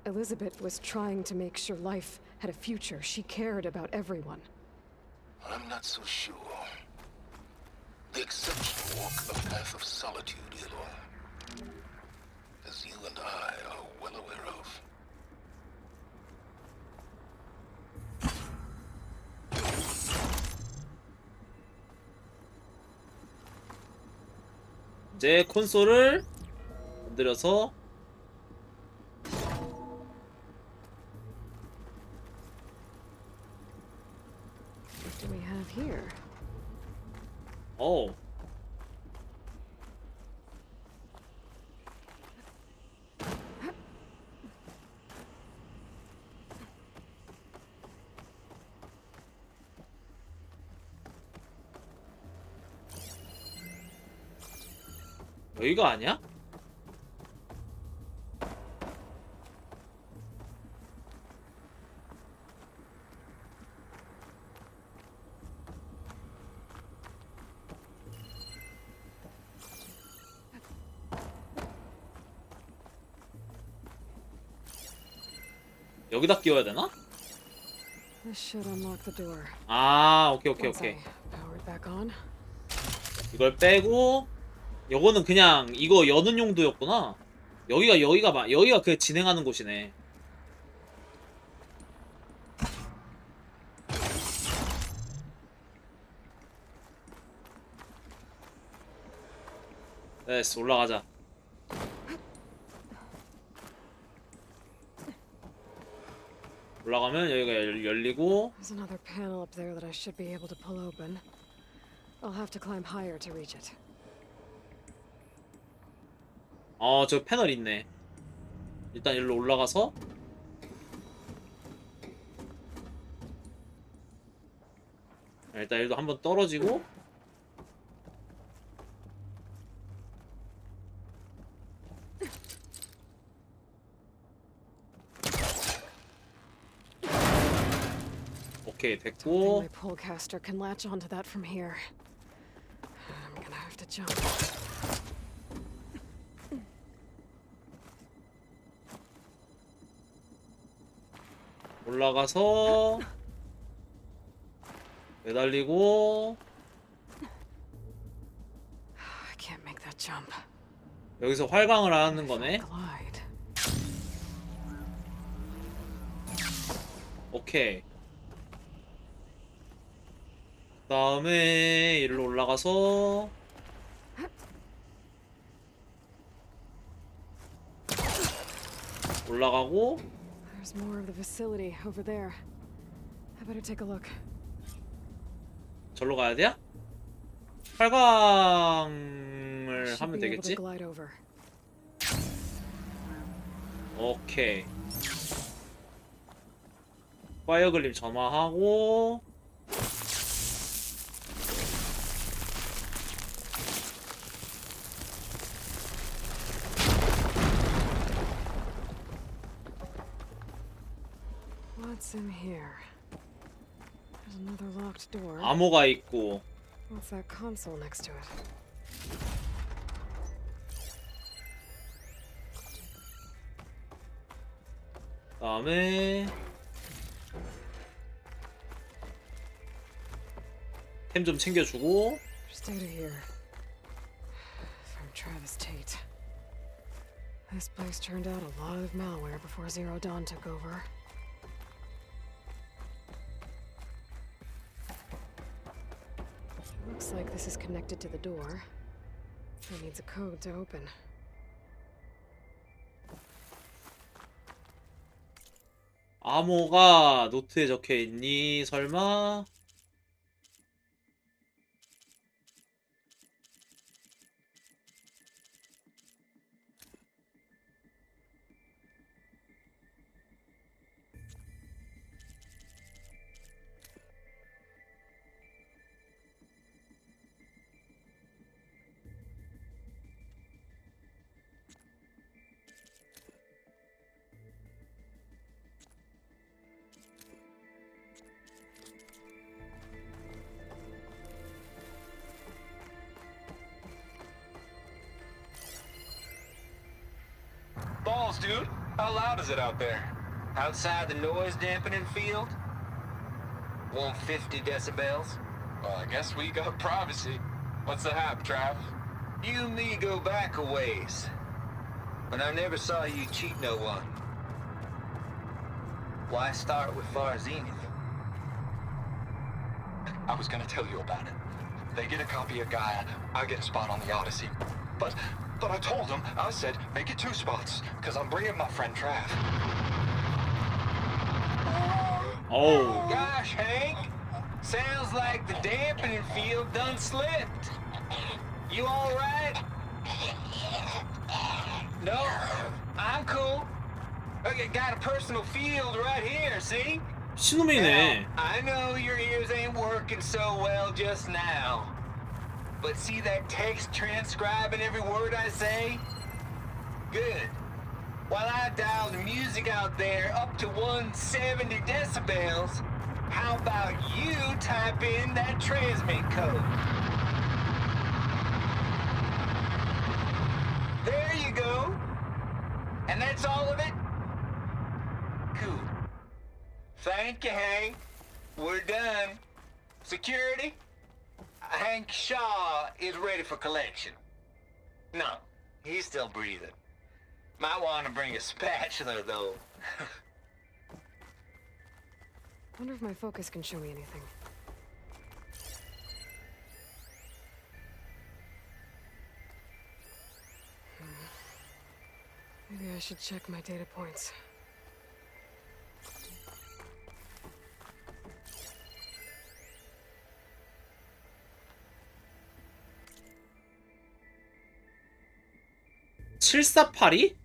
Elizabeth was trying to make sure life had a future. She cared about everyone. I'm not so sure. The exceptional walk the path of solitude, Elo, as you and I are well aware of. 이제 콘솔을 건드려서 What do we have here? 어. 여기가 아니야? 여기다 끼워야 되나? This should unlock the door. 아, 오케이. Powered back on. 이걸 빼고 요거는 그냥 이거 여는 용도였구나. 여기가 그 진행하는 곳이네. 됐어, 올라가자. 올라가면 여기가 열리고. There's another panel up there that I should be able to pull open. I'll have to climb higher to reach it. 저 패널 있네. 일단 일로 올라가서 일단 일도 한번 떨어지고 오케이, 됐고. My pullcaster can latch onto that from here. I'm gonna have to jump. 올라가서 매달리고 I can't make that jump. 여기서 활강을 하는 거네. 오케이. 그 다음에 이리로 올라가서 올라가고. There's more of the facility over there. I better take a look. 절로 가야 돼요? 활강을 하면 되겠지? 오케이. 파이어글림 점화하고 What's in here? There's another locked door. 암호가 있고 What's that console next to it? 그다음에 템 좀 챙겨주고 Just out of here. From Travis Tate. This place turned out a lot of malware before Zero Dawn took over. Looks like this is connected to the door. It needs a code to open. 암호가 노트에 적혀있니? 설마? Balls, dude. How loud is it out there? Outside the noise dampening field? 150 decibels? Well, I guess we got privacy. What's the hap, Trav? You and me go back a ways. But I never saw you cheat no one. Why start with Far Zenith? I was gonna tell you about it. They get a copy of Gaia, I get a spot on the Odyssey. But I told them, I said, make it 2 spots, because I'm bringing my friend Trav. Oh. Gosh, Hank. Sounds like the dampening field done slipped. You all right? No, I'm cool. Okay, got a personal field right here, see? 신놈이네. I know your ears ain't working so well just now. But see that text transcribing every word I say? Good. While I dial the music out there up to 170 decibels, how about you type in that transmit code? There you go. And that's all of it? Cool. Thank you, Hank. We're done. Security? Hank Shaw is ready for collection. No, he's still breathing. Might want to bring a spatula, though. Wonder if my focus can show me anything. Maybe I should check my data points. (7482)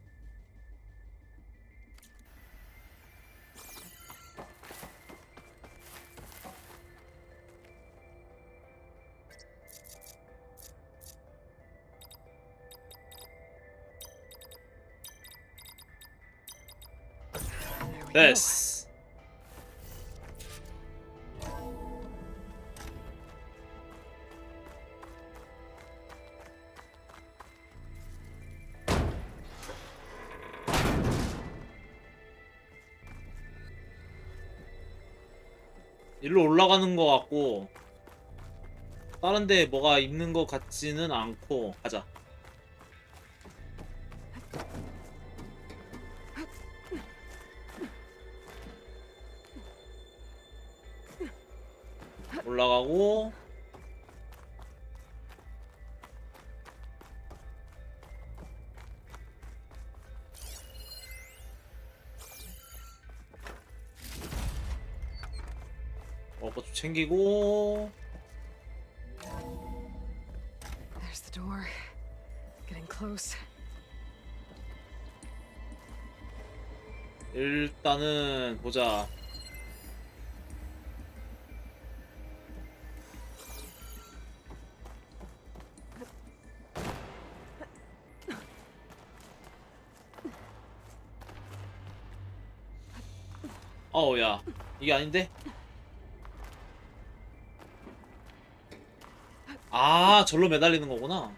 됐어. 일로 올라가는 거 같고 다른 데 뭐가 있는 거 같지는 않고 가자. 올라가고 것 좀 챙기고. There's the door. Getting close. 일단은 보자. 야, 이게 아닌데? 아, 절로 매달리는 거구나.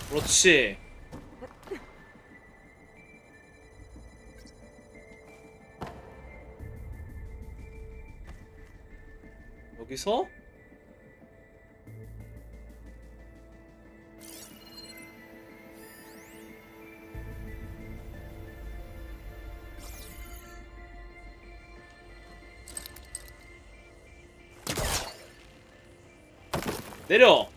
그렇지. 여기서 내려.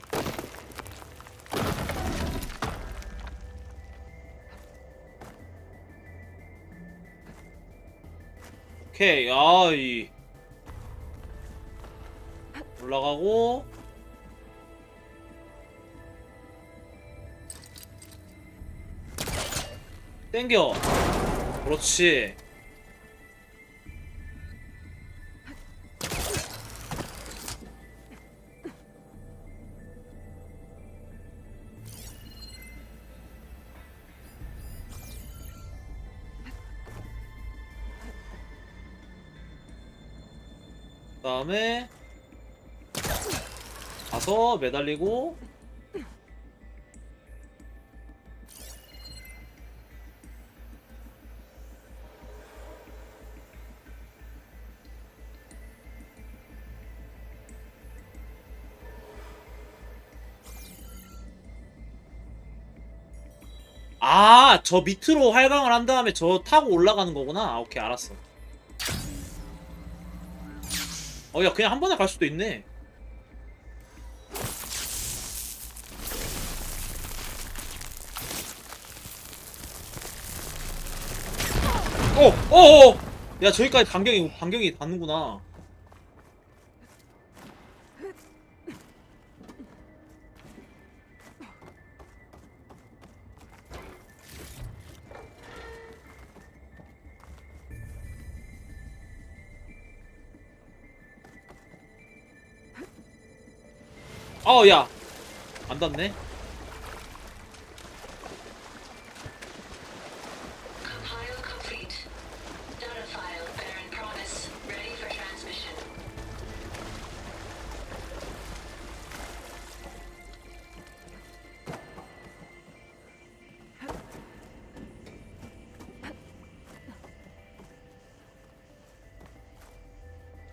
오케이. 아이 올라가고 땡겨. 그렇지. 그 다음에 가서 매달리고 아, 저 밑으로 활강을 한 다음에 저 타고 올라가는 거구나. 아, 오케이, 알았어. 야, 그냥 한 번에 갈 수도 있네. 야, 저기까지 반경이 닿는구나. 야, 안 닿네. Compile complete. Data file Baron Promise ready for transmission.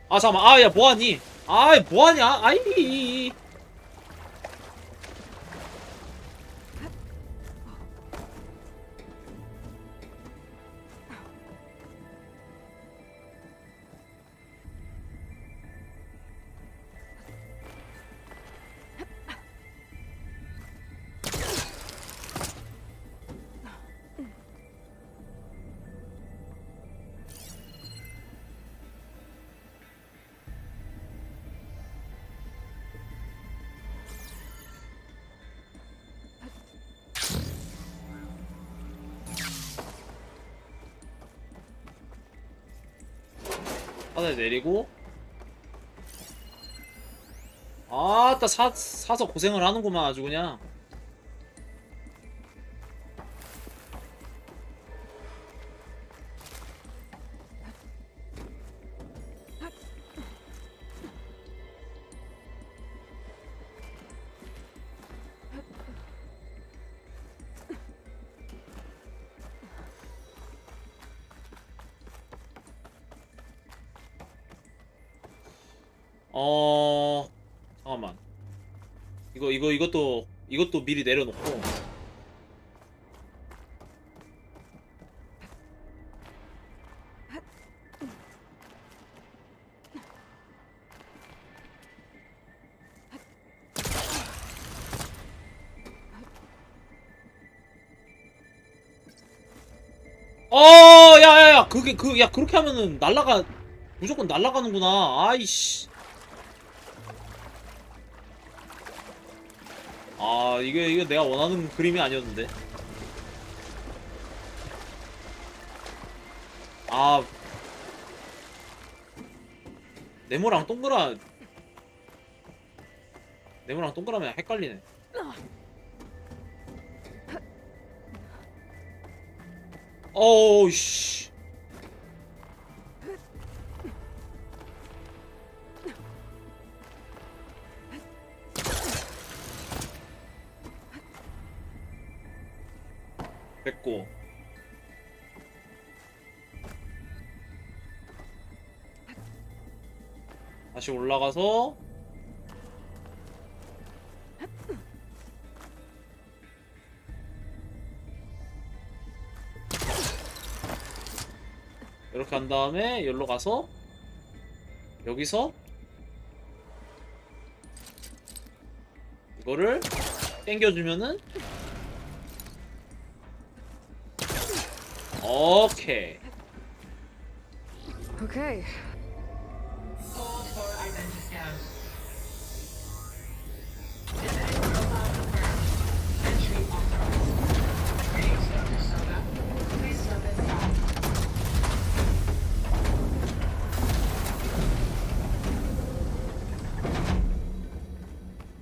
아, 잠깐만. 야, 뭐하니? 뭐하냐? 아이. 바다에 내리고 아따 사서 고생을 하는구만 아주 그냥. 잠깐만. 이것도 미리 내려놓고. 야야야, 그렇게 하면은 무조건 날아가는구나. 아이씨. 이게 내가 원하는 그림이 아니었는데. 네모랑 동그라면 헷갈리네. 어우 씨. 됐고. 다시 올라가서 이렇게 한 다음에 여기로 가서 여기서 이거를 당겨주면은 오케이. Okay. Hold for identity scans. Genetic profile confirmed. Entry authorized. Greetings, Dr. Soda. Please step inside.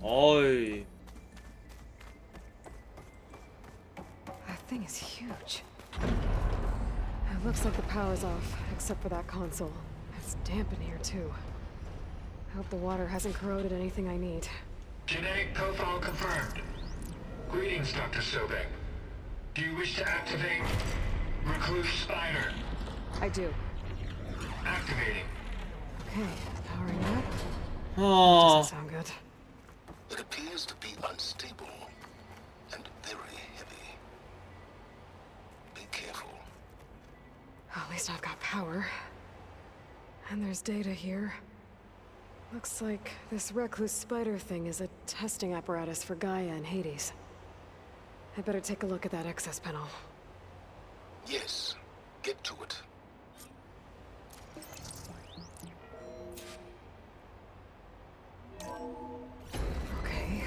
어이. That thing is huge. It looks like the power's off, except for that console. It's damp in here, too. I hope the water hasn't corroded anything I need. Genetic profile confirmed. Greetings, Dr. Sobek. Do you wish to activate Recluse Spider? I do. Activating. Okay, powering up. 어. Doesn't sound good. It appears to be unstable and very heavy. Be careful. At least I've got power. And there's data here. Looks like this recluse spider thing is a testing apparatus for Gaia and Hades. I better take a look at that access panel. Yes, get to it. Okay.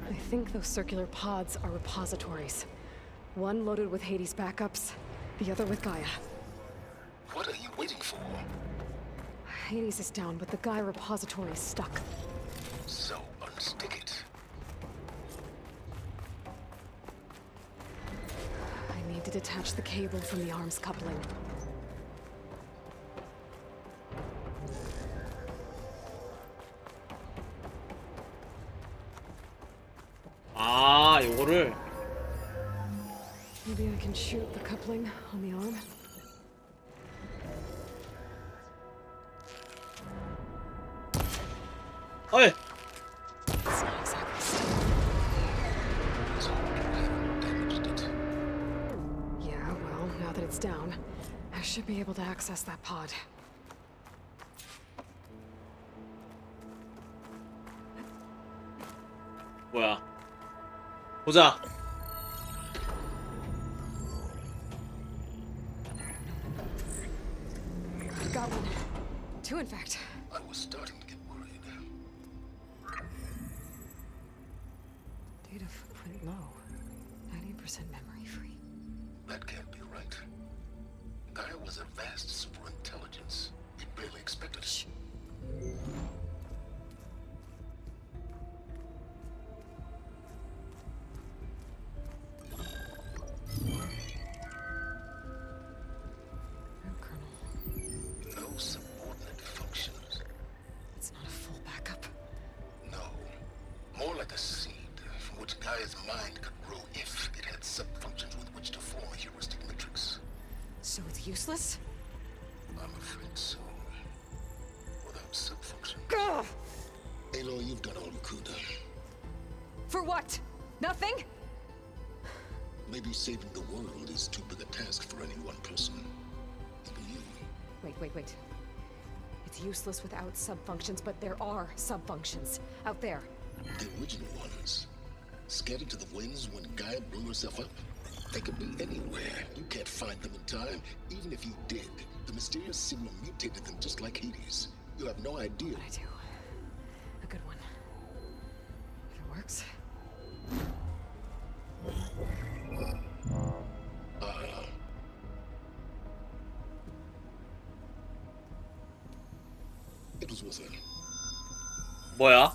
I think those circular pods are repositories. One loaded with Hades backups, the other with Gaia. What are you waiting for? Hades is down, but the Gaia repository is stuck. So unstick it. I need to detach the cable from the arms coupling. 아, 요거를 Maybe I can shoot the coupling on the arm. 어이. It's not exactly stuck. Yeah, well, now that it's down, I should be able to access that pod. 뭐야? 보자. Got one. Two, in fact. I was starting to get worried. Data footprint low. 90% memory free. That can't be right. Gaia was a vast superintelligence. We barely expected it. No subordinate functions. It's not a full backup. No. More like a seed from which Gaia's mind could grow if it had sub-functions with which to form a heuristic matrix. So it's useless? I'm afraid so. Without sub-functions. Gah! Aloy, you've done all you could. For what? Nothing? Maybe saving the world is too big a task for any one person. Even you. Wait. It's useless without subfunctions, but there are subfunctions out there. The original ones. Scattered to the winds when Gaia blew herself up. They could be anywhere. You can't find them in time. Even if you did, the mysterious signal mutated them just like Hades. You have no idea. But I do. A good one. If it works. It was worth it. 뭐야?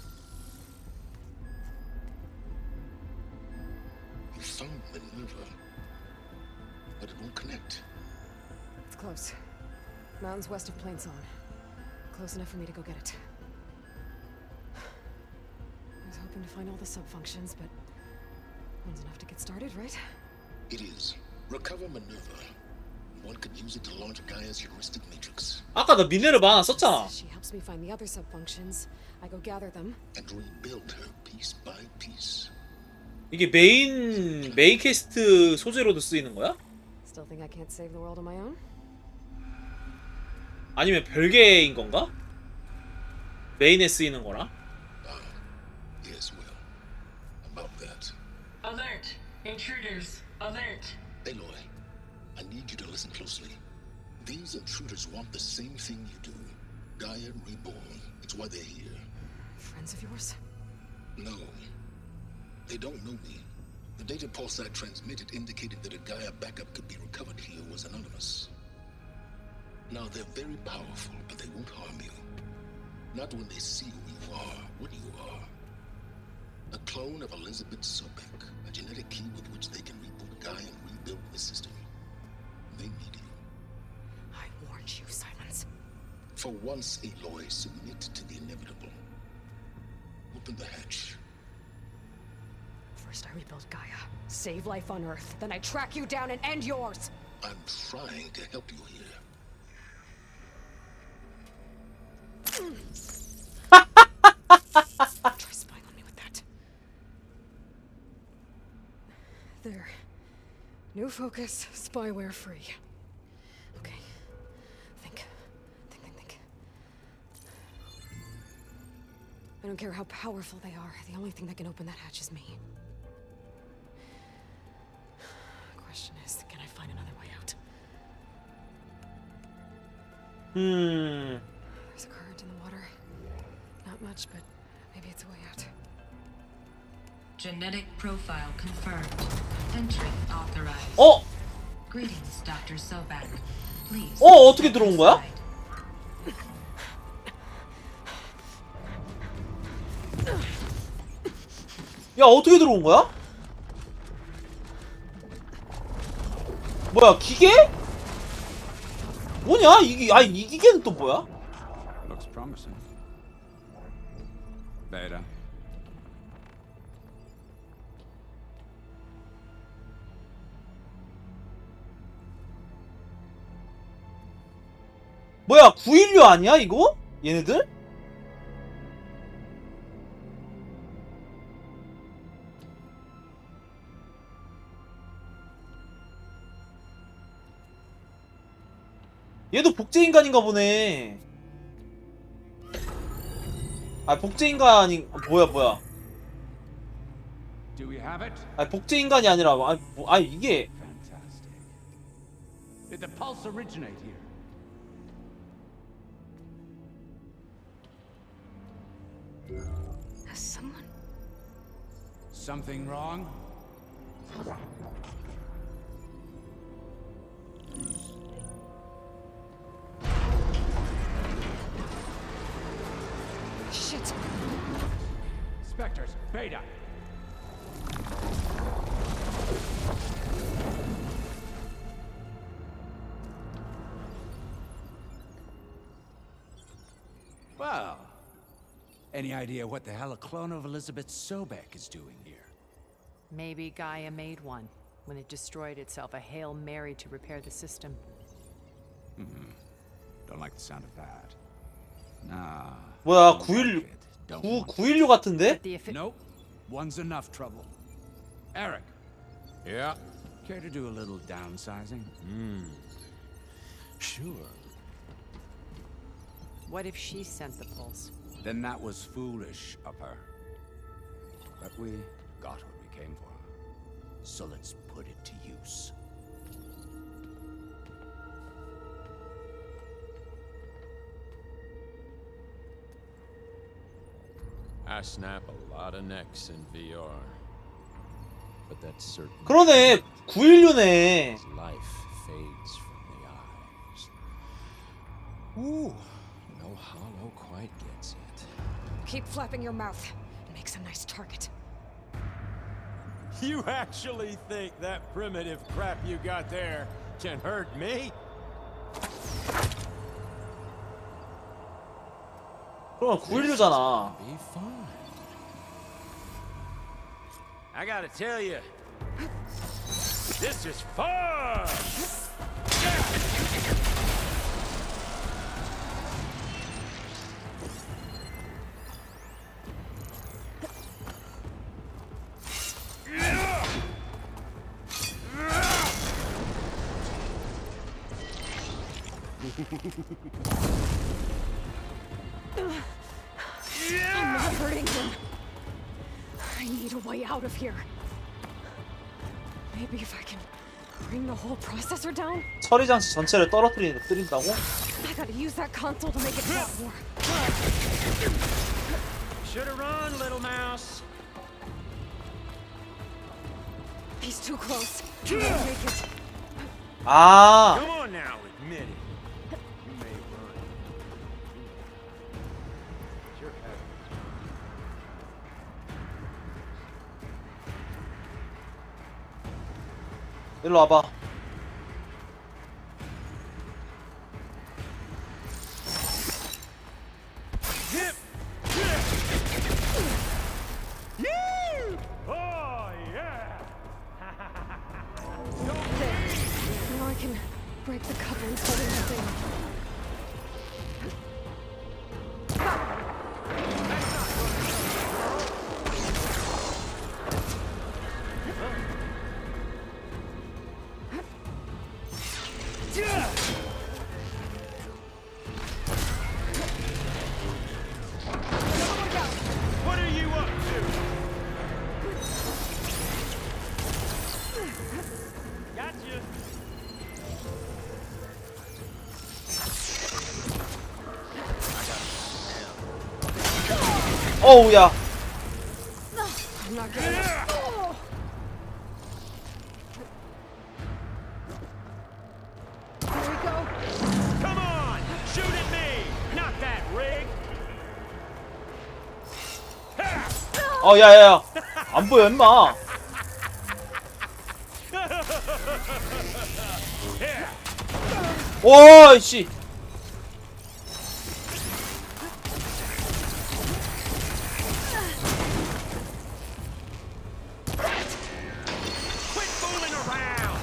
You found Minerva. but it won't connect. It's close. Mountains west of Plainsong. Close enough for me to go get it. I was hoping to find all the sub-functions, but one's enough to get started, right? It is. Recover Minerva. One could use it to launch Gaia's heuristic matrix. 아까 나 미네랄 하나 썼잖아. She helps me find the other sub-functions. I go gather them. And rebuild her piece by piece. 이게 메인 퀘스트 소재로도 쓰이는 거야? Still think I can't save the world on my own? 아니면 별개인 건가? 메인에 쓰이는 거랑? Yes, well, about that. Alert! Intruders! Alert! Aloy, I need you to listen closely. These intruders want the same thing you do. Gaia reborn. It's why they're here. Friends of yours? No. They don't know me. The data pulse I transmitted indicated that a Gaia backup could be recovered here was anonymous. Now, they're very powerful, but they won't harm you. Not when they see who you are, what you are. A clone of Elizabeth Sobek, a genetic key with which they can reboot Gaia and rebuild the system. They need you. I warned you, Silence. For once, Aloy, submit to the inevitable. Open the hatch. First I rebuild Gaia, save life on Earth, then I track you down and end yours! I'm trying to help you here. Try spying on me with that. There. New focus, spyware free. Okay. Think. I don't care how powerful they are. The only thing that can open that hatch is me. Question is, can I find another way out? There's a current in the water. Not much, but maybe it's a way out. Genetic profile confirmed. Entry authorized. 어? Greetings, Dr. Sobek. Please. 어떻게 들어온 거야? 야, 어떻게 들어온 거야? 뭐야, 기계? 뭐냐? 이게 아니 이 기계는 또 뭐야? Looks promising. Beta. 뭐야, 916 아니야 이거? 얘네들? 얘도 복제인간인가 보네. 아, 복제인간이 뭐야? Do we have it? 아, 복제인간이 아니라 이게 Fantastic. Did the pulse originate here? Has someone? Something wrong? Shit! Spectres, Beta. Well, any idea what the hell a clone of Elizabeth Sobek is doing here? Maybe Gaia made one when it destroyed itself, a Hail Mary to repair the system. Don't like the sound of that. Nah. 뭐야, 916 같은데? Nope. One's enough trouble. Eric. Yeah. Care to do a little downsizing? Sure. What if she sent the pulse? Then that was foolish of her. But we got what we came for. So let's put it to use. I snap a lot of necks in VR. But that's certain. 그러네, 916네. Life fades from the eyes. Ooh, no hollow quite gets it. Keep flapping your mouth. It makes a nice target. You actually think that primitive crap you got there can hurt me? 그럼 911잖아. Be fine. I gotta tell you, this is fun! I'm not hurting him. I need a way out of here. Maybe if I can bring the whole processor down? 처리 장치 전체를 떨어뜨린다고? I gotta use that console to make it pop more. Should've run, little mouse. He's too close. He won't make it. 아. Come on now, admit it. You may run. Sure have. 일로 와봐. Oh yeah! There. Now I can break the couplings holding the thing. What are you up to? Gotcha. 어우 야. I'm not getting it. Oh. There we go. Come on! Shoot at me! Not that rig! 어 야야야. 안 보여 임마. 와 씨. Quit fooling around!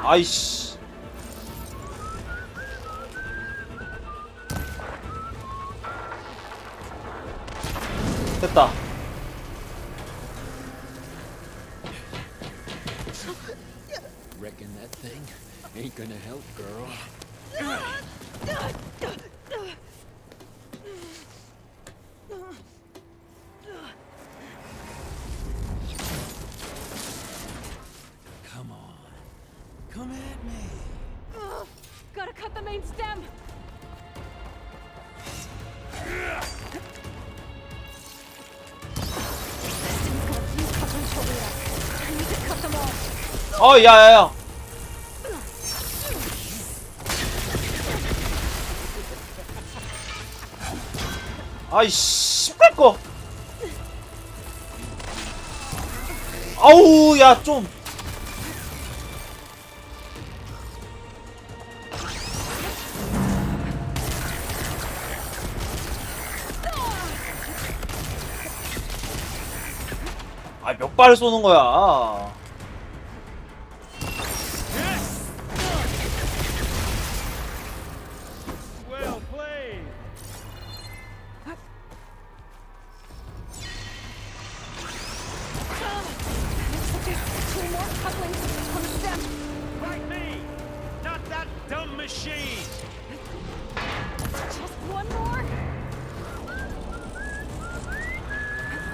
아이씨. 됐다. Reckon that thing ain't gonna help, girl. Come on. Come at me. Gotta cut the main stem. Stem's got a few couplings holding it up. I need to cut them all. 어 야야야. 아이씨 씨발 거. 아우 야 좀. 아 몇 발을 쏘는 거야. Well played. Two more couplings on the stem. Like me! Not that dumb machine! Just one more.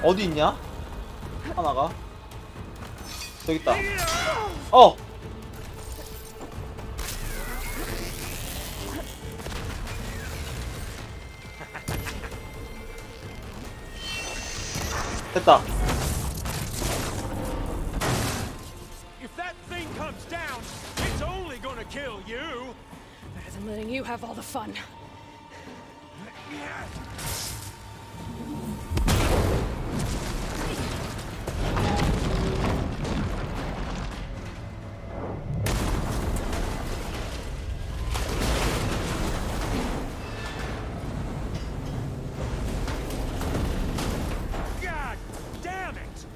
어디 있냐? 하나가. 저기 있다. 어. 됐다. If that thing comes down, it's only gonna kill you! Better than letting you have all the fun. God damn it!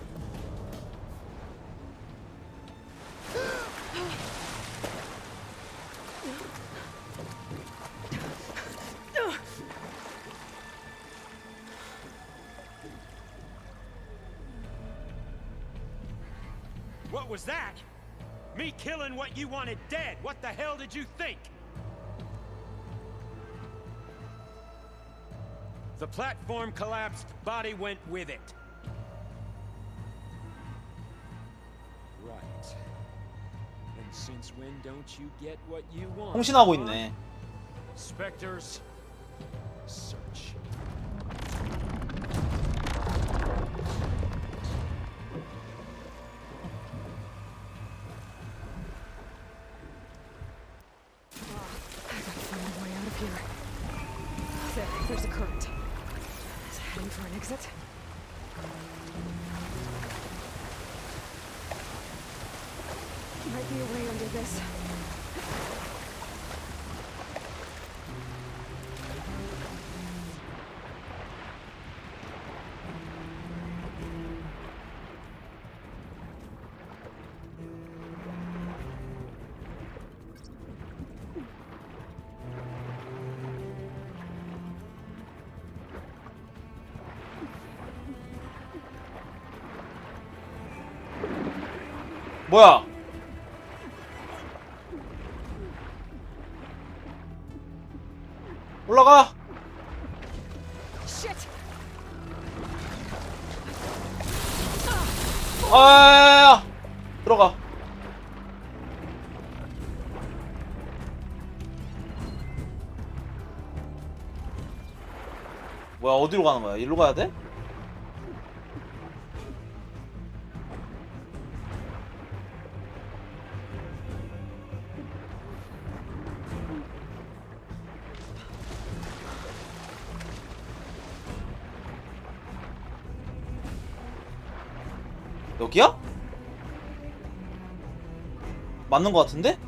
What was that? Me killing what you wanted dead. What the hell did you think? The platform collapsed, body went with it. Right. And since when don't you get what you want? 통신하고 있네. Spectres, search. There's a current. It's heading for an exit. Might be a way under this. 뭐야? 올라가. Shit. 아, 들어가. 뭐야, 어디로 가는 거야? 일로 가야 돼? 여기야? 맞는 거 같은데?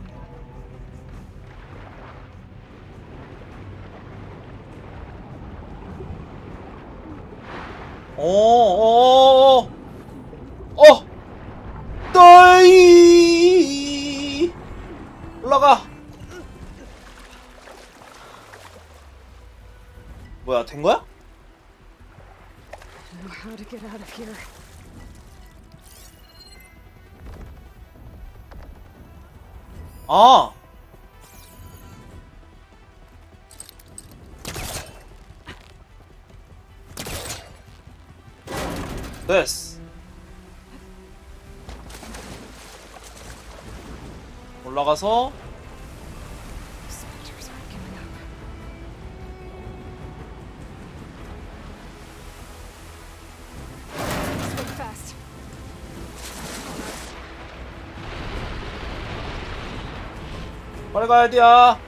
떠이 올라가. 뭐야, 된 거야? How to get out of here? 아. 됐어. 올라가서 Spectres aren't giving up. Swing fast. 빨리 가야 돼야.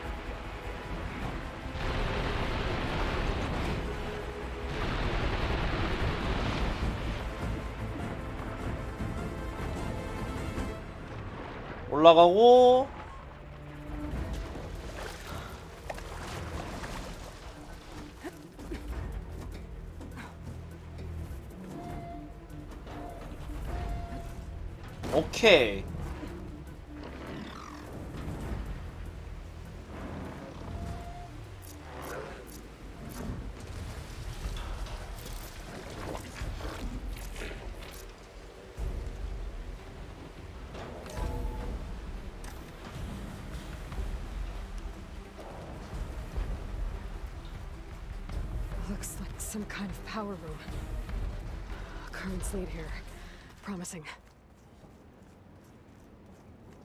올라가고 오케이. Looks like some kind of power room. Currents lead here. Promising.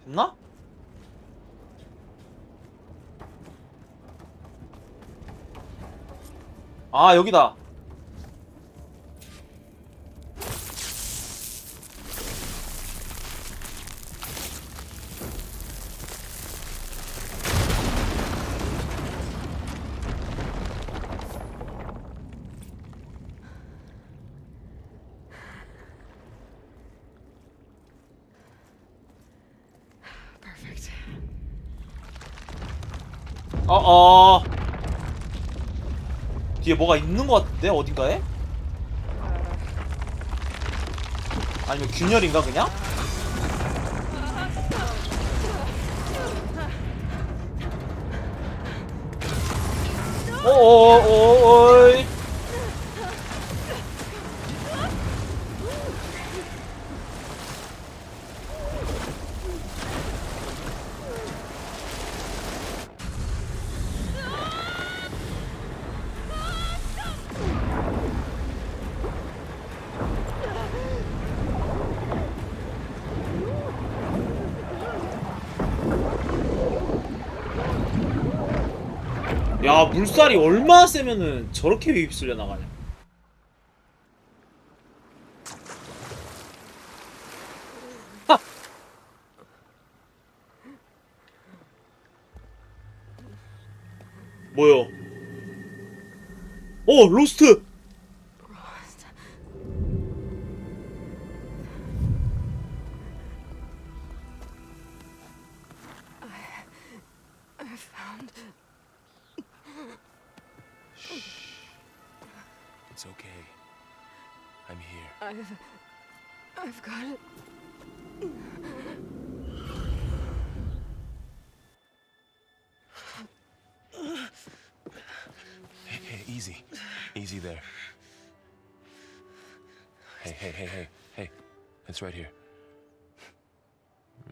됐나? 아, 여기다. 뒤에 뭐가 있는 것 같은데? 어딘가에? 아니면 균열인가 그냥? 어이. 야, 물살이 얼마나 세면은 저렇게 휩쓸려 나가냐. 하! 뭐요? 로스트! I found... It's okay. I'm here. I've got it. Hey, easy. Easy there. Hey. It's right here.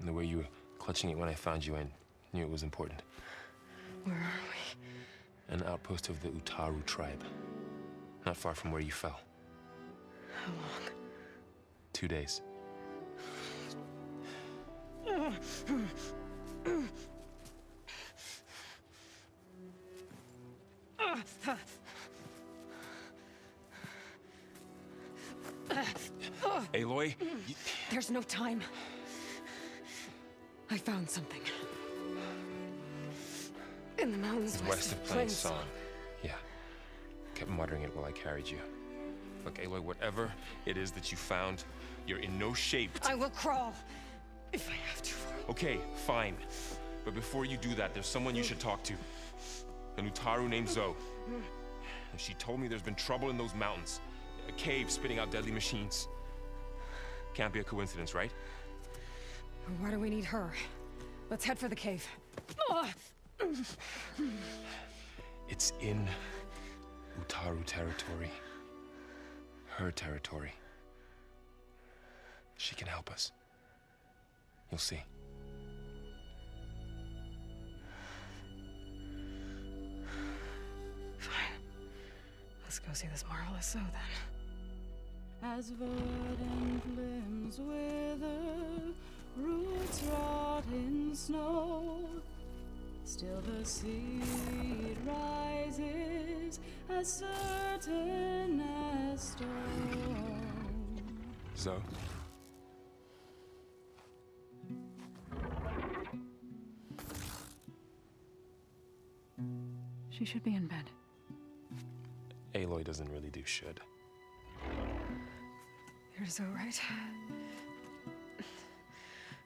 The way you were clutching it when I found you, I knew it was important. Where are we? An outpost of the Utaru tribe. Not far from where you fell. How long? 2 days. Aloy, There's no time. I found something. In the mountains west of Plain Song. Yeah. Kept muttering it while I carried you. Look, Aloy, whatever it is that you found, you're in no shape to... I will crawl if I have to. Okay, fine. But before you do that, there's someone you should talk to. An Utaru named Zoe. And she told me there's been trouble in those mountains. A cave spitting out deadly machines. Can't be a coincidence, right? Why do we need her? Let's head for the cave. It's in Utaru territory. Her territory. She can help us. You'll see. Fine. Let's go see this marvelous Zoe then. As verdant limbs wither, roots rot in snow, still the seed rises as certain as stone. Zoe? She should be in bed. Aloy doesn't really do should. You're so right.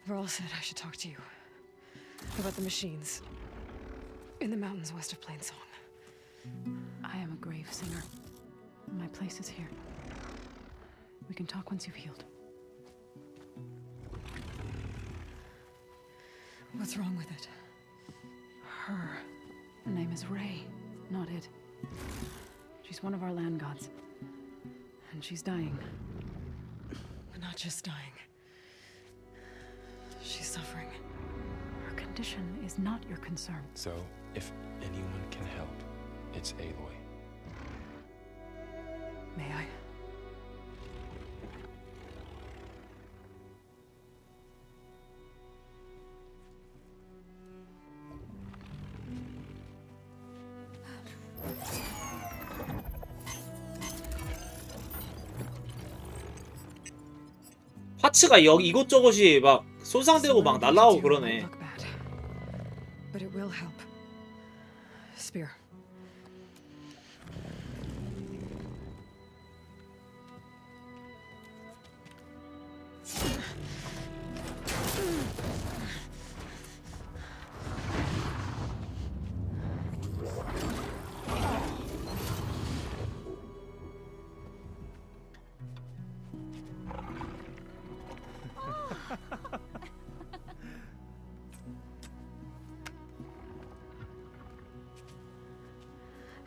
Varl said I should talk to you about the machines in the mountains west of Plain Song. I am a grave singer. My place is here. We can talk once you've healed. What's wrong with it? Her name is Ray, not it. She's one of our land gods. And she's dying. But not just dying. She's suffering. Her condition is not your concern. So, if anyone can help, it's Aloy. May I? 파츠가 여기 이곳저곳이 막 손상되고 막 날라오고 그러네. But it will help. Spear.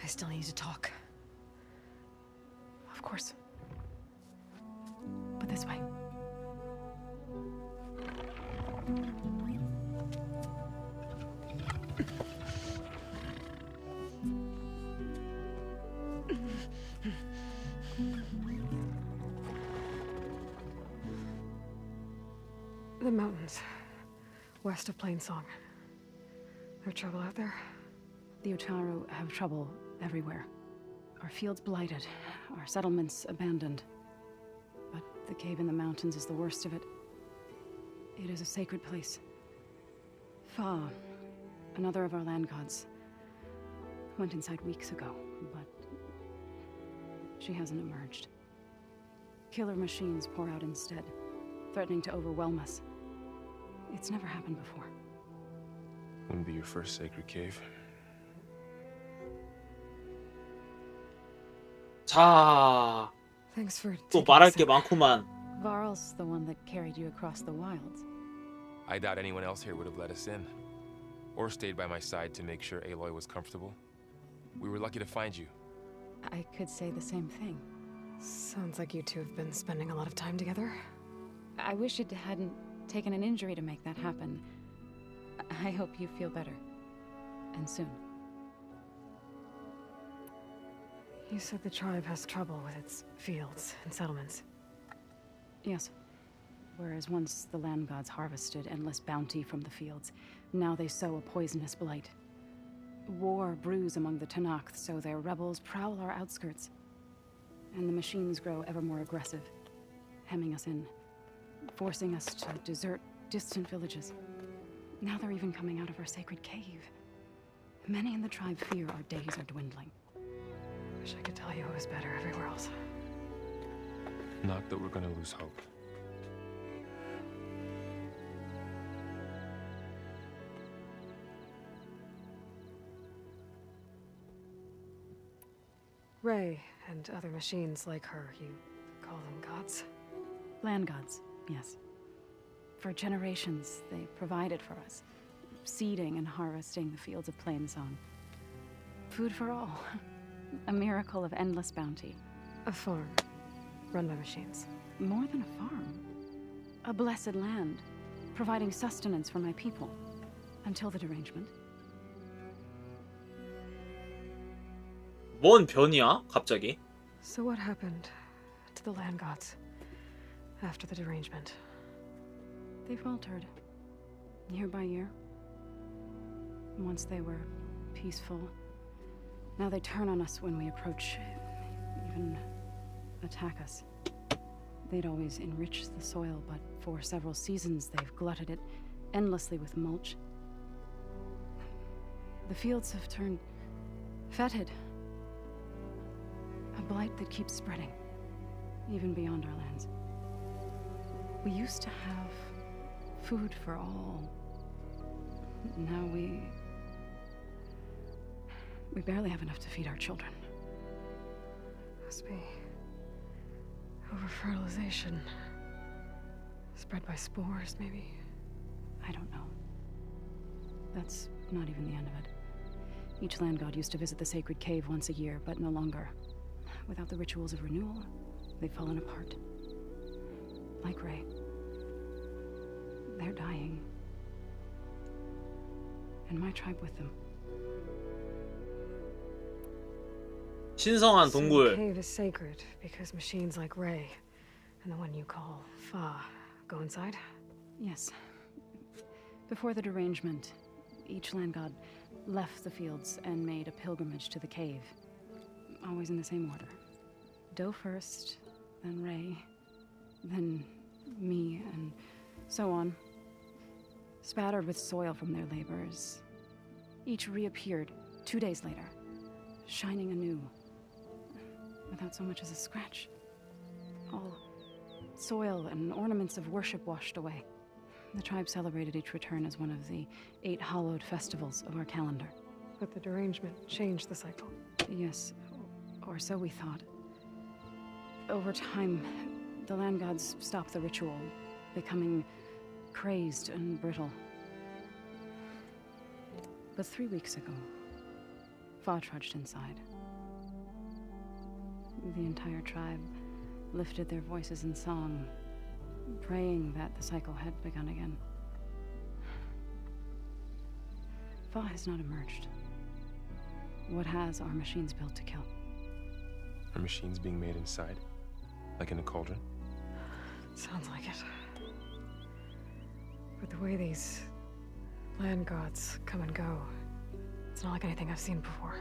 still need to talk. Of course. But this way. The mountains, west of Plainsong. There trouble out there? The Utaru have trouble everywhere. Our fields blighted, our settlements abandoned. But the cave in the mountains is the worst of it. It is a sacred place. Fa, another of our land gods, went inside weeks ago, but she hasn't emerged. Killer machines pour out instead, threatening to overwhelm us. It's never happened before. Wouldn't be your first sacred cave. 자, Thanks for 또 말할 게 많구만. Varl's the one that carried you across the wilds. I doubt anyone else here would have let us in. Or stayed by my side to make sure Aloy was comfortable. We were lucky to find you. I could say the same thing. Sounds like you two have been spending a lot of time together. I wish it hadn't taken an injury to make that happen. I hope you feel better. And soon. You said the tribe has trouble with its fields and settlements. Yes. Whereas once the land gods harvested endless bounty from the fields, now they sow a poisonous blight. War brews among the Tanakh, so their rebels prowl our outskirts. And the machines grow ever more aggressive, hemming us in, forcing us to desert distant villages. Now they're even coming out of our sacred cave. Many in the tribe fear our days are dwindling. Wish I could tell you it was better everywhere else. Not that we're gonna lose hope. Ray and other machines like her, you call them gods? Land gods, yes. For generations, they provided for us, seeding and harvesting the fields of Plainsong. Food for all. A miracle of endless bounty. A farm, run by machines. More than a farm. A blessed land, providing sustenance for my people. Until the derangement. 뭔 변이야? 갑자기? So what happened to the land gods after the derangement? They faltered, year by year. Once they were peaceful. Now they turn on us when we approach, even attack us. They'd always enriched the soil, but for several seasons they've glutted it endlessly with mulch. The fields have turned fetid. A blight that keeps spreading, even beyond our lands. We used to have food for all. Now we barely have enough to feed our children. Must be over-fertilization. Spread by spores, maybe? I don't know. That's not even the end of it. Each land god used to visit the sacred cave once a year, but no longer. Without the rituals of renewal, they've fallen apart. Like Ray. They're dying. And my tribe with them. 신성한 So the 동굴. cave is sacred because machines like Ray and the one you call Fa go inside? Yes. Before the derangement, each land god left the fields and made a pilgrimage to the cave. Always in the same order. Doe first, then Ray, then me, and so on. Spattered with soil from their labors. Each reappeared 2 days later, shining anew, without so much as a scratch. All soil and ornaments of worship washed away. The tribe celebrated each return as one of the 8 hallowed festivals of our calendar. But the derangement changed the cycle. Yes, or so we thought. Over time, the land gods stopped the ritual, becoming crazed and brittle. But 3 weeks ago, Fa trudged inside. The entire tribe lifted their voices in song, praying that the cycle had begun again. Fa has not emerged. What has are machines built to kill? Are machines being made inside? Like in a cauldron? Sounds like it. But the way these land gods come and go, it's not like anything I've seen before.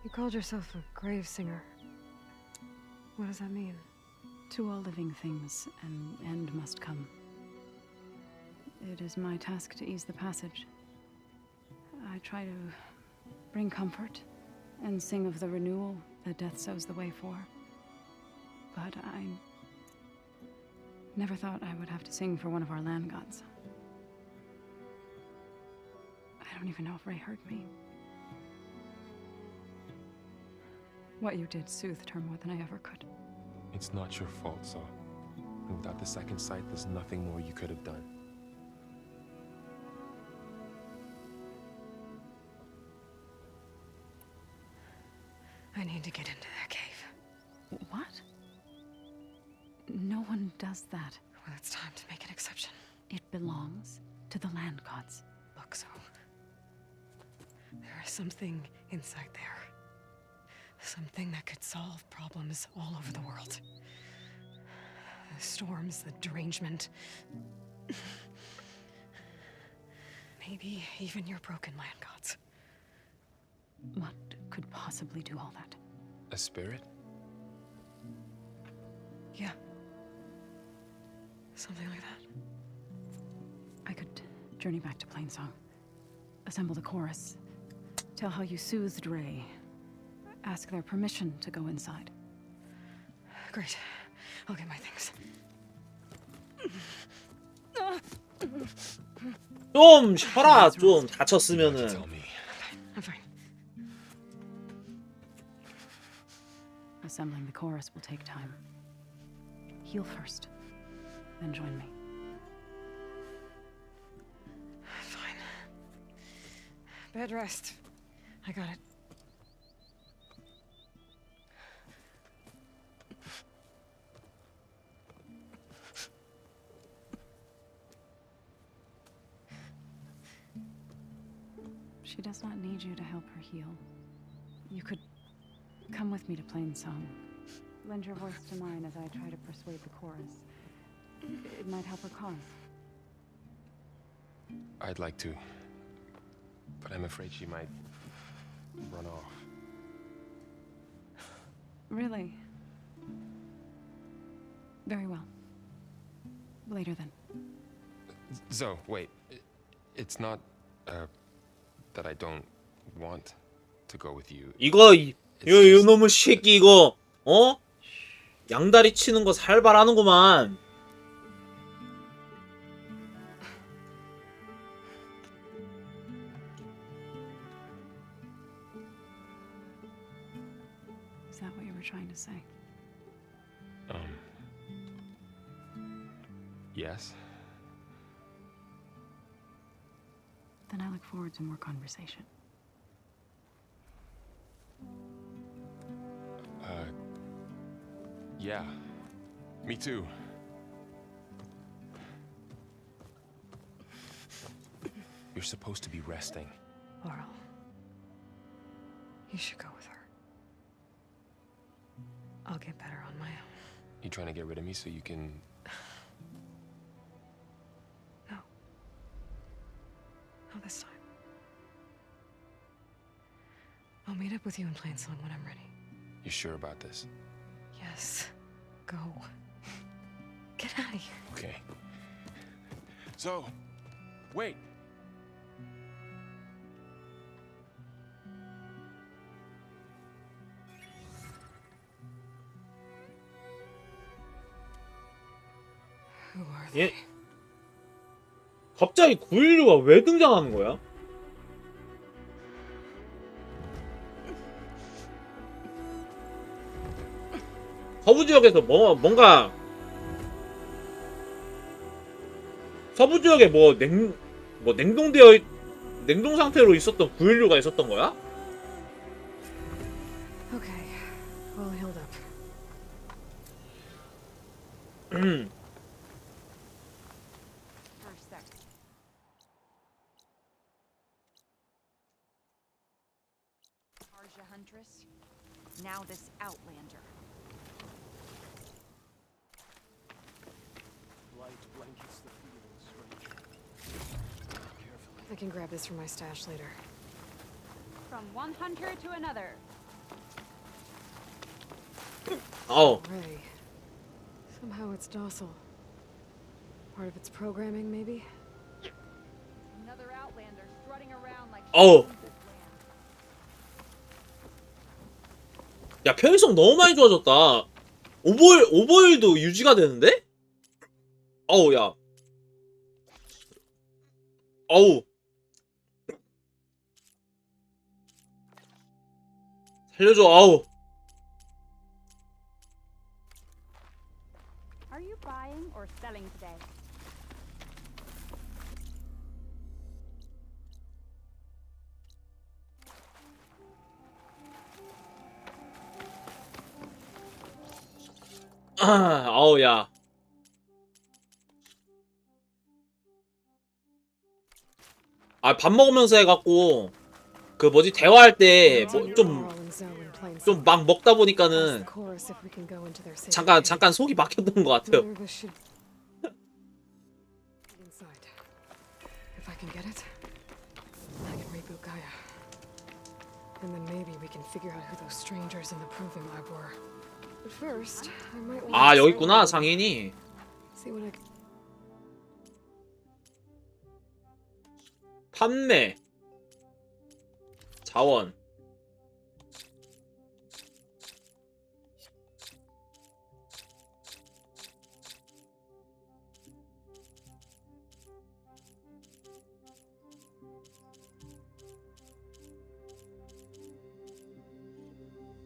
You called yourself a grave singer. What does that mean? To all living things, an end must come. It is my task to ease the passage. I try to bring comfort and sing of the renewal that death sows the way for. But I never thought I would have to sing for one of our land gods. I don't even know if Ray heard me. What you did soothed her more than I ever could. It's not your fault, Saul. And without the second sight, there's nothing more you could have done. I need to get into that cave. What? No one does that. Well, it's time to make an exception. It belongs to the land gods. Look, so there is something inside there. Something that could solve problems all over the world. The storms, the derangement. Maybe even your broken land gods. What could possibly do all that? A spirit? Yeah. Something like that. I could journey back to Plainsong, assemble the chorus, tell how you soothed Ray, ask their permission to go inside. Great. I'll get my things. 좀 쉬어라. 좀 다쳤으면은. I'm fine. Assembling the chorus will take time. Heal first, then join me. Fine. Bed rest. I got it. She does not need you to help her heal. You could come with me to Plainsong. Lend your voice to mine as I try to persuade the chorus. It might help her cause. I'd like to, but I'm afraid she might run off. Really? Very well. Later then. Zoe, wait. It's not, that I don't want to go with you. 이거 놈의 새끼 이거 어? 양다리 치는 거 살벌하는구만. Is that what you were trying to say? Yes. Then I look forward to more conversation. Yeah. Me too. You're supposed to be resting. Laurel, you should go with her. I'll get better on my own. You trying to get rid of me so you can... No. Not this time. I'll meet up with you in Plainsong when I'm ready. You sure about this? Yes. Go. Get out of here. Okay. So, wait. Who are 얘 they? 갑자기 916가 왜 등장하는 거야? 서부 지역에서 뭔가 서부 지역에 뭐 냉동되어 냉동 상태로 있었던 916가 있었던 거야? Okay, all healed up. First second. Arja Huntress. Now this Outlander. Light blankets the fields, stranger. I can grab this from my stash later. From one hunter to another. Oh. Ray. Somehow it's docile. Part of its programming, maybe? Another Outlander strutting around like Oh. 야, 편의성 너무 많이 좋아졌다. 오버힐도 유지가 되는데? 어우, 야. 어우. 살려줘, 아우. Are you buying or selling today? 아우, 야. 아, 밥 먹으면서 해갖고 그 뭐지 대화할 때 뭐 좀 막 먹다 보니까는 잠깐 속이 막혔던 것 같아요. Inside. If I can get it, I can reboot Gaia. And then maybe we can figure out who those strangers in the proving lab were. But first, I might want 아, 여기 있구나, 장인이. See what I can... 판매 자원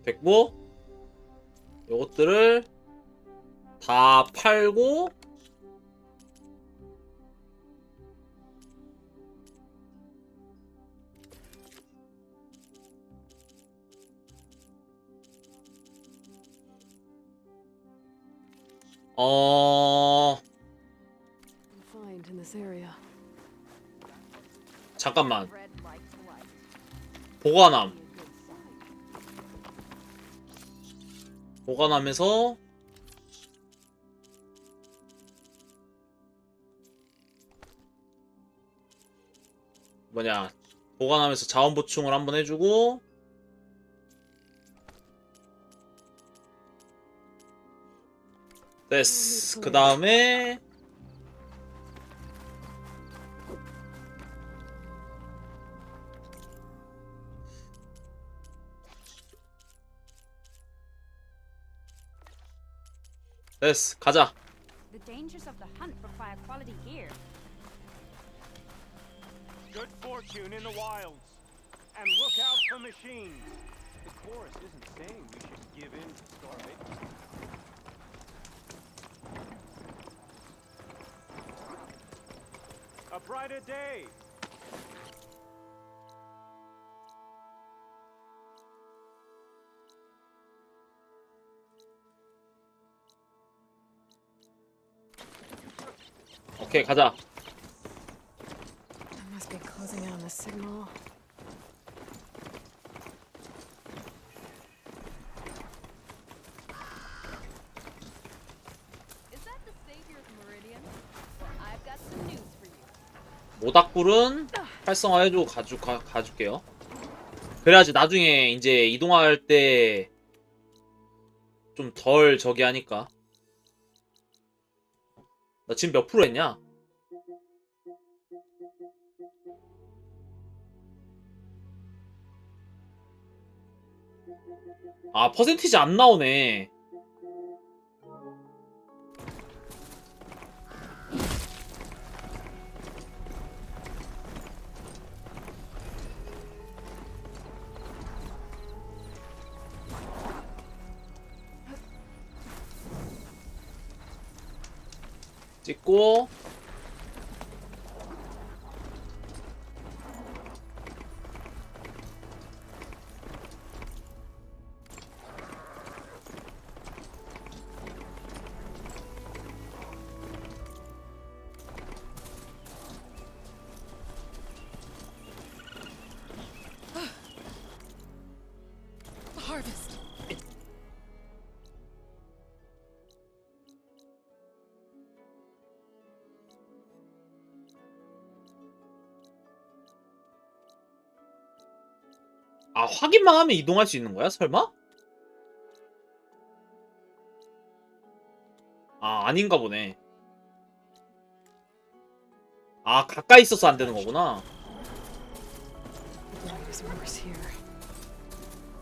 됐고 요것들을 다 팔고 find in this area. 잠깐만 보관하면서 뭐냐 보관하면서 자원 보충을 한번 해주고 됐어. 그 다음에 됐어. 가자. The dangers of the hunt require quality gear. Good fortune in the wilds. And look out for machines. The chorus isn't saying we should give in to starvation. A brighter day. 오케이, 가자. I must be closing in on the signal. Is that the Savior's Meridian? Well, I've got some news for you. 모닥불은 활성화해주고 가줄게요. 그래야지 나중에 이제 이동할 때 좀 덜 저기 하니까. 나 지금 몇 프로 했냐? 아, 퍼센티지 안 나오네. 찍고 아, 확인만 하면 이동할 수 있는 거야? 설마? 아, 아닌가 보네. 아, 가까이 있어서 안 되는 거구나. The light is worse here.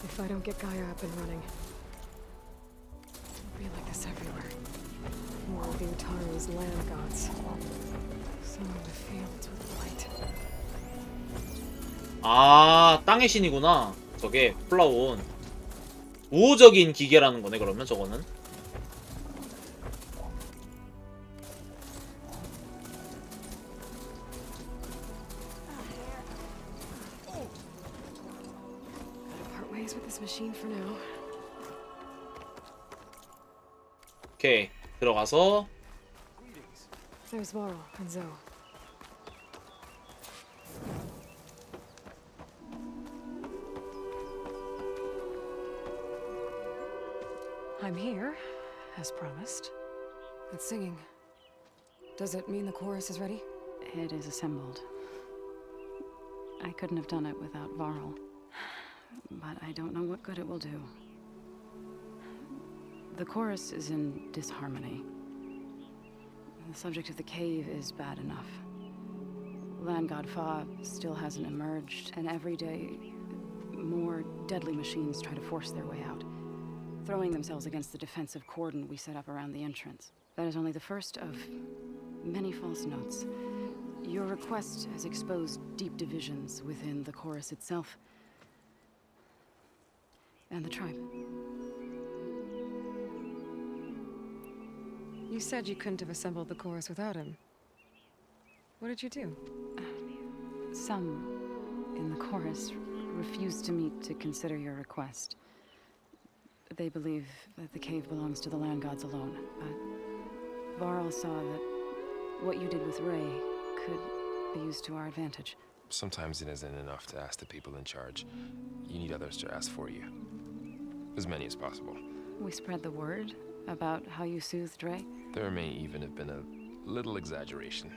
If I don't get Gaia up and running, it'll be like this everywhere. More of the Utaru's land gods. Filling the fields with light. 아, 땅의 신이구나. 저게 플라온. 우호적인 기계라는 거네, 그러면 저거는. Ways with this machine for now. 오케이, 들어가서. There's Varl and Zoe. I'm here, as promised. It's singing. Does it mean the chorus is ready? It is assembled. I couldn't have done it without Varl. But I don't know what good it will do. The chorus is in disharmony. The subject of the cave is bad enough. Land God Fa still hasn't emerged, and every day, more deadly machines try to force their way out, throwing themselves against the defensive cordon we set up around the entrance. That is only the first of many false notes. Your request has exposed deep divisions within the chorus itself and the tribe. You said you couldn't have assembled the chorus without him. What did you do? Some in the chorus refused to meet to consider your request. They believe that the cave belongs to the land gods alone, but Varl saw that what you did with Ray could be used to our advantage. Sometimes it isn't enough to ask the people in charge. You need others to ask for you. As many as possible. We spread the word about how you soothed Ray. There may even have been a little exaggeration.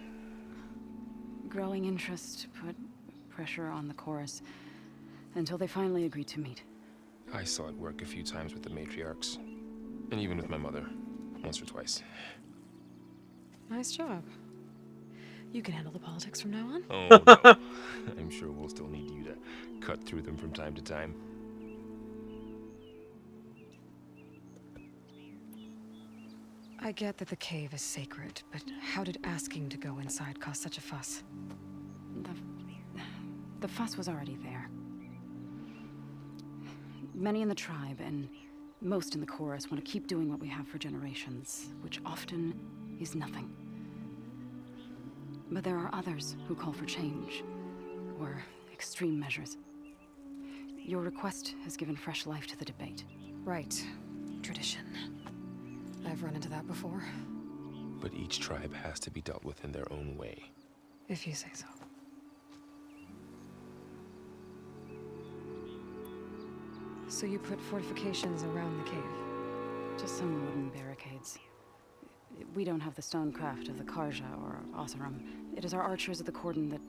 Growing interest put pressure on the chorus until they finally agreed to meet. I saw it work a few times with the matriarchs. And even with my mother. Once or twice. Nice job. You can handle the politics from now on. Oh, no. I'm sure we'll still need you to cut through them from time to time. I get that the cave is sacred, but how did asking to go inside cause such a fuss? The fuss was already there. Many in the tribe, and most in the chorus, want to keep doing what we have for generations, which often is nothing. But there are others who call for change, or extreme measures. Your request has given fresh life to the debate. Right. Tradition. I've run into that before. But each tribe has to be dealt with in their own way. If you say so. So you put fortifications around the cave? Just some wooden barricades. We don't have the stonecraft of the Karja or Oseram. It is our archers of the cordon that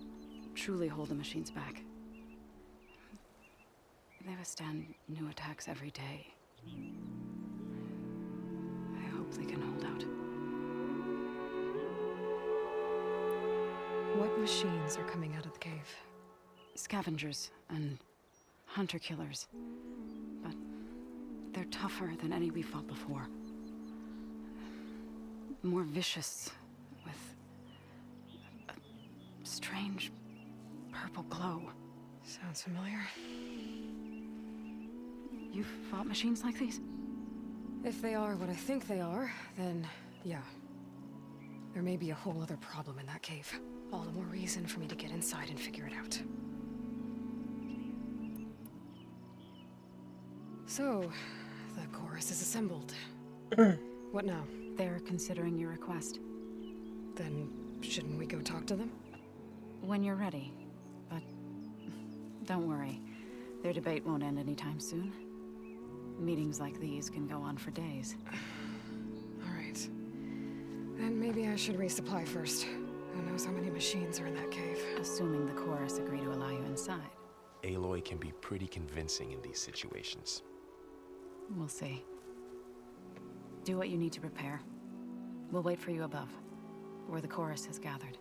truly hold the machines back. They withstand new attacks every day. I hope they can hold out. What machines are coming out of the cave? Scavengers and hunter-killers. But they're tougher than any we fought before. More vicious, with a strange purple glow. Sounds familiar. You've fought machines like these? If they are what I think they are, then yeah. There may be a whole other problem in that cave. All the more reason for me to get inside and figure it out. So, the chorus is assembled. What now? They're considering your request. Then, shouldn't we go talk to them? When you're ready. But don't worry. Their debate won't end anytime soon. Meetings like these can go on for days. All right. Then maybe I should resupply first. Who knows how many machines are in that cave? Assuming the chorus agree to allow you inside. Aloy can be pretty convincing in these situations. We'll see. Do what you need to prepare. We'll wait for you above, where the chorus has gathered.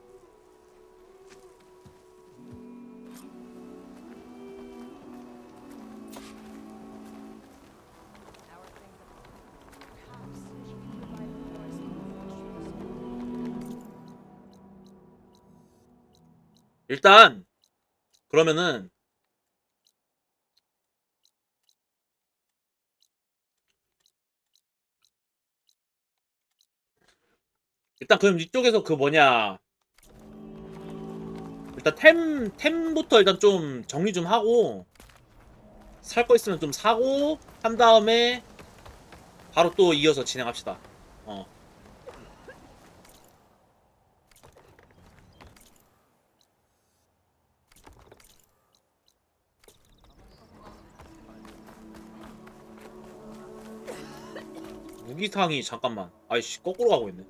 일단 그러면은 그럼 이쪽에서 그 뭐냐, 일단 템부터 일단 좀 정리 좀 하고, 살 거 있으면 좀 사고 한 다음에 바로 또 이어서 진행합시다. 무기상이 잠깐만, 아이씨 거꾸로 가고 있네.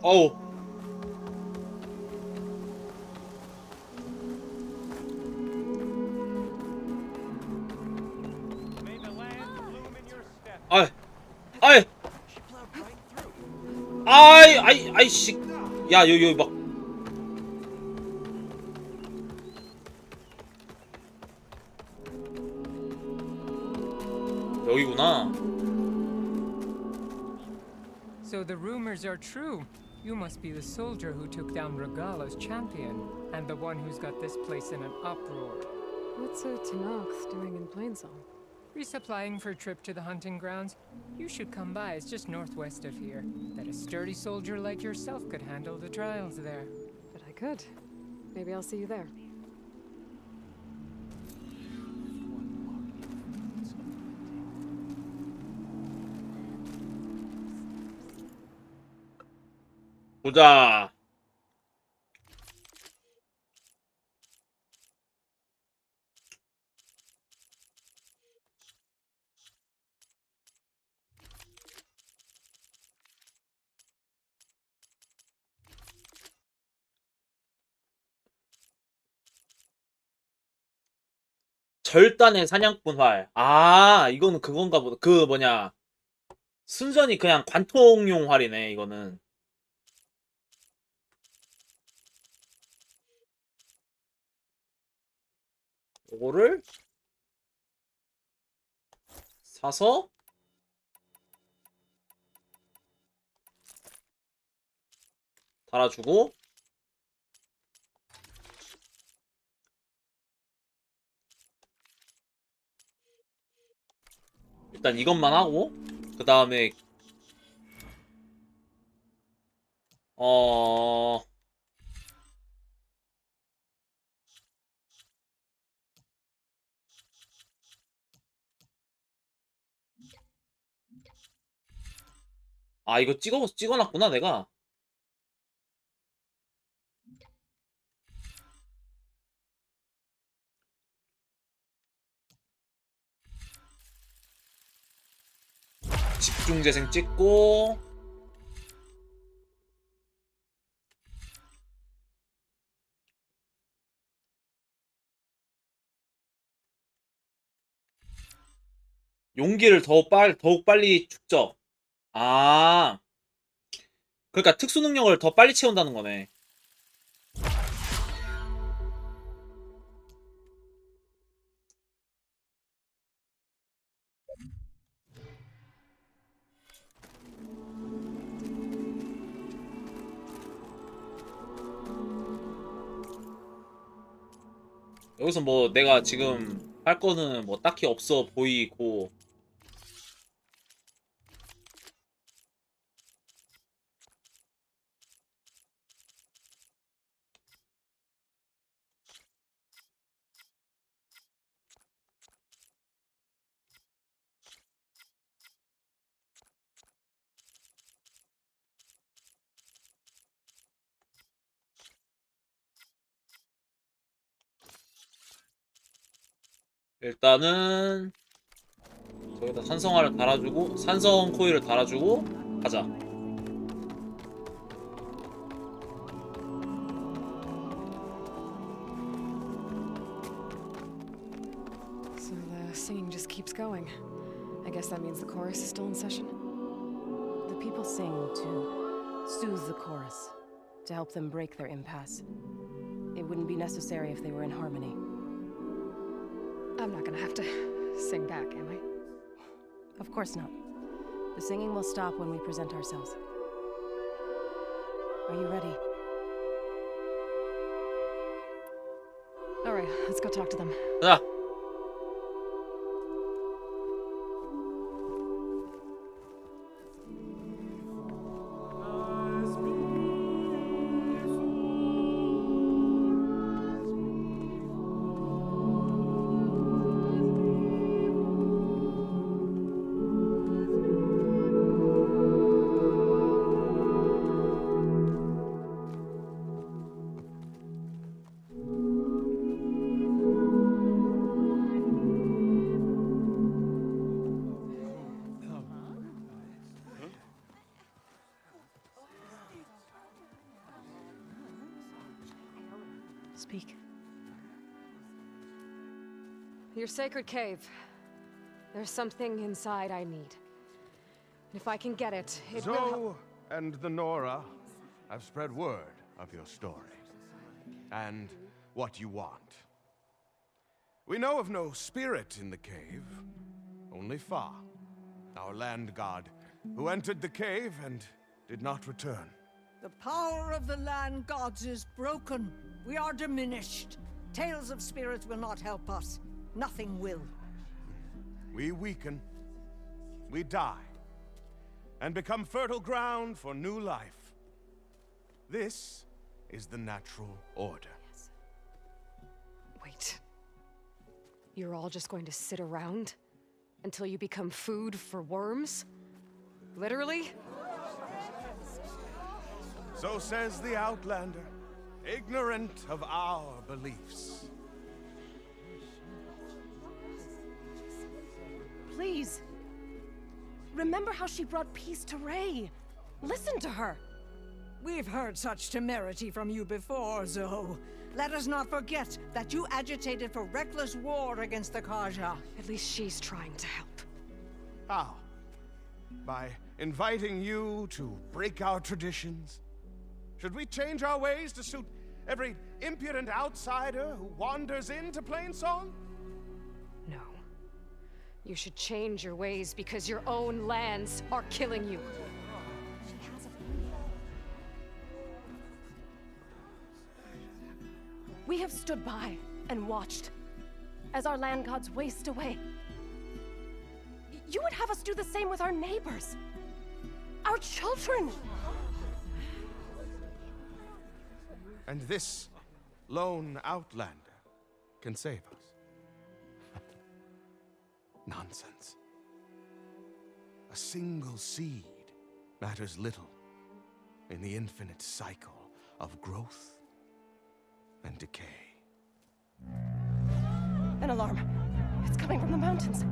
어우. 아이, 아이, 아이씨, 야, 여기 막. 여기구나. So the rumors are true. You must be the soldier who took down Regala's champion, and the one who's got this place in an uproar. What's a Tanakh's doing in Plainsong? Resupplying for a trip to the hunting grounds. You should come by, it's just northwest of here. Bet a sturdy soldier like yourself could handle the trials there. But I could. Maybe I'll see you there. 보자. 절단의 사냥꾼 활. 아, 이거는 그건가 보다. 그 뭐냐, 순전히 그냥 관통용 활이네, 이거는. 요거를 사서 달아주고, 일단 이것만 하고, 그 다음에 아, 이거 찍어놨구나 내가. 집중재생 찍고, 용기를 더욱 빨리 축적. 아, 그러니까 특수 능력을 더 빨리 채운다는 거네. 여기서 뭐 내가 지금 할 거는 뭐 딱히 없어 보이고, 일단은 저기다 산성화를 달아주고 산성 코일을 달아주고 가자. So the singing just keeps going. I guess that means the chorus is still in session. The people sing to soothe the chorus, to help them break their impasse. It wouldn't be necessary if they were in harmony. I'm not gonna have to sing back, am I? Of course not. The singing will stop when we present ourselves. Are you ready? All right, let's go talk to them. 가자. Speak. Your sacred cave. There's something inside I need. If I can get it, it will help. Zoe and the Nora have spread word of your story and what you want. We know of no spirit in the cave, only Fa, our land god, who entered the cave and did not return. The power of the land gods is broken. We are diminished. Tales of spirits will not help us. Nothing will. We weaken, we die, and become fertile ground for new life. This is the natural order. Yes. Wait. You're all just going to sit around until you become food for worms? Literally? So says the Outlander, ignorant of our beliefs. Please. Remember how she brought peace to Ray. Listen to her. We've heard such temerity from you before, Zoe. Let us not forget that you agitated for reckless war against the Kaja. At least she's trying to help. How? By inviting you to break our traditions? Should we change our ways to suit every impudent outsider who wanders into Plainsong? No. You should change your ways because your own lands are killing you. We have stood by and watched as our land gods waste away. You would have us do the same with our neighbors, our children. And this lone outlander can save us. Nonsense. A single seed matters little in the infinite cycle of growth and decay. An alarm. It's coming from the mountains.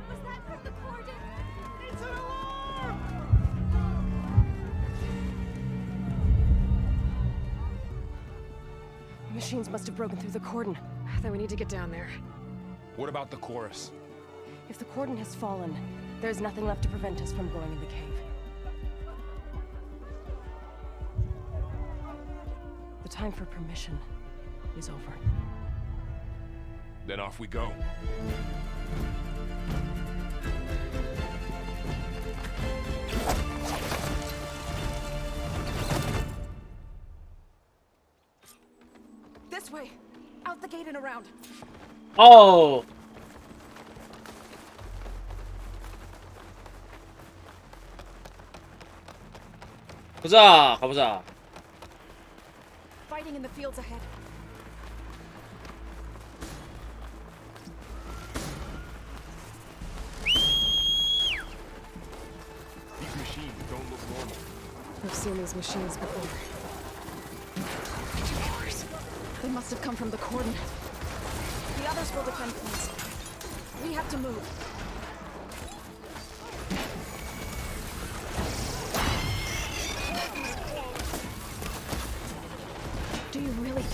Was that from the Cordon? It's an alarm! The machines must have broken through the cordon. Then we need to get down there. What about the chorus? If the cordon has fallen, there's nothing left to prevent us from going in the cave. The time for permission is over. Then off we go. This way! Out the gate and around! Oh! 가자, 가보자. Fighting in the fields ahead. These machines don't look normal. I've seen these machines before. They must have come from the cordon. The others will defend things. We have to move.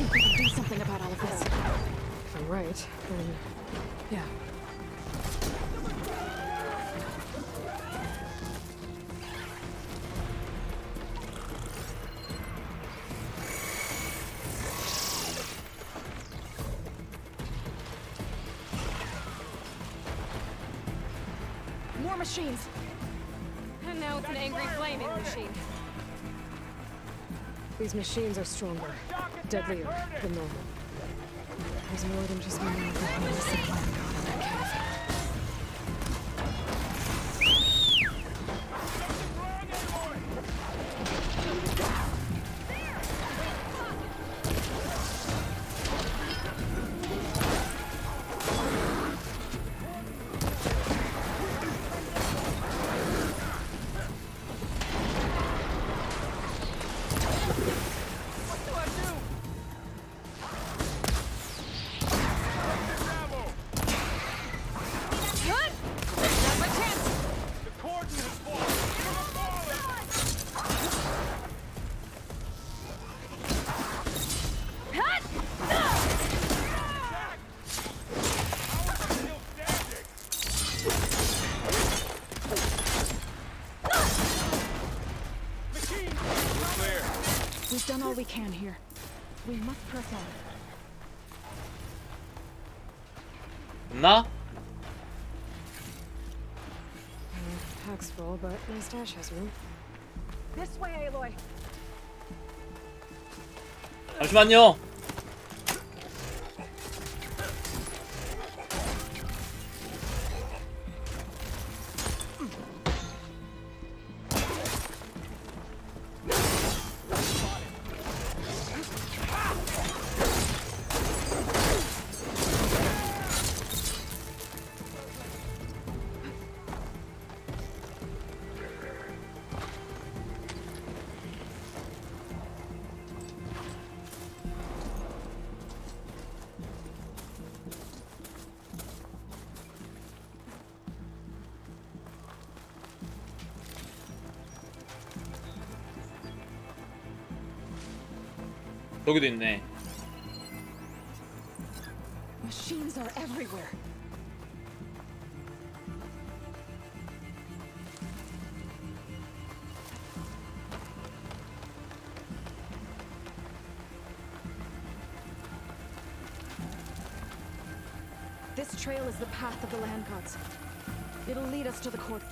think we can do something about all of this? If I'm right, then yeah. More machines! And now it's an angry flaming machine. These machines are stronger, deadlier than normal. There's more than just one of the homeless and God in that cave. We've done all we can here. We must press on. 나? Pack's full, but my stash has room. This way, Aloy. 잠시만요. 여기도 있네. Machines are everywhere. This trail is the path of the land gods. It'll lead us to the court.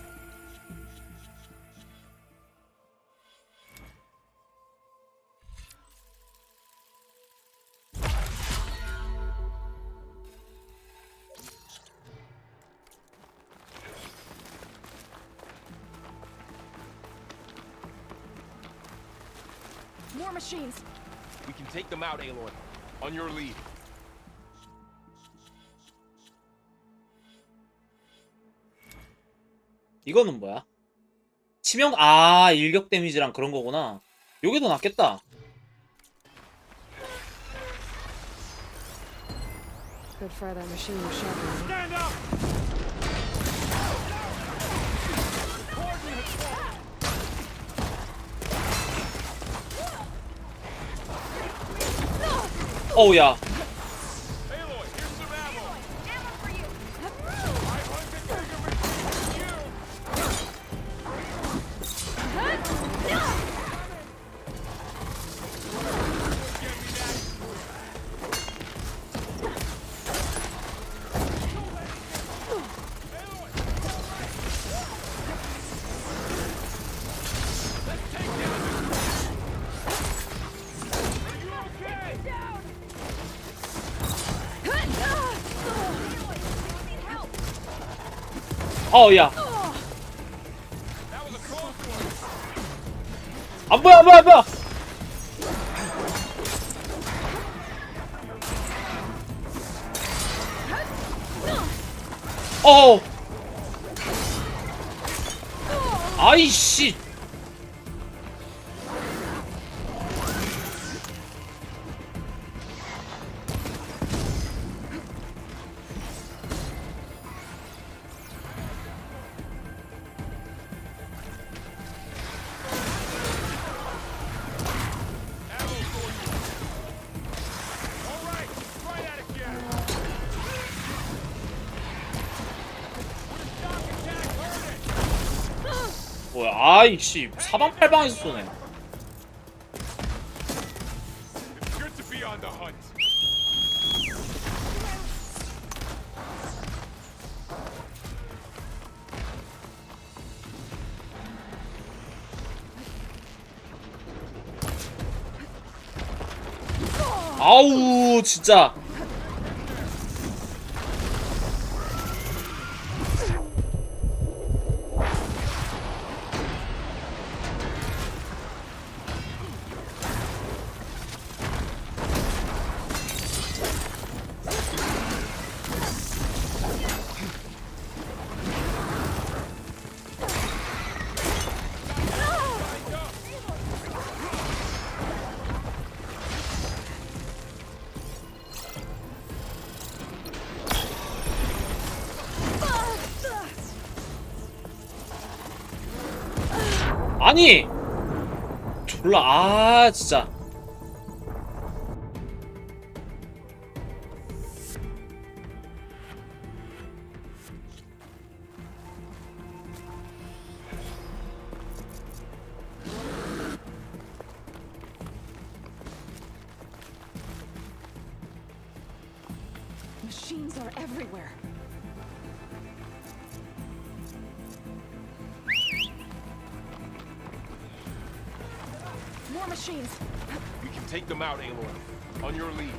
More machines. We can take them out, Aloy. On your lead. 이거는 뭐야? 치명 아 일격 데미지랑 그런 거구나. 요게 더 낫겠다. Good fry that machine was sharp. Stand up! 어우야. 어우야. 안 보여 안 보여 안 보여. 어. 아이씨. 뭐야? 아이씨 사방팔방에서 쏘네. It's good to be on the hunt. 아우 진짜. 아니 졸라 아 진짜. Machines are everywhere. More machines. We can take them out, Aloy. On your lead.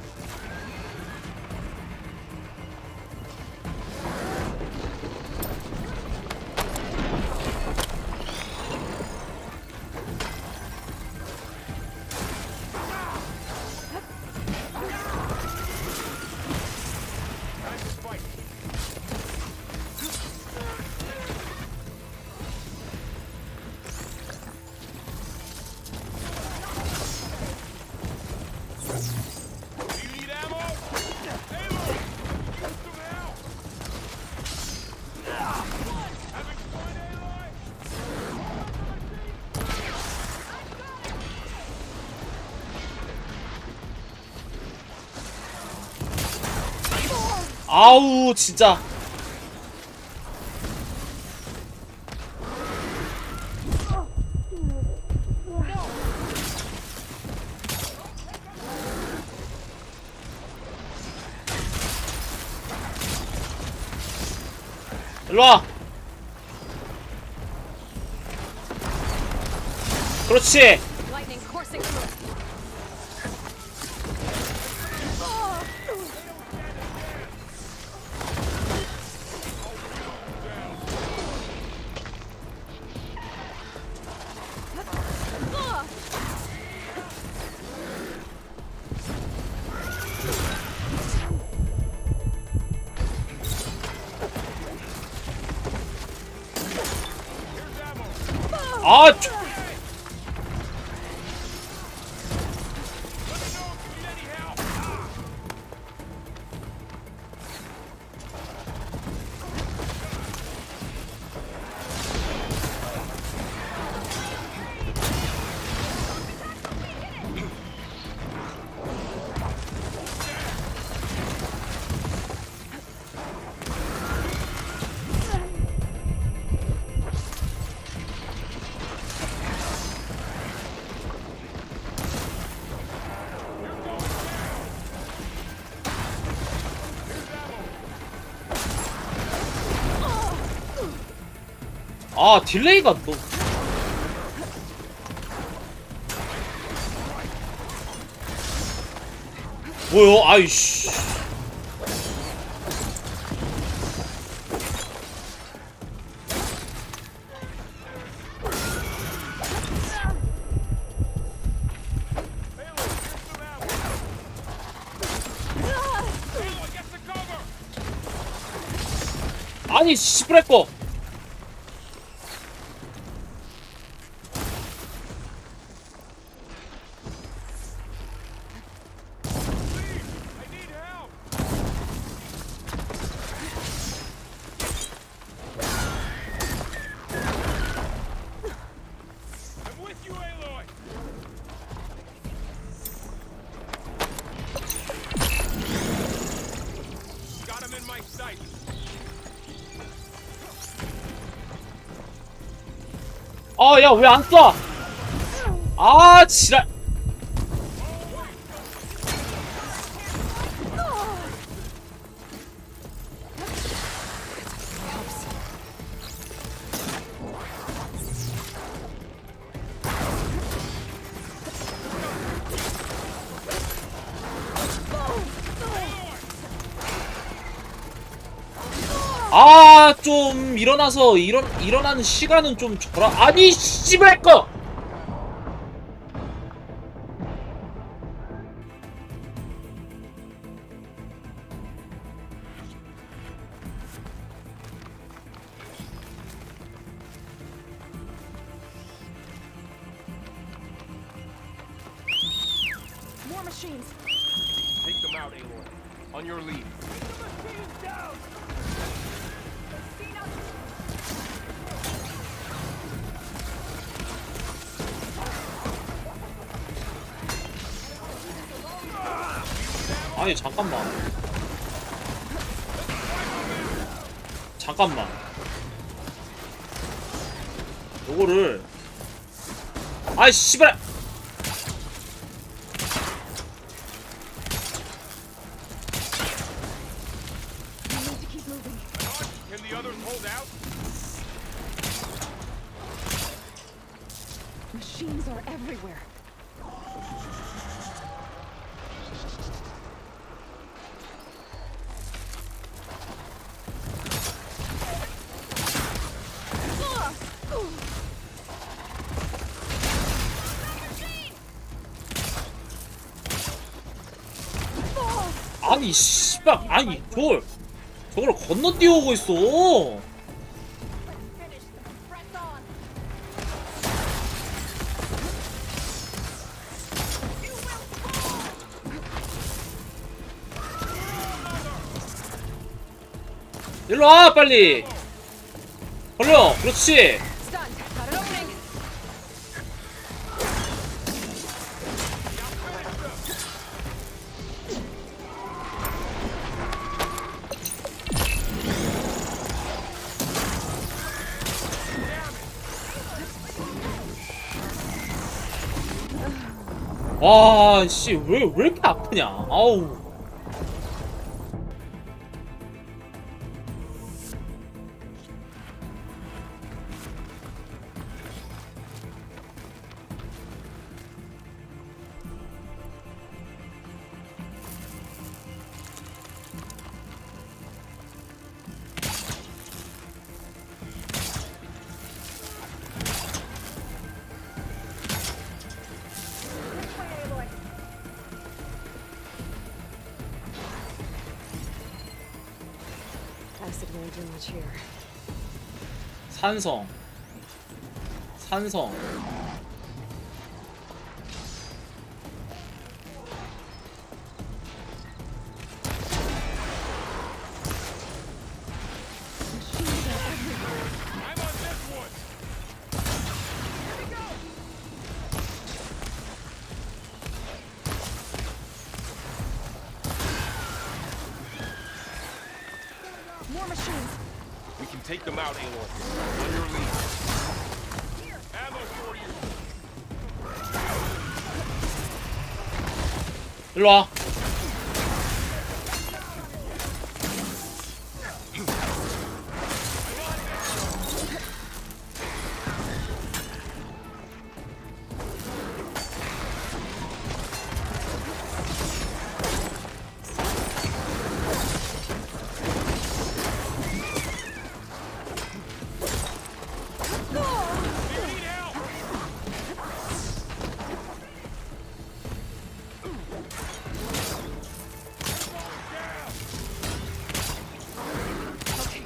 아우 진짜. 일로와. 그렇지. Lightning coursing through it. 아 아 딜레이가 또 뭐요? 아이씨. 아니 씨브레꺼. 아, 야, 왜 안 쏴? 아, 지랄. 아, 좀 일어나서 일어나는 시간은 좀 줘라. 아니, 씨발 거. More machines. Take them out, Aloy. On your lead. 아니, 잠깐만. 잠깐만. 요거를. 아이, 씨발. Can the others hold out? Machines are everywhere. 아니, 씨발. 아니, 저걸 건너뛰어오고 있어. 일로 와, 빨리. 걸려. 그렇지. 와, 씨, 왜 이렇게 아프냐? 아우. Acid won't do much here. 산성. More machines. We can take them out, Aloy. On your lead. Ammo for you. 일로 와.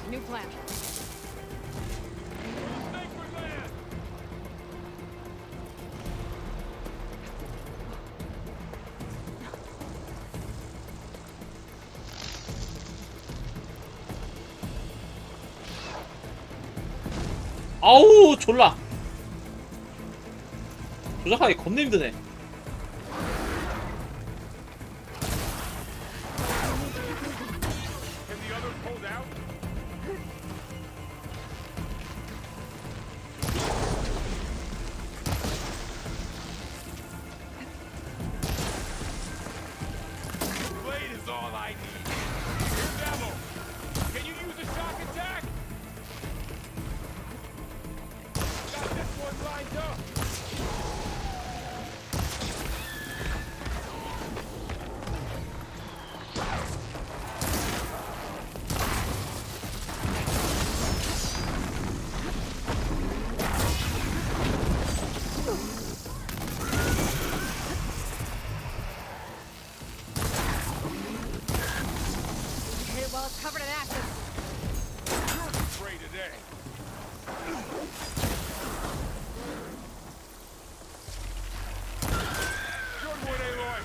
New plan. 아우, 졸라. 조작하기 겁나 힘드네. Well, it's covered in acid. Free today. Good one, Aloy.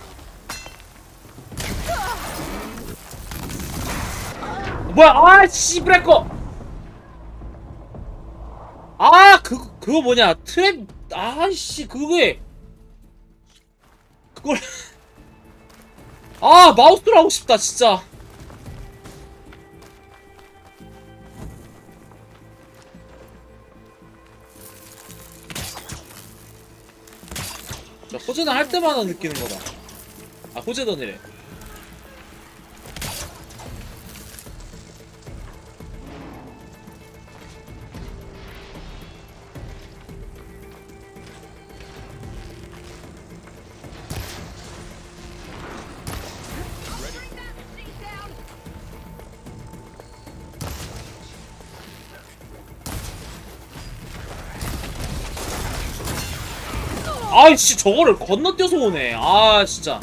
뭐야? 아 씨브레 거. 아 그거 뭐냐? 트랩. 아씨 그거에 그걸. 아 마우스로 하고 싶다 진짜. 나 호재단 할 때마다 느끼는 거다. 아 호재단이래. 아이씨 저거를 건너뛰어서 오네. 아 진짜.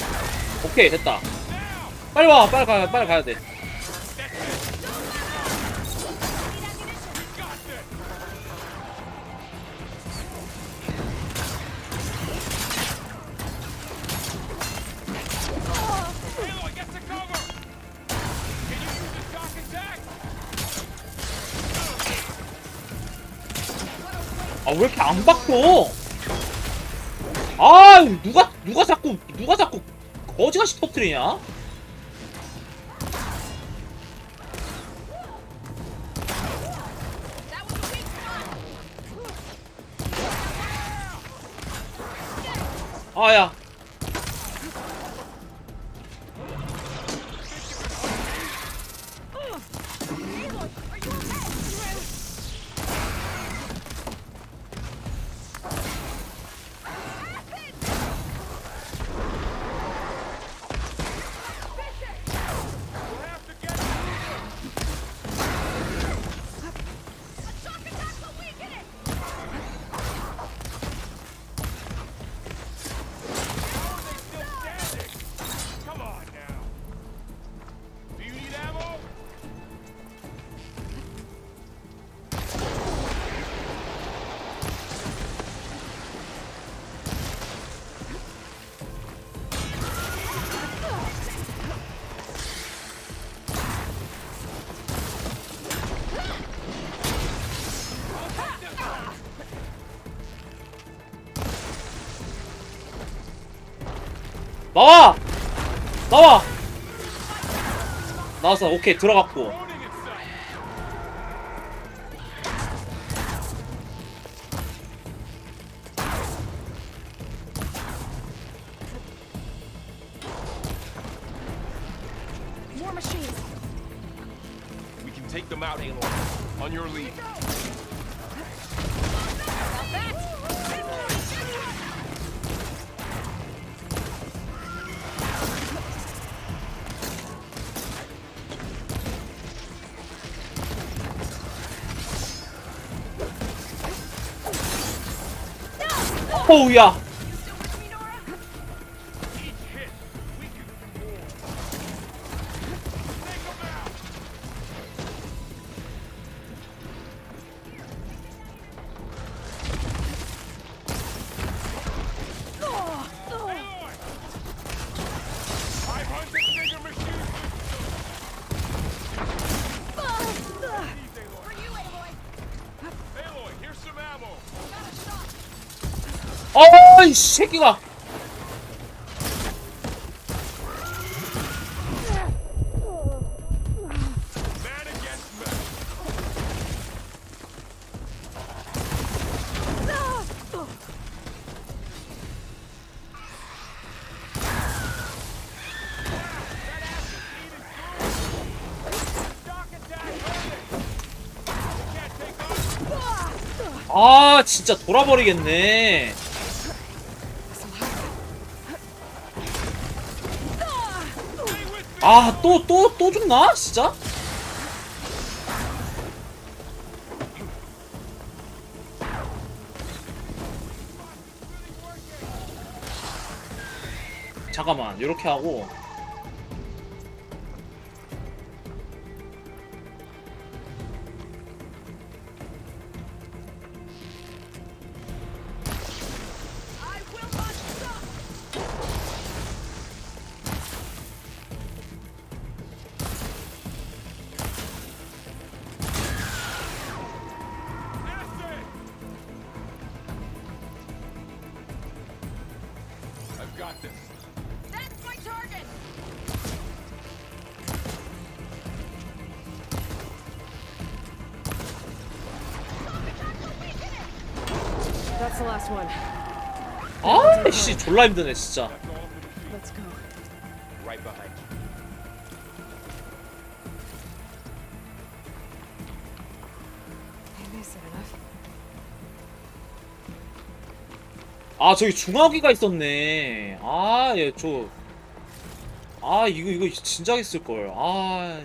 오케이 됐다. 빨리 와. 빨리 가야 돼. 아 왜 이렇게 안 바꿔? 아 누가 자꾸 거지같이 터뜨리냐? 아야. 나와! 나와! 나왔어. 오케이 들어갔고. More machines. We can take them out, Aloy. On your lead. 어우야. 어이 새끼가. 아 진짜 돌아버리겠네. 아 또 죽나? 진짜? 잠깐만 요렇게 하고 I've got this. That's my target! That's the last one. 아씨 졸라 힘드네 진짜. Let's go. Right behind you. Maybe I said enough. 아 저기 중화기가 있었네. 아 얘 저 아 이거 진작 했을걸. 아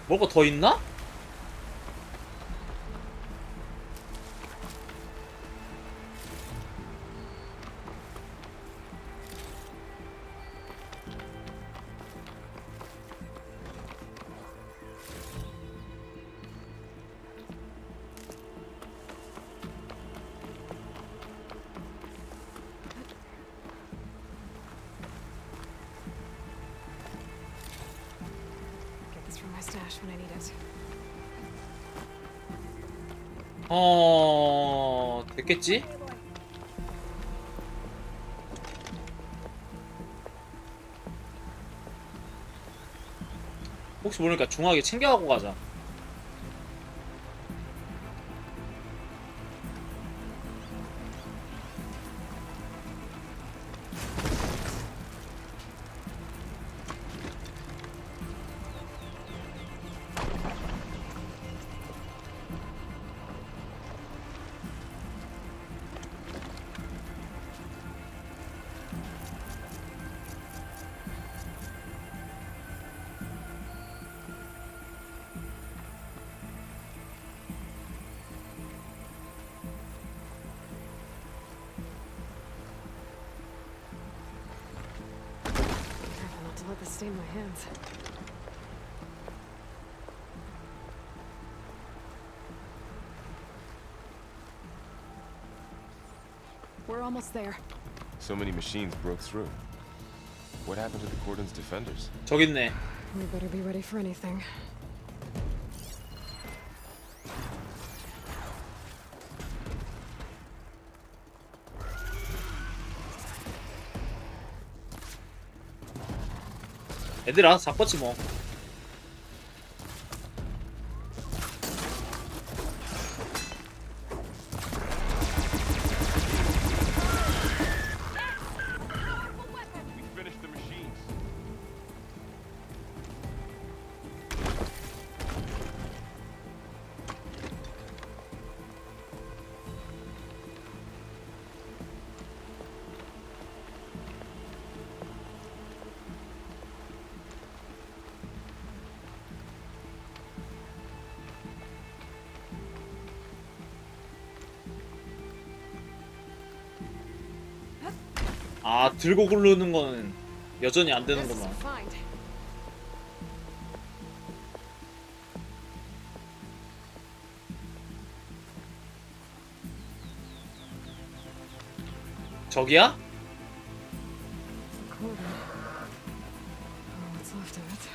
뭐가 더 있나? Get this from my stash when I need it. 됐겠지? 혹시 모르니까 중화기 챙겨가고 가자. Careful not to let this stain my hands. We're almost there. So many machines broke through. What happened to the Cordon's defenders? 저기 있네. We better be ready for anything. 얘들아 잡았지 뭐. We finished the machines. 아 들고 굴르는 거는 여전히 안 This is 되는구만. fine. 저기야? Cordon. Oh, what's left of it.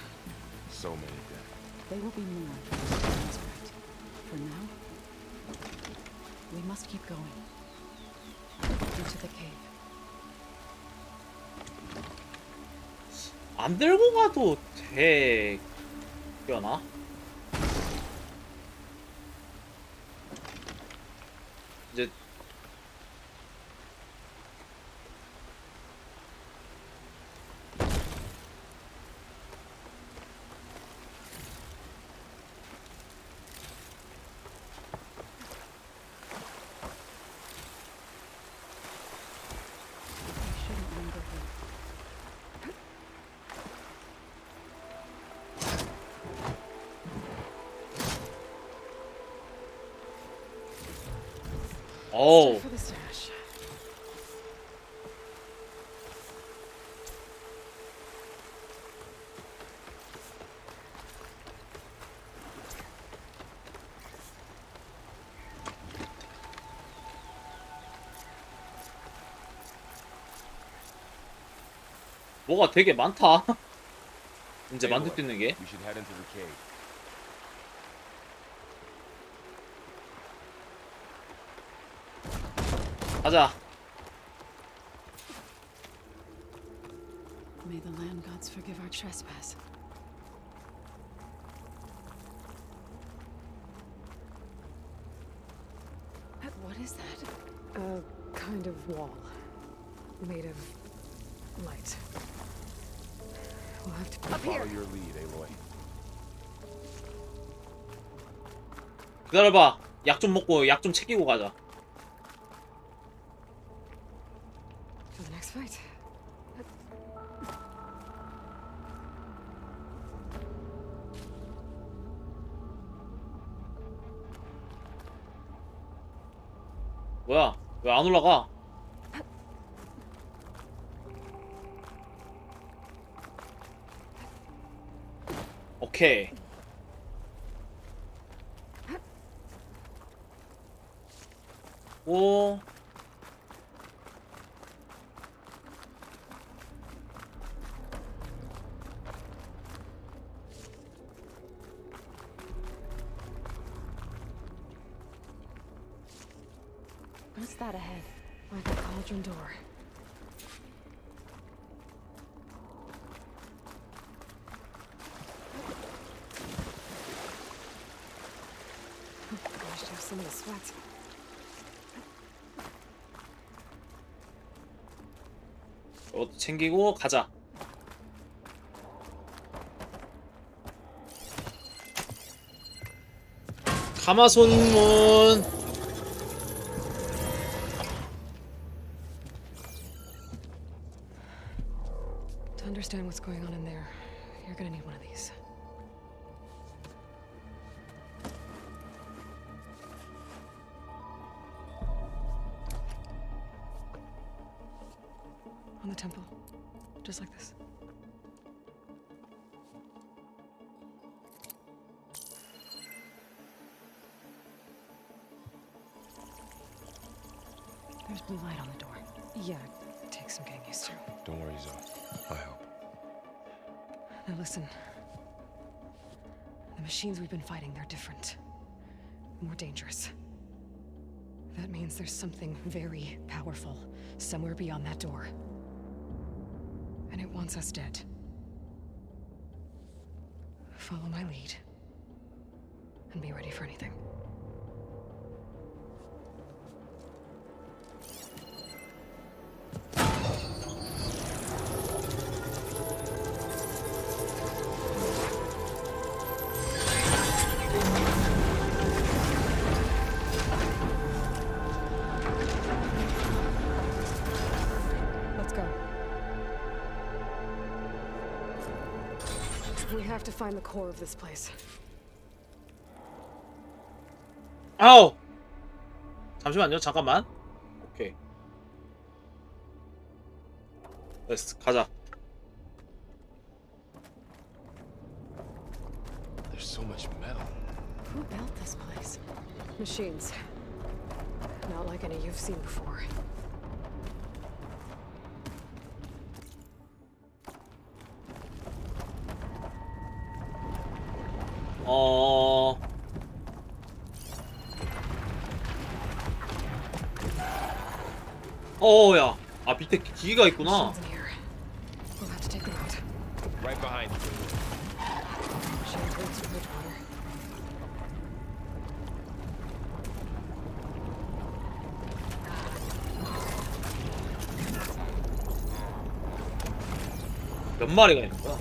So many dead. They will be more. For now, we must keep going. Into the cave. 안 들고 가도 되려나? 이제 어우. For the stash. 뭐가 되게 많다. 이제 Hey, 만들 boy, 수 있는 게. We should head into the cave. 가자. May the land gods forgive our trespass. What is that? A kind of wall. Made of light. We'll have to up Follow here. your lead, Aloy. 기다려봐. 약 좀 먹고 약 좀 챙기고 가자. For the next fight. 뭐야? 왜 안 올라가? 오케이. 오. What's that ahead? Like a cauldron door. Oh gosh, I have some of the sweat. 이것도 챙기고 가자. 가마손문. To understand what's going on in there, you're gonna need one of these. On the temple. Just like this. There's blue light on the door. Yeah, it takes some getting used to. Don't worry, Zoe. I help. Now listen. The machines we've been fighting, they're different. More dangerous. That means there's something very powerful somewhere beyond that door. And it wants us dead. Follow my lead. And be ready for anything. Let's go. We have to find the core of this place. 아우. 잠시만요. 잠깐만. 오케이. 됐어. 가자. There's so much metal. Who built this place? Machines. Not like any you've seen before. 야. 아, 밑에 기기가 있구나. We'll have to take them out. Right behind you. Shared routes to Bridgewater. 몇 마리가 있는 거야?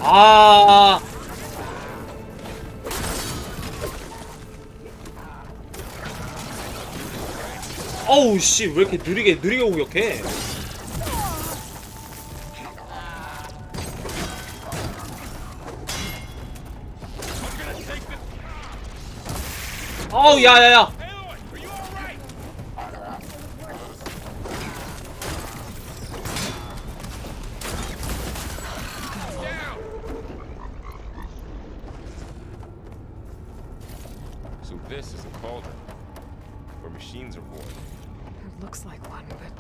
아. 어우 씨, 왜 이렇게 느리게 공격해? 어우, 야야야. So this is a cauldron where machines are born. It looks like one, but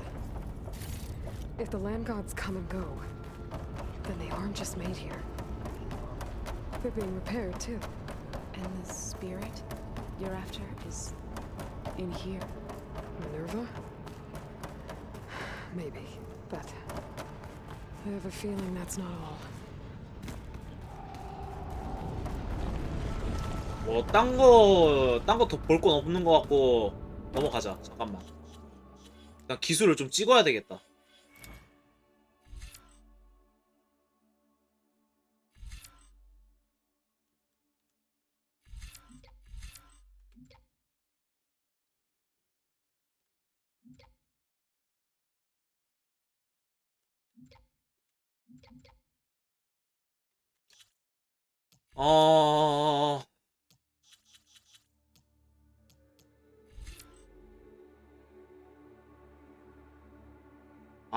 if the land gods come and go, then they aren't just made here. They're being repaired too. And the spirit you're after is in here? Minerva? Maybe, but I have a feeling that's not all. 뭐 딴 거 더 볼 건 없는 것 같고 넘어가자. 잠깐만. 일단 기술을 좀 찍어야 되겠다.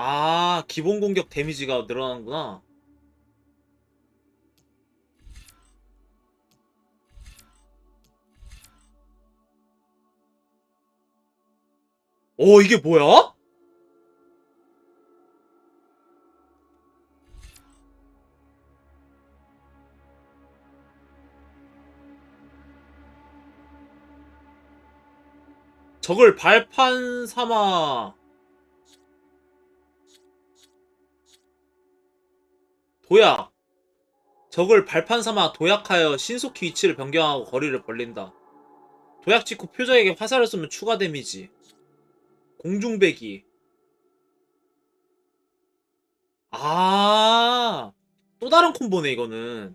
아, 기본 공격 데미지가 늘어나는구나. 오, 이게 뭐야? 적을 발판 삼아 도약. 적을 발판 삼아 도약하여 신속히 위치를 변경하고 거리를 벌린다. 도약 직후 표적에게 화살을 쏘면 추가 데미지. 공중배기. 아, 또 다른 콤보네 이거는.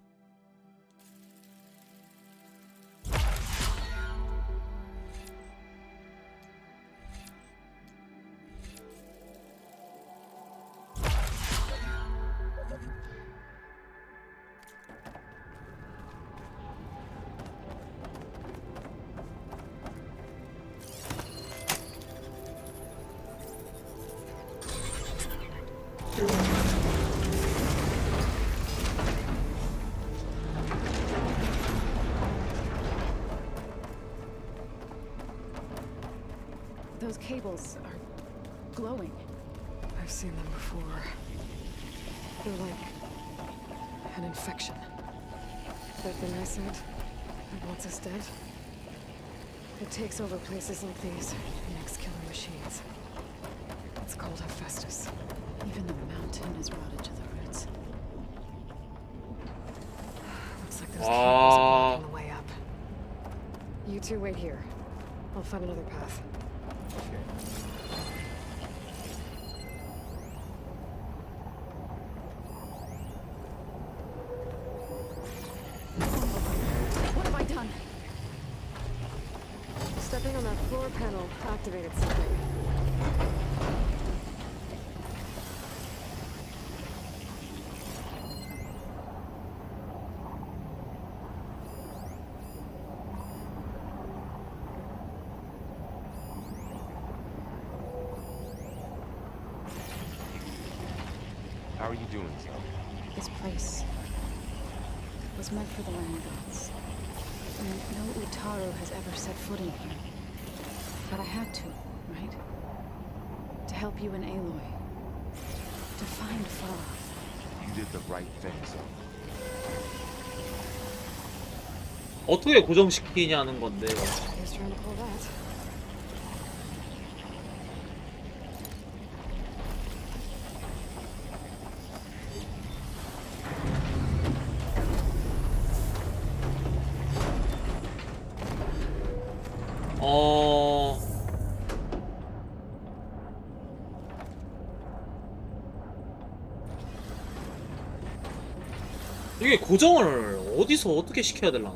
Those cables are glowing. I've seen them before. They're like an infection. That thing I said that wants us dead? It takes over places like these and makes killer machines. It's called Hephaestus. Even the mountain is rotted to the roots. Looks like those cables are blocking the way up. You two wait here. I'll find another path. What have I done? Stepping on that floor panel activated something. are you doing so? This place was meant for the land gods. And no Utaru has ever set foot in here. But I had to, right? To help you and Aloy. To find Farah. You did the right thing, so. 어떻게 고정시키냐는 건데. He's trying to pull that. 이게 고정을 어디서 어떻게 시켜야 되려나?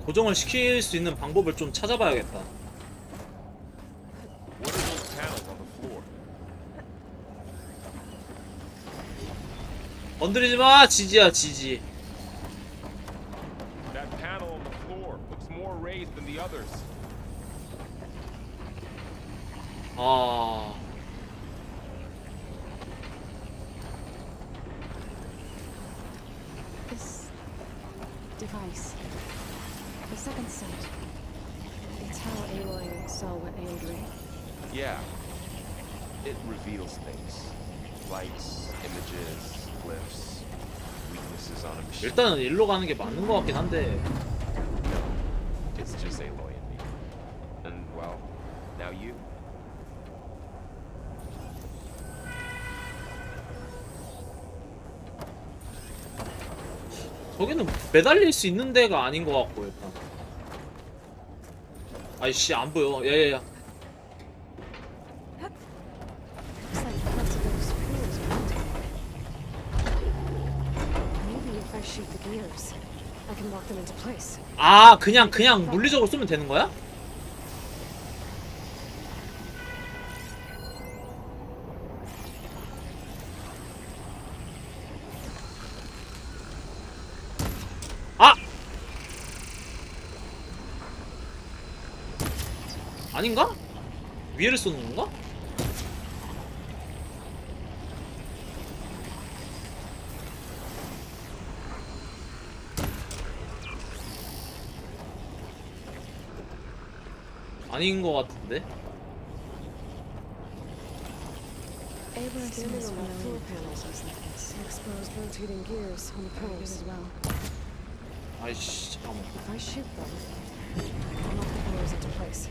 고정을 시킬 수 있는 방법을 좀 찾아봐야겠다. What are those panels on the floor? 건드리지 마, 지지야, 지지. That panel on the floor looks more raised than the others. 아. This device. The second sight. It's how Aloy saw what ailed Ray. Yeah. It reveals things. Lights, images, glyphs, weaknesses on a machine. 일단은 일로 가는 게 맞는 것 같긴 한데. It's just Aloy and me. And well, now you. 저기는 매달릴 수 있는 데가 아닌 것 같고 일단. 아이씨 안 보여. 야야야. Looks like parts of those screws are melting. Maybe if I shoot the gears, I can lock them into place. 아 그냥 물리적으로 쏘면 되는 거야? 아! 아닌가? 위에를 쏘는 건가? 아닌 것 같은데? Aloy standing on the floor panels and exposed rotating gears on the poles as well. 아이씨 잠깐만. If I shoot them, I'll knock the pillars into place.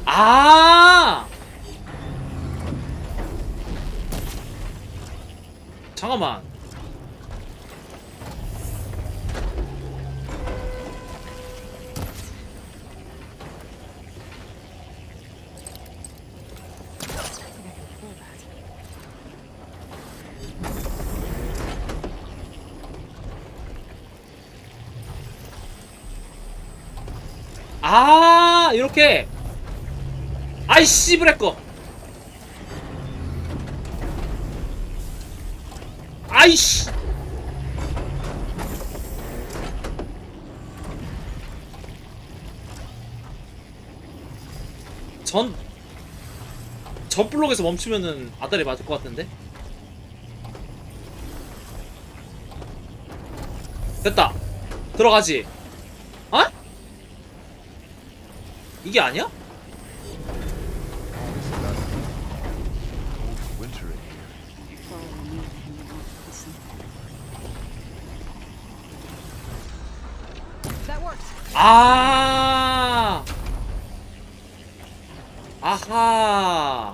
아! 잠깐만. 아 이렇게 아이씨 브레꺼 아이씨 전 블록에서 멈추면은 아다리 맞을 것 같은데 됐다 들어가지 어? 이게 아니야? 아 아하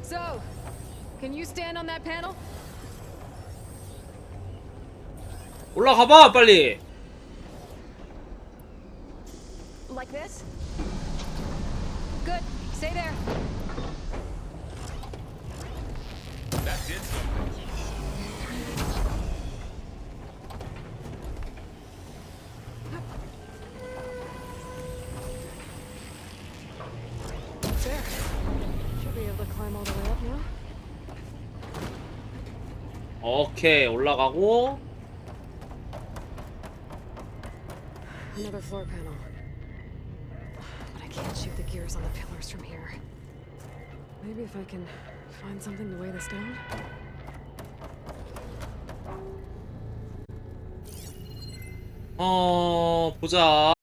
So, can you stand on that panel? 올라가봐 빨리 Like this? Good. Stay there. That did something. There. Should be able to climb all the way up now. 오케이, 올라가고. Another floor panel. But I can't shoot the gears on the pillars from here. Maybe if I can find something to weigh this down? 보자.